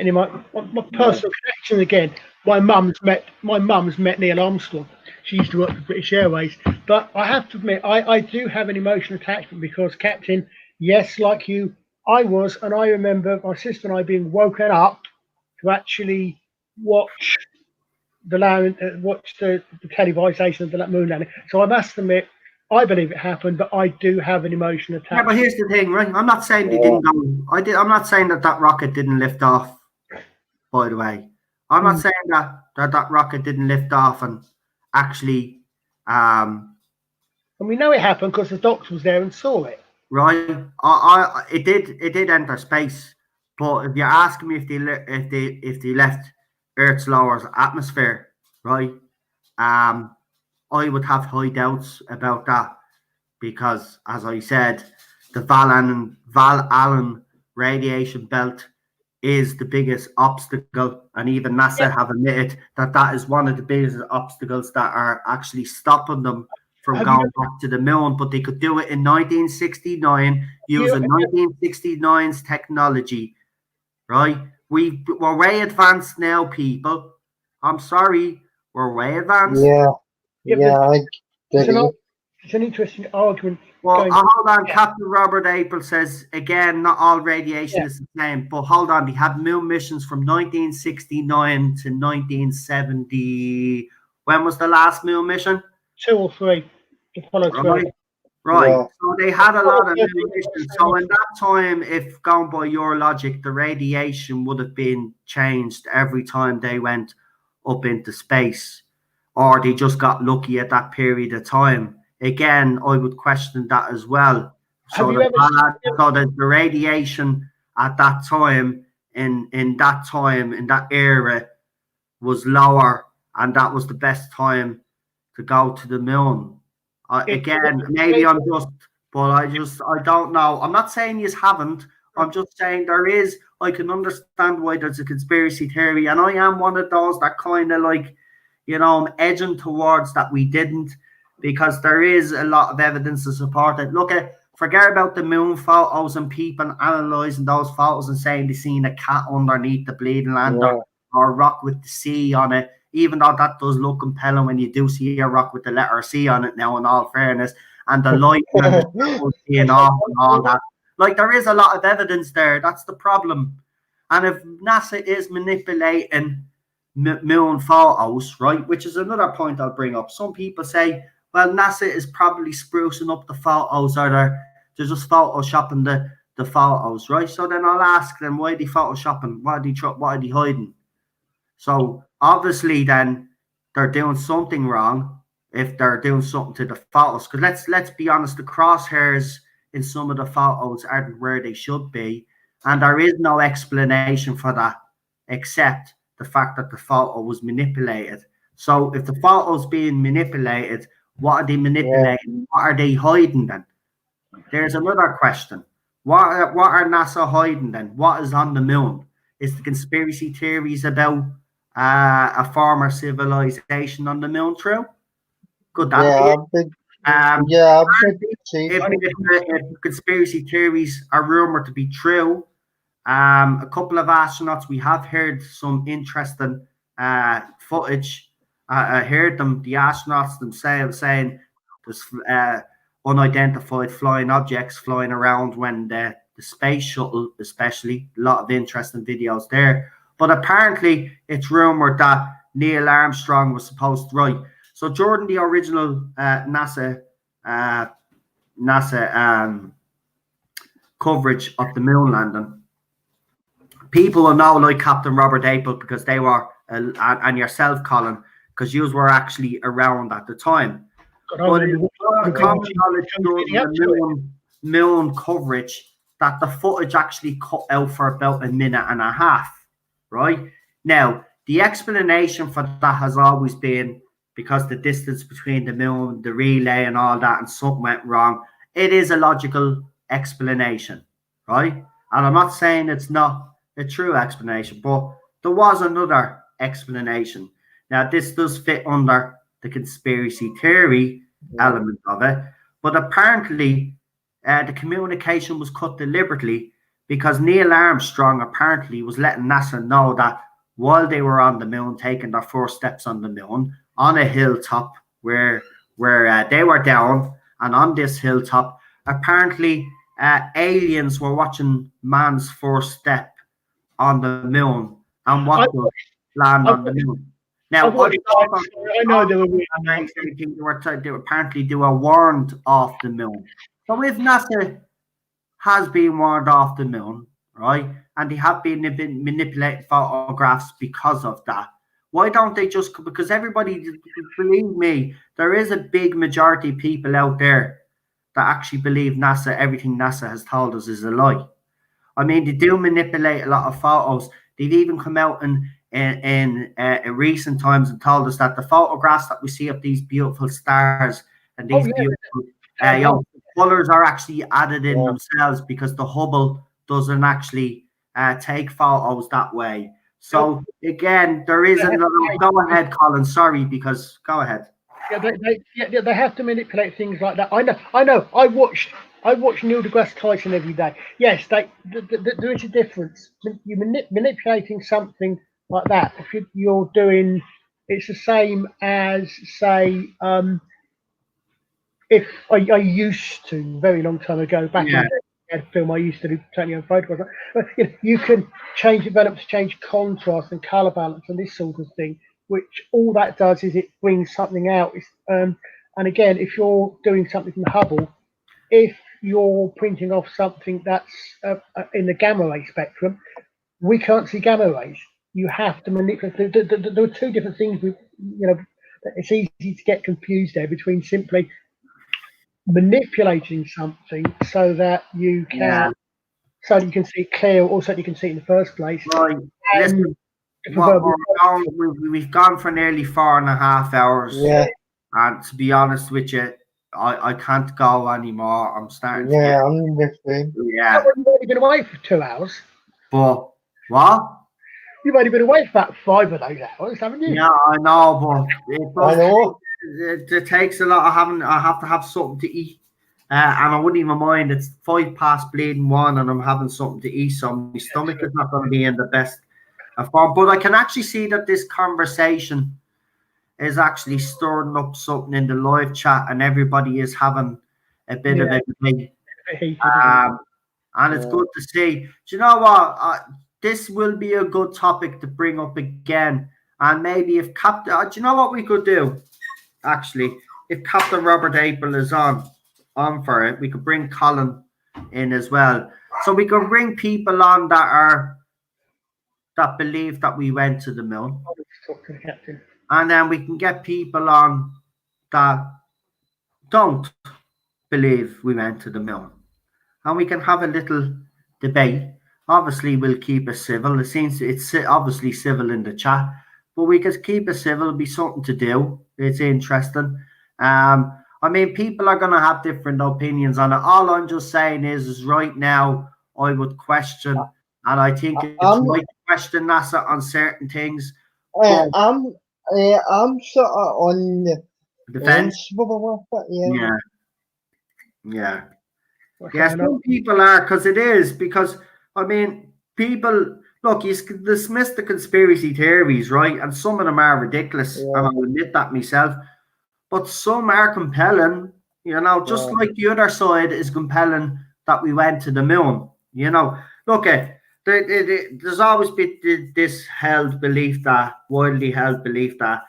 in my personal connection again. My mum's met Neil Armstrong. She used to work for British Airways. But I have to admit, I do have an emotional attachment, because, Captain, yes, like you, I was, and I remember my sister and I being woken up to actually watch the televisation of the moon landing. So I must admit, I believe it happened, but I do have an emotional attachment. Yeah, but here's the thing, right? I'm not saying they didn't go. I'm not saying that rocket didn't lift off. By the way, I'm not saying that rocket didn't lift off and actually. And we know it happened because the doctor was there and saw it. Right. It did enter space, but if you're asking me if they left Earth's lower atmosphere, right? I would have high doubts about that, because, as I said, the Val Allen radiation belt is the biggest obstacle, and even NASA have admitted that is one of the biggest obstacles that are actually stopping them from going back to the moon. But they could do it in 1969 using 1969's technology, right? We're way advanced now, people. I'm sorry, we're way advanced. It's an interesting argument. Well, hold on. Captain Robert April says, again, not all radiation is the same. But hold on. They had moon missions from 1969 to 1970. When was the last moon mission? 2 or 3. Apollo 12. Right. Yeah. So they had a lot of moon missions. So in that time, if going by your logic, the radiation would have been changed every time they went up into space, or they just got lucky at that period of time. Again, I would question that as well. So the radiation at that time, in that era, was lower, and that was the best time to go to the moon. Again, maybe I'm just, but I don't know. I'm not saying you haven't. I'm just saying there is. I can understand why there's a conspiracy theory, and I am one of those that kind of like, I'm edging towards that we didn't. Because there is a lot of evidence to support it. Forget about the moon photos and people analysing those photos and saying they seen a cat underneath the bleeding land or a rock with the C on it, even though that does look compelling when you do see a rock with the letter C on it now, in all fairness. and the lighting and the shadows being off and all that. Like, there is a lot of evidence there. That's the problem. And if NASA is manipulating moon photos, right, which is another point I'll bring up. Some people say, well, NASA is probably sprucing up the photos, or they're just photoshopping the photos, right? So then I'll ask them, why are they photoshopping? What are they hiding? So obviously then they're doing something wrong if they're doing something to the photos. Because let's be honest, the crosshairs in some of the photos aren't where they should be, and there is no explanation for that except the fact that the photo was manipulated. So if the photo's being manipulated, what are they manipulating? What are they hiding then? There's another question. What are NASA hiding then? What is on the moon? Is the conspiracy theories about a former civilization on the moon true? Could that be? If conspiracy theories are rumored to be true, a couple of astronauts, we have heard some interesting footage. I heard the astronauts themselves saying there's unidentified flying objects flying around when the space shuttle, especially, a lot of interesting videos there. But apparently, it's rumored that Neil Armstrong was supposed to, right. So during the original NASA coverage of the moon landing, people will know, like Captain Robert Apple, because they were, and yourself, Colin, because you were actually around at the time. But it's common knowledge during the moon coverage that the footage actually cut out for about a minute and a half, right? Now, the explanation for that has always been because the distance between the moon, the relay and all that, and something went wrong. It is a logical explanation, right? And I'm not saying it's not a true explanation, but there was another explanation. Now, this does fit under the conspiracy theory element of it, but apparently the communication was cut deliberately because Neil Armstrong apparently was letting NASA know that while they were on the moon, taking their first steps on the moon, on a hilltop where they were down, and on this hilltop, apparently aliens were watching man's first step on the moon and watched us land on the moon. Now, I know they were apparently they were warned off the moon. So if NASA has been warned off the moon, right, and they have been manipulating photographs because of that, why don't they just, because everybody, believe me, there is a big majority of people out there that actually believe NASA, everything NASA has told us is a lie. I mean, they do manipulate a lot of photos. They've even come out in recent times and told us that the photographs that we see of these beautiful stars and these beautiful colors are actually added in themselves because the Hubble doesn't actually take photos that way. So again, there is another. Go ahead, Colin. Sorry, because go ahead. Yeah, they have to manipulate things like that. I know. I watch Neil deGrasse Tyson every day. Yes, there is a difference. You're manipulating something like that. If you're doing, it's the same as, say, if I used to, very long time ago, back in the film, I used to do taking on photographs. But you can develop to change contrast and color balance and this sort of thing, which all that does is it brings something out. And again, if you're doing something from Hubble, if you're printing off something that's in the gamma ray spectrum, we can't see gamma rays. You have to manipulate. There are two different things. It's easy to get confused there between simply manipulating something so that you can see it clear, or so that you can see it in the first place. Right. Listen, we've gone for nearly 4.5 hours. Yeah. And to be honest with you, I can't go anymore. I'm starting. I'm the same. Yeah. You've only been away for 2 hours. But what? You've only been away for about 5 of those hours, haven't you? Yeah, I know, but it takes a lot of I have to have something to eat. And I wouldn't even mind. It's 1 and I'm having something to eat, so my stomach is not going to be in the best of form. But I can actually see that this conversation is actually stirring up something in the live chat, and everybody is having a bit of a debate. Heated, And it's good to see. Do you know what? This will be a good topic to bring up again. And maybe if Captain, do you know what we could do? Actually, if Captain Robert April is on for it, we could bring Colin in as well. So we could bring people on that believe that we went to the moon. talk to the captain. And then we can get people on that don't believe we went to the moon. And we can have a little debate. Obviously, we'll keep it civil. It seems it's obviously civil in the chat, but we can keep it civil. It'll be something to do. It's interesting. I mean, people are going to have different opinions on it. All I'm just saying is right now, I would question, and I think it's right to question NASA on certain things. I'm sort of on the fence. Yeah. Yeah. Yes, some people are, because I mean, people look, you dismiss the conspiracy theories, right? And some of them are ridiculous, and I'll admit that myself. But some are compelling, just like the other side is compelling that we went to the moon. Look, there's always been this widely held belief that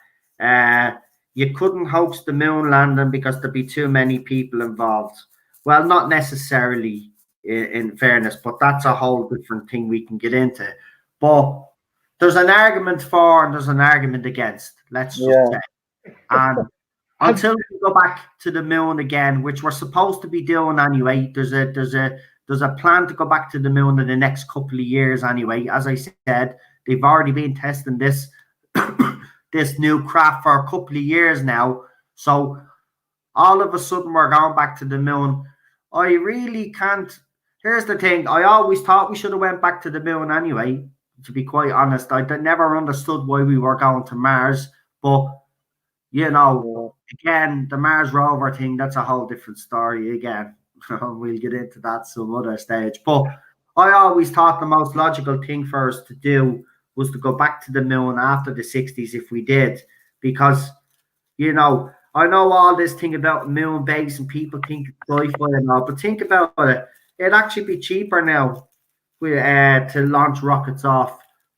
you couldn't hoax the moon landing because there'd be too many people involved. Well, not necessarily, in fairness, but that's a whole different thing we can get into. But there's an argument for and there's an argument against. Let's just say, and until we go back to the moon again, which we're supposed to be doing anyway, there's a plan to go back to the moon in the next couple of years anyway. As I said, they've already been testing this this new craft for a couple of years now. So all of a sudden we're going back to the moon. I really can't. Here's the thing. I always thought we should have went back to the moon anyway, to be quite honest. I never understood why we were going to Mars. But, again, the Mars rover thing, that's a whole different story again. We'll get into that some other stage. But I always thought the most logical thing for us to do was to go back to the moon after the 60s if we did. Because, I know all this thing about moon base and people think it's sci-fi and all, but think about it. It'd actually be cheaper now to launch rockets off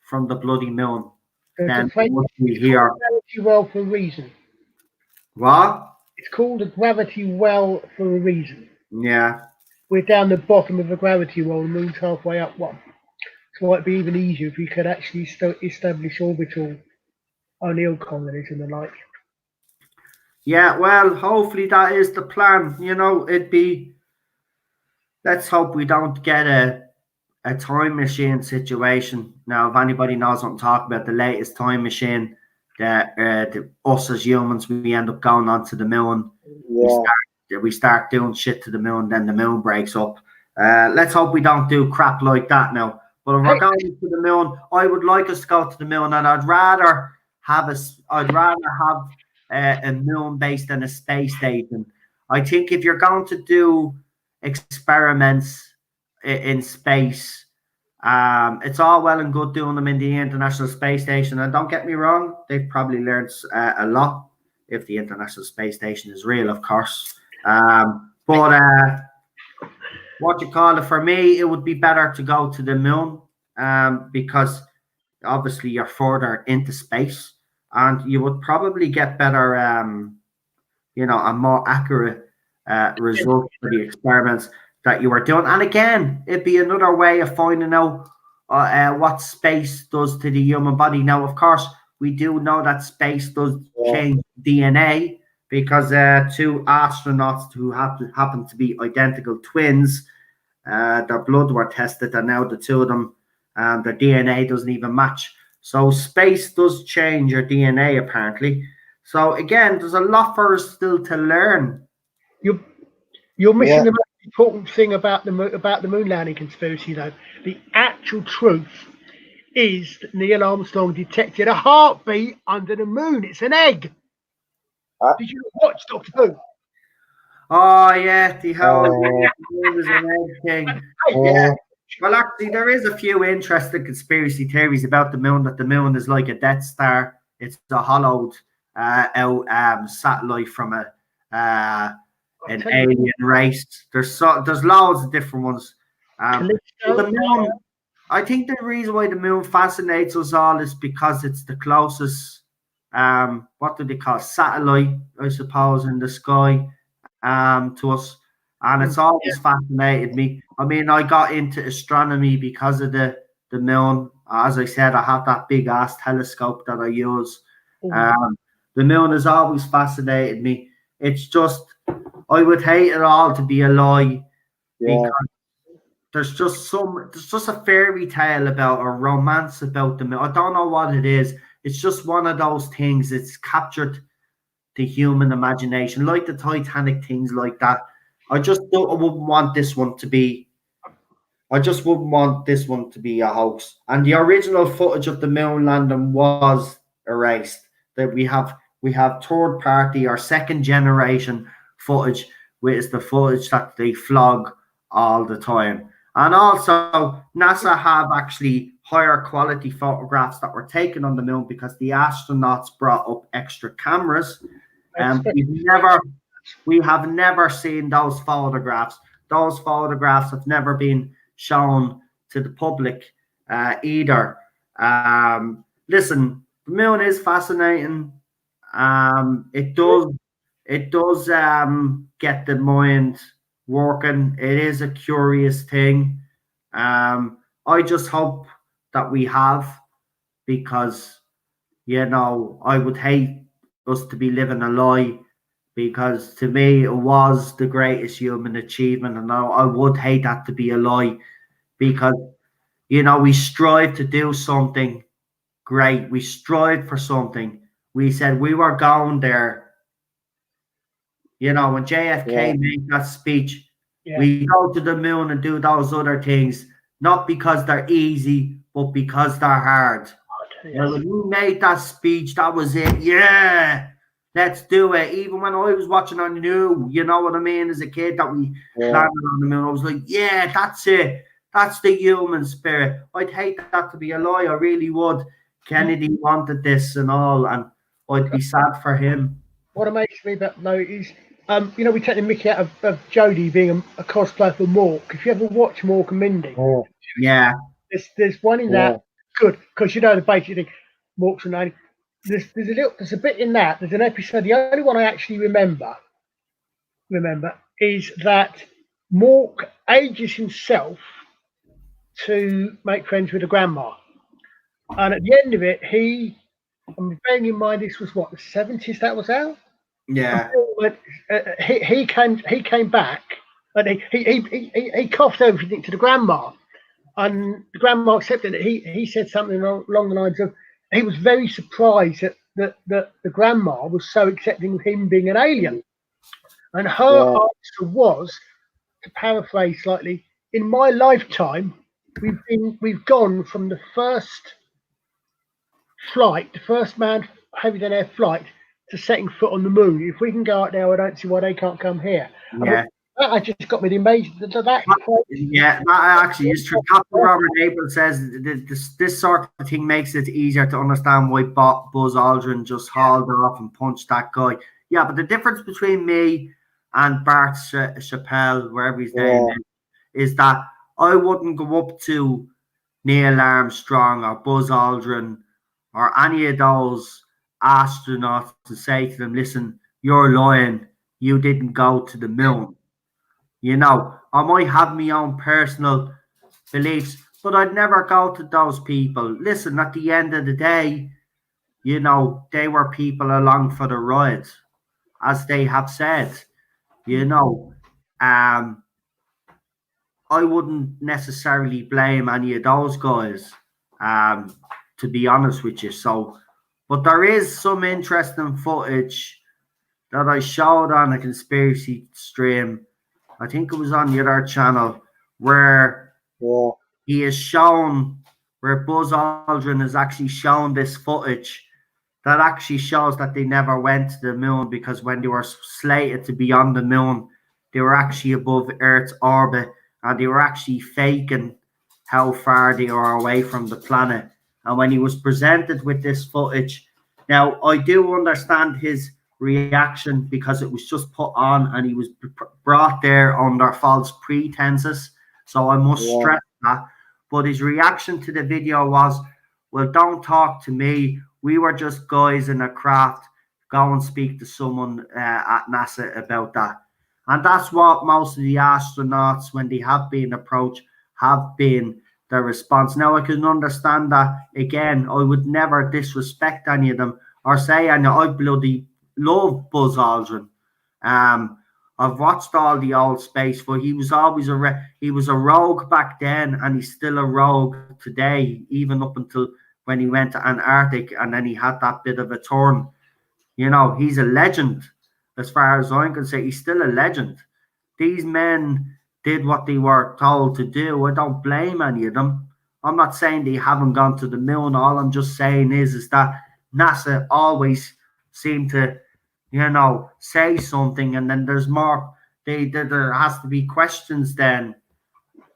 from the bloody moon than what we hear. Gravity well for a reason. What? It's called a gravity well for a reason. Yeah. We're down the bottom of a gravity well, the moon's halfway up one. So it'd be even easier if we could actually establish orbital O'Neill colonies and the like. Yeah, well, hopefully that is the plan. Let's hope we don't get a time machine situation. Now, if anybody knows what I'm talking about, the latest time machine, that us as humans, we end up going onto the moon. Yeah. We start doing shit to the moon, then the moon breaks up. Let's hope we don't do crap like that now. But if we're going to the moon, I would like us to go to the moon, and I'd rather have a moon based than a space station. I think if you're going to do experiments in space, it's all well and good doing them in the International Space Station. And don't get me wrong, they've probably learned a lot if the International Space Station is real, of course. But what you call it, for me, it would be better to go to the moon because obviously you're further into space and you would probably get better, a more accurate result for the experiments that you were doing. And again, it'd be another way of finding out what space does to the human body. Now, of course, we do know that space does change DNA because two astronauts who happen to be identical twins, their blood were tested, and now the two of them, their DNA doesn't even match. So space does change your DNA, apparently. So again, there's a lot for us still to learn. You're missing the most important thing about the moon landing conspiracy, though. The actual truth is that Neil Armstrong detected a heartbeat under the moon. It's an egg. Did you watch Doctor Who? Oh yeah, the whole moon is an egg thing. Yeah. Well, actually, there is a few interesting conspiracy theories about the moon. That the moon is like a Death Star. It's a hollowed out satellite from a an alien race. There's loads of different ones. The moon, I think the reason why the moon fascinates us all is because it's the closest, what do they call, satellite, I suppose, in the sky to us. And it's always fascinated me. I mean, I got into astronomy because of the moon. As I said, I have that big ass telescope that I use. The moon has always fascinated me. It's just, I would hate it all to be a lie, because there's just a fairy tale about, a romance about the moon. I don't know what it is. It's just one of those things. It's captured the human imagination, like the Titanic, things like that. I wouldn't want this one to be. I just wouldn't want this one to be a hoax. And the original footage of the moon landing was erased. That we have third party or second generation footage, which is the footage that they flog all the time. And also, NASA have actually higher quality photographs that were taken on the moon because the astronauts brought up extra cameras. And we have never seen those photographs. Those photographs have never been shown to the public either. Listen, the moon is fascinating. It does get the mind working. It is a curious thing. I just hope that we have, because I would hate us to be living a lie, because to me it was the greatest human achievement, and I would hate that to be a lie, because we strive to do something great. We strive for something. We said we were going there. When JFK made that speech, we go to the moon and do those other things, not because they're easy, but because they're hard. When he made that speech, that was it. Yeah, let's do it. Even when I was watching, I knew, you know what I mean, as a kid, that we landed on the moon. I was like, yeah, that's it. That's the human spirit. I'd hate that to be a lie. I really would. Kennedy wanted this and all, and I'd be sad for him. What amazes me about though is, we take the mickey out of Jodie being a cosplayer for Mork. If you ever watch Mork and Mindy, there's one in that good, because the basic thing, Mork's and Nanny. There's a bit in that. There's an episode. The only one I actually remember is that Mork ages himself to make friends with a grandma, and at the end of it, I'm bearing in mind this was what, the 70s that was out. Yeah. He came back, and he coughed everything to the grandma, and the grandma accepted it. He said something along the lines of, he was very surprised that the grandma was so accepting of him being an alien, and her answer was, to paraphrase slightly, in my lifetime, we've gone from the first flight, the first manned heavy than air flight, to setting foot on the moon. If we can go out there, I don't see why they can't come here. Yeah. That just got me the amazing. That actually is true. Captain Robert April says this sort of thing makes it easier to understand why Buzz Aldrin just hauled off and punched that guy. Yeah, but the difference between me and Bart Chappelle, wherever his name is that I wouldn't go up to Neil Armstrong or Buzz Aldrin or any of those astronauts to say to them, listen, you're lying, you didn't go to the moon. I might have my own personal beliefs, but I'd never go to those people. Listen, at the end of the day, they were people along for the ride, as they have said. I wouldn't necessarily blame any of those guys, to be honest with you. But there is some interesting footage that I showed on a conspiracy stream. I think it was on the other channel, where he is shown, where Buzz Aldrin is actually shown this footage that actually shows that they never went to the moon, because when they were slated to be on the moon, they were actually above Earth's orbit, and they were actually faking how far they were away from the planet. And when he was presented with this footage, now I do understand his reaction because it was just put on and he was brought there under false pretenses. So I must stress that. But his reaction to the video was, well, don't talk to me. We were just guys in a craft. Go and speak to someone at NASA about that. And that's what most of the astronauts, when they have been approached, have been their response. Now, I can understand that. Again, I would never disrespect any of them or say, I bloody love Buzz Aldrin. I've watched all the old space, but he was always he was a rogue back then, and he's still a rogue today, even up until when he went to Antarctic, and then he had that bit of a turn. You know, he's a legend. As far as I'm concerned, he's still a legend. These men did what they were told to do. I don't blame any of them. I'm not saying they haven't gone to the moon. All I'm just saying is that NASA always seem to, you know, say something, and then there's more. There has to be questions then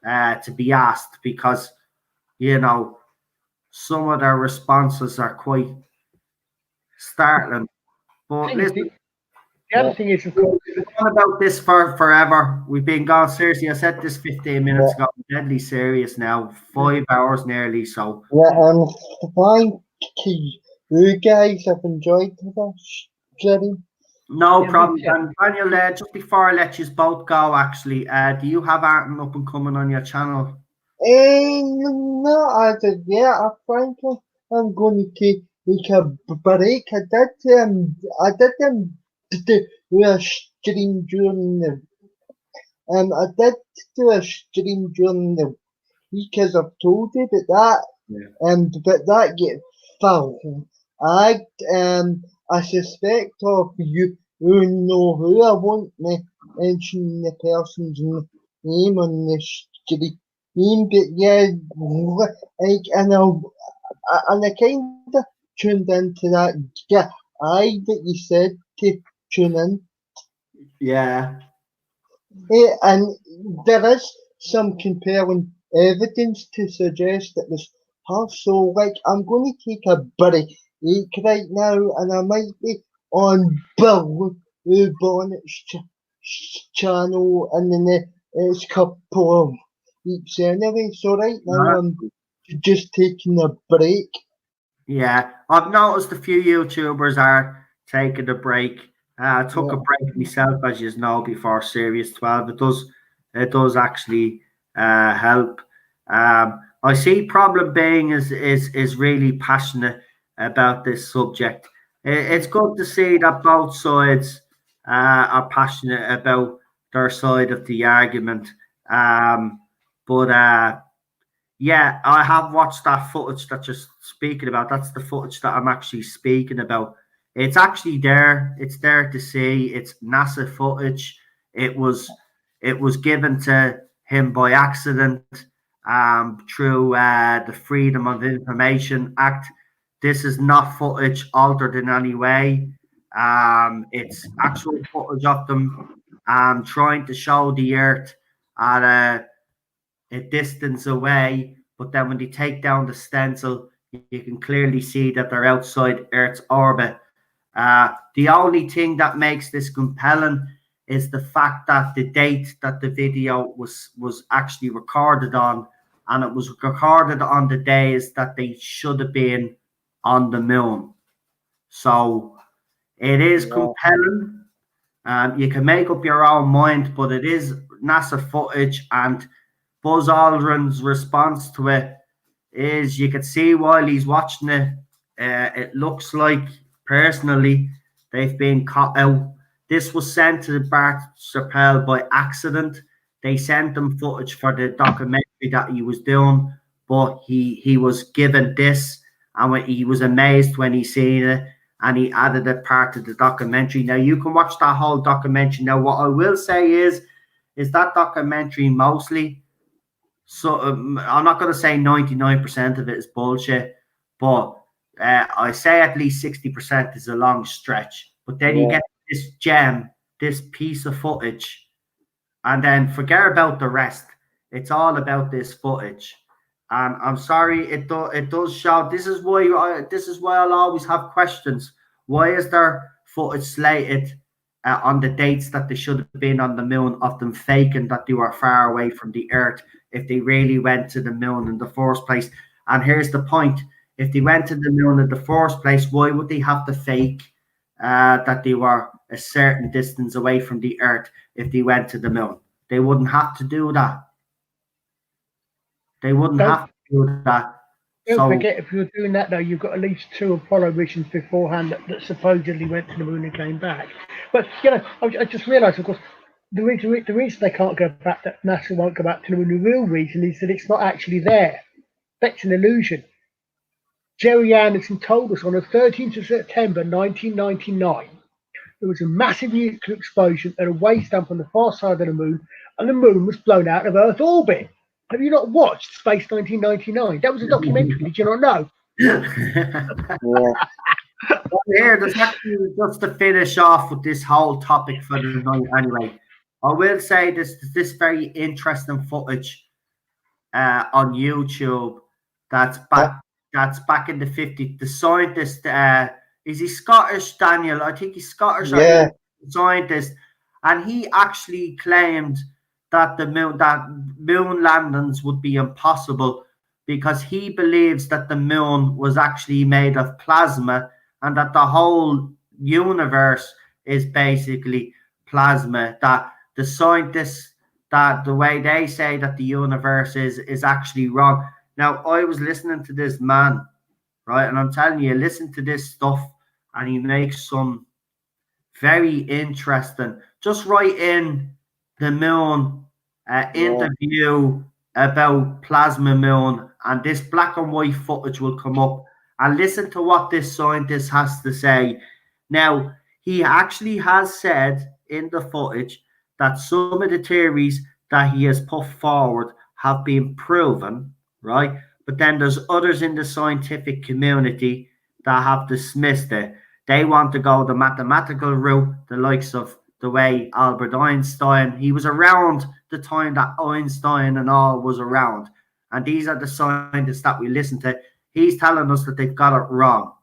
to be asked, because, you know, some of their responses are quite startling. But listen, the other thing is, of course, we've gone about this for forever. We've been gone seriously. I said this 15 minutes ago. I'm deadly serious now. 5 hours nearly. So thank you guys. I've enjoyed this, Jerry. No problem, Daniel. Just before I let you both go, actually, do you have anything up and coming on your channel? No, I said, yeah, I think I'm going to take a break. I did do a stream during the I did do a stream during the week, as I've told you, but that get foul. I suspect of you who know who. I won't mention the person's name on the stream, but yeah, and I kind of tuned into that guy that you said to tune in. Yeah. And there is some compelling evidence to suggest that this her. So, like, I'm going to take a break right now, and I might be on Bill Bonnet's channel in the next couple of weeks anyway. So, right now, I'm just taking a break. Yeah, I've noticed a few YouTubers are taking a break. I took a break myself, as you know, before Series 12. It does actually help. I see Problem Being is really passionate about this subject. It's good to see that both sides are passionate about their side of the argument. But yeah, I have watched that footage that you're speaking about. That's the footage that I'm actually speaking about. It's actually there. It's there to see. It's NASA footage. It was given to him by accident through the Freedom of Information Act. This is not footage altered in any way. It's actual footage of them trying to show the Earth at a distance away, but then when they take down the stencil, you can clearly see that they're outside Earth's orbit. The only thing that makes this compelling is the fact that the date that the video was actually recorded on, and it was recorded on the days that they should have been on the moon. So it is compelling. You can make up your own mind, but it is NASA footage, and Buzz Aldrin's response to it is, you can see while he's watching it, it looks like, personally, they've been caught out. This was sent to Bart Chappelle by accident. They sent him footage for the documentary that he was doing, but he was given this, and he was amazed when he seen it, and he added it part of the documentary. Now, you can watch that whole documentary. Now, what I will say is that documentary mostly, so I'm not going to say 99% of it is bullshit, but I say at least 60% is a long stretch. But then you get this gem, this piece of footage, and then forget about the rest. It's all about this footage. And I'm sorry, it does show. This is why I'll always have questions. Why is there footage slated on the dates that they should have been on the moon of them faking that they were far away from the Earth if they really went to the moon in the first place. And here's the point. If they went to the moon in the first place, why would they have to fake that they were a certain distance away from the Earth if they went to the moon? They wouldn't have to do that. They wouldn't have to do that. Don't forget, if you're doing that, though, you've got at least 2 Apollo missions beforehand that supposedly went to the moon and came back. But, I just realised, of course, the reason they can't go back, that NASA won't go back to the moon, the real reason is that it's not actually there. That's an illusion. Jerry Anderson told us on the 13th of September 1999, there was a massive nuclear explosion at a waste dump on the far side of the moon, and the moon was blown out of Earth orbit. Have you not watched Space 1999? That was a documentary. Did you not know? Here, there's actually, just to finish off with this whole topic for the night anyway, I will say this very interesting footage on YouTube that's back in the 50s. The scientist, is he Scottish, Daniel? I think he's Scottish. Yeah. Scientist, and he actually claimed that moon landings would be impossible because he believes that the moon was actually made of plasma and that the whole universe is basically plasma. That the scientists, that the way they say that the universe is actually wrong. Now, I was listening to this man, right, and I'm telling you, listen to this stuff, and he makes some very interesting. Just write in the moon interview about plasma moon, and this black and white footage will come up, and listen to what this scientist has to say. Now, he actually has said in the footage that some of the theories that he has put forward have been proven, right? But then there's others in the scientific community that have dismissed it. They want to go the mathematical route, the likes of the way Albert Einstein. He was around the time that Einstein and all was around. And these are the scientists that we listen to. He's telling us that they've got it wrong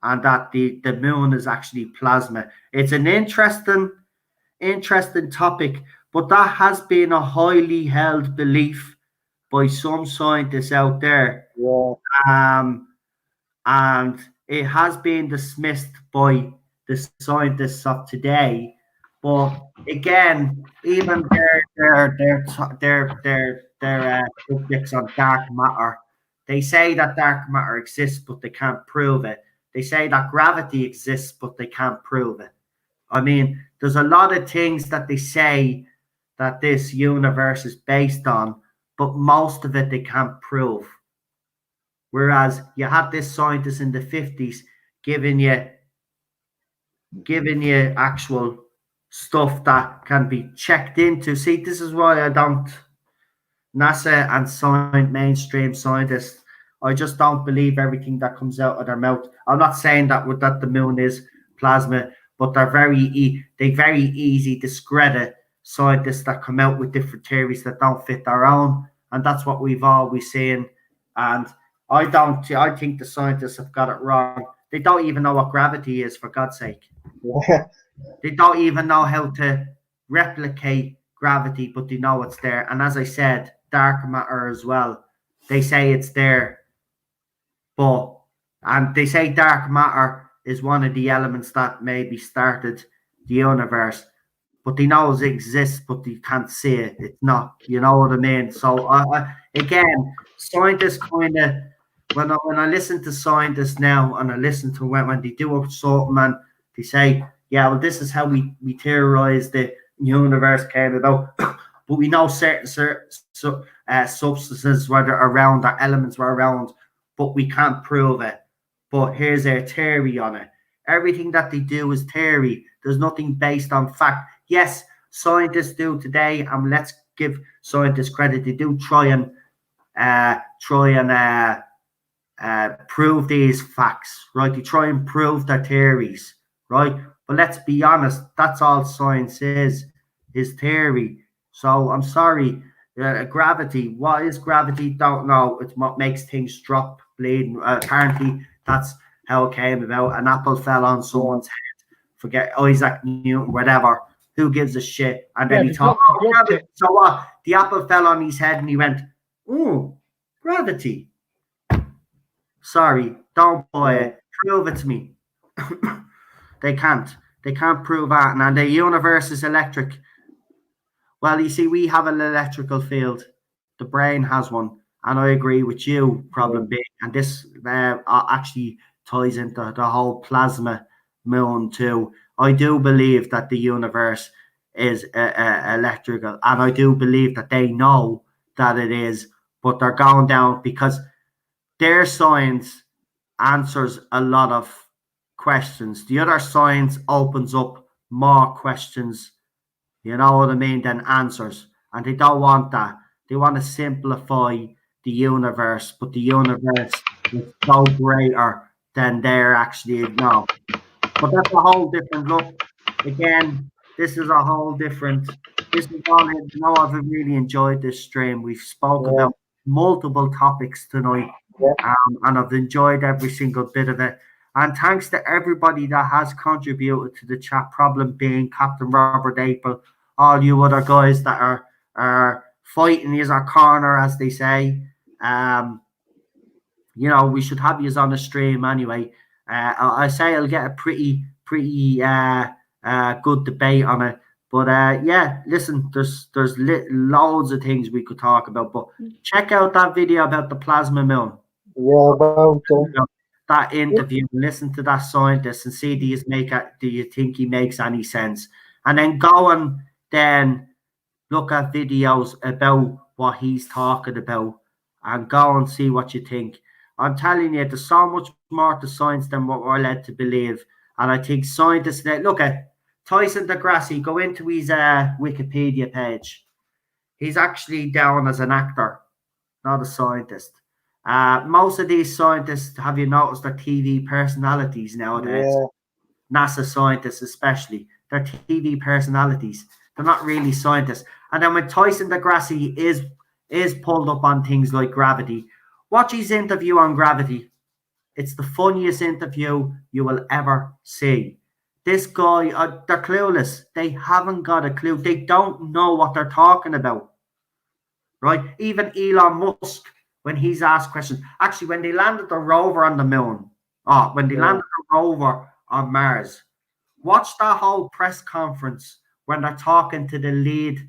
and that the moon is actually plasma. It's an interesting topic, but that has been a highly held belief by some scientists out there. Yeah. And it has been dismissed by the scientists of today. But again, even their subjects on dark matter, they say that dark matter exists, but they can't prove it. They say that gravity exists, but they can't prove it. I mean, there's a lot of things that they say that this universe is based on, but most of it they can't prove. Whereas you had this scientist in the 50s giving you actual stuff that can be checked into. See, this is why I don't, NASA and mainstream scientists, I just don't believe everything that comes out of their mouth. I'm not saying that the moon is plasma, but they very easy discredit scientists that come out with different theories that don't fit their own, and that's what we've always seen. And I think the scientists have got it wrong. They don't even know what gravity is, for God's sake. They don't even know how to replicate gravity, but they know it's there. And as I said, dark matter as well. They say it's there, and they say dark matter is one of the elements that maybe started the universe. But they know it exists, but they can't see it. It's not, you know what I mean? So again, scientists kind of, when I listen to scientists now, and I listen to when they do a something, and they say, yeah, well, this is how we theorize the universe came about. But we know certain substances were around, or elements were around, but we can't prove it. But here's their theory on it. Everything that they do is theory. There's nothing based on fact. Yes, scientists do today, and let's give scientists credit. They do try and prove these facts, right? They try and prove their theories, right? But let's be honest, that's all science is theory. So I'm sorry, gravity. What is gravity? Don't know. It's what makes things drop, bleed. Apparently, that's how it came about. An apple fell on someone's head. Forget Isaac Newton, whatever. Who gives a shit? And then he thought, so what? The apple fell on his head and he went, oh, gravity. Sorry, don't buy it. Prove it to me. They can't. They can't prove that. And the universe is electric. Well, you see, we have an electrical field. The brain has one. And I agree with you, problem being. And this actually ties into the whole plasma moon too. I do believe that the universe is electrical. And I do believe that they know that it is. But they're going down because their science answers a lot of questions. The other science opens up more questions, you know what I mean, than answers. And they don't want that. They want to simplify the universe, but the universe is so greater than they're actually no. But that's a whole different look. Again, this is a whole different. This is all. You know, I've really enjoyed this stream. We've spoke about multiple topics tonight, and I've enjoyed every single bit of it. And thanks to everybody that has contributed to the chat. Problem being Captain Robert April, all you other guys that are fighting is our corner, as they say. You know, we should have you on the stream anyway. I say I'll get a pretty good debate on it. But yeah, listen, there's loads of things we could talk about. But check out that video about the plasma moon. Yeah, about that interview. Listen to that scientist and see do you think he makes any sense? And then go and then look at videos about what he's talking about and go and see what you think. I'm telling you, there's so much more to science than what we're led to believe. And I think scientists, look at Tyson DeGrassi, go into his Wikipedia page. He's actually down as an actor, not a scientist. Most of these scientists, have you noticed, they're TV personalities nowadays? Yeah. NASA scientists especially. They're TV personalities. They're not really scientists. And then when Tyson DeGrassi is pulled up on things like gravity, watch his interview on gravity. It's the funniest interview you will ever see. This guy, they're clueless. They haven't got a clue. They don't know what they're talking about. Right? Even Elon Musk, when he's asked questions. Actually, when they landed the rover on the moon, when they landed the rover on Mars, watch that whole press conference when they're talking to the lead,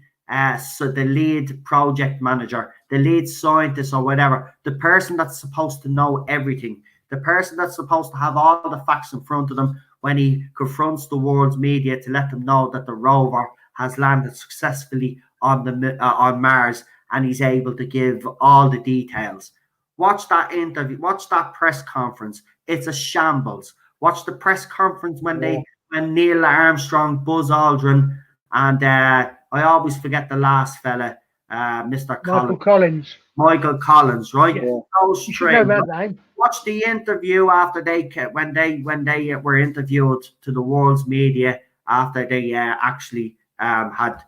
so the lead project manager, the lead scientist or whatever, the person that's supposed to know everything, the person that's supposed to have all the facts in front of them when he confronts the world's media to let them know that the rover has landed successfully on Mars and he's able to give all the details. Watch that interview. Watch that press conference. It's a shambles. Watch the press conference when Neil Armstrong, Buzz Aldrin, and I always forget the last fella, Mr. Michael Collins, right? Yeah. Watch the interview after when they were interviewed to the world's media after they actually had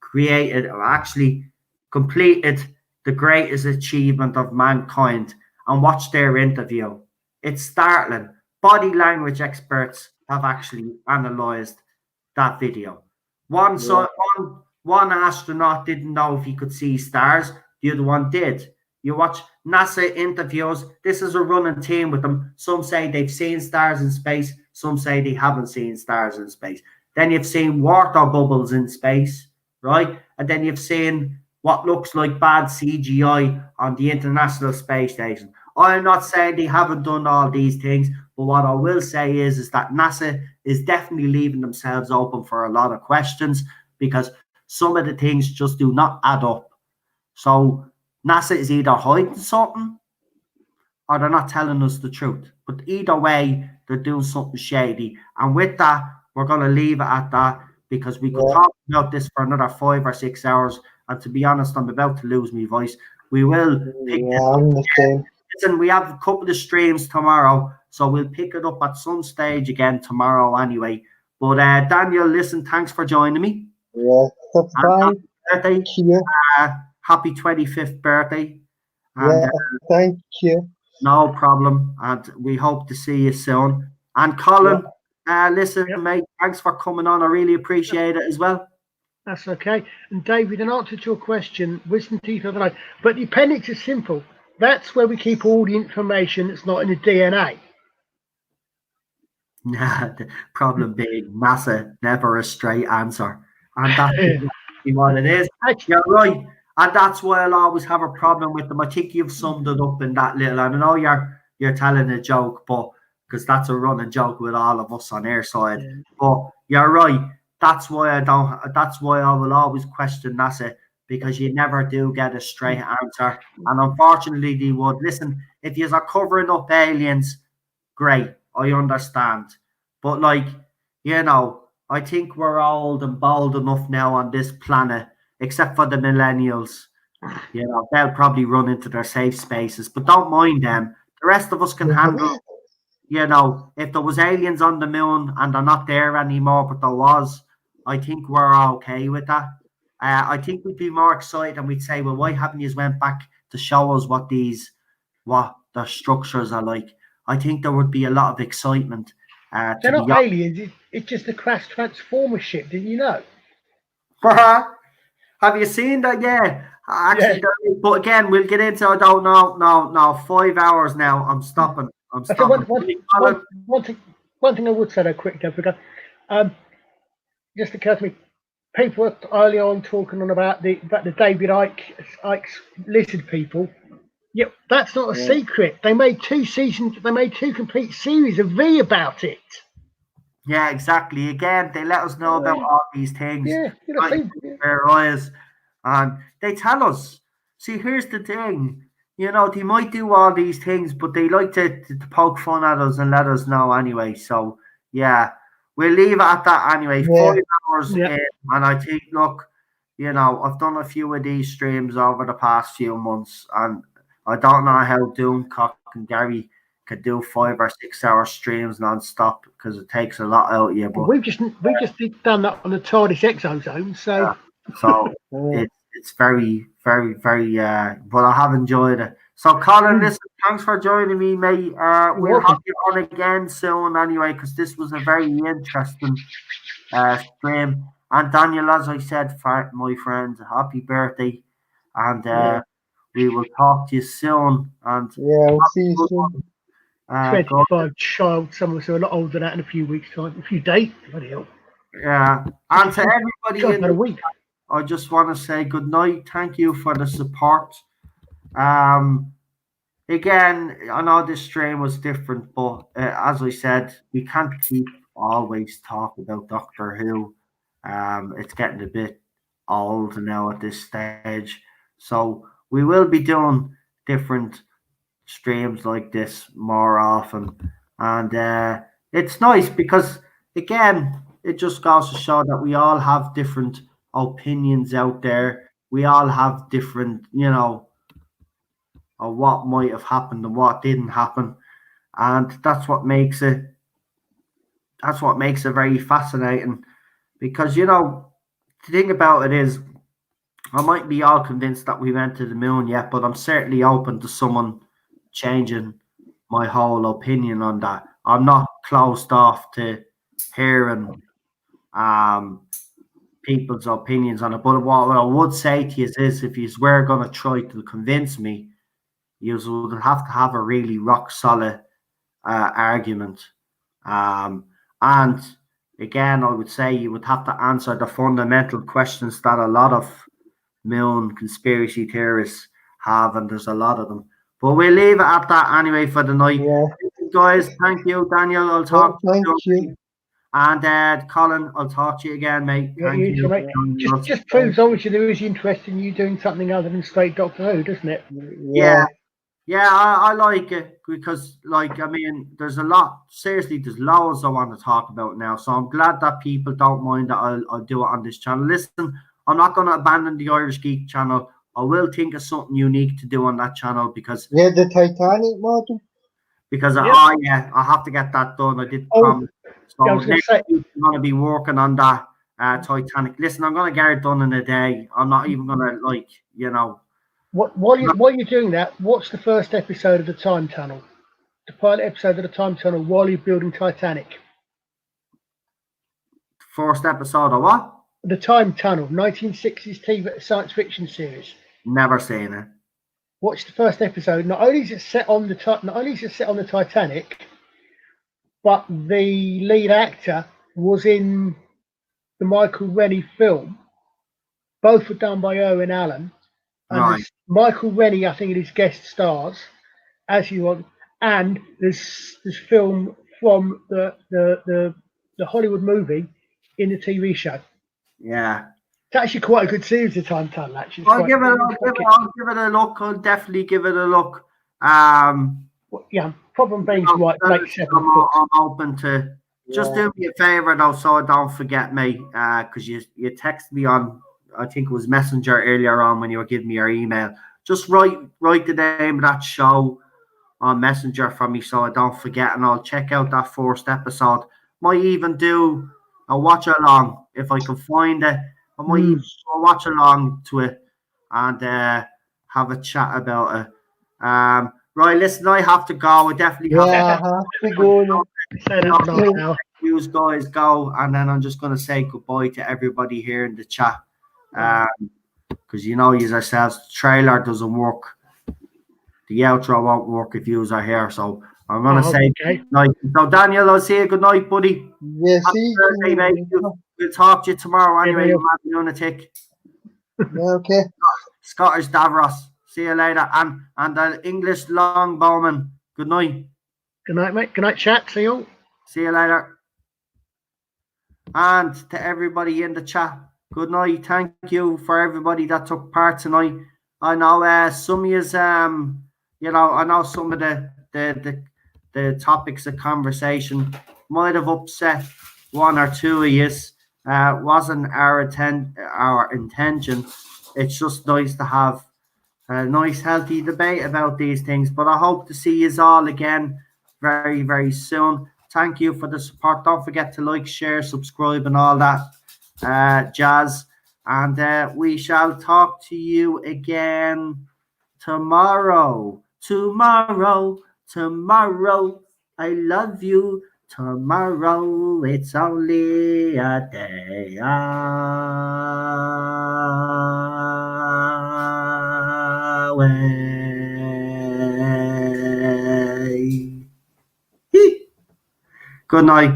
created or actually completed the greatest achievement of mankind, and watch their interview. It's startling. Body language experts have actually analyzed that video. One astronaut didn't know if he could see stars. The other one did. You watch NASA interviews. This is a running theme with them. Some say they've seen stars in space. Some say they haven't seen stars in space. Then you've seen water bubbles in space, right? And then you've seen what looks like bad CGI on the International Space Station. I'm not saying they haven't done all these things, but what I will say is that NASA is definitely leaving themselves open for a lot of questions because some of the things just do not add up. So NASA is either hiding something or they're not telling us the truth. But either way, they're doing something shady. And with that, we're going to leave it at that because we could talk about this for another 5 or 6 hours. And to be honest, I'm about to lose my voice. We will pick this up. Listen, we have a couple of streams tomorrow, so we'll pick it up at some stage again tomorrow anyway. But Daniel, listen, thanks for joining me. Yeah, that's fine. Happy 25th birthday. And, thank you. No problem. And we hope to see you soon. And Colin, listen, mate, thanks for coming on. I really appreciate it as well. That's okay. And David, in answer to your question, wisdom teeth, I don't know. But the appendix is simple. That's where we keep all the information that's not in the DNA. Nah, the problem being NASA, never a straight answer. And that's exactly what it is. You're right. And that's why I'll always have a problem with them. I think you've summed it up in that little. I know you're telling a joke, but because that's a running joke with all of us on our side. Yeah. But you're right. That's why I will always question NASA, because you never do get a straight answer. And unfortunately they would. Listen, if you are covering up aliens, great. I understand. But I think we're old and bold enough now on this planet, except for the millennials. They'll probably run into their safe spaces, but don't mind them. The rest of us can handle, if there was aliens on the moon and they're not there anymore, but there was, I think we're okay with that. I think we'd be more excited and we'd say, well, why haven't you went back to show us what the structures are like? I think there would be a lot of excitement. They're not aliens. It's just a crash transformer ship. Didn't you know? Have you seen that? Yeah. Actually, but again, we'll get into. I don't know. No. 5 hours now. I'm stopping. One thing I would say, though, quick, don't forget. Just occurred to me. People were early on talking on about the David Icke's lizard people. Yeah, that's not a secret. They made 2 seasons. They made 2 complete series of V about it. Yeah, exactly. Again, they let us know about all these things. Yeah, their eyes, and they tell us. See, here's the thing. They might do all these things, but they like to poke fun at us and let us know anyway. So yeah, we'll leave it at that anyway. 5 hours in, and I think, look, I've done a few of these streams over the past few months, and I don't know how Doomcock and Gary could do 5 or 6 hour streams non-stop, because it takes a lot out of you. But we've just done that on the Tardis exozone, so it's very, very, very. But I have enjoyed it. So, Colin, listen, thanks for joining me, mate. We'll have you on again soon, anyway, because this was a very interesting stream. And Daniel, as I said, my friend, happy birthday, and we will talk to you soon. And I'll see you soon. 25 child, some of us are a lot older than that in a few weeks' time, a few days. Bloody hell. Yeah, and to everybody in a week, I just want to say good night. Thank you for the support. Again, I know this stream was different, but as I said, we can't keep always talk about Doctor Who. It's getting a bit old now at this stage, so we will be doing different streams like this more often, and it's nice because, again, it just goes to show that we all have different opinions out there. We all have different, of what might have happened and what didn't happen, and that's what makes it very fascinating. Because the thing about it is, I might be all convinced that we went to the moon yet, but I'm certainly open to someone changing my whole opinion on that. I'm not closed off to hearing people's opinions on it. But what I would say to you is, if you were going to try to convince me, you would have to have a really rock solid argument. And again, I would say you would have to answer the fundamental questions that a lot of moon conspiracy theorists have, and there's a lot of them. But we'll leave it at that anyway for the night. Yeah. Guys, thank you, Daniel. I'll talk to you. And Colin, I'll talk to you again, mate. Thank you. Mate. Just proves obviously there is interest in you doing something other than straight Doctor Who, doesn't it? Yeah, I like it because, there's a lot. Seriously, there's loads I want to talk about now. So I'm glad that people don't mind that I'll do it on this channel. Listen, I'm not going to abandon the Irish Geek channel. I will think of something unique to do on that channel because the Titanic model. Because I have to get that done. I did promise. So next week I'm going to be working on that Titanic. Listen, I'm going to get it done in a day. I'm not even going to While you're doing that, what's the first episode of the Time Tunnel? The pilot episode of the Time Tunnel while you're building Titanic. First episode of what? The Time Tunnel, 1960s TV science fiction series. Never seen it. Watch the first episode. Not only is it set on the Titanic, but the lead actor was in the Michael Rennie film. Both were done by Owen Allen. And Right. Michael Rennie, I think it is guest stars, as you want. And there's film from the Hollywood movie in the TV show. Yeah. It's actually quite a good series, The Time Tunnel, actually. I'll give it a look. I'll definitely give it a look. Yeah, problem being right, late 7 o'clock. I'm open to just do me a favor though, so don't forget me, because you texted me on, I think it was Messenger earlier on when you were giving me your email. Just write the name of that show on Messenger for me so I don't forget, and I'll check out that first episode. Might even do a watch along if I can find it. I might even watch along to it and have a chat about it. Right, listen, I have to go. I definitely have to go. You guys go, and then I'm just going to say goodbye to everybody here in the chat. Because you know, as ourselves, the trailer doesn't work. The outro won't work if you are here. So I'm going to say good night. So, Daniel, I'll see you. Good night, buddy. Yeah, see you. Mate. We'll talk to you tomorrow anyway, you mad lunatic. Okay. Scottish Davros. See you later. And the English Longbowman. Good night. Good night, mate. Good night, chat. See you. See you later. And to everybody in the chat, good night. Thank you for everybody that took part tonight. I know some of you, I know some of the topics of conversation might have upset one or two of you. Wasn't our intention. It's just nice to have a nice, healthy debate about these things. But I hope to see you all again very, very soon. Thank you for the support. Don't forget to like, share, subscribe, and all that jazz. And we shall talk to you again tomorrow. Tomorrow. I love you. Tomorrow, it's only a day away. Good night.